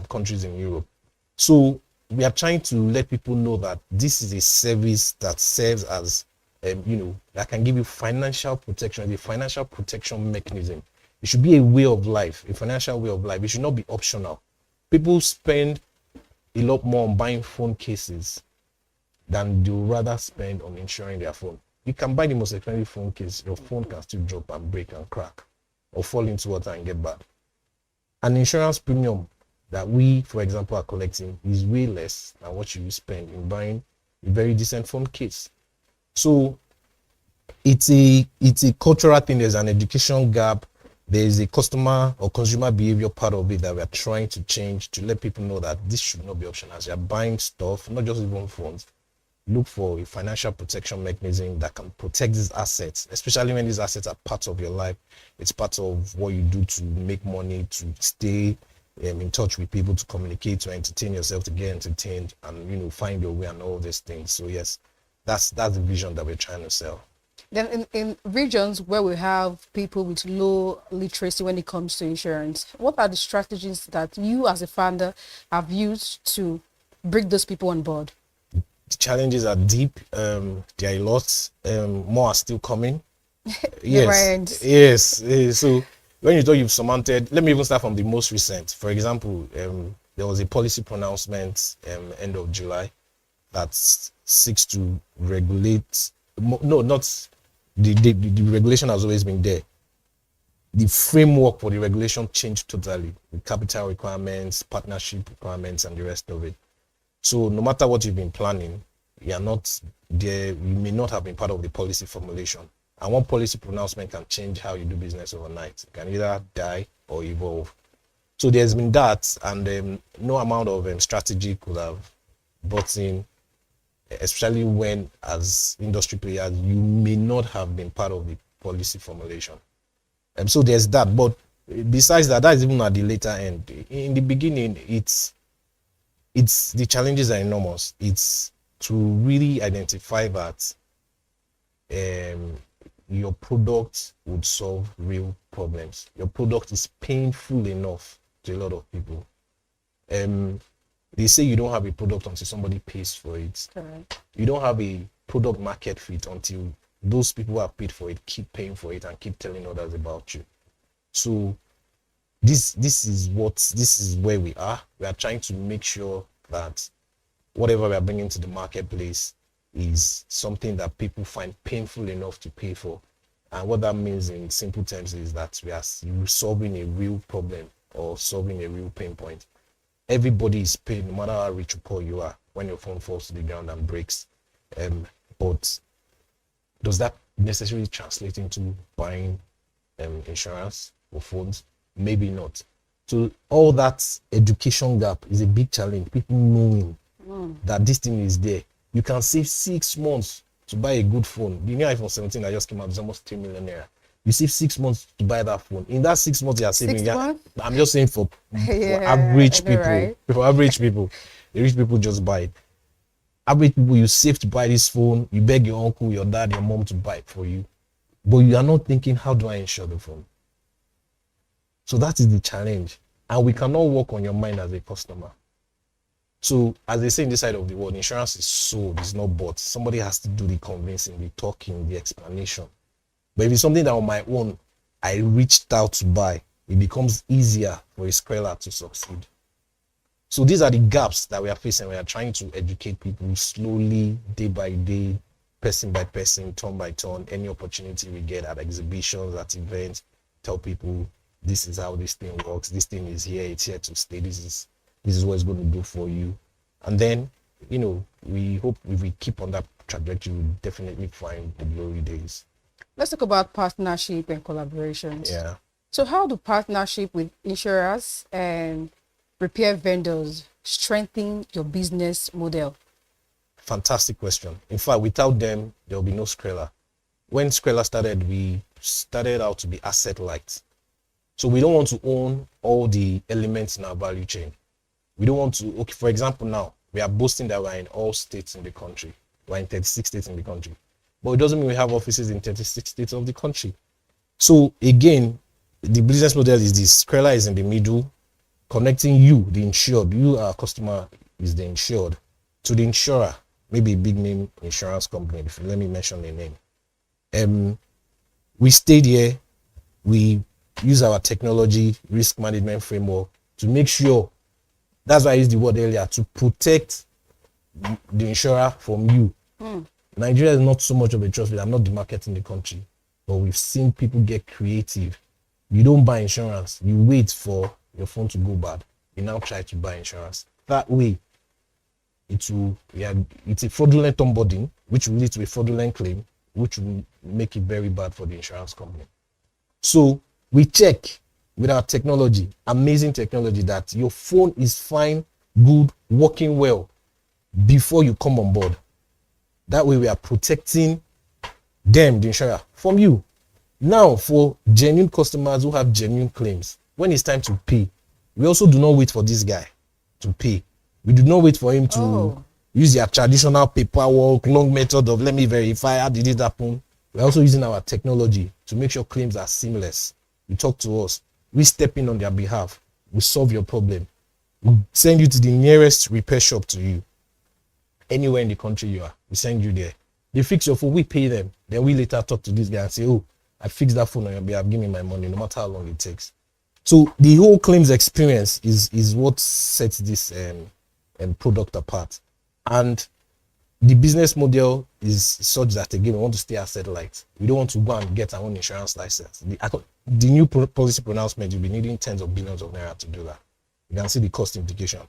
Speaker 13: countries in Europe. So we are trying to let people know that this is a service that serves as, that can give you financial protection, a financial protection mechanism. It should be a way of life, a financial way of life. It should not be optional. People spend a lot more on buying phone cases than they would rather spend on insuring their phone. You can buy the most expensive phone case, your phone can still drop and break and crack or fall into water and get bad. An insurance premium that we, for example, are collecting is way less than what you will spend in buying a very decent phone case. So it's a cultural thing. There's an education gap. There's a customer or consumer behavior part of it that we are trying to change to let people know that this should not be optional. As you're buying stuff, not just even phones, look for a financial protection mechanism that can protect these assets, especially when these assets are part of your life. It's part of what you do to make money, to stay in touch with people, to communicate, to entertain yourself, to get entertained, and find your way and all these things. So yes, that's the vision that we're trying to sell.
Speaker 6: Then in regions where we have people with low literacy when it comes to insurance, what are the strategies that you as a founder have used to bring those people on board?
Speaker 13: The challenges are deep. There are a lot. More are still coming. Yes. So when you thought you've surmounted, let me even start from the most recent. For example, there was a policy pronouncement end of July that seeks to regulate. No, not the regulation has always been there. The framework for the regulation changed totally with capital requirements, partnership requirements, and the rest of it. So no matter what you've been planning, you are not there. You may not have been part of the policy formulation. And one policy pronouncement can change how you do business overnight. It can either die or evolve. So there's been that, and no amount of strategy could have brought in, especially when, as industry players, you may not have been part of the policy formulation. So there's that. But besides that, that is even at the later end. In the beginning, it's the challenges are enormous. It's to really identify that your product would solve real problems. Your product is painful enough to a lot of people. They say you don't have a product until somebody pays for it.
Speaker 6: Correct.
Speaker 13: You don't have a product market fit until those people who have paid for it keep paying for it and keep telling others about you. So this is where we are. We are trying to make sure that whatever we are bringing to the marketplace is something that people find painful enough to pay for. And what that means in simple terms is that we are solving a real problem or solving a real pain point. Everybody is paid, no matter how rich or poor you are, when your phone falls to the ground and breaks. But does that necessarily translate into buying insurance for phones? Maybe not. So all that education gap is a big challenge. People knowing that this thing is there. You can save 6 months to buy a good phone. The new iPhone 17 that just came out is almost 3 million naira. You save 6 months to buy that phone. In that 6 months you are saving. I'm just saying for average people. Right? For average people, the rich people just buy it. Average people, you save to buy this phone. You beg your uncle, your dad, your mom to buy it for you, but you are not thinking, how do I insure the phone? So that is the challenge. And we cannot work on your mind as a customer. So as they say in this side of the world, insurance is sold, it's not bought. Somebody has to do the convincing, the talking, the explanation. But if it's something that on my own, I reached out to buy, it becomes easier for a Skrilla to succeed. So these are the gaps that we are facing. We are trying to educate people slowly, day by day, person by person, turn by turn. Any opportunity we get at exhibitions, at events, tell people this is how this thing works. This thing is here. It's here to stay. This is what it's going to do for you. And then, you know, we hope if we keep on that trajectory, we'll definitely find the glory days.
Speaker 6: Let's talk about partnership and collaborations.
Speaker 13: Yeah.
Speaker 6: So how do partnership with insurers and repair vendors strengthen your business model?
Speaker 13: Fantastic question. In fact, without them, there will be no Skrilla. When Skrilla started, we started out to be asset light. So we don't want to own all the elements in our value chain. We don't want to, okay, for example, now we are boasting that we're in all states in the country. We're in 36 states in the country. But it doesn't mean we have offices in 36 states of the country. So again, the business model is this. Skrilla is in the middle, connecting you, the insured. You, our customer, is the insured, to the insurer, maybe a big name insurance company. Let me mention the name. We stayed here. We use our technology risk management framework to make sure, that's why I used the word earlier, to protect the insurer from you. Nigeria is not so much of a trust. I'm not the market in the country, but we've seen people get creative. You don't buy insurance. You wait for your phone to go bad. You now try to buy insurance. That way, it's a fraudulent onboarding, which will lead to a fraudulent claim, which will make it very bad for the insurance company. So we check with our technology, amazing technology, that your phone is fine, good, working well before you come on board. That way we are protecting them, the insurer, from you. Now, for genuine customers who have genuine claims, when it's time to pay, we also do not wait for this guy to pay. We do not wait for him to use their traditional paperwork, long method of let me verify, how did it happen? We're also using our technology to make sure claims are seamless. You talk to us, we step in on their behalf, we solve your problem. We send you to the nearest repair shop to you. Anywhere in the country you are, we send you there. They fix your phone, we pay them. Then we later talk to this guy and say, oh, I fixed that phone on your behalf, give me my money, no matter how long it takes. So the whole claims experience is what sets this product apart. And the business model is such that, again, we want to stay asset light. We don't want to go and get our own insurance license. The new policy pronouncement, you'll be needing tens of billions of naira to do that. You can see the cost implication.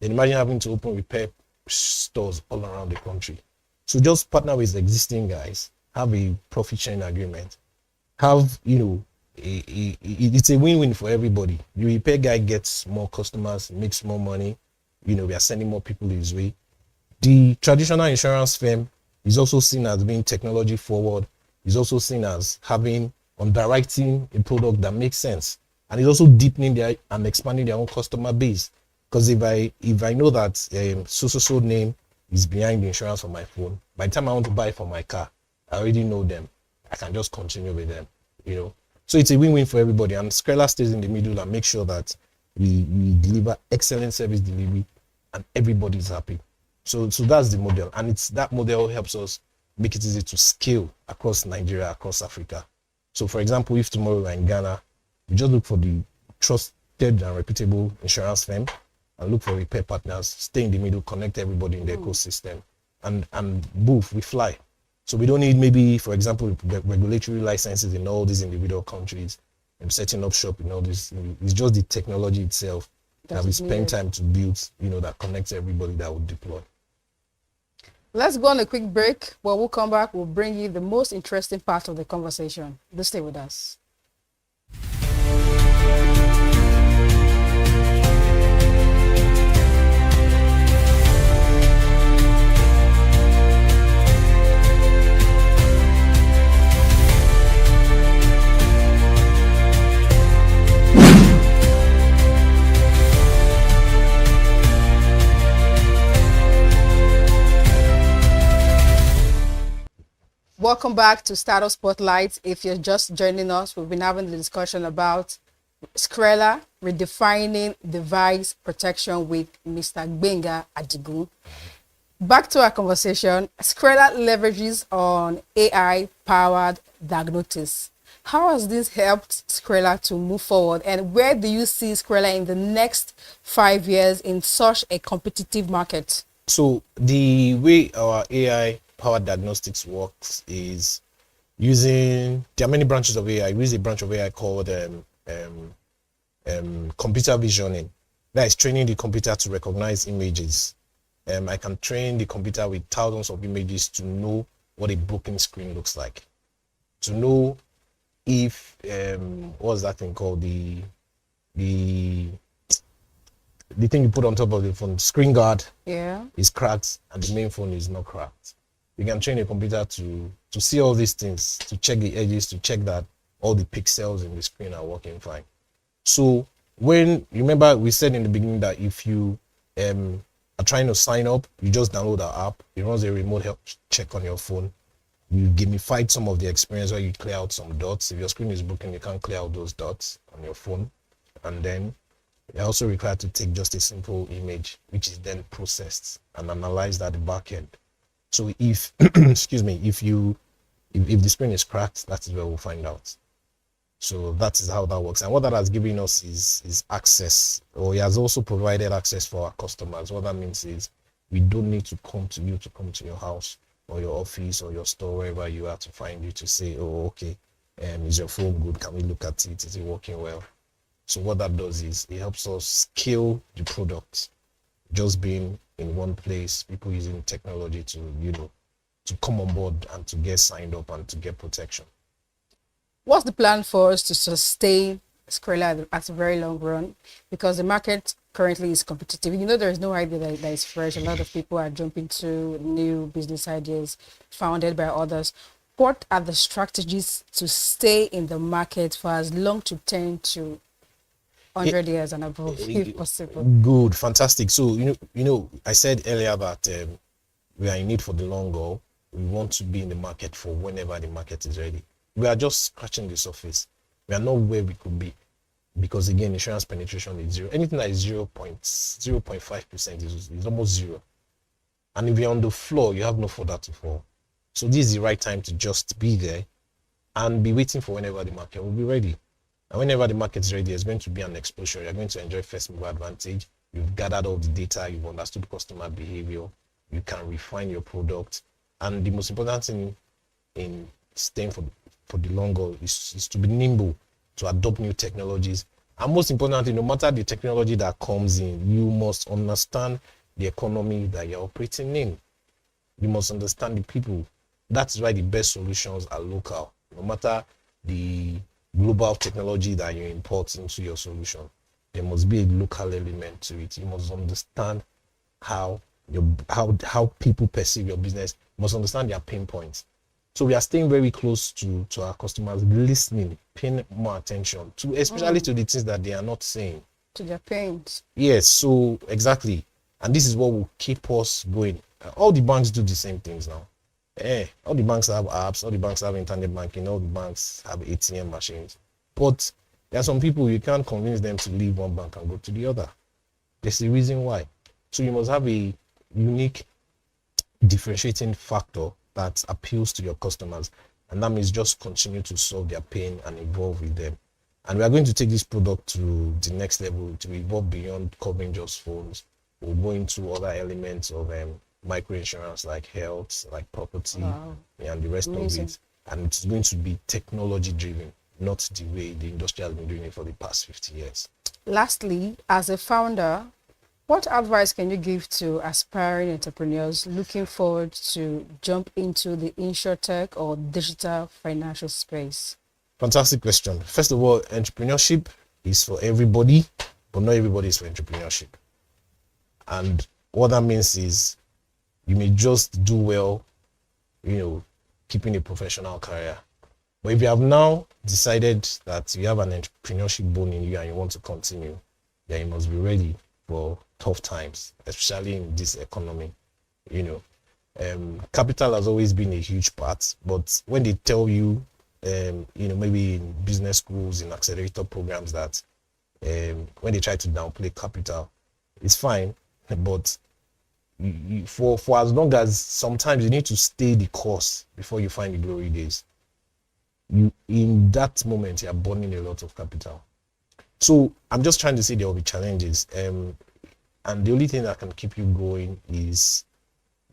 Speaker 13: Then imagine having to open repair stores all around the country. So just partner with the existing guys, have a profit sharing agreement, have, you know, it's a win-win for everybody. The repair guy gets more customers, makes more money. You know, we are sending more people his way. The traditional insurance firm is also seen as being technology forward. Is also seen as having underwriting a product that makes sense, and it's also deepening their and expanding their own customer base. Because if I know that so name is behind the insurance for my phone, by the time I want to buy it for my car, I already know them. I can just continue with them, you know. So it's a win-win for everybody, and Skrilla stays in the middle and make sure that we deliver excellent service delivery and everybody's happy. So that's the model, and it's that model helps us make it easy to scale across Nigeria, across Africa. So for example, if tomorrow we're in Ghana, we just look for the trusted and reputable insurance firm and look for repair partners, stay in the middle, connect everybody in the ecosystem, and move, we fly. So we don't need, maybe, for example, regulatory licenses in all these individual countries and setting up shop in all this. It's just the technology itself that we spend time to build, you know, that connects everybody that will deploy.
Speaker 6: Let's go on a quick break. When we'll come back, we'll bring you the most interesting part of the conversation. Do stay with us. Welcome back to Startup Spotlight. If you're just joining us, we've been having the discussion about Skrilla, redefining device protection with Mr. Gbenga Adigun. Back to our conversation, Skrilla leverages on AI-powered diagnostics. How has this helped Skrilla to move forward, and where do you see Skrilla in the next 5 years in such a competitive market?
Speaker 13: So the way our AI-powered diagnostics works is using, there are many branches of AI. We use a branch of AI called computer visioning. That is training the computer to recognize images. I can train the computer with thousands of images to know what a broken screen looks like, to know if what's that thing called, the thing you put on top of the phone, screen guard, is cracked and the main phone is not cracked. You can train a computer to see all these things, to check the edges, to check that all the pixels in the screen are working fine. So when you remember, we said in the beginning that if you are trying to sign up, you just download our app. It runs a remote health check on your phone. You gamified some of the experience where you clear out some dots. If your screen is broken, you can't clear out those dots on your phone. And then you're also required to take just a simple image, which is then processed and analyzed at the back end. So if excuse me, if the screen is cracked, that is where we'll find out. So that is how that works. And what that has given us is access, or it has also provided access for our customers. What that means is we don't need to come to you, to come to your house or your office or your store, wherever you are, to find you to say, oh, okay, is your phone good? Can we look at it? Is it working well? So what that does is it helps us scale the product, just being in one place, people using technology to, to come on board and to get signed up and to get protection.
Speaker 6: What's the plan for us to sustain Skrilla at a very long run? Because the market currently is competitive. There is no idea that is fresh. A lot of people are jumping to new business ideas founded by others. What are the strategies to stay in the market for as long to 10 to 100 years and above, if possible?
Speaker 13: Good, fantastic. So, I said earlier that we are in need for the long goal. We want to be in the market for whenever the market is ready. We are just scratching the surface. We are not where we could be, because again, insurance penetration is zero. Anything that is 0.5% is almost zero. And if you're on the floor, you have no further to fall. So this is the right time to just be there and be waiting for whenever the market will be ready. And whenever the market is ready, there's going to be an explosion. You're going to enjoy first mover advantage. You've gathered all the data. You've understood customer behavior. You can refine your product. And the most important thing in staying for the long haul is to be nimble, to adopt new technologies. And most importantly, no matter the technology that comes in, you must understand the economy that you're operating in. You must understand the people. That's why the best solutions are local. No matter the global technology that you import into your solution, there must be a local element to it. You must understand how people perceive your business. You must understand their pain points. So we are staying very close to our customers, listening, paying more attention to, especially to the things that they are not saying.
Speaker 6: To their pains.
Speaker 13: Yes, so exactly. And this is what will keep us going. All the banks do the same things now. All the banks have apps, all the banks have internet banking, all the banks have ATM machines. But there are some people you can't convince them to leave one bank and go to the other. There's a reason why. So you must have a unique differentiating factor that appeals to your customers, and that means just continue to solve their pain and evolve with them. And we are going to take this product to the next level, to evolve beyond covering just phones. We'll go into other elements of micro insurance, like health, like property, and the rest of it. And it's going to be technology driven, not the way the industry has been doing it for the past 50 years.
Speaker 6: Lastly, as a founder, what advice can you give to aspiring entrepreneurs looking forward to jump into the insurtech or digital financial space?
Speaker 13: Fantastic question. First of all, entrepreneurship is for everybody, but not everybody is for entrepreneurship. And what that means is you may just do well, keeping a professional career. But if you have now decided that you have an entrepreneurship bone in you and you want to continue, then you must be ready for tough times, especially in this economy. Capital has always been a huge part, but when they tell you, maybe in business schools, in accelerator programs, that when they try to downplay capital, it's fine, but for as long as sometimes you need to stay the course before you find the glory days. In that moment, you're burning a lot of capital. So I'm just trying to say there will be challenges, and the only thing that can keep you going is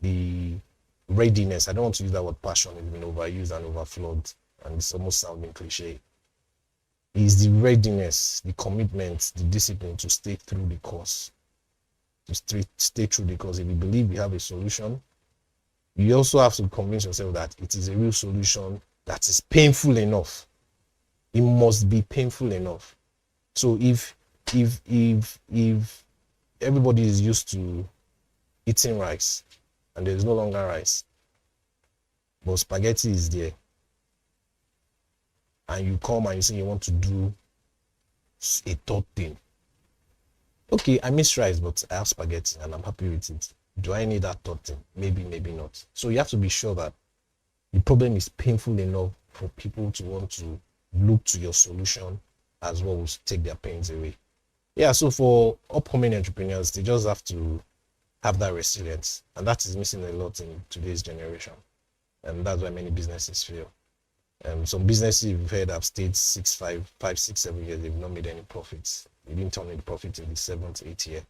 Speaker 13: the readiness. I don't want to use that word passion, it's been overused and overflowed, and it's almost sounding cliche. Is the readiness, the commitment, the discipline to stay through the course. To stay through the course. If you believe you have a solution, you also have to convince yourself that it is a real solution that is painful enough. It must be painful enough. So if everybody is used to eating rice and there is no longer rice, but spaghetti is there, and you come and you say you want to do a third thing. Okay, I miss rice, but I have spaghetti and I'm happy with it. Do I need that third thing? Maybe, maybe not. So you have to be sure that the problem is painful enough for people to want to look to your solution as well as take their pains away. Yeah, so for upcoming entrepreneurs, they just have to have that resilience, and that is missing a lot in today's generation. And that's why many businesses fail. Some businesses you've heard have stayed 5, 6, 7 years, they've not made any profits. They didn't turn any profit in the 7th, 8th year.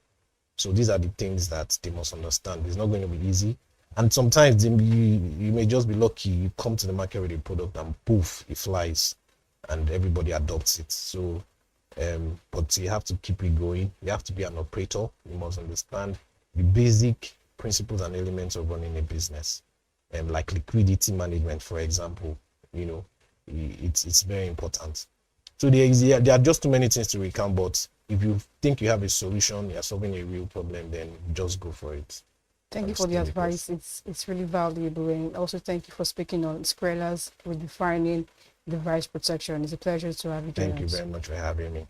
Speaker 13: So these are the things that they must understand. It's not going to be easy. And sometimes you may just be lucky. You come to the market with a product and poof, it flies and everybody adopts it. So, but you have to keep it going. You have to be an operator. You must understand the basic principles and elements of running a business. Like liquidity management, for example, it's very important. So there are just too many things to recount, but if you think you have a solution, you're solving a real problem, then just go for it.
Speaker 6: Thank you for the advice. It's really valuable, and also thank you for speaking on Skrilla's redefining device protection. It's a pleasure to have you join us.
Speaker 13: Thank you very much for having me.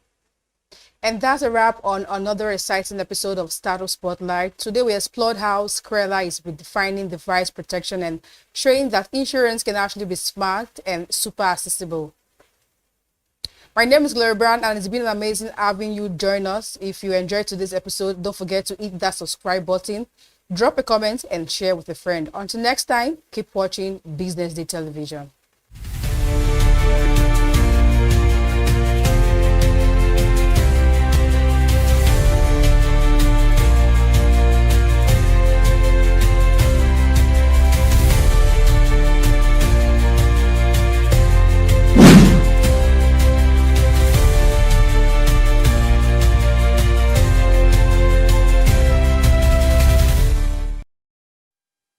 Speaker 6: And that's a wrap on another exciting episode of Startup Spotlight. Today we explored how Skrilla is redefining device protection and showing that insurance can actually be smart and super accessible. My name is Gloria Brand, and it's been amazing having you join us. If you enjoyed today's episode, don't forget to hit that subscribe button, drop a comment, and share with a friend. Until next time, keep watching Business Day Television.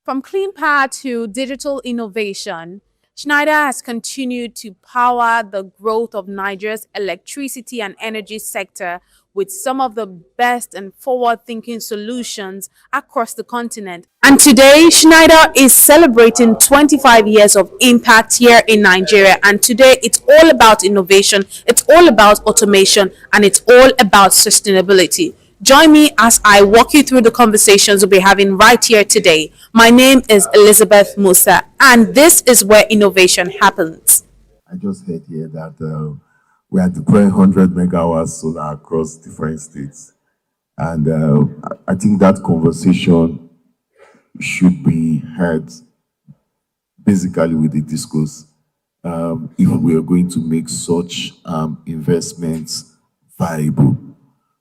Speaker 5: From clean power to digital innovation, Schneider has continued to power the growth of Nigeria's electricity and energy sector with some of the best and forward-thinking solutions across the continent. And today, Schneider is celebrating 25 years of impact here in Nigeria. And today, it's all about innovation, it's all about automation, and it's all about sustainability. Join me as I walk you through the conversations we'll be having right here today. My name is Elizabeth Musa, and this is where innovation happens.
Speaker 9: I just heard here that we are deploying 100 megawatts solar across different states. And I think that conversation should be had basically with the discourse if we are going to make such investments viable.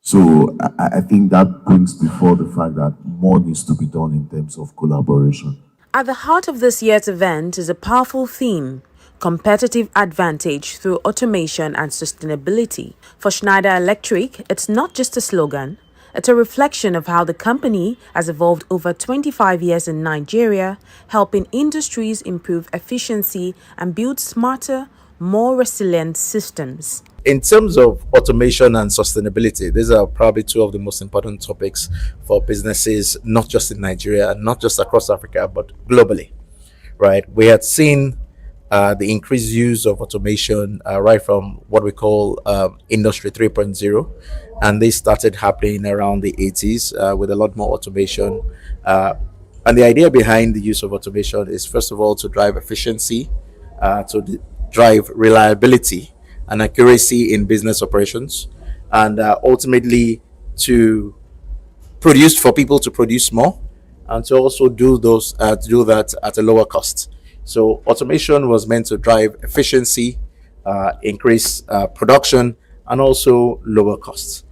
Speaker 9: So I think that brings before the fact that more needs to be done in terms of collaboration.
Speaker 5: At the heart of this year's event is a powerful theme: competitive advantage through automation and sustainability. For Schneider Electric, it's not just a slogan, it's a reflection of how the company has evolved over 25 years in Nigeria, helping industries improve efficiency and build smarter, more resilient systems.
Speaker 12: In terms of automation and sustainability, these are probably two of the most important topics for businesses, not just in Nigeria, not just across Africa, but globally, right? We had seen the increased use of automation right from what we call Industry 3.0, and this started happening around the 80s with a lot more automation. And the idea behind the use of automation is, first of all, to drive efficiency, drive reliability and accuracy in business operations, and ultimately to produce for people to produce more, and to also do that at a lower cost. So automation was meant to drive efficiency, increase production, and also lower costs.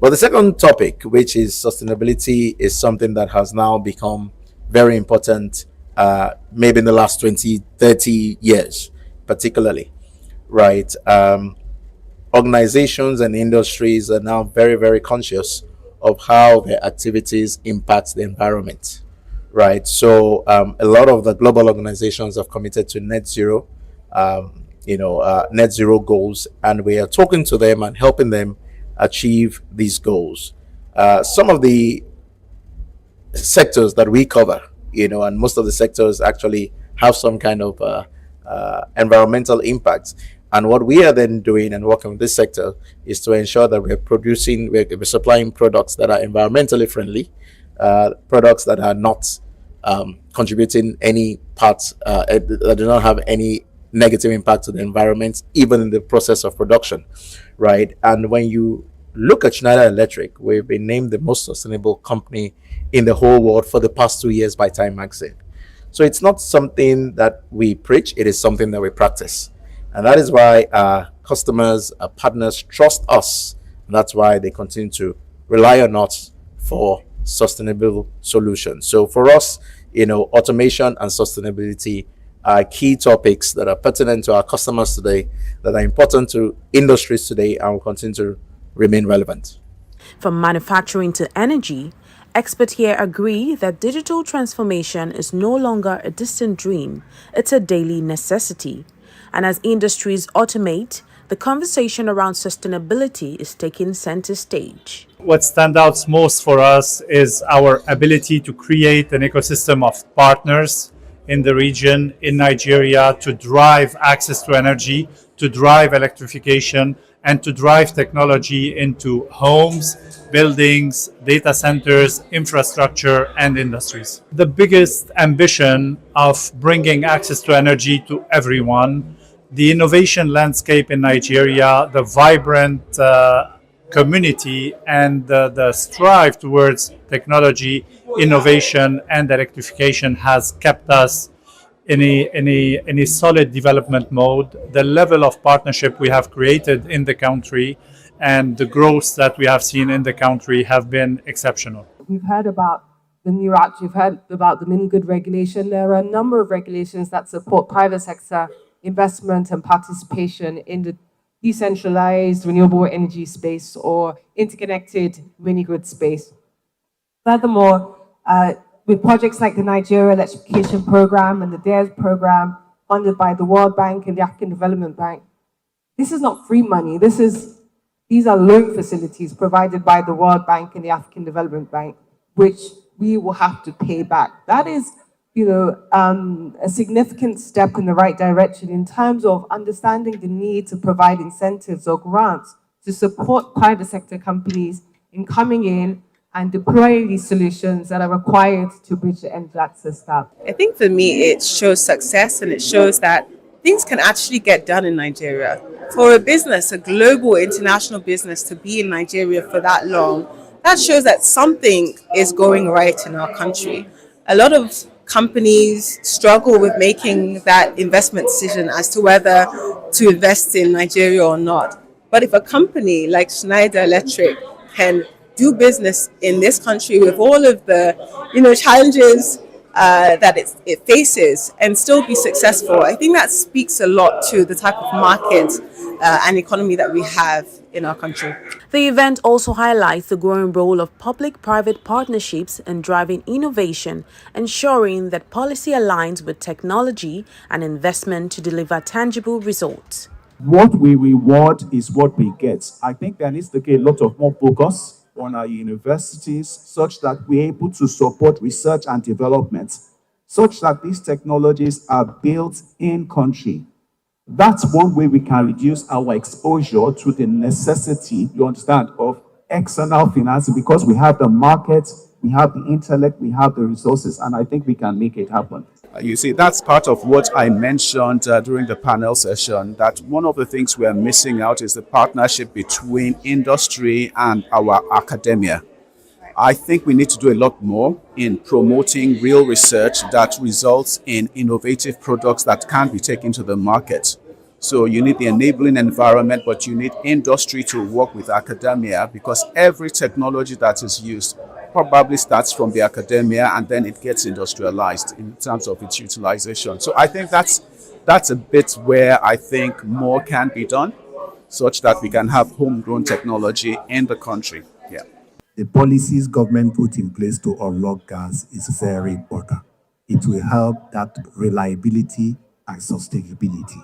Speaker 12: But the second topic, which is sustainability, is something that has now become very important, maybe in the last 20, 30 years, particularly, right? Organizations and industries are now very, very conscious of how their activities impact the environment, right? So a lot of the global organizations have committed to net zero, net zero goals, and we are talking to them and helping them achieve these goals. Some of the sectors that we cover, and most of the sectors actually have some kind of environmental impact. And what we are then doing and working with this sector is to ensure that we're supplying products that are environmentally friendly, products that are not contributing any parts, that do not have any negative impact to the environment, even in the process of production, right? And when you look at Schneider Electric, we've been named the most sustainable company in the whole world for the past 2 years by Time Magazine. So it's not something that we preach, it is something that we practice. And that is why our customers, our partners trust us. And that's why they continue to rely on us for sustainable solutions. So for us, automation and sustainability are key topics that are pertinent to our customers today, that are important to industries today, and will continue to remain relevant.
Speaker 5: From manufacturing to energy, experts here agree that digital transformation is no longer a distant dream, it's a daily necessity. And as industries automate, the conversation around sustainability is taking center stage.
Speaker 2: What stands out most for us is our ability to create an ecosystem of partners in the region, in Nigeria, to drive access to energy, to drive electrification, and to drive technology into homes, buildings, data centers, infrastructure, and industries. The biggest ambition of bringing access to energy to everyone, the innovation landscape in Nigeria, the vibrant community, and the strive towards technology, innovation, and electrification has kept us in a solid development mode. The level of partnership we have created in the country and the growth that we have seen in the country have been exceptional.
Speaker 10: We've heard about the new act, you've heard about the mini good regulation. There are a number of regulations that support private sector investment and participation in the decentralized renewable energy space or interconnected mini grid space. Furthermore, with projects like the Nigeria Electrification Program and the DARES program funded by the World Bank and the African Development Bank, this is not free money. These are loan facilities provided by the World Bank and the African Development Bank, which we will have to pay back. That is, a significant step in the right direction in terms of understanding the need to provide incentives or grants to support private sector companies in coming in and deploying these solutions that are required to bridge the energy access gap.
Speaker 14: I think for me, it shows success, and it shows that things can actually get done in Nigeria. For a business, a global international business, to be in Nigeria for that long, that shows that something is going right in our country. A lot of companies struggle with making that investment decision as to whether to invest in Nigeria or not. But if a company like Schneider Electric can do business in this country with all of the challenges that it faces and still be successful, I think that speaks a lot to the type of market and economy that we have in our country.
Speaker 5: The event also highlights the growing role of public-private partnerships in driving innovation, ensuring that policy aligns with technology and investment to deliver tangible results.
Speaker 16: What we reward is what we get. I think there needs to be a lot of more focus on our universities such that we're able to support research and development, such that these technologies are built in country. That's one way we can reduce our exposure to the necessity, you understand, of external financing, because we have the market, We have the intellect, we have the resources, and I think we can make it happen.
Speaker 22: You see, that's part of what I mentioned during the panel session, that one of the things we are missing out is the partnership between industry and our academia. I think we need to do a lot more in promoting real research that results in innovative products that can be taken to the market. So you need the enabling environment, but you need industry to work with academia, because every technology that is used probably starts from the academia and then it gets industrialized in terms of its utilization. So I think that's a bit where I think more can be done, such that we can have homegrown technology in the country. Yeah.
Speaker 16: The policies government put in place to unlock gas is very important. It will help that reliability and sustainability.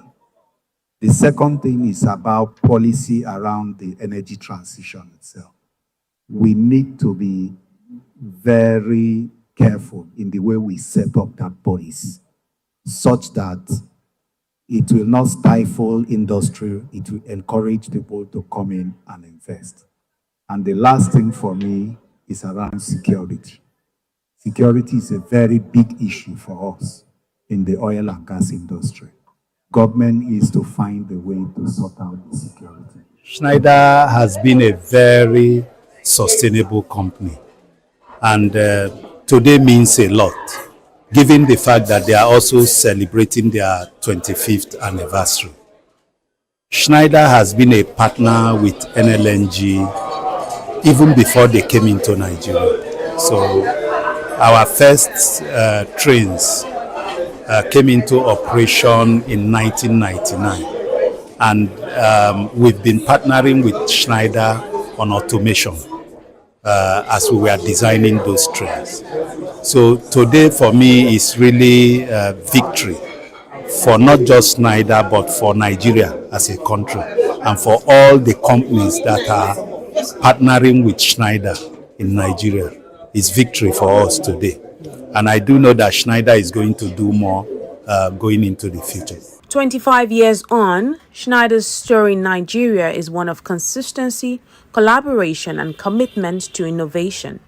Speaker 16: The second thing is about policy around the energy transition itself. We need to be very careful in the way we set up that policy, such that it will not stifle industry, it will encourage people to come in and invest. And the last thing for me is around security. Security is a very big issue for us in the oil and gas industry. Government is to find a way to sort out the security.
Speaker 23: Schneider has been a very sustainable company, and today means a lot, given the fact that they are also celebrating their 25th anniversary. Schneider has been a partner with NLNG even before they came into Nigeria. So our first trains came into operation in 1999, and we've been partnering with Schneider on automation as we were designing those trains. So today for me is really a victory for not just Schneider but for Nigeria as a country, and for all the companies that are partnering with Schneider in Nigeria. It's victory for us today. And I do know that Schneider is going to do more going into the future.
Speaker 5: 25 years on, Schneider's story in Nigeria is one of consistency, collaboration, and commitment to innovation.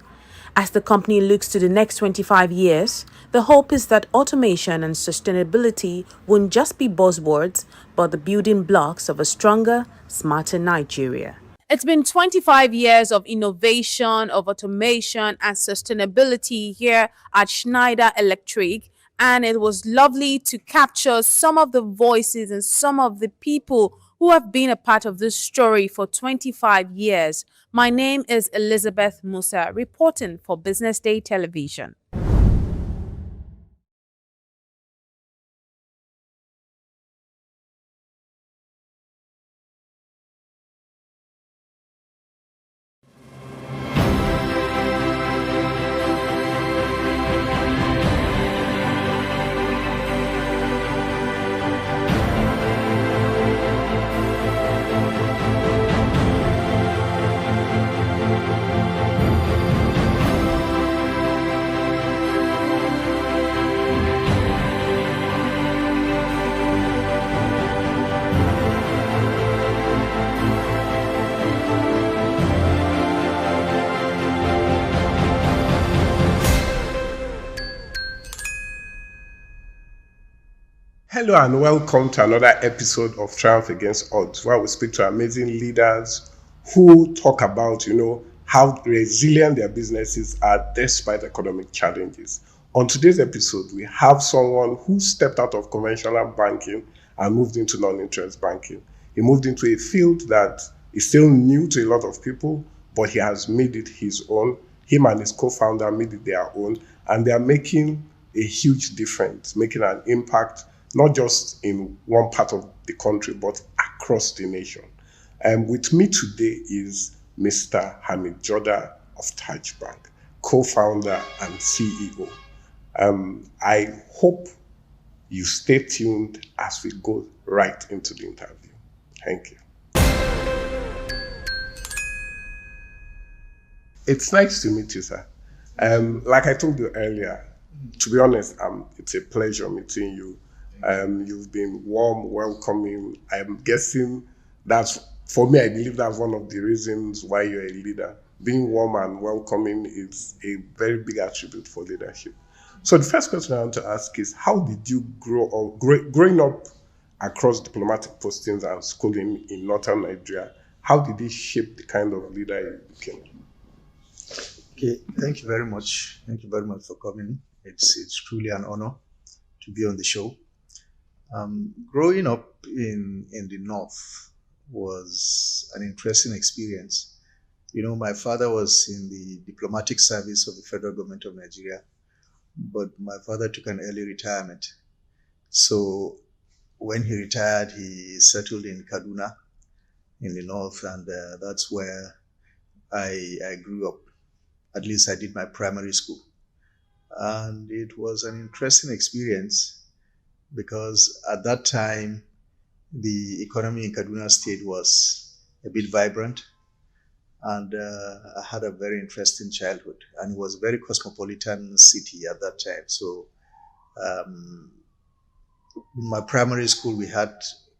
Speaker 5: As the company looks to the next 25 years, the hope is that automation and sustainability won't just be buzzwords, but the building blocks of a stronger, smarter Nigeria. It's been 25 years of innovation, of automation, and sustainability here at Schneider Electric. And it was lovely to capture some of the voices and some of the people who have been a part of this story for 25 years. My name is Elizabeth Musa, reporting for Business Day Television.
Speaker 1: Hello and welcome to another episode of Triumph Against Odds, where we speak to amazing leaders who talk about, how resilient their businesses are despite economic challenges. On today's episode, we have someone who stepped out of conventional banking and moved into non-interest banking. He moved into a field that is still new to a lot of people, but he has made it his own. Him and his co-founder made it their own, and they are making a huge difference, making an impact not just in one part of the country, but across the nation. With me today is Mr. Hamid Joda of Taj Bank, co-founder and CEO. I hope you stay tuned as we go right into the interview. Thank you. It's nice to meet you, sir. Like I told you earlier, to be honest, it's a pleasure meeting you. You've been warm, welcoming. I'm guessing that's, for me, I believe that's one of the reasons why you're a leader, being warm and welcoming is a very big attribute for leadership. So the first question I want to ask is, how did you growing up across diplomatic postings and schooling in northern Nigeria, how did it shape the kind of leader you became?
Speaker 15: Okay, thank you very much. Thank you very much for coming. It's truly an honor to be on the show. Growing up in the North was an interesting experience. You know, my father was in the diplomatic service of the federal government of Nigeria, but my father took an early retirement. So when he retired, he settled in Kaduna in the North, and that's where I grew up. At least I did my primary school. And it was an interesting experience because at that time, the economy in Kaduna State was a bit vibrant, and I had a very interesting childhood, and it was a very cosmopolitan city at that time. So in my primary school, we had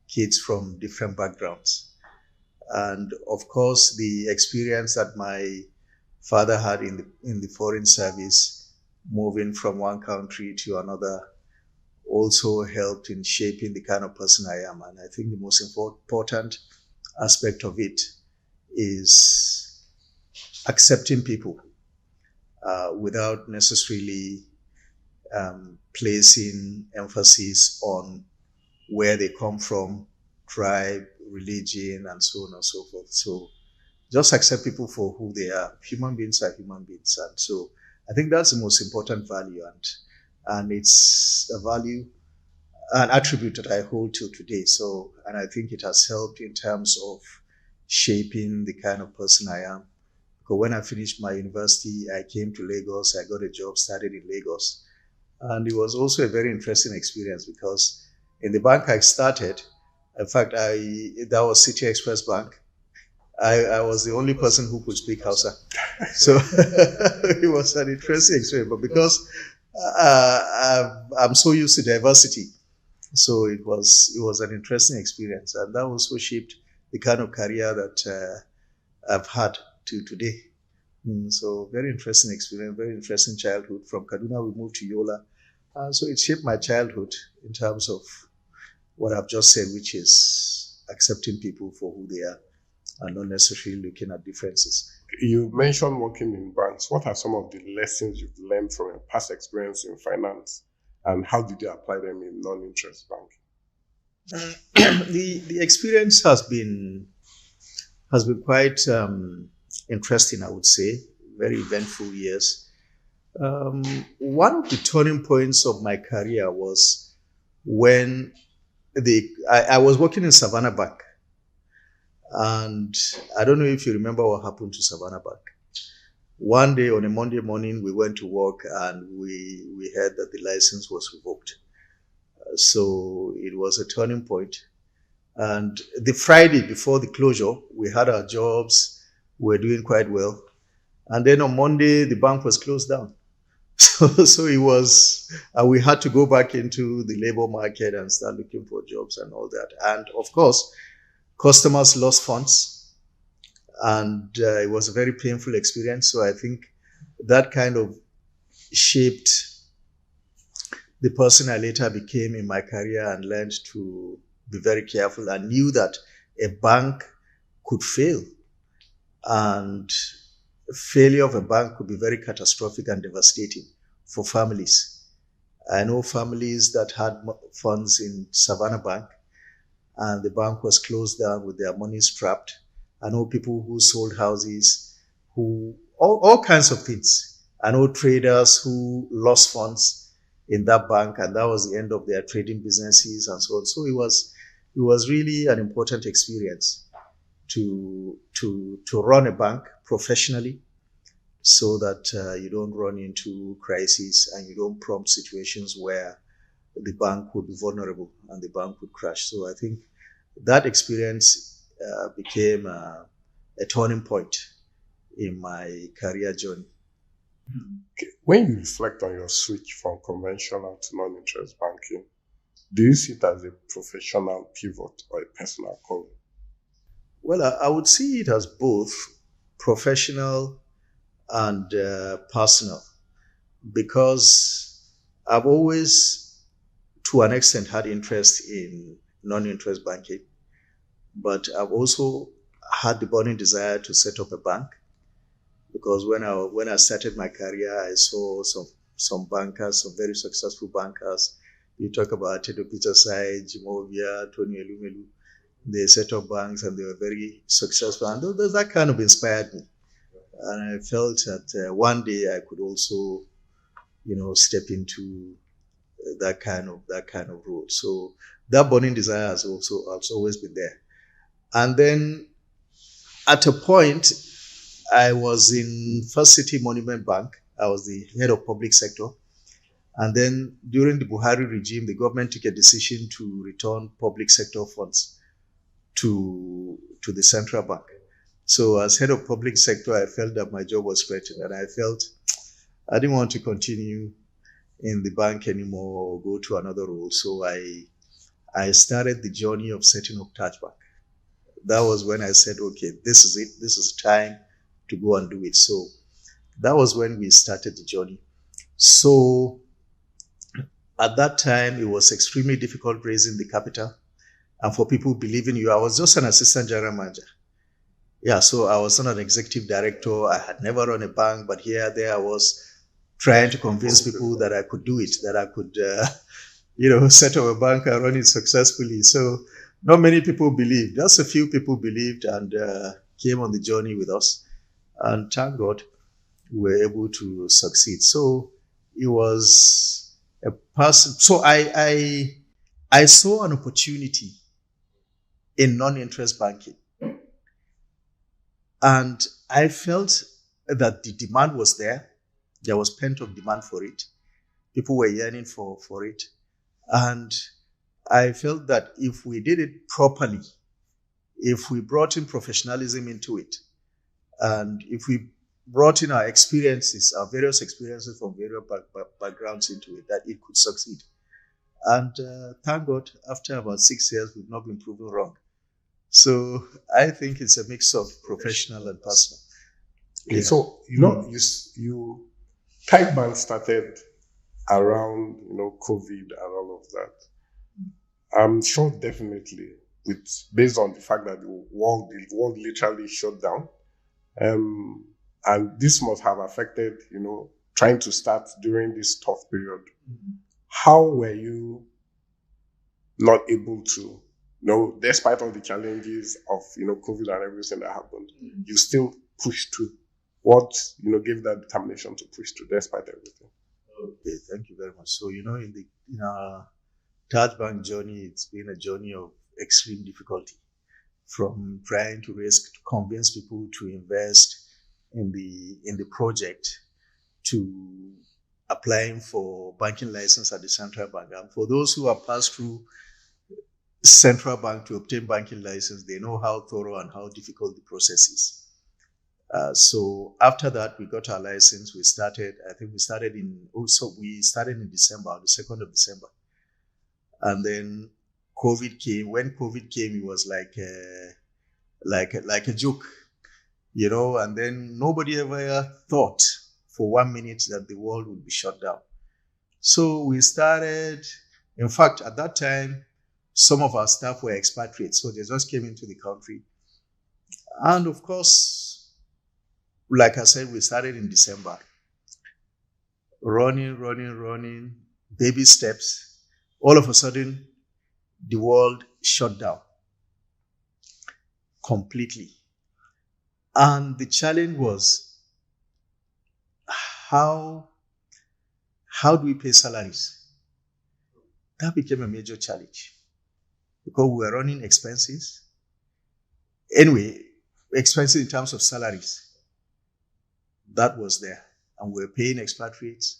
Speaker 15: kids from different backgrounds. And of course, the experience that my father had in the foreign service, moving from one country to another, also helped in shaping the kind of person I am. And I think the most important aspect of it is accepting people without necessarily placing emphasis on where they come from, tribe, religion, and so on and so forth. So just accept people for who they are. Human beings are human beings. And so I think that's the most important value, and it's a value, an attribute that I hold till today. So, and I think it has helped in terms of shaping the kind of person I am. Because when I finished my university, I came to Lagos, I got a job, started in Lagos. And it was also a very interesting experience because in the bank I started, in fact, that was City Express Bank. I was the only person who could speak Hausa. So it was an interesting experience, but because I'm so used to diversity, so it was an interesting experience, and that also shaped the kind of career that I've had to today. So very interesting experience, very interesting childhood. From Kaduna, we moved to Yola. So it shaped my childhood in terms of what I've just said, which is accepting people for who they are and not necessarily looking at differences.
Speaker 1: You mentioned working in banks. What are some of the lessons you've learned from your past experience in finance, and how did you apply them in non-interest banking?
Speaker 15: The experience has been quite interesting, I would say. Very eventful years. One of the turning points of my career was when I was working in Savannah Bank. And I don't know if you remember what happened to Savannah Bank. One day on a Monday morning, we went to work and we heard that the license was revoked. So it was a turning point. And the Friday before the closure, we had our jobs, we were doing quite well. And then on Monday, the bank was closed down. So it was, we had to go back into the labor market and start looking for jobs and all that. And of course, customers lost funds, and it was a very painful experience. So I think that kind of shaped the person I later became in my career, and learned to be very careful, and knew that a bank could fail, and failure of a bank could be very catastrophic and devastating for families. I know families that had funds in Savannah Bank, and the bank was closed down with their money trapped. I know people who sold houses, all kinds of things. I know traders who lost funds in that bank, and that was the end of their trading businesses and so on. So it was really an important experience to run a bank professionally, so that you don't run into crises and you don't prompt situations where the bank would be vulnerable and the bank would crash. So I think that experience became a turning point in my career journey.
Speaker 1: Okay. When you reflect on your switch from conventional to non-interest banking, do you see it as a professional pivot or a personal calling?
Speaker 15: Well, I would see it as both professional and personal, because I've always, to an extent, had interest in non-interest banking, but I've also had the burning desire to set up a bank, because when I started my career, I saw some bankers, some very successful bankers. You talk about Tedo Peterside, Jimovia, Tony Elumelu. They set up banks and they were very successful, and that kind of inspired me. And I felt that one day I could also, step into that kind of role. So that burning desire has always been there. And then at a point, I was in First City Monument Bank. I was the head of public sector. And then during the Buhari regime, the government took a decision to return public sector funds to the central bank. So as head of public sector, I felt that my job was threatened, and I felt I didn't want to continue in the bank anymore or go to another role. So I started the journey of setting up Taj Bank. That was when I said, okay, this is it. This is time to go and do it. So that was when we started the journey. So at that time, it was extremely difficult raising the capital and for people believing you. I was just an assistant general manager. Yeah, so I was not an executive director. I had never run a bank, but there I was trying to convince people that I could do it, that I could, set up a bank and run it successfully. So not many people believed. Just a few people believed and came on the journey with us. And thank God we were able to succeed. So it was a person. So I saw an opportunity in non-interest banking. And I felt that the demand was there. There was pent-up demand for it. People were yearning for it. And I felt that if we did it properly, if we brought in professionalism into it, and if we brought in our experiences, our various experiences from various backgrounds into it, that it could succeed. And thank God, after about 6 years, we've not been proven wrong. So I think it's a mix of professional and personal.
Speaker 1: Yeah. So, you Taj Bank started around, COVID and all of that. I'm sure definitely based on the fact that the world literally shut down. And this must have affected, trying to start during this tough period. Mm-hmm. How were you not able to, despite all the challenges of, COVID and everything that happened, mm-hmm. you still pushed through? What, gave that determination to push through despite everything?
Speaker 15: Okay, thank you very much. So, in our Taj Bank journey, it's been a journey of extreme difficulty, from trying to convince people to invest in the project, to applying for banking license at the central bank. And for those who have passed through central bank to obtain banking license, they know how thorough and how difficult the process is. So after that, we got our license. We started in December, the 2nd of December. And then COVID came. When COVID came, it was like a joke, and then nobody ever thought for 1 minute that the world would be shut down. So we started, in fact, at that time, some of our staff were expatriates, so they just came into the country. And of course, like I said, we started in December. Running, baby steps. All of a sudden, the world shut down completely. And the challenge was, how do we pay salaries? That became a major challenge because we were running expenses. Anyway, expenses in terms of salaries. That was there. And we were paying expatriates,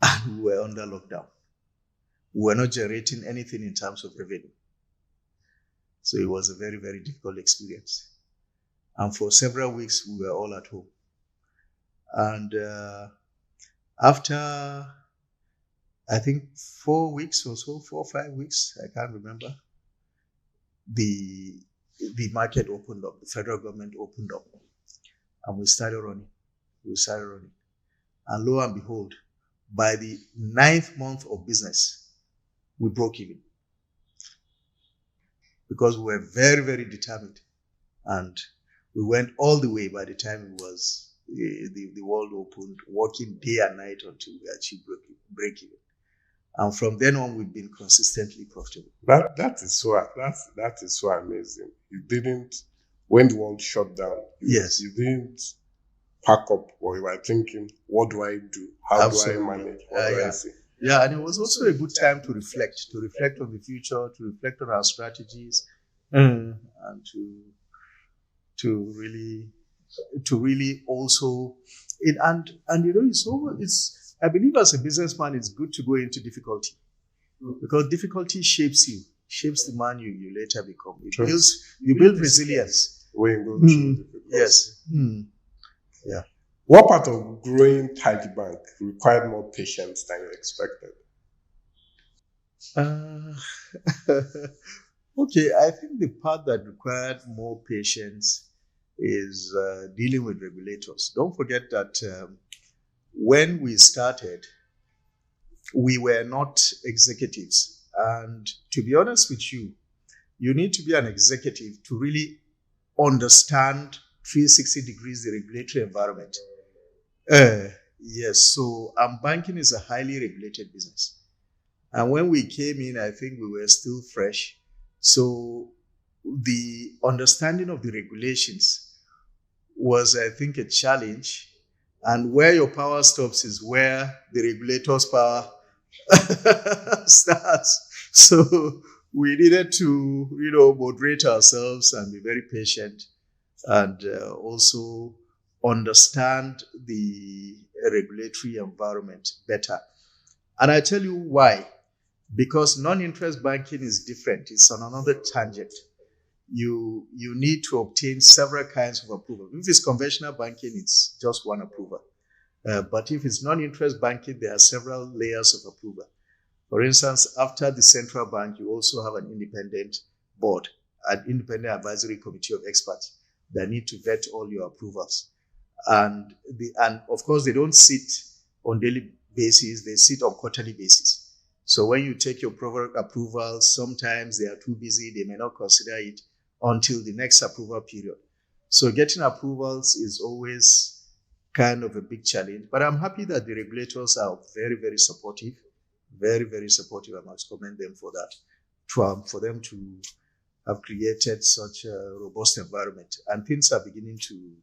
Speaker 15: and we were under lockdown. We were not generating anything in terms of revenue. So it was a very, very difficult experience. And for several weeks, we were all at home. And after, I think 4 weeks or so, 4 or 5 weeks, I can't remember, the market opened up, the federal government opened up And we started running. And lo and behold, by the 9th month of business, we broke even. Because we were very, very determined. And we went all the way by the time it was the world opened, working day and night until we achieved break even. And from then on, we've been consistently profitable.
Speaker 1: That is so amazing. You didn't, when the world shut down, you didn't pack up, or you were thinking, what do I do? How do I manage? What do I say?
Speaker 15: Yeah, and it was also a good time to reflect on the future, to reflect on our strategies, and to really also, it's I believe as a businessman, it's good to go into difficulty, because difficulty shapes you, shapes the man you later become. You build resilience.
Speaker 1: When you go through difficulty.
Speaker 15: Yes. Yeah.
Speaker 1: What part of growing Tide Bank required more patience than you expected?
Speaker 15: Okay, I think the part that required more patience is dealing with regulators. Don't forget that when we started, we were not executives. And to be honest with you, you need to be an executive to really understand 360 degrees the regulatory environment. Yes, so banking is a highly regulated business. And when we came in, I think we were still fresh. So the understanding of the regulations was, I think, a challenge. And where your power stops is where the regulator's power starts. So we needed to, moderate ourselves and be very patient, and also understand the regulatory environment better. And I tell you why. Because non-interest banking is different. It's on another tangent. You need to obtain several kinds of approval. If it's conventional banking, it's just one approval. But if it's non-interest banking, there are several layers of approval. For instance, after the central bank, you also have an independent board, an independent advisory committee of experts that need to vet all your approvals. And of course, they don't sit on daily basis, they sit on quarterly basis. So when you take your approvals, sometimes they are too busy, they may not consider it until the next approval period. So getting approvals is always kind of a big challenge. But I'm happy that the regulators are very, very supportive. Very, very supportive. I must commend them for that. For them to have created such a robust environment. And things are beginning to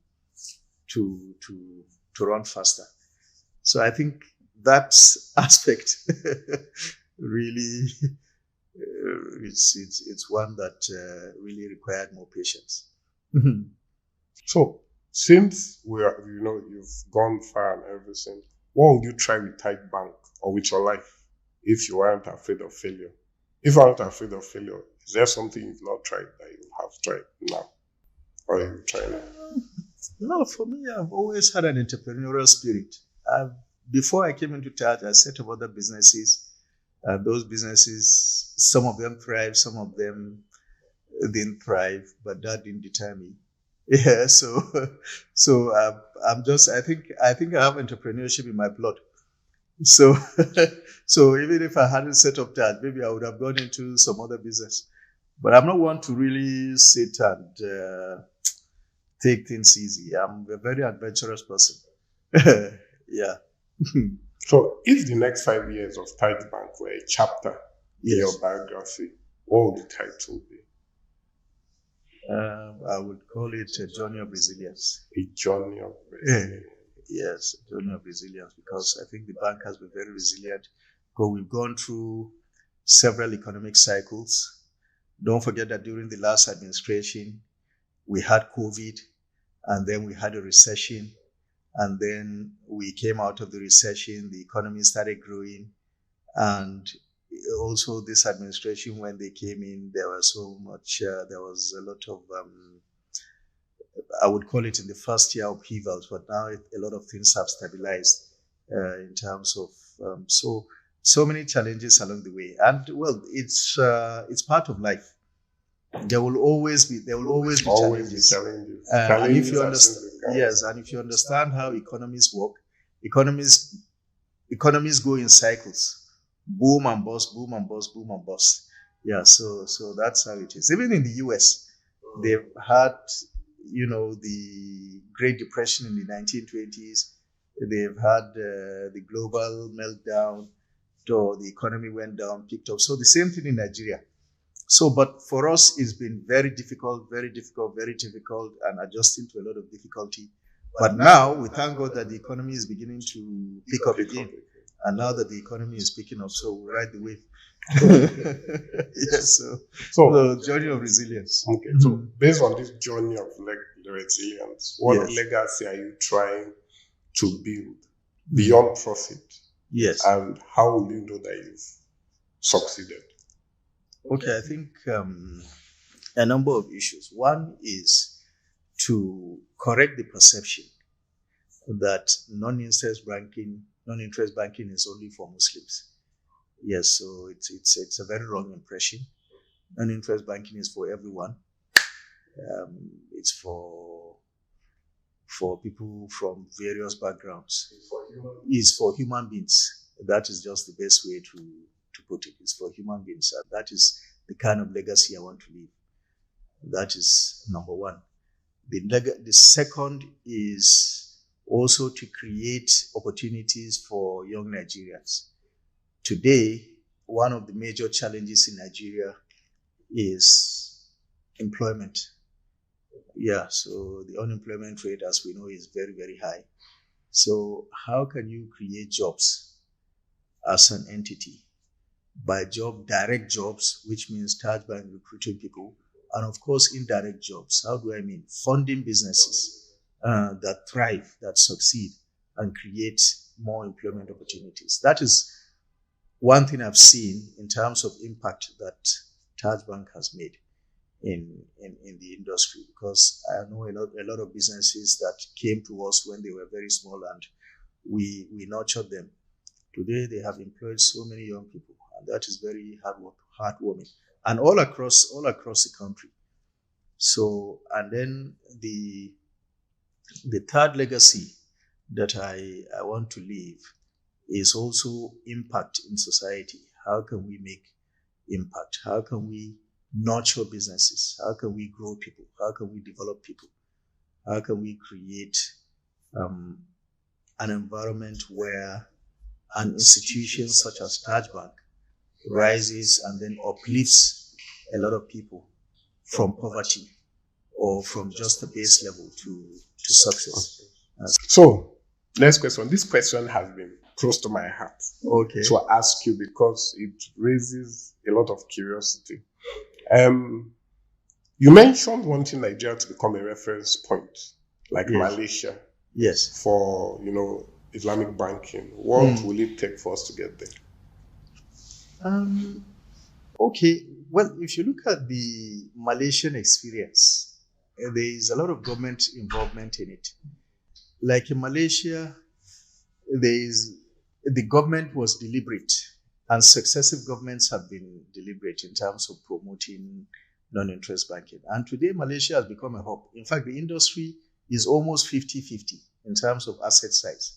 Speaker 15: run faster. So I think that aspect really, it's one that really required more patience.
Speaker 1: So since you've gone far and everything, what would you try with Tide Bank or with your life if you weren't afraid of failure? If you aren't afraid of failure, is there something you've not tried that you have tried now? Or you try now?
Speaker 15: No, for me, I've always had an entrepreneurial spirit. Before I came into Tide, I set up other businesses. Those businesses, some of them thrived, some of them didn't thrive, but that didn't deter me. Yeah, so I think I have entrepreneurship in my blood. So even if I hadn't set up that, maybe I would have gone into some other business. But I'm not one to really sit and take things easy. I'm a very adventurous person. Yeah.
Speaker 1: So if the next 5 years of Tide Bank were a chapter in your biography, what would the title be?
Speaker 15: I would call it a journey of resilience.
Speaker 1: A journey of resilience.
Speaker 15: Yes, a journey of resilience, because I think the bank has been very resilient, because we've gone through several economic cycles. Don't forget that during the last administration, we had COVID, and then we had a recession, and then we came out of the recession, the economy started growing, and also this administration, when they came in, there was a lot of, I would call it in the first year upheavals, but now a lot of things have stabilized in terms of, so many challenges along the way. And well, it's part of life. There will always be challenges.
Speaker 1: And
Speaker 15: Yes, and if you understand how economies work, economies go in cycles. Boom and bust, boom and bust, boom and bust. Yeah, so that's how it is. Even in the US, they've had, the Great Depression in the 1920s. They've had the global meltdown, so the economy went down, picked up. So the same thing in Nigeria. So, but for us, it's been very difficult, and adjusting to a lot of difficulty. But now, we thank God that the economy is beginning to pick up again. And now that the economy is picking up, so we ride the wave. Yes, so the journey of resilience.
Speaker 1: Okay, so based on this journey of resilience, what legacy are you trying to build beyond profit?
Speaker 15: Yes.
Speaker 1: And how will you know that you've succeeded?
Speaker 15: Okay, I think a number of issues. One is to correct the perception that non-interest banking is only for Muslims. Yes, so it's a very wrong impression. Non-interest banking is for everyone. It's for people from various backgrounds. It's for human beings. That is just the best way to put it. It's for human beings. And that is the kind of legacy I want to leave. That is number one. The second is also to create opportunities for young Nigerians. Today, one of the major challenges in Nigeria is employment. Yeah, so the unemployment rate, as we know, is very, very high. So how can you create jobs as an entity? By direct jobs, which means Taj Bank recruiting people, and of course, indirect jobs. How do I mean? Funding businesses that thrive, that succeed, and create more employment opportunities. That is one thing I've seen in terms of impact that Taj Bank has made in the industry, because I know a lot of businesses that came to us when they were very small, and we nurtured them. Today, they have employed so many young people, and that is very heartwarming, and all across the country. So, and then the third legacy that I want to leave is also impact in society. How can we make impact? How can we nurture businesses? How can we grow people? How can we develop people? How can we create an environment where an institution such as Taj Bank rises and then uplifts a lot of people from poverty or from just the base level to success?
Speaker 1: So, next question. This question has been close to my heart to ask you because it raises a lot of curiosity. You mentioned wanting Nigeria to become a reference point, like Malaysia.
Speaker 15: Yes.
Speaker 1: For, Islamic banking. What will it take for us to get there?
Speaker 15: Okay. Well, if you look at the Malaysian experience, there is a lot of government involvement in it. Like in Malaysia, the government was deliberate, and successive governments have been deliberate in terms of promoting non-interest banking. And today, Malaysia has become a hub. In fact, the industry is almost 50-50 in terms of asset size.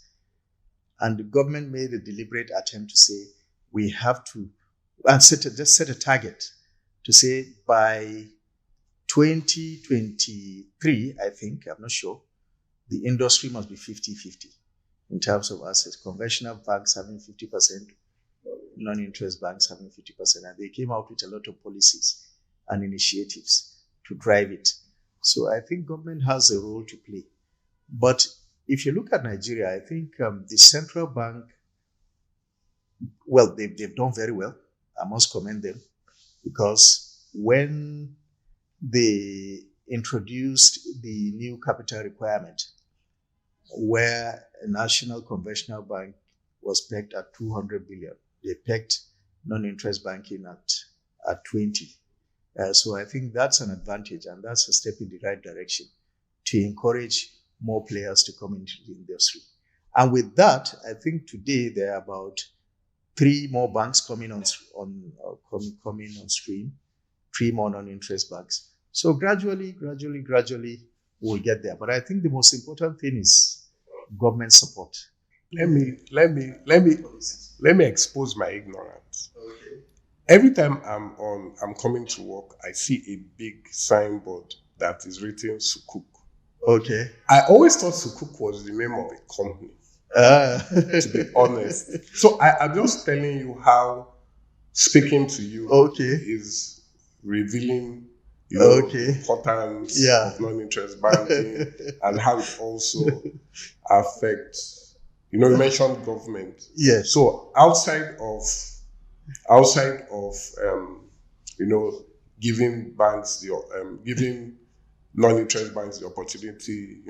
Speaker 15: And the government made a deliberate attempt to say, we have to, and set a target to say by 2023, I think, I'm not sure, the industry must be 50-50 in terms of assets. Conventional banks having 50%, non-interest banks having 50%. And they came out with a lot of policies and initiatives to drive it. So I think government has a role to play. But if you look at Nigeria, I think the central bank, well, they've done very well. I must commend them, because when they introduced the new capital requirement, where a national conventional bank was pegged at 200 billion, they pegged non-interest banking at 20. So I think that's an advantage, and that's a step in the right direction to encourage more players to come into the industry. And with that, I think today there are about 3 more banks coming on stream, 3 more non-interest banks. So gradually, we'll get there. But I think the most important thing is government support.
Speaker 1: Let me expose my ignorance. Okay. Every time I'm coming to work, I see a big signboard that is written Sukuk.
Speaker 15: Okay.
Speaker 1: I always thought Sukuk was the name of a company. To be honest. So I'm just telling you how speaking to you is revealing the importance of non-interest banking and how it also affects, you mentioned government.
Speaker 15: Yes.
Speaker 1: So outside of giving banks giving non-interest banks the opportunity,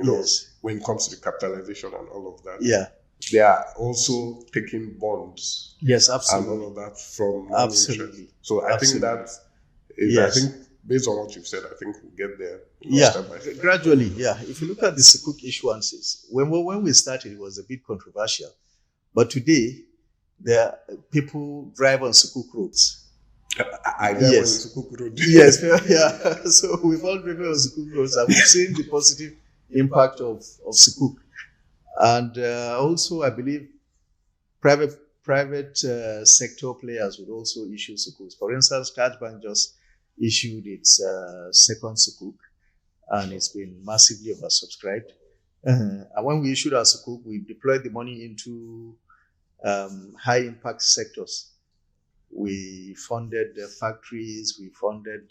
Speaker 1: when it comes to the capitalization and all of that.
Speaker 15: Yeah.
Speaker 1: They are also taking bonds.
Speaker 15: Yes, absolutely.
Speaker 1: And all of that from
Speaker 15: absolutely.
Speaker 1: So I think that is, I think based on what you've said, I think we'll get there.
Speaker 15: Yeah, gradually. Yeah. If you look at the Sukuk issuances, when we started, it was a bit controversial. But today, people drive on Sukuk roads.
Speaker 1: I drive on Sukuk road.
Speaker 15: Yes, yeah. So we've all driven on Sukuk roads and we've seen the positive impact of Sukuk. And also, I believe private sector players would also issue Sukuks. For instance, Taj Bank just issued its second Sukuk, and it's been massively oversubscribed. And when we issued our Sukuk, we deployed the money into high impact sectors. We funded factories, we funded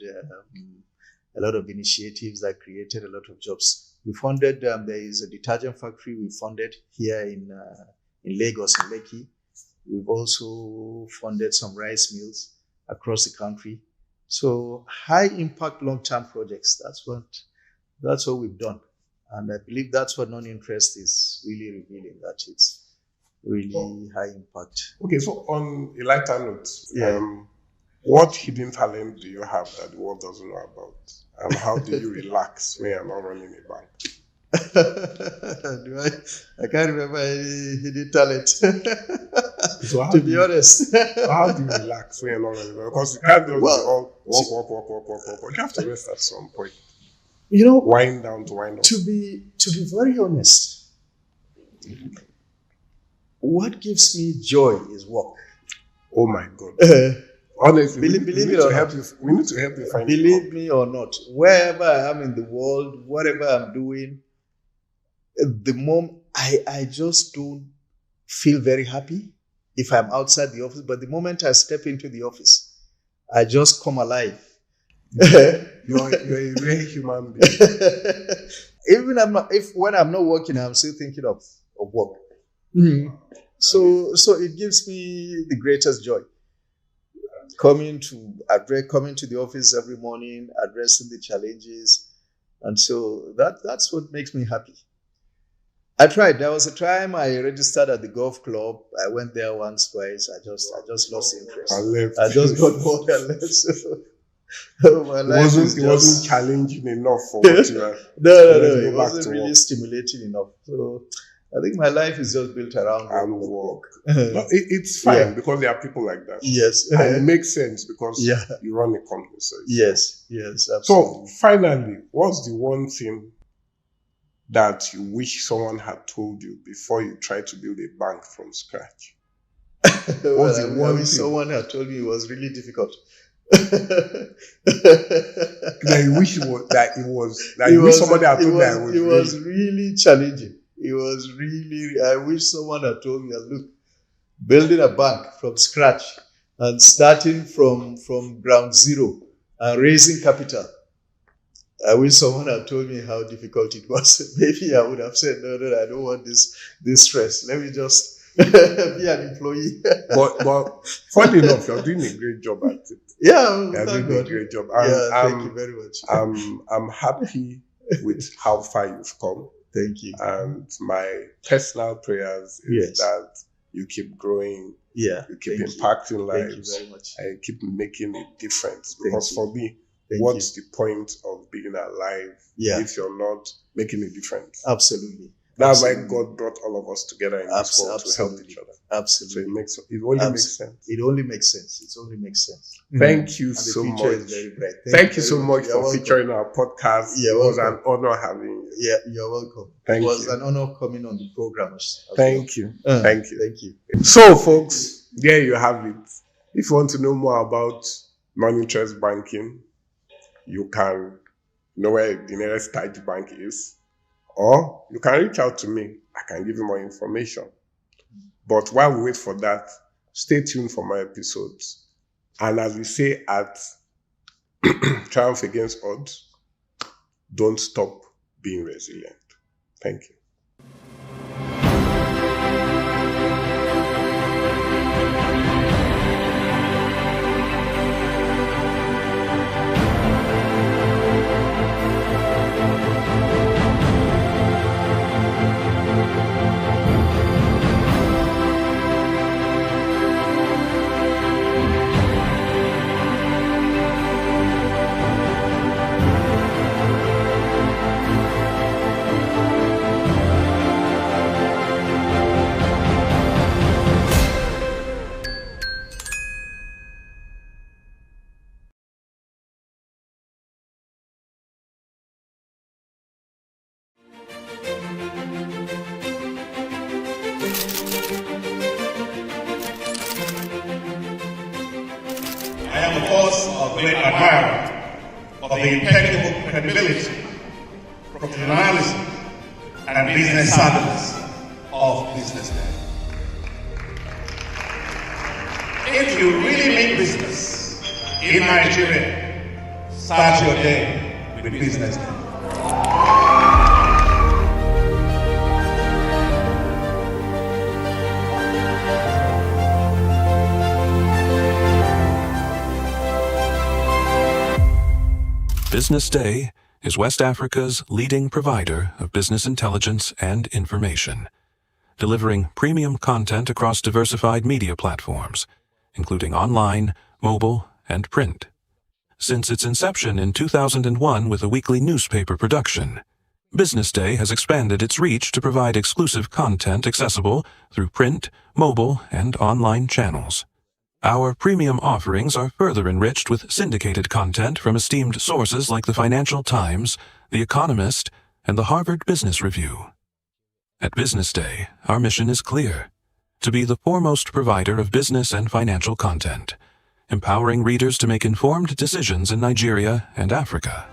Speaker 15: a lot of initiatives that created a lot of jobs. We funded, there is a detergent factory we funded here in Lagos, in Lekki. We've also funded some rice mills across the country. So high impact long-term projects, that's what we've done. And I believe that's what non-interest is really revealing, that it's really high impact.
Speaker 1: Okay, so on a lighter note, what hidden talent do you have that the world doesn't know about? And how do you relax when you're not running a bank?
Speaker 15: I can't remember any hidden talent.
Speaker 1: So
Speaker 15: to be honest.
Speaker 1: How do you relax when you're not running a bank? Because you can't just walk. You have to rest at some point. Wind down to wind up.
Speaker 15: To be very honest, what gives me joy is work.
Speaker 1: Oh my God. Honestly,
Speaker 15: believe it or not,
Speaker 1: we need to help you find
Speaker 15: believe me or not, wherever I am in the world, whatever I'm doing, the moment I just don't feel very happy if I'm outside the office. But the moment I step into the office, I just come alive.
Speaker 1: You're a real human being.
Speaker 15: Even when I'm not working, I'm still thinking of work. Mm-hmm. So it gives me the greatest joy. Coming to the office every morning, addressing the challenges, and so that's what makes me happy. I tried. There was a time I registered at the golf club. I went there once, twice. I just lost interest. I just got bored and left. So my life
Speaker 1: it wasn't challenging enough for what you were.
Speaker 15: No. It wasn't really stimulating enough. So I think my life is just built around work.
Speaker 1: No, it's fine because there are people like that.
Speaker 15: Yes.
Speaker 1: And it makes sense because you run a company. So
Speaker 15: yes, absolutely.
Speaker 1: So finally, what's the one thing that you wish someone had told you before you tried to build a bank from scratch?
Speaker 15: What's the one thing someone had told me it was really difficult?
Speaker 1: I wish somebody had told me
Speaker 15: it was really challenging. It was really, I wish someone had told me, look, building a bank from scratch and starting from ground zero and raising capital. I wish someone had told me how difficult it was. Maybe I would have said, no, I don't want this stress. Let me just be an employee.
Speaker 1: but funny enough, you're doing a great job at it.
Speaker 15: Yeah,
Speaker 1: you're doing a great job.
Speaker 15: Thank you very much.
Speaker 1: I'm happy with how far you've come.
Speaker 15: Thank you.
Speaker 1: And my personal prayers is that you keep growing.
Speaker 15: Yeah.
Speaker 1: You keep impacting lives.
Speaker 15: Thank you very much.
Speaker 1: And keep making a difference. Because for me, what's the point of being alive if you're not making a difference?
Speaker 15: Absolutely.
Speaker 1: That's why God brought all of us together in this world to help each other.
Speaker 15: Absolutely.
Speaker 1: So it only makes sense.
Speaker 15: It only makes sense. It only makes sense.
Speaker 1: Thank you
Speaker 15: And the
Speaker 1: so
Speaker 15: future
Speaker 1: much.
Speaker 15: is very bright.
Speaker 1: Thank you so
Speaker 15: very
Speaker 1: much
Speaker 15: You're
Speaker 1: for
Speaker 15: welcome.
Speaker 1: featuring our podcast.
Speaker 15: You're
Speaker 1: It was
Speaker 15: welcome.
Speaker 1: an honor having you.
Speaker 15: Yeah, you're welcome.
Speaker 1: Thank
Speaker 15: It was
Speaker 1: you.
Speaker 15: an honor coming on the program.
Speaker 1: Thank you. Thank you.
Speaker 15: Thank you.
Speaker 1: So, folks, there you have it. If you want to know more about non-interest banking, you can know where the nearest Taj bank is, or you can reach out to me. I can give you more information. But while we wait for that, stay tuned for more episodes. And as we say at Triumph Against Odds, don't stop being resilient. Thank you.
Speaker 17: I am, of course, a great admirer of the impeccable credibility, professionalism, and business savviness of BusinessDay. If you really mean business in Nigeria, start your day with BusinessDay.
Speaker 18: BusinessDay is West Africa's leading provider of business intelligence and information, delivering premium content across diversified media platforms, including online, mobile, and print. Since its inception in 2001 with a weekly newspaper production, BusinessDay has expanded its reach to provide exclusive content accessible through print, mobile, and online channels. Our premium offerings are further enriched with syndicated content from esteemed sources like the Financial Times, The Economist, and the Harvard Business Review. At BusinessDay, our mission is clear: to be the foremost provider of business and financial content, empowering readers to make informed decisions in Nigeria and Africa.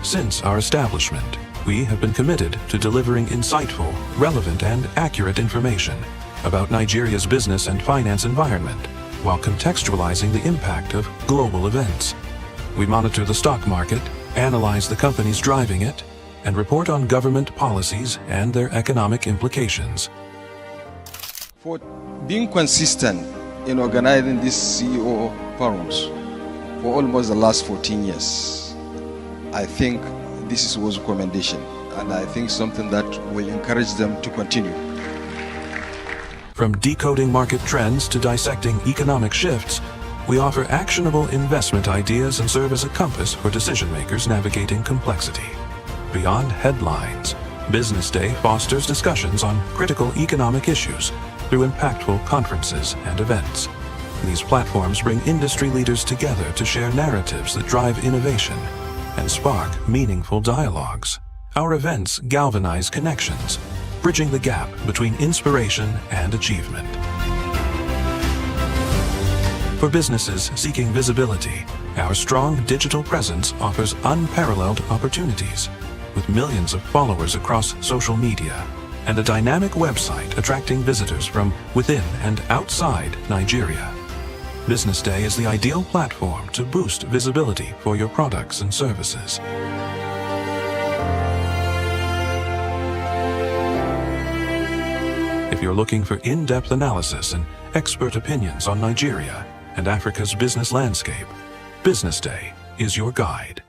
Speaker 18: Since our establishment, we have been committed to delivering insightful, relevant, and accurate information about Nigeria's business and finance environment, while contextualizing the impact of global events. We monitor the stock market, analyze the companies driving it, and report on government policies and their economic implications.
Speaker 21: For being consistent in organizing these CEO forums for almost the last 14 years, I think this was a commendation, and I think something that will encourage them to continue.
Speaker 18: From decoding market trends to dissecting economic shifts, we offer actionable investment ideas and serve as a compass for decision makers navigating complexity. Beyond headlines, BusinessDay fosters discussions on critical economic issues through impactful conferences and events. These platforms bring industry leaders together to share narratives that drive innovation and spark meaningful dialogues. Our events galvanize connections, bridging the gap between inspiration and achievement. For businesses seeking visibility, our strong digital presence offers unparalleled opportunities, with millions of followers across social media and a dynamic website attracting visitors from within and outside Nigeria. BusinessDay is the ideal platform to boost visibility for your products and services. If you're looking for in-depth analysis and expert opinions on Nigeria and Africa's business landscape, BusinessDay is your guide.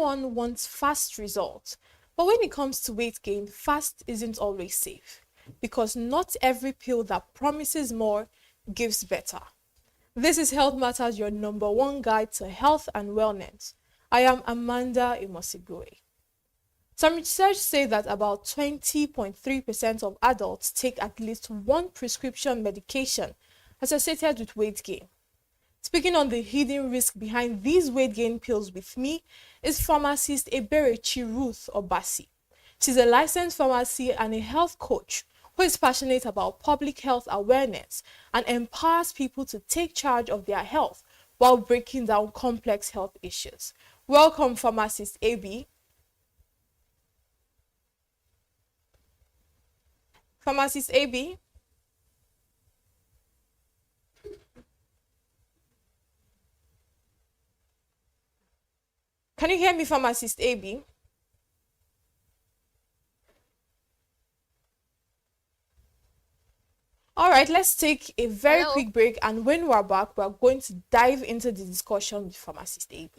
Speaker 4: everyone wants fast results. But when it comes to weight gain, fast isn't always safe because not every pill that promises more gives better. This is Health Matters, your number one guide to health and wellness. I am Amanda Imosigoe. Some research say that about 20.3% of adults take at least one prescription medication associated with weight gain. Speaking on the hidden risk behind these weight gain pills with me is pharmacist Eberechi Ruth Obasi. She's a licensed pharmacy and a health coach who is passionate about public health awareness and empowers people to take charge of their health while breaking down complex health issues. Welcome, pharmacist AB. Pharmacist AB. Can you hear me, pharmacist AB? All right, let's take a very quick break, and when we're back, we're going to dive into the discussion with pharmacist AB.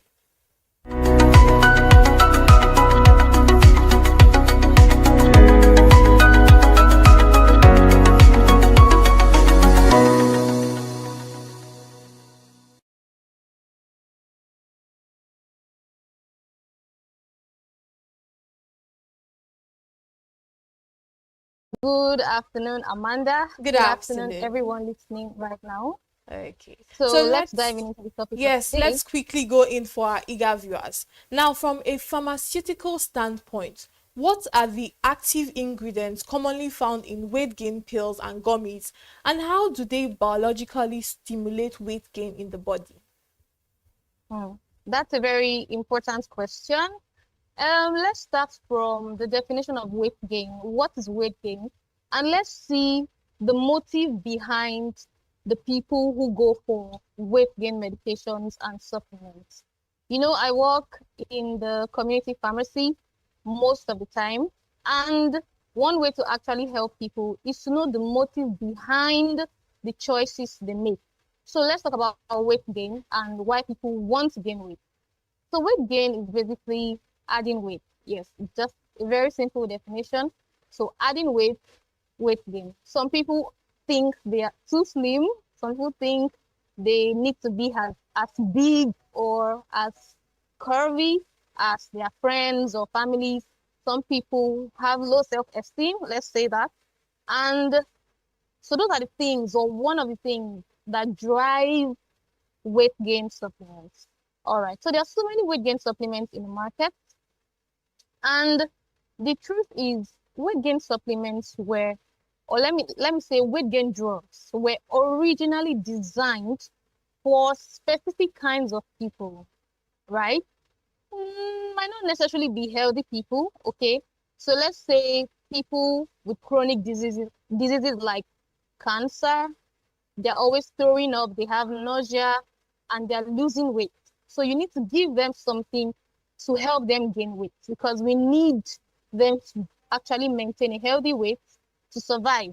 Speaker 3: Good afternoon, Amanda.
Speaker 4: Good afternoon,
Speaker 3: everyone listening right now.
Speaker 4: Okay.
Speaker 3: So let's dive into the topic.
Speaker 4: Yes, let's quickly go in for our eager viewers. Now, from a pharmaceutical standpoint, what are the active ingredients commonly found in weight gain pills and gummies, and how do they biologically stimulate weight gain in the body?
Speaker 3: That's a very important question. Let's start from the definition of weight gain. What is weight gain? And let's see the motive behind the people who go for weight gain medications and supplements. You know, I work in the community pharmacy most of the time, and one way to actually help people is to know the motive behind the choices they make. So let's talk about weight gain and why people want to gain weight. So weight gain is basically adding weight. Yes, it's just a very simple definition. So adding weight gain. Some people think they are too slim. Some people think they need to be as big or as curvy as their friends or families. Some people have low self-esteem, let's say that. And so those are the things, or one of the things that drive weight gain supplements. All right, so there are so many weight gain supplements in the market. And the truth is, weight gain supplements were, or let me say, weight gain drugs were originally designed for specific kinds of people, right? Might not necessarily be healthy people, okay? So let's say people with chronic diseases like cancer, they're always throwing up, they have nausea, and they're losing weight. So you need to give them something to help them gain weight, because we need them to actually maintain a healthy weight to survive.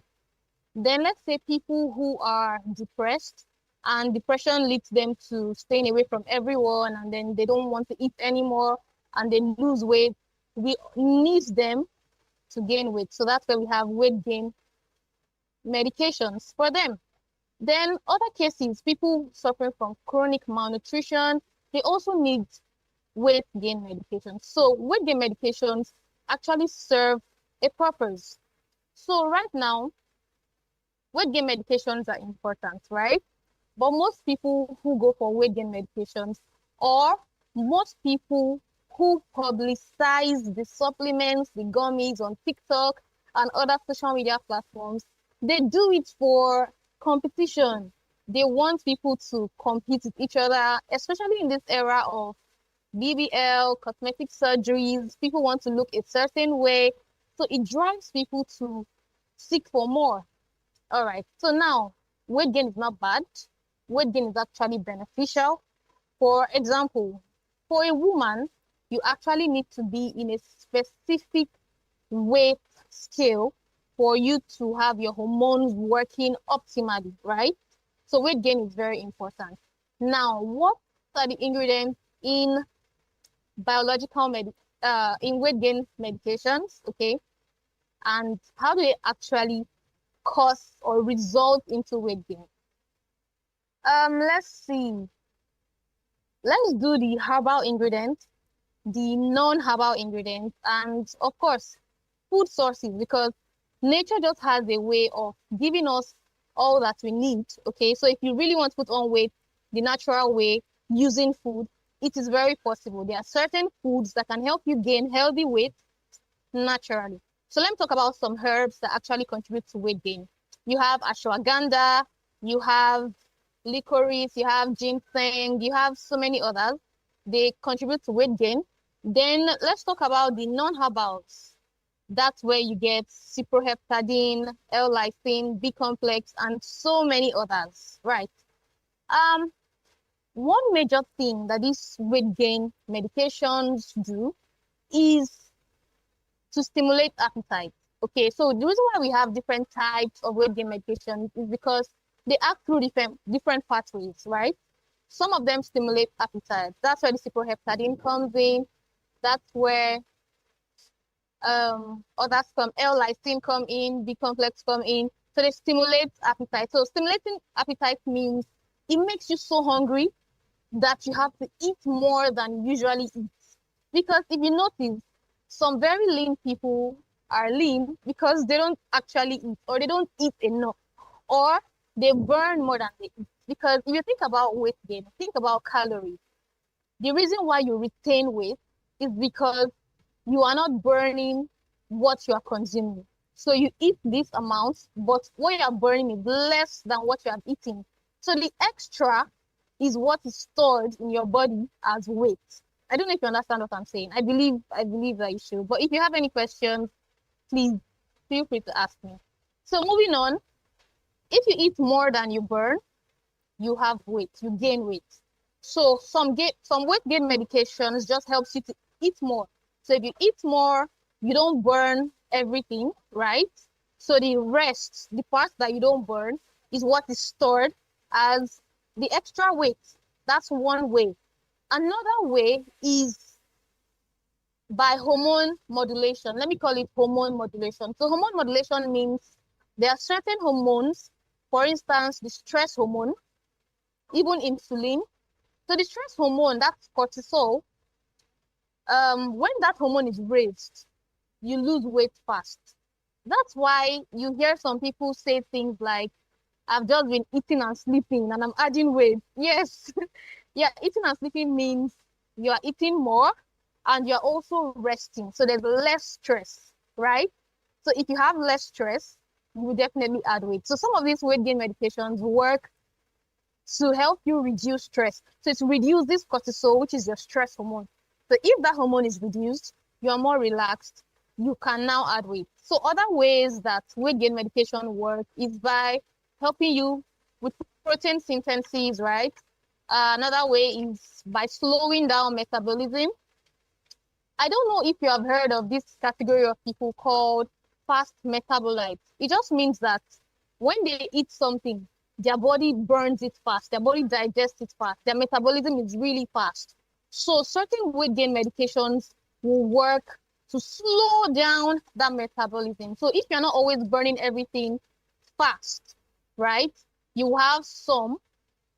Speaker 3: Then let's say people who are depressed, and depression leads them to staying away from everyone, and then they don't want to eat anymore, and they lose weight. We need them to gain weight. So that's where we have weight gain medications for them. Then other cases, people suffering from chronic malnutrition, they also need weight gain medications. So weight gain medications actually serve a purpose. So right now, weight gain medications are important, right? But most people who go for weight gain medications, or most people who publicize the supplements, the gummies on TikTok and other social media platforms, they do it for competition. They want people to compete with each other, especially in this era of BBL, cosmetic surgeries. People want to look a certain way. So it drives people to seek for more. All right. So now, weight gain is not bad. Weight gain is actually beneficial. For example, for a woman, you actually need to be in a specific weight scale for you to have your hormones working optimally, right? So weight gain is very important. Now, what are the ingredients in biological in weight gain medications, okay? And how do they actually cause or result into weight gain? Let's see. Let's do the herbal ingredients, the non-herbal ingredients, and of course, food sources, because nature just has a way of giving us all that we need, okay? So if you really want to put on weight the natural way, using food, it is very possible. There are certain foods that can help you gain healthy weight naturally. So let me talk about some herbs that actually contribute to weight gain. You have ashwagandha, you have licorice, you have ginseng, you have so many others. They contribute to weight gain. Then let's talk about the non-herbals. That's where you get cyproheptadine, L-lysine, B-complex, and so many others, right? One major thing that these weight gain medications do is to stimulate appetite. Okay, so the reason why we have different types of weight gain medications is because they act through different pathways, right? Some of them stimulate appetite. That's where the cyproheptadine comes in. That's where others come, L-lysine come in, B-complex come in. So they stimulate appetite. So stimulating appetite means it makes you so hungry that you have to eat more than you usually eat. Because if you notice, some very lean people are lean because they don't actually eat, or they don't eat enough, or they burn more than they eat. Because if you think about weight gain, think about calories. The reason why you retain weight is because you are not burning what you are consuming. So you eat this amount, but what you are burning is less than what you are eating. So the extra is what is stored in your body as weight. I don't know if you understand what I'm saying. I believe that you should. But if you have any questions, please feel free to ask me. So moving on, if you eat more than you burn, you have weight, you gain weight. So some weight gain medications just helps you to eat more. So if you eat more, you don't burn everything, right? So the rest, the parts that you don't burn, is what is stored as the extra weight. That's one way. Another way is by hormone modulation. Let me call it hormone modulation. So hormone modulation means there are certain hormones, for instance, the stress hormone, even insulin. So the stress hormone, that's cortisol, when that hormone is raised, you lose weight fast. That's why you hear some people say things like, I've just been eating and sleeping and I'm adding weight. Yes. Yeah, eating and sleeping means you are eating more and you're also resting. So there's less stress, right? So if you have less stress, you will definitely add weight. So some of these weight gain medications work to help you reduce stress. So it's reduce this cortisol, which is your stress hormone. So if that hormone is reduced, you are more relaxed, you can now add weight. So other ways that weight gain medication work is by helping you with protein synthesis, right? Another way is by slowing down metabolism. I don't know if you have heard of this category of people called fast metabolites. It just means that when they eat something, their body burns it fast, their body digests it fast, their metabolism is really fast. So certain weight gain medications will work to slow down that metabolism. So if you're not always burning everything fast, right, you have some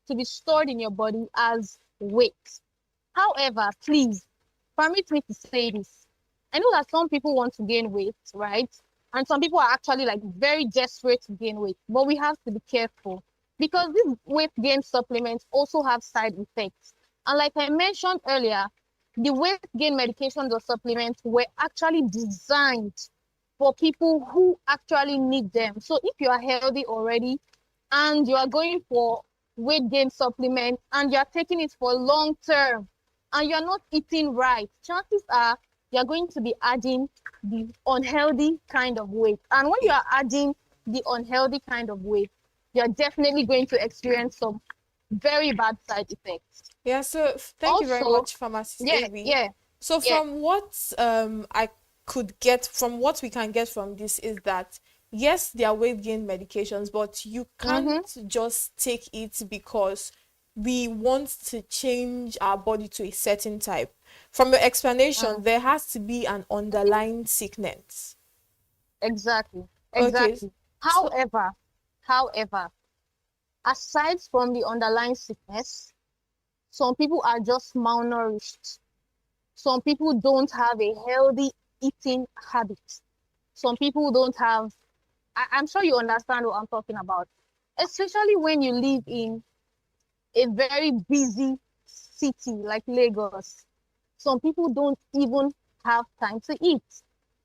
Speaker 3: to be stored in your body as weight. However, please permit me to say this. I know that some people want to gain weight, right? And some people are actually like very desperate to gain weight, but we have to be careful because these weight gain supplements also have side effects. And like I mentioned earlier, the weight gain medications or supplements were actually designed for people who actually need them. So if you are healthy already and you are going for weight gain supplement and you're taking it for long term and you're not eating right, chances are you're going to be adding the unhealthy kind of weight. And when you are adding the unhealthy kind of weight, you're definitely going to experience some very bad side effects.
Speaker 4: Yeah, so thank you very much, Pharmacist Avi.
Speaker 3: Yeah.
Speaker 4: So from what I could get, from what we can get from this is that yes, they are weight gain medications, but you can't just take it because we want to change our body to a certain type. From your explanation, there has to be an underlying sickness.
Speaker 3: Exactly.
Speaker 4: Okay.
Speaker 3: Exactly. However, aside from the underlying sickness, some people are just malnourished. Some people don't have a healthy eating habit. Some people don't have, I'm sure you understand what I'm talking about, especially when you live in a very busy city like Lagos. Some people don't even have time to eat.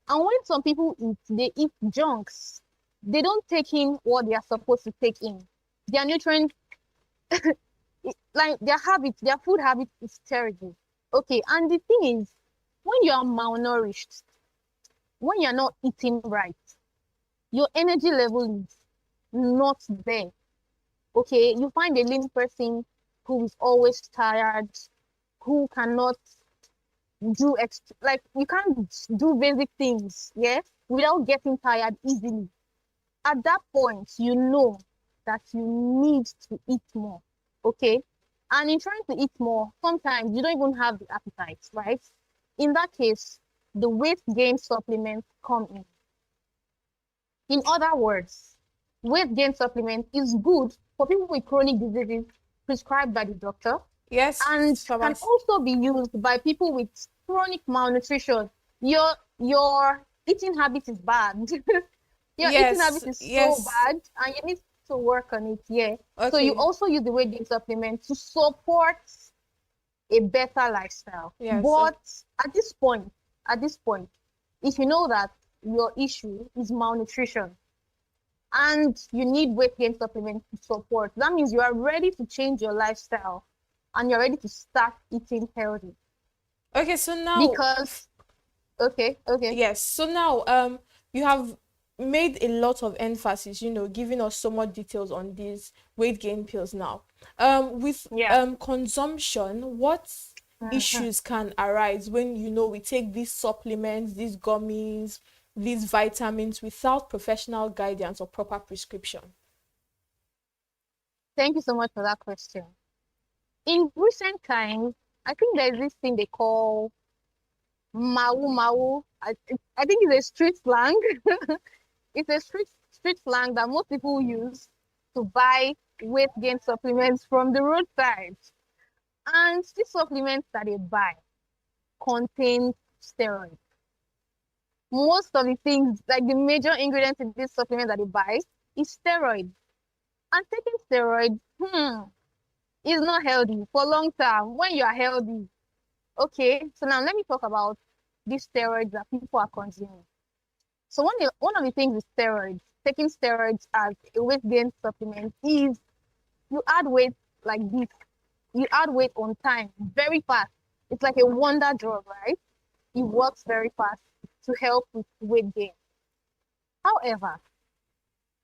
Speaker 3: And when some people eat, they eat junks. They don't take in what they are supposed to take in. Their nutrients, like their habits, their food habit is terrible. Okay, and the thing is, when you are malnourished, when you're not eating right, your energy level is not there. Okay, you find a lean person who is always tired, who cannot do like you can't do basic things, yeah, without getting tired easily. At that point, you know that you need to eat more. Okay, and in trying to eat more, sometimes you don't even have the appetite, right? In that case, the weight gain supplements come in. In other words, weight gain supplement is good for people with chronic diseases prescribed by the doctor.
Speaker 4: Yes.
Speaker 3: And can also be used by people with chronic malnutrition. Your eating habit is bad. Your eating habit is so bad and you need to work on it. Yeah. So you also use the weight gain supplement to support a better lifestyle.
Speaker 4: Yes.
Speaker 3: But at this point, if you know that your issue is malnutrition and you need weight gain supplement to support, that means you are ready to change your lifestyle and you're ready to start eating healthy.
Speaker 4: Okay, so now
Speaker 3: because okay.
Speaker 4: Yes, so now you have made a lot of emphasis, giving us so much details on these weight gain pills now. With consumption, what issues can arise when we take these supplements, these gummies, these vitamins without professional guidance or proper prescription?
Speaker 3: Thank you so much for that question. In recent times, I think there's this thing they call mau. I think it's a street slang. It's a street slang that most people use to buy weight gain supplements from the roadside. And these supplements that they buy contain steroids. Most of the things, like the major ingredients in this supplement that they buy, is steroids. And taking steroids, is not healthy for long term when you are healthy. Okay, so now let me talk about these steroids that people are consuming. So one of the things with steroids, taking steroids as a weight gain supplement, is you add weight like this. You add weight on time, very fast. It's like a wonder drug, right? It works very fast to help with weight gain. However,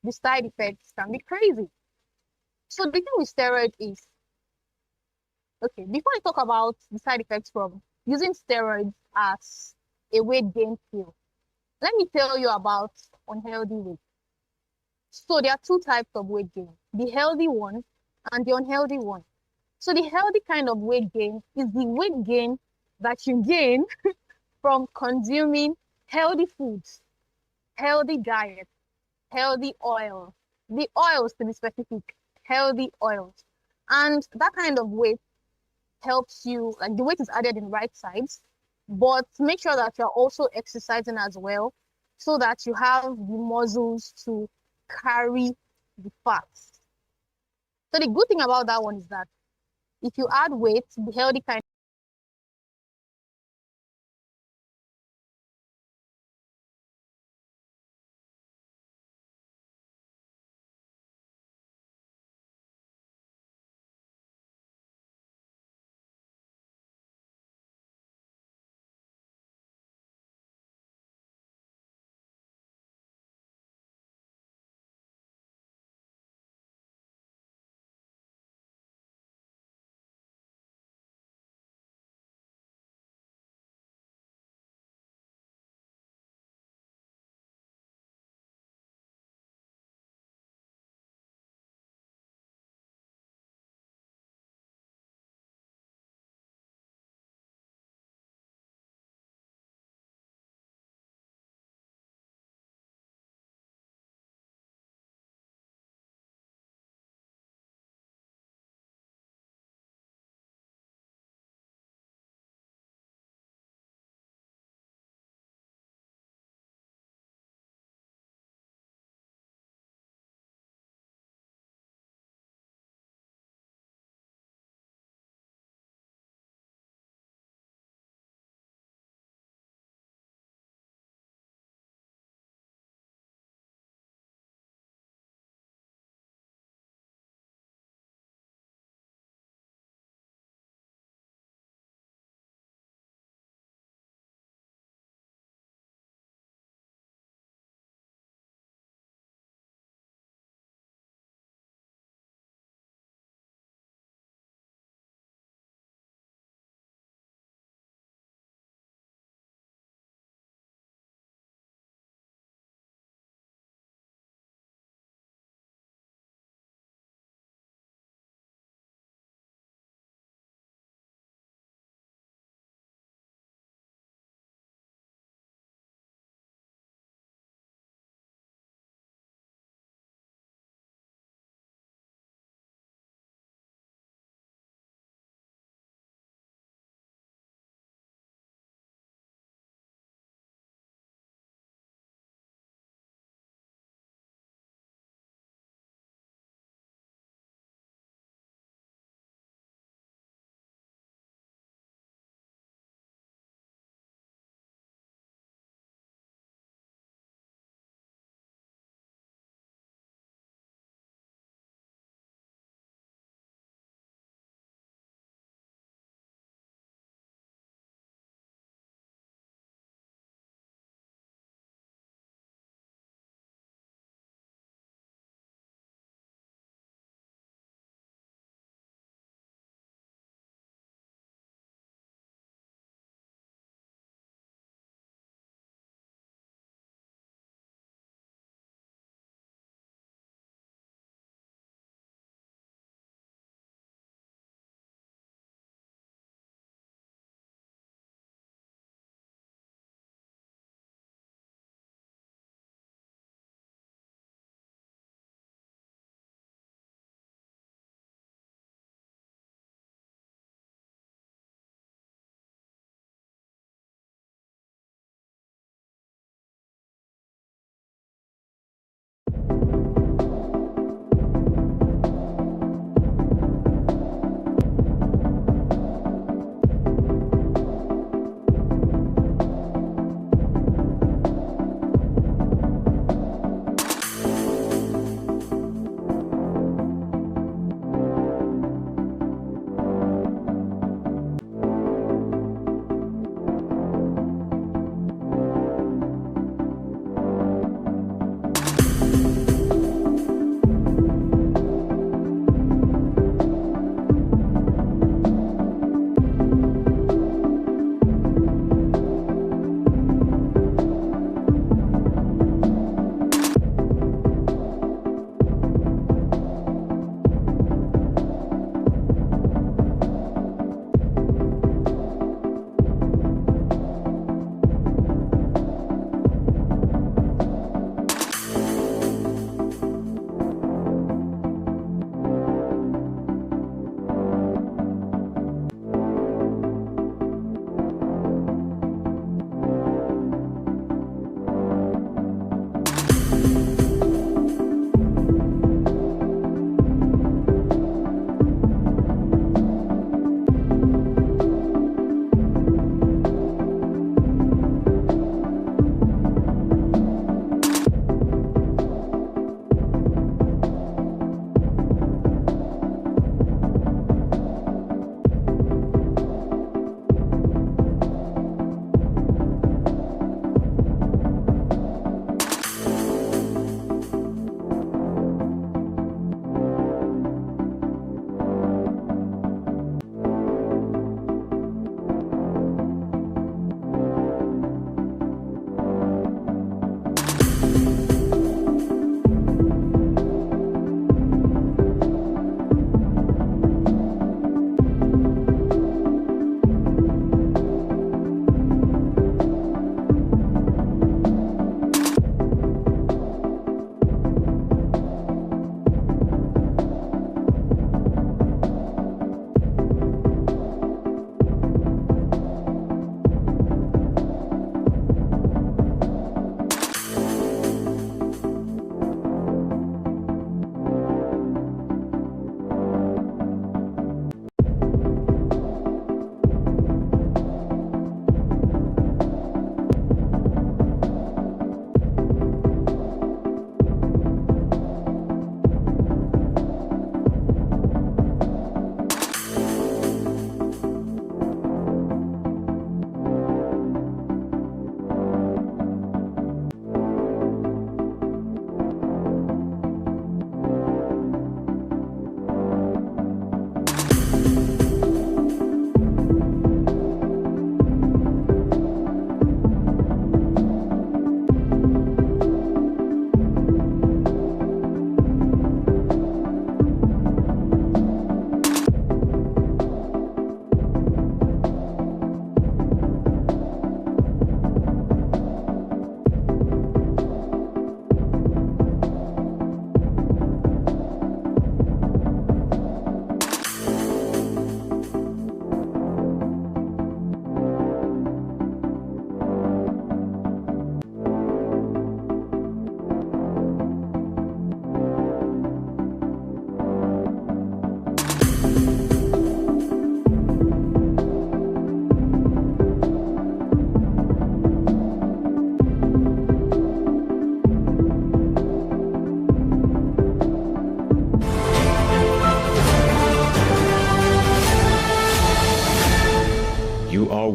Speaker 3: the side effects can be crazy. So the thing with steroid is, okay, before I talk about the side effects from using steroids as a weight gain pill, let me tell you about unhealthy weight. So there are two types of weight gain, the healthy one and the unhealthy one. So the healthy kind of weight gain is the weight gain that you gain from consuming healthy foods, healthy diet, healthy oils, the oils to be specific, healthy oils. And that kind of weight helps you, like the weight is added in right sides, but make sure that you're also exercising as well so that you have the muscles to carry the fats. So the good thing about that one is that if you add weight, the healthy kind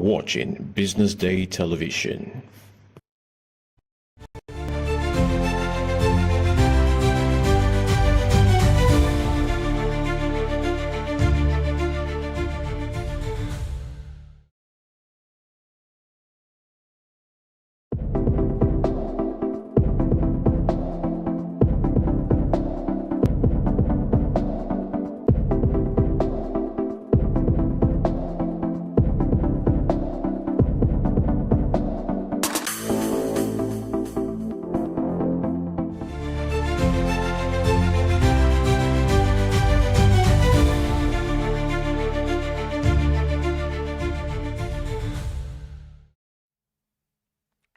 Speaker 7: watching Business Day Television.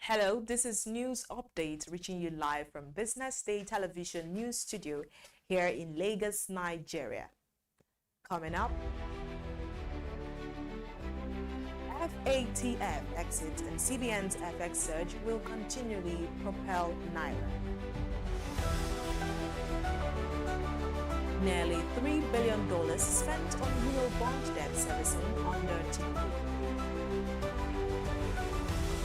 Speaker 8: Hello, this is News Update reaching you live from Business Day Television News Studio here in Lagos, Nigeria. Coming up, FATF exit and CBN's FX surge will continually propel Naira. Nearly $3 billion spent on real bond debt servicing under Tinubu.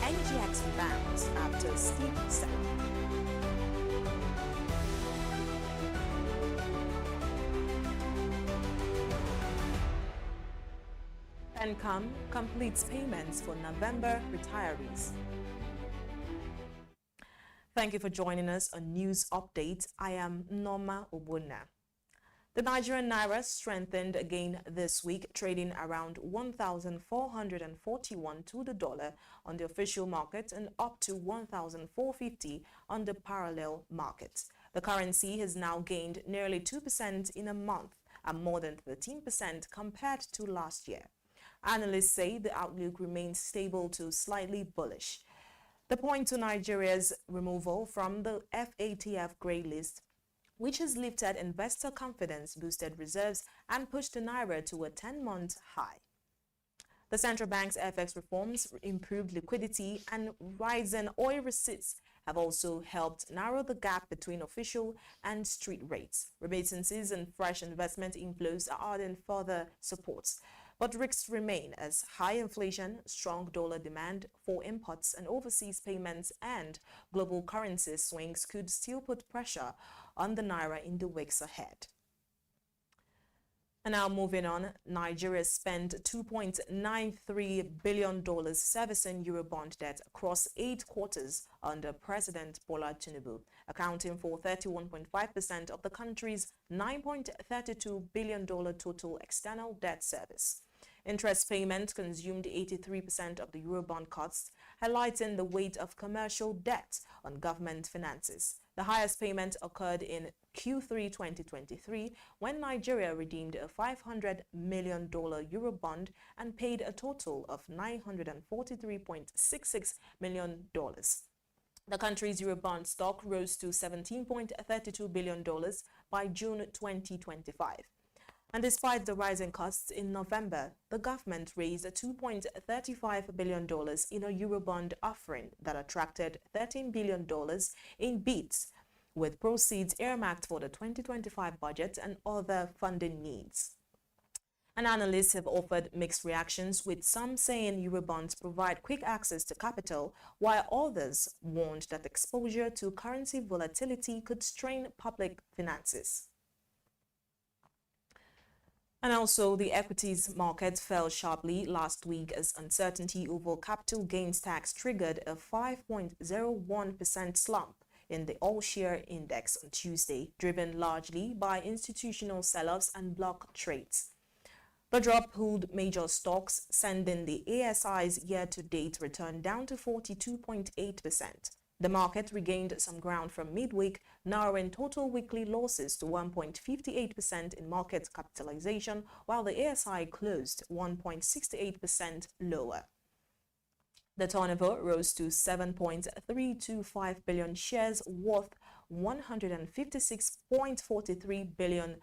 Speaker 8: NGX bounce after steep sell. Pencom completes payments for November retirees. Thank you for joining us on News Update. I am Norma Obuna. The Nigerian Naira strengthened again this week, trading around 1,441 to the dollar on the official market and up to 1,450 on the parallel market. The currency has now gained nearly 2% in a month and more than 13% compared to last year. Analysts say the outlook remains stable to slightly bullish. The point to Nigeria's removal from the FATF grey list, which has lifted investor confidence, boosted reserves, and pushed the Naira to a 10-month high. The central bank's FX reforms, improved liquidity, and rising oil receipts have also helped narrow the gap between official and street rates. Remittances and fresh investment inflows are adding further supports. But risks remain as high inflation, strong dollar demand for imports and overseas payments, and global currency swings could still put pressure on the Naira in the weeks ahead. And now moving on, Nigeria spent $2.93 billion servicing Eurobond debt across 8 quarters under President Bola Tinubu, accounting for 31.5% of the country's $9.32 billion total external debt service. Interest payment consumed 83% of the Eurobond costs, highlighting the weight of commercial debt on government finances. The highest payment occurred in Q3 2023 when Nigeria redeemed a $500 million Eurobond and paid a total of $943.66 million. The country's Eurobond stock rose to $17.32 billion by June 2025. And despite the rising costs in November, the government raised $2.35 billion in a Eurobond offering that attracted $13 billion in bids, with proceeds earmarked for the 2025 budget and other funding needs. And analysts have offered mixed reactions, with some saying Eurobonds provide quick access to capital, while others warned that exposure to currency volatility could strain public finances. And also, the equities market fell sharply last week as uncertainty over capital gains tax triggered a 5.01% slump in the all-share index on Tuesday, driven largely by institutional sell-offs and block trades. The drop pulled major stocks, sending the ASI's year-to-date return down to 42.8%. The market regained some ground from midweek, narrowing total weekly losses to 1.58% in market capitalization, while the ASI closed 1.68% lower. The turnover rose to 7.325 billion shares worth 156.43 billion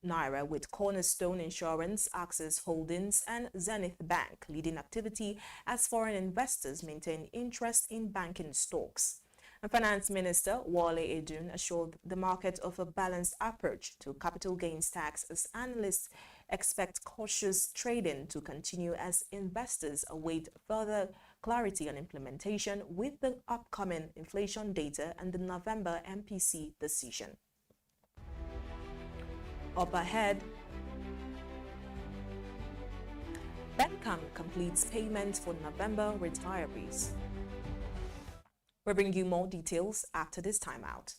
Speaker 8: naira, with Cornerstone Insurance, Access Holdings, and Zenith Bank leading activity as foreign investors maintain interest in banking stocks. And Finance Minister Wale Edun assured the market of a balanced approach to capital gains tax as analysts expect cautious trading to continue as investors await further clarity on implementation with the upcoming inflation data and the November MPC decision. Up ahead, Bencam completes payments for November retirees. We'll bring you more details after this timeout.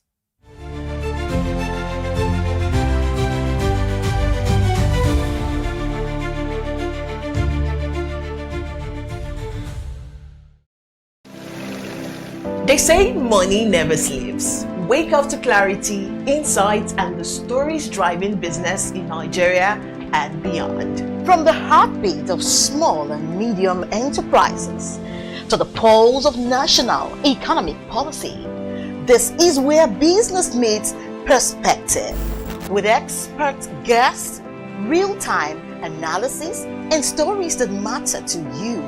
Speaker 11: They say money never sleeps. Wake up to clarity, insights, and the stories driving business in Nigeria and beyond.
Speaker 19: From the heartbeat of small and medium enterprises to the pulse of national economic policy, this is where business meets perspective. With expert guests, real-time analysis, and stories that matter to you,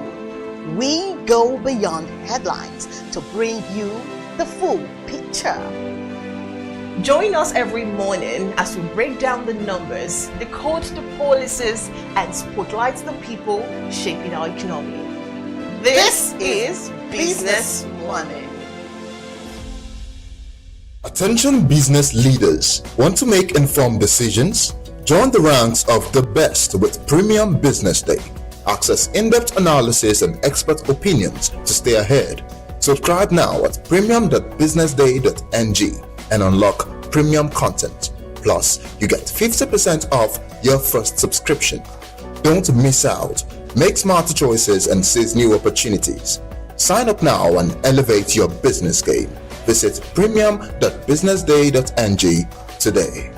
Speaker 19: we go beyond headlines to bring you the full picture.
Speaker 11: Join us every morning as we break down the numbers, decode the policies, and spotlight the people shaping our economy. This is Business Money.
Speaker 20: Attention business leaders. Want to make informed decisions? Join the ranks of the best with Premium Business Day. Access in-depth analysis and expert opinions to stay ahead. Subscribe now at premium.businessday.ng and unlock premium content. Plus, you get 50% off your first subscription. Don't miss out. Make smarter choices and seize new opportunities. Sign up now and elevate your business game. Visit premium.businessday.ng today.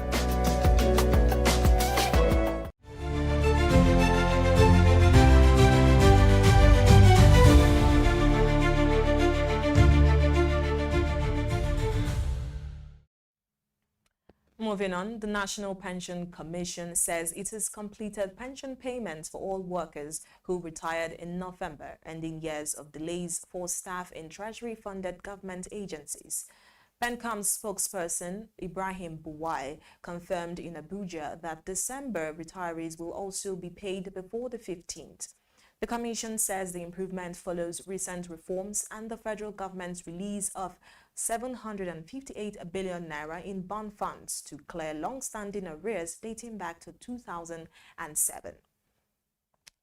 Speaker 8: Moving on, the National Pension Commission says it has completed pension payments for all workers who retired in November, ending years of delays for staff in Treasury-funded government agencies. PENCAM's spokesperson, Ibrahim Buwai, confirmed in Abuja that December retirees will also be paid before the 15th. The Commission says the improvement follows recent reforms and the federal government's release of 758 billion naira in bond funds to clear long-standing arrears dating back to 2007.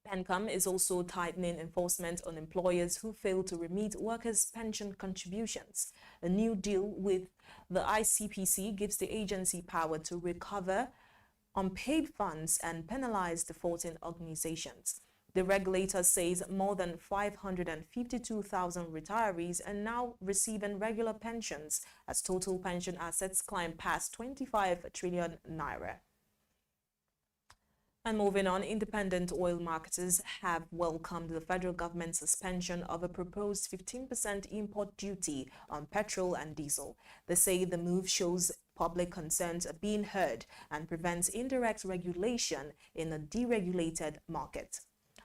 Speaker 8: PENCAM is also tightening enforcement on employers who fail to remit workers' pension contributions. A new deal with the ICPC gives the agency power to recover unpaid funds and penalize defaulting organizations. The regulator says more than 552,000 retirees are now receiving regular pensions as total pension assets climb past 25 trillion naira. And moving on, independent oil marketers have welcomed the federal government's suspension of a proposed 15% import duty on petrol and diesel. They say the move shows public concerns are being heard and prevents indirect regulation in a deregulated market.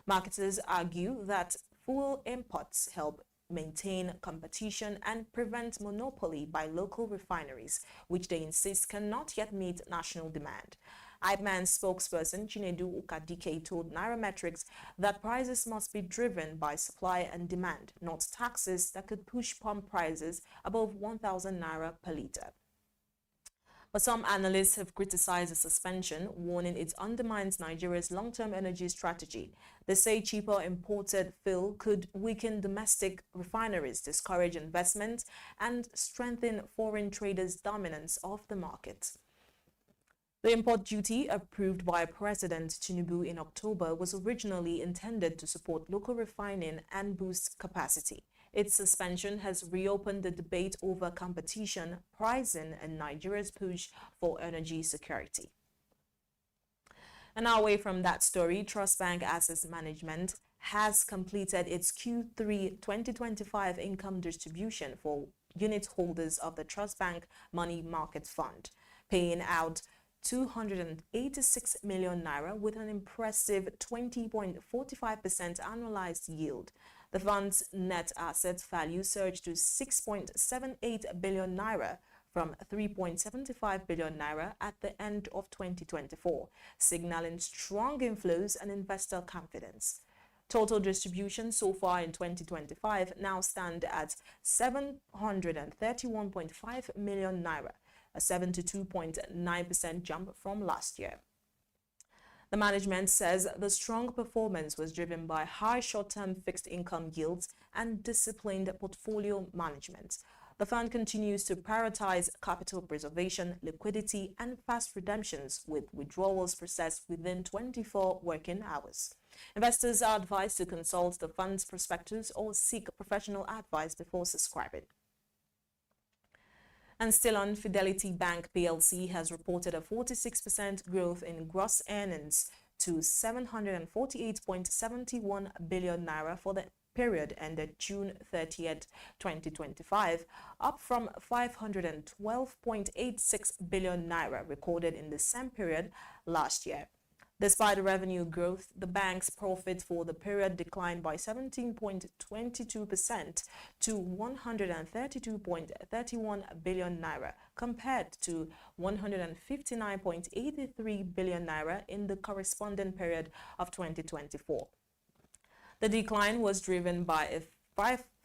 Speaker 8: Marketers argue that fuel imports help maintain competition and prevent monopoly by local refineries, which they insist cannot yet meet national demand. IPMAN spokesperson Chinedu Ukadike told Nairametrics that prices must be driven by supply and demand, not taxes that could push pump prices above 1,000 naira per litre. But some analysts have criticized the suspension, warning it undermines Nigeria's long-term energy strategy. They say cheaper imported fuel could weaken domestic refineries, discourage investment, and strengthen foreign traders' dominance of the market. The import duty, approved by President Tinubu in October, was originally intended to support local refining and boost capacity. Its suspension has reopened the debate over competition, pricing, and Nigeria's push for energy security. And now away from that story, Trust Bank Asset Management has completed its Q3 2025 income distribution for unit holders of the Trust Bank Money Market Fund, paying out 286 million naira with an impressive 20.45% annualized yield. The fund's net asset value surged to 6.78 billion naira from 3.75 billion naira at the end of 2024, signaling strong inflows and investor confidence. Total distribution so far in 2025 now stand at 731.5 million naira, a 72.9% jump from last year. The management says the strong performance was driven by high short-term fixed income yields and disciplined portfolio management. The fund continues to prioritize capital preservation, liquidity, and fast redemptions, with withdrawals processed within 24 working hours. Investors are advised to consult the fund's prospectus or seek professional advice before subscribing. And still on, Fidelity Bank PLC has reported a 46% growth in gross earnings to 748.71 billion naira for the period ended June 30th, 2025, up from 512.86 billion naira recorded in the same period last year. Despite the revenue growth, the bank's profit for the period declined by 17.22% to 132.31 billion naira compared to 159.83 billion naira in the corresponding period of 2024. The decline was driven by a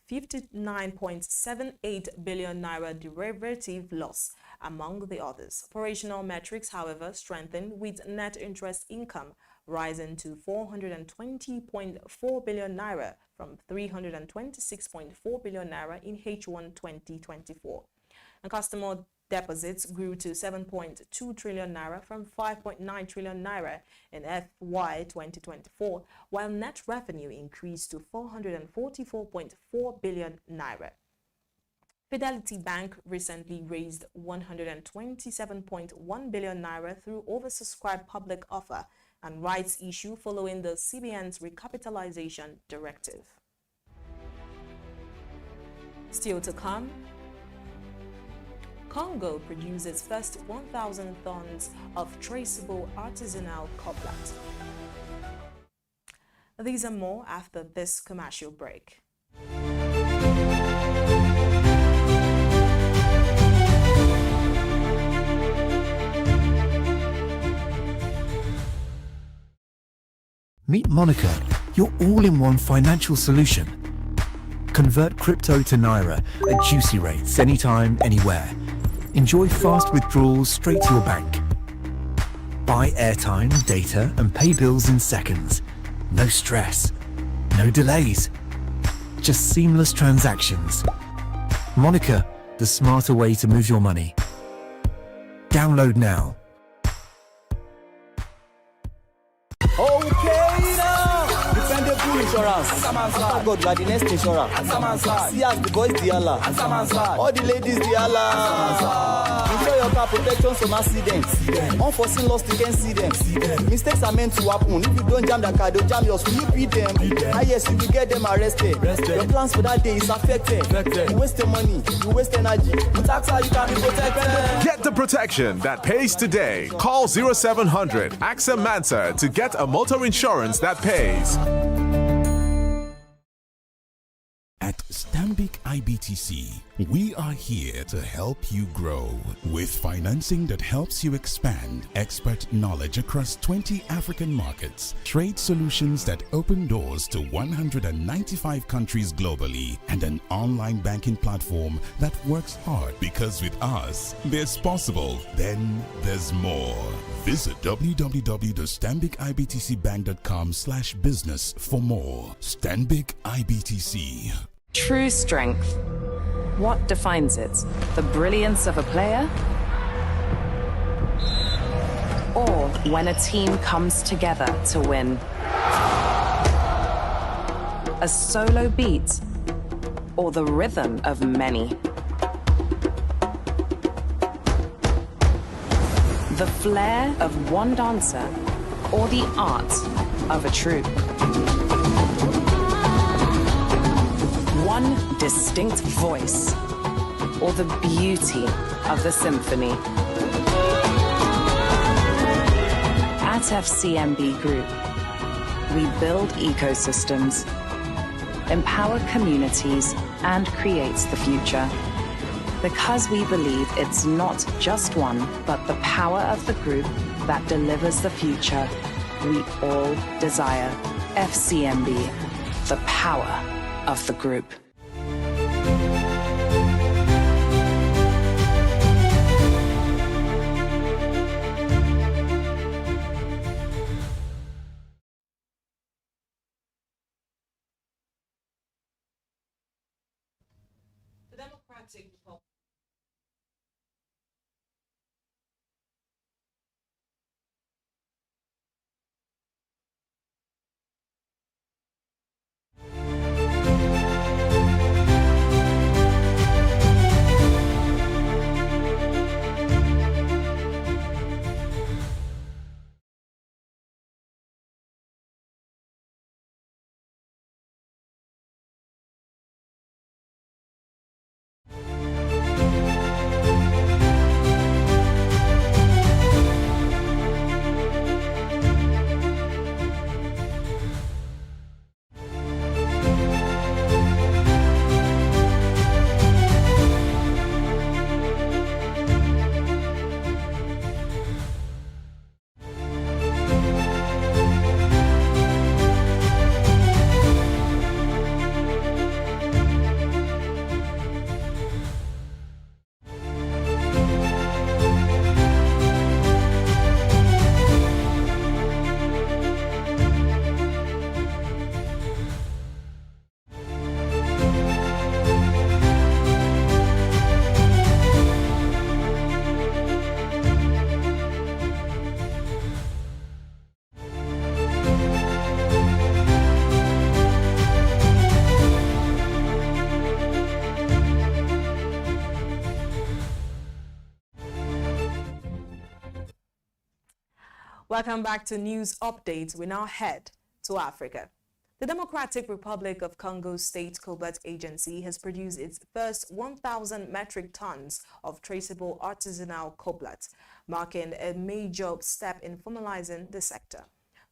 Speaker 8: 59.78 billion naira derivative loss, among the others. Operational metrics, however, strengthened, with net interest income rising to 420.4 billion naira from 326.4 billion naira in H1 2024. And customer deposits grew to 7.2 trillion naira from 5.9 trillion naira in FY 2024, while net revenue increased to 444.4 billion naira. Fidelity Bank recently raised 127.1 billion naira through oversubscribed public offer and rights issue following the CBN's recapitalization directive. Still to come, Congo produces first 1,000 tons of traceable artisanal cobalt. These are more after this commercial break.
Speaker 6: Meet Monica, your all-in-one financial solution. Convert crypto to Naira at juicy rates anytime, anywhere. Enjoy fast withdrawals straight to your bank. Buy airtime, data, and pay bills in seconds. No stress, no delays, just seamless transactions. Monica, the smarter way to move your money. Download now.
Speaker 9: Okay now, dependable insurance. After God, you are the next insurance. See as the boys the Allah, all the ladies the Allah. Ensure your car protections from accidents. Unforeseen loss, you can see them. Mistakes are meant to happen. If you don't jam the car, they'll jam yours. Will you beat them? Ah yes, you will get them arrested. Your plans for that day is affected. You waste your money, you waste energy. With AXA, you can be protected.
Speaker 13: Get the protection that pays today. Call 0700 AXA Mansa to get a motor insurance that pays.
Speaker 24: At Stanbic IBTC, we are here to help you grow with financing that helps you expand, expert knowledge across 20 African markets, trade solutions that open doors to 195 countries globally, and an online banking platform that works hard, because with us, there's possible, then there's more. Visit www.stanbicibtcbank.com/business for more. Stanbic IBTC.
Speaker 25: True strength. What defines it? The brilliance of a player? Or when a team comes together to win? A solo beat? Or the rhythm of many? The flair of one dancer? Or the art of a troupe? One distinct voice, or the beauty of the symphony. At FCMB Group, we build ecosystems, empower communities, and create the future. because we believe it's not just one, but the power of the group that delivers the future we all desire. FCMB, the power of the group.
Speaker 8: The Democratic Republic. Welcome back to News Updates. We now head to Africa. The Democratic Republic of Congo State Cobalt Agency has produced its first 1,000 metric tons of traceable artisanal cobalt, marking a major step in formalizing the sector.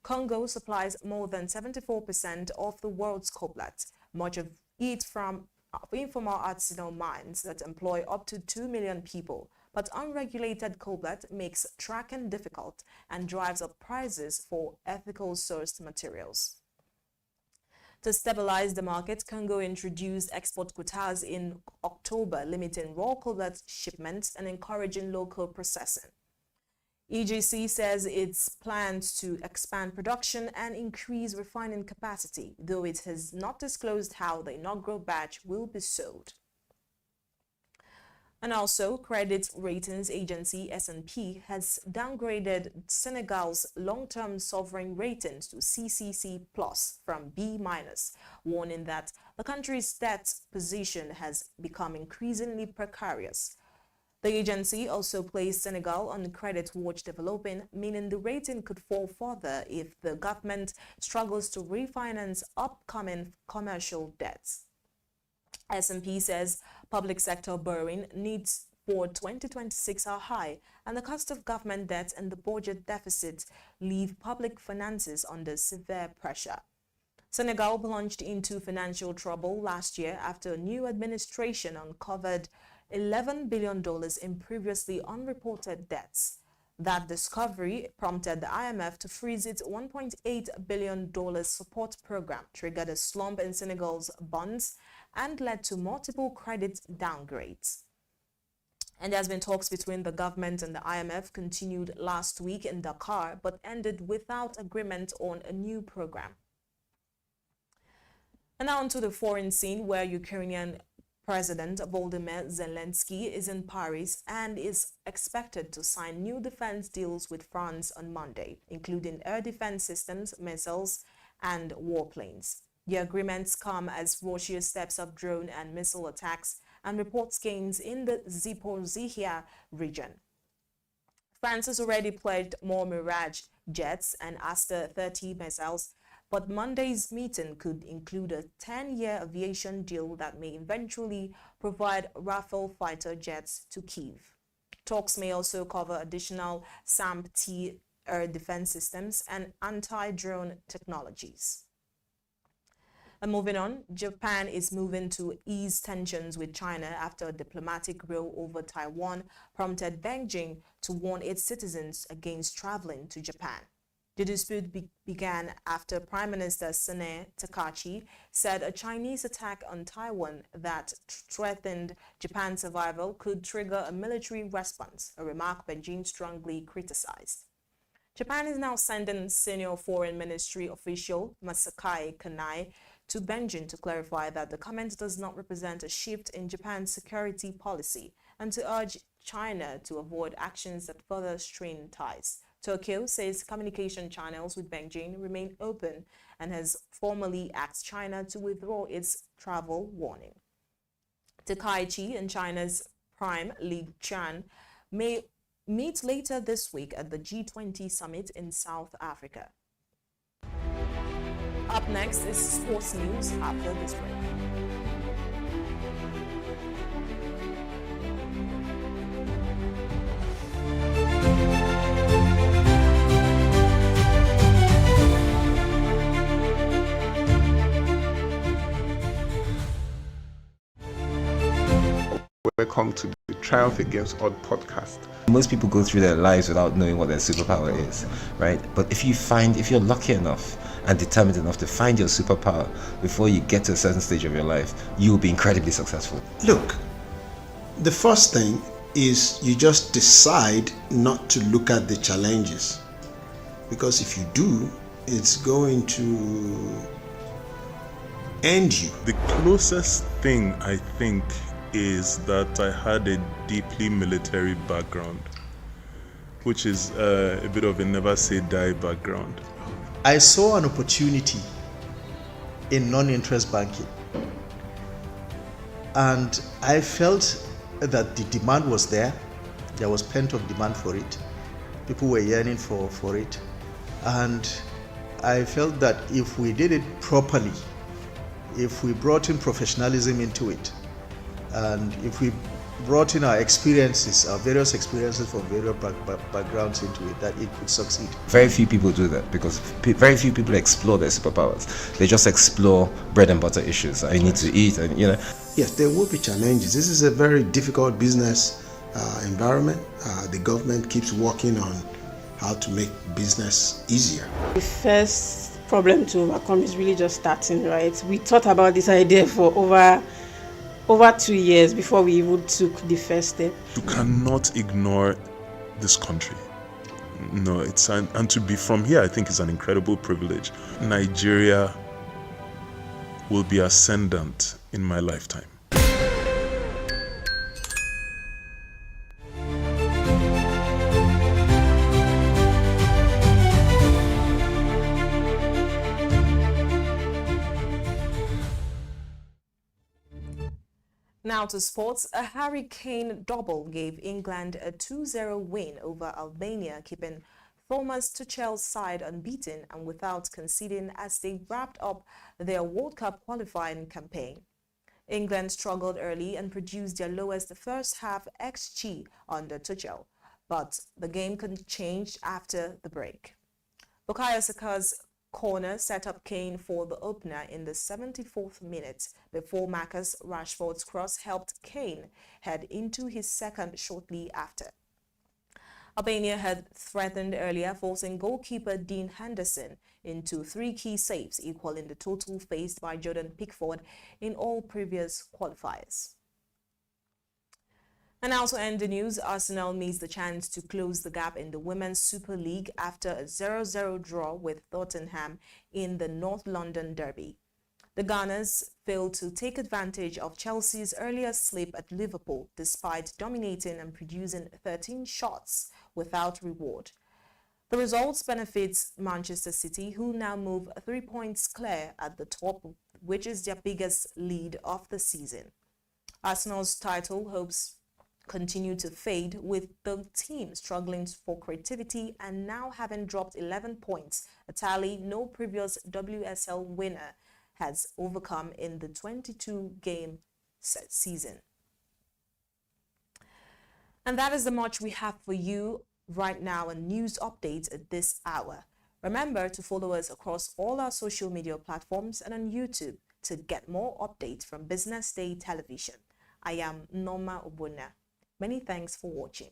Speaker 8: Congo supplies more than 74% of the world's cobalt, much of it from informal artisanal mines that employ up to 2 million people. But unregulated cobalt makes tracking difficult and drives up prices for ethical sourced materials. To stabilize the market, Congo introduced export quotas in October, limiting raw cobalt shipments and encouraging local processing. EGC says its plans to expand production and increase refining capacity, though it has not disclosed how the inaugural batch will be sold. And also, credit ratings agency S&P has downgraded Senegal's long-term sovereign ratings to CCC plus from B minus, warning that the country's debt position has become increasingly precarious. The agency also placed Senegal on credit watch developing, meaning the rating could fall further if the government struggles to refinance upcoming commercial debts. S&P says public sector borrowing needs for 2026 are high, and the cost of government debt and the budget deficit leave public finances under severe pressure. Senegal plunged into financial trouble last year after a new administration uncovered $11 billion in previously unreported debts. That discovery prompted the IMF to freeze its $1.8 billion support program, triggered a slump in Senegal's bonds, and led to multiple credit downgrades. And there has been talks between the government and the IMF continued last week in Dakar, but ended without agreement on a new program. And now onto the foreign scene, where Ukrainian President Volodymyr Zelensky is in Paris and is expected to sign new defense deals with France on Monday, including air defense systems, missiles, and warplanes. The agreements come as Russia steps up drone and missile attacks and reports gains in the Zaporizhzhia region. France has already pledged more Mirage jets and Aster-30 missiles, but Monday's meeting could include a 10-year aviation deal that may eventually provide Rafale fighter jets to Kyiv. Talks may also cover additional SAMP-T air defense systems and anti-drone technologies. And moving on, Japan is moving to ease tensions with China after a diplomatic row over Taiwan prompted Beijing to warn its citizens against traveling to Japan. The dispute began after Prime Minister Sanae Takachi said a Chinese attack on Taiwan that threatened Japan's survival could trigger a military response, a remark Beijing strongly criticized. Japan is now sending senior foreign ministry official Masakai Kanai to Beijing to clarify that the comment does not represent a shift in Japan's security policy and to urge China to avoid actions that further strain ties. Tokyo says communication channels with Beijing remain open and has formally asked China to withdraw its travel warning. Takaichi and China's Prime Li Qian may meet later this week at the G20 summit in South Africa. Up next is sports news after this break.
Speaker 1: Welcome to the Triumph Against Odd podcast.
Speaker 2: Most people go through their lives without knowing what their superpower is, right? But if you're lucky enough and determined enough to find your superpower before you get to a certain stage of your life, you'll be incredibly successful.
Speaker 10: Look, the first thing is you just decide not to look at the challenges, because if you do, it's going to end you.
Speaker 12: The closest thing I think is that I had a deeply military background, which is a bit of a never say die background.
Speaker 15: I saw an opportunity in non-interest banking, and I felt that the demand was there. There was pent-up demand for it. People were yearning for it, and I felt that if we did it properly, if we brought in professionalism into it, and if we brought in our experiences, our various experiences from various backgrounds into it, that it could succeed.
Speaker 2: Very few people do that because very few people explore their superpowers. They just explore bread and butter issues. I need to eat, and
Speaker 10: Yes, there will be challenges. This is a very difficult business environment. The government keeps working on how to make business easier.
Speaker 14: The first problem to overcome is really just starting, right? We thought about this idea for over 2 years before we even took the first step.
Speaker 12: You cannot ignore this country. No, and to be from here, I think is an incredible privilege. Nigeria will be ascendant in my lifetime.
Speaker 8: Now to sports, a hurricane double gave England a 2-0 win over Albania, keeping Thomas Tuchel's side unbeaten and without conceding as they wrapped up their World Cup qualifying campaign. England struggled early and produced their lowest first half XG under Tuchel, but the game could change after the break. Bukayo Saka's corner set up Kane for the opener in the 74th minute before Marcus Rashford's cross helped Kane head into his second shortly after. Albania had threatened earlier, forcing goalkeeper Dean Henderson into 3 key saves, equaling the total faced by Jordan Pickford in all previous qualifiers. And now to end the news, Arsenal missed the chance to close the gap in the Women's Super League after a 0-0 draw with Tottenham in the North London derby. The Gunners failed to take advantage of Chelsea's earlier slip at Liverpool despite dominating and producing 13 shots without reward. The results benefits Manchester City, who now move 3 points clear at the top, which is their biggest lead of the season. Arsenal's title hopes continue to fade, with the team struggling for creativity and now having dropped 11 points, a tally no previous WSL winner has overcome in the 22-game season. And that is the much we have for you right now, and news updates at this hour. Remember to follow us across all our social media platforms and on YouTube. to get more updates from Business Day Television. I am Norma Obuna. Many thanks for watching.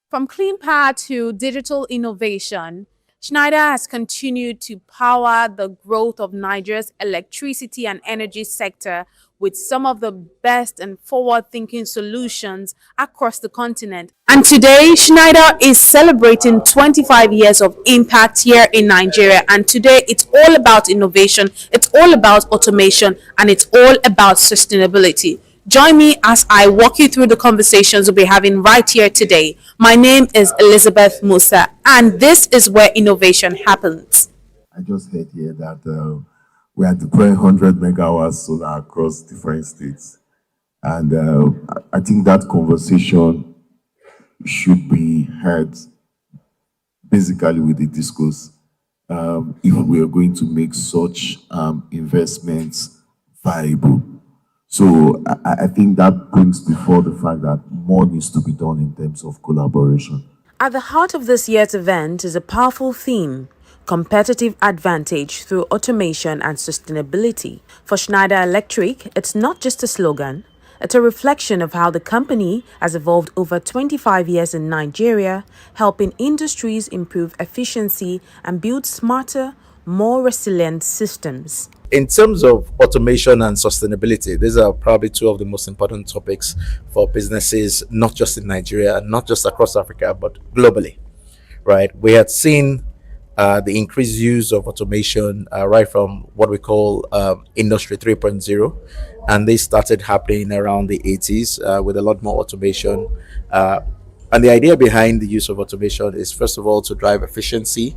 Speaker 4: From clean power to digital innovation, Schneider has continued to power the growth of Nigeria's electricity and energy sector with some of the best and forward-thinking solutions across the continent. And today, Schneider is celebrating 25 years of impact here in Nigeria. And today, it's all about innovation, it's all about automation, and it's all about sustainability. Join me as I walk you through the conversations we'll be having right here today. My name is Elizabeth Musa, and this is where innovation happens.
Speaker 5: I just heard here that we are deploying 100 megawatts solar across different states. And I think that conversation should be had basically with the discourse if we are going to make such investments viable. So I think that brings before the fact that more needs to be done in terms of collaboration.
Speaker 4: At the heart of this year's event is a powerful theme: competitive advantage through automation and sustainability. For Schneider Electric, it's not just a slogan, it's a reflection of how the company has evolved over 25 years in Nigeria, helping industries improve efficiency and build smarter, more resilient systems.
Speaker 16: In terms of automation and sustainability, these are probably two of the most important topics for businesses, not just in Nigeria and not just across Africa, but globally, right? We had seen the increased use of automation right from what we call Industry 3.0, and they started happening around the 80s with a lot more automation. And the idea behind the use of automation is, first of all, to drive efficiency,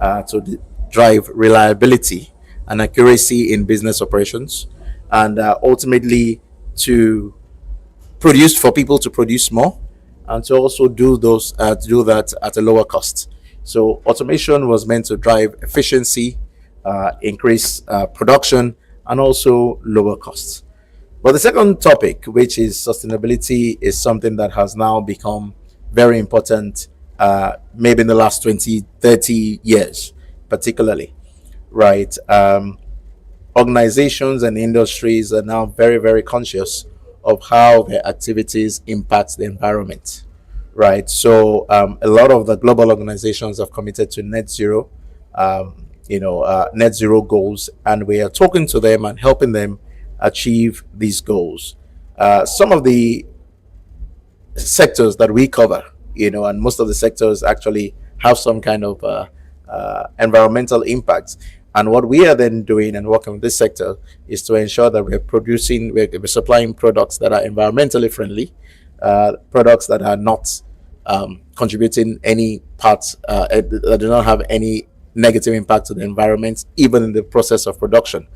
Speaker 16: to drive reliability and accuracy in business operations, and ultimately to produce, for people to produce more, and to also do that at a lower cost. So automation was meant to drive efficiency, increase production, and also lower costs. But the second topic, which is sustainability, is something that has now become very important, maybe in the last 20, 30 years, particularly. Right, organizations and industries are now very, very conscious of how their activities impact the environment. Right, so a lot of the global organizations have committed to net zero, net zero goals, and we are talking to them and helping them achieve these goals. Some of the sectors that we cover, and most of the sectors actually have some kind of environmental impact. And what we are then doing and working with this sector is to ensure that we're supplying products that are environmentally friendly, products that are not contributing any parts, that do not have any negative impact to the environment, even in the process of production,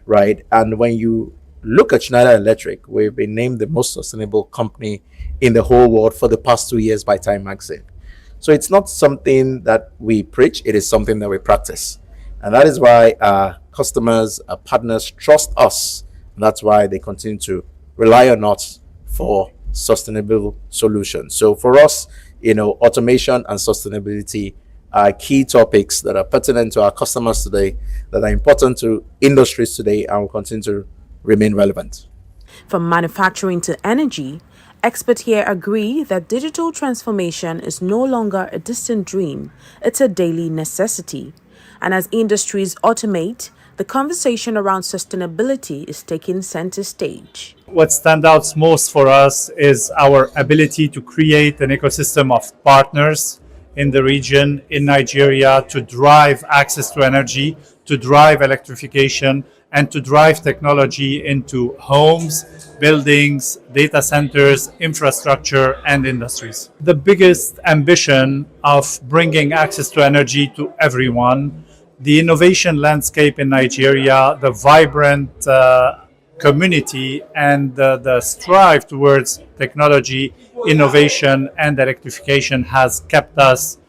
Speaker 16: right? And when you look at Schneider Electric, we've been named the most sustainable company in the whole world for the past 2 years by Time Magazine. So it's not something that we preach, it is something that we practice. And that is why our customers, our partners trust us. And that's why they continue to rely on us for sustainable solutions. So for us, automation and sustainability are key topics that are pertinent to our customers today, that are important to industries today, and will continue to remain relevant.
Speaker 4: From manufacturing to energy, experts here agree that digital transformation is no longer a distant dream, it's a daily necessity. And as industries automate, the conversation around sustainability is taking center stage.
Speaker 17: What stands out most for us is our ability to create an ecosystem of partners in the region, in Nigeria, to drive access to energy, to drive electrification, and to drive technology into homes, buildings, data centers, infrastructure, and industries. The biggest ambition of bringing access to energy to everyone, the innovation landscape in Nigeria, the vibrant community, and the strive towards technology, innovation, and electrification has kept us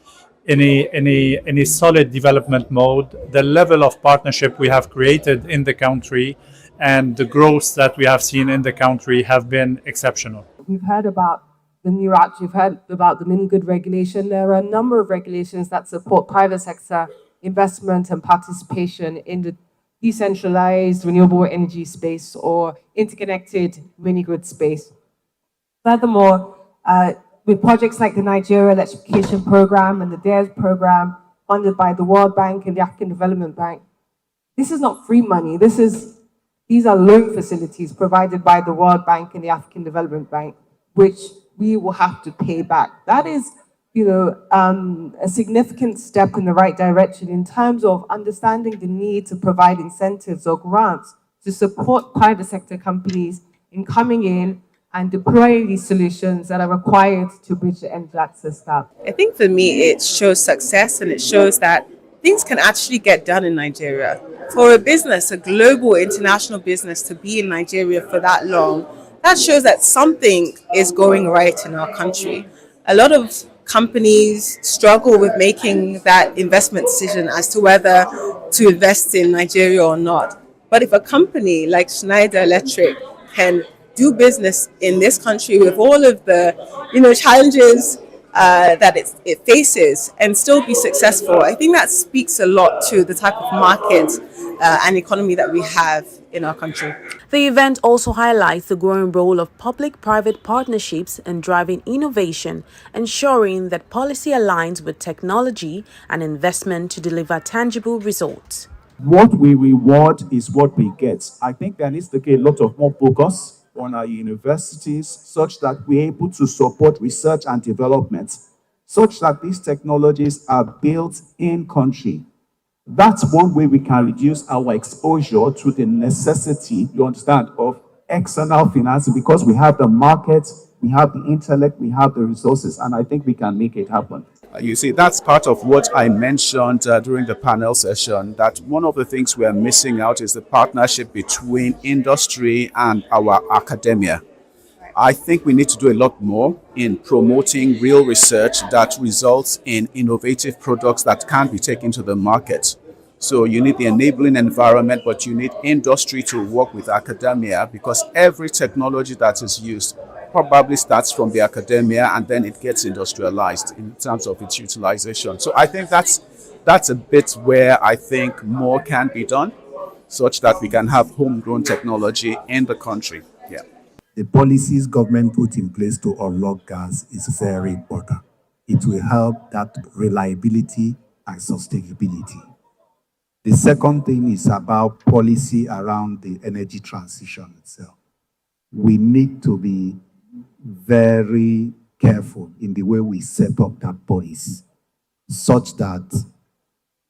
Speaker 17: in a solid development mode. The level of partnership we have created in the country and the growth that we have seen in the country have been exceptional.
Speaker 3: We've heard about the new act, you've heard about the Mini Good regulation. There are a number of regulations that support private sector investment and participation in the decentralized renewable energy space or interconnected mini grid space. Furthermore, with projects like the Nigeria Electrification Program and the DARE program funded by the World Bank and the African Development Bank, this is not free money. These are loan facilities provided by the World Bank and the African Development Bank, which we will have to pay back. That is, a significant step in the right direction in terms of understanding the need to provide incentives or grants to support private sector companies in coming in and deploying these solutions that are required to bridge the energy access gap.
Speaker 18: I think for me, it shows success and it shows that things can actually get done in Nigeria. For a business, a global international business, to be in Nigeria for that long, that shows that something is going right in our country. A lot of companies struggle with making that investment decision as to whether to invest in Nigeria or not. But if a company like Schneider Electric can do business in this country with all of the challenges that it faces and still be successful, I think that speaks a lot to the type of market and economy that we have in our country.
Speaker 8: The event also highlights the growing role of public-private partnerships in driving innovation, ensuring that policy aligns with technology and investment to deliver tangible results.
Speaker 21: What we reward is what we get. I think there needs to be a lot of more focus on our universities such that we're able to support research and development, such that these technologies are built in country. That's one way we can reduce our exposure to the necessity, you understand, of external financing, because we have the market, we have the intellect, we have the resources, and I think we can make it happen.
Speaker 22: You see, that's part of what I mentioned during the panel session, that one of the things we are missing out is the partnership between industry and our academia. I think we need to do a lot more in promoting real research that results in innovative products that can be taken to the market. So you need the enabling environment, but you need industry to work with academia, because every technology that is used probably starts from the academia and then it gets industrialized in terms of its utilization. So I think that's a bit where I think more can be done, such that we can have homegrown technology in the country. Yeah.
Speaker 5: The policies government put in place to unlock gas is very important. It will help that reliability and sustainability. The second thing is about policy around the energy transition itself. We need to be very careful in the way we set up that policy, such that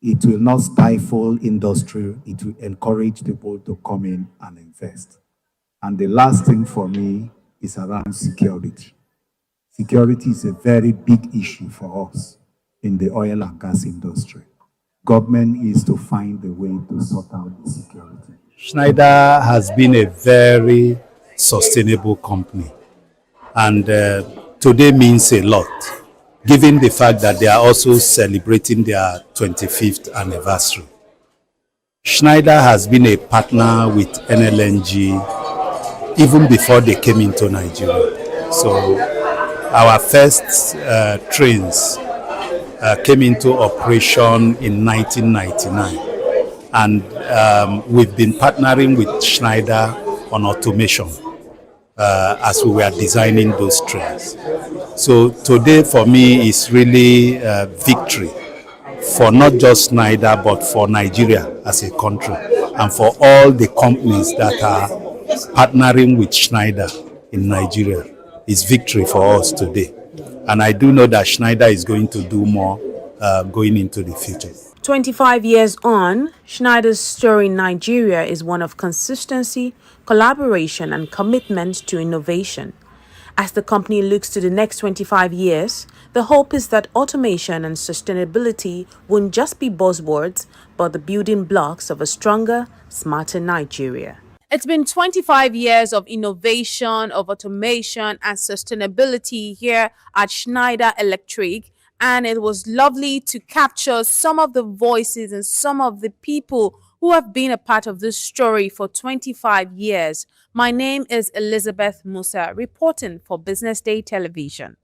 Speaker 5: it will not stifle industry, it will encourage people to come in and invest. And the last thing for me is around security. Security is a very big issue for us in the oil and gas industry. Government is to find a way to sort out the security.
Speaker 23: Schneider has been a very sustainable company, and today means a lot, given the fact that they are also celebrating their 25th anniversary. Schneider has been a partner with NLNG even before they came into Nigeria. So our first trains came into operation in 1999, and we've been partnering with Schneider on automation as we were designing those trains. So today for me is really a victory for not just Schneider but for Nigeria as a country, and for all the companies that are partnering with Schneider in Nigeria. Is victory for us today. And I do know that Schneider is going to do more going into the future.
Speaker 8: 25 years on, Schneider's story in Nigeria is one of consistency, collaboration, and commitment to innovation. As the company looks to the next 25 years, the hope is that automation and sustainability won't just be buzzwords, but the building blocks of a stronger, smarter Nigeria. It's been 25 years of innovation, of automation and sustainability here at Schneider Electric, and it was lovely to capture some of the voices and some of the people
Speaker 6: who have been a part of this story for 25 years. My name is Elizabeth Musa, reporting for Business Day Television.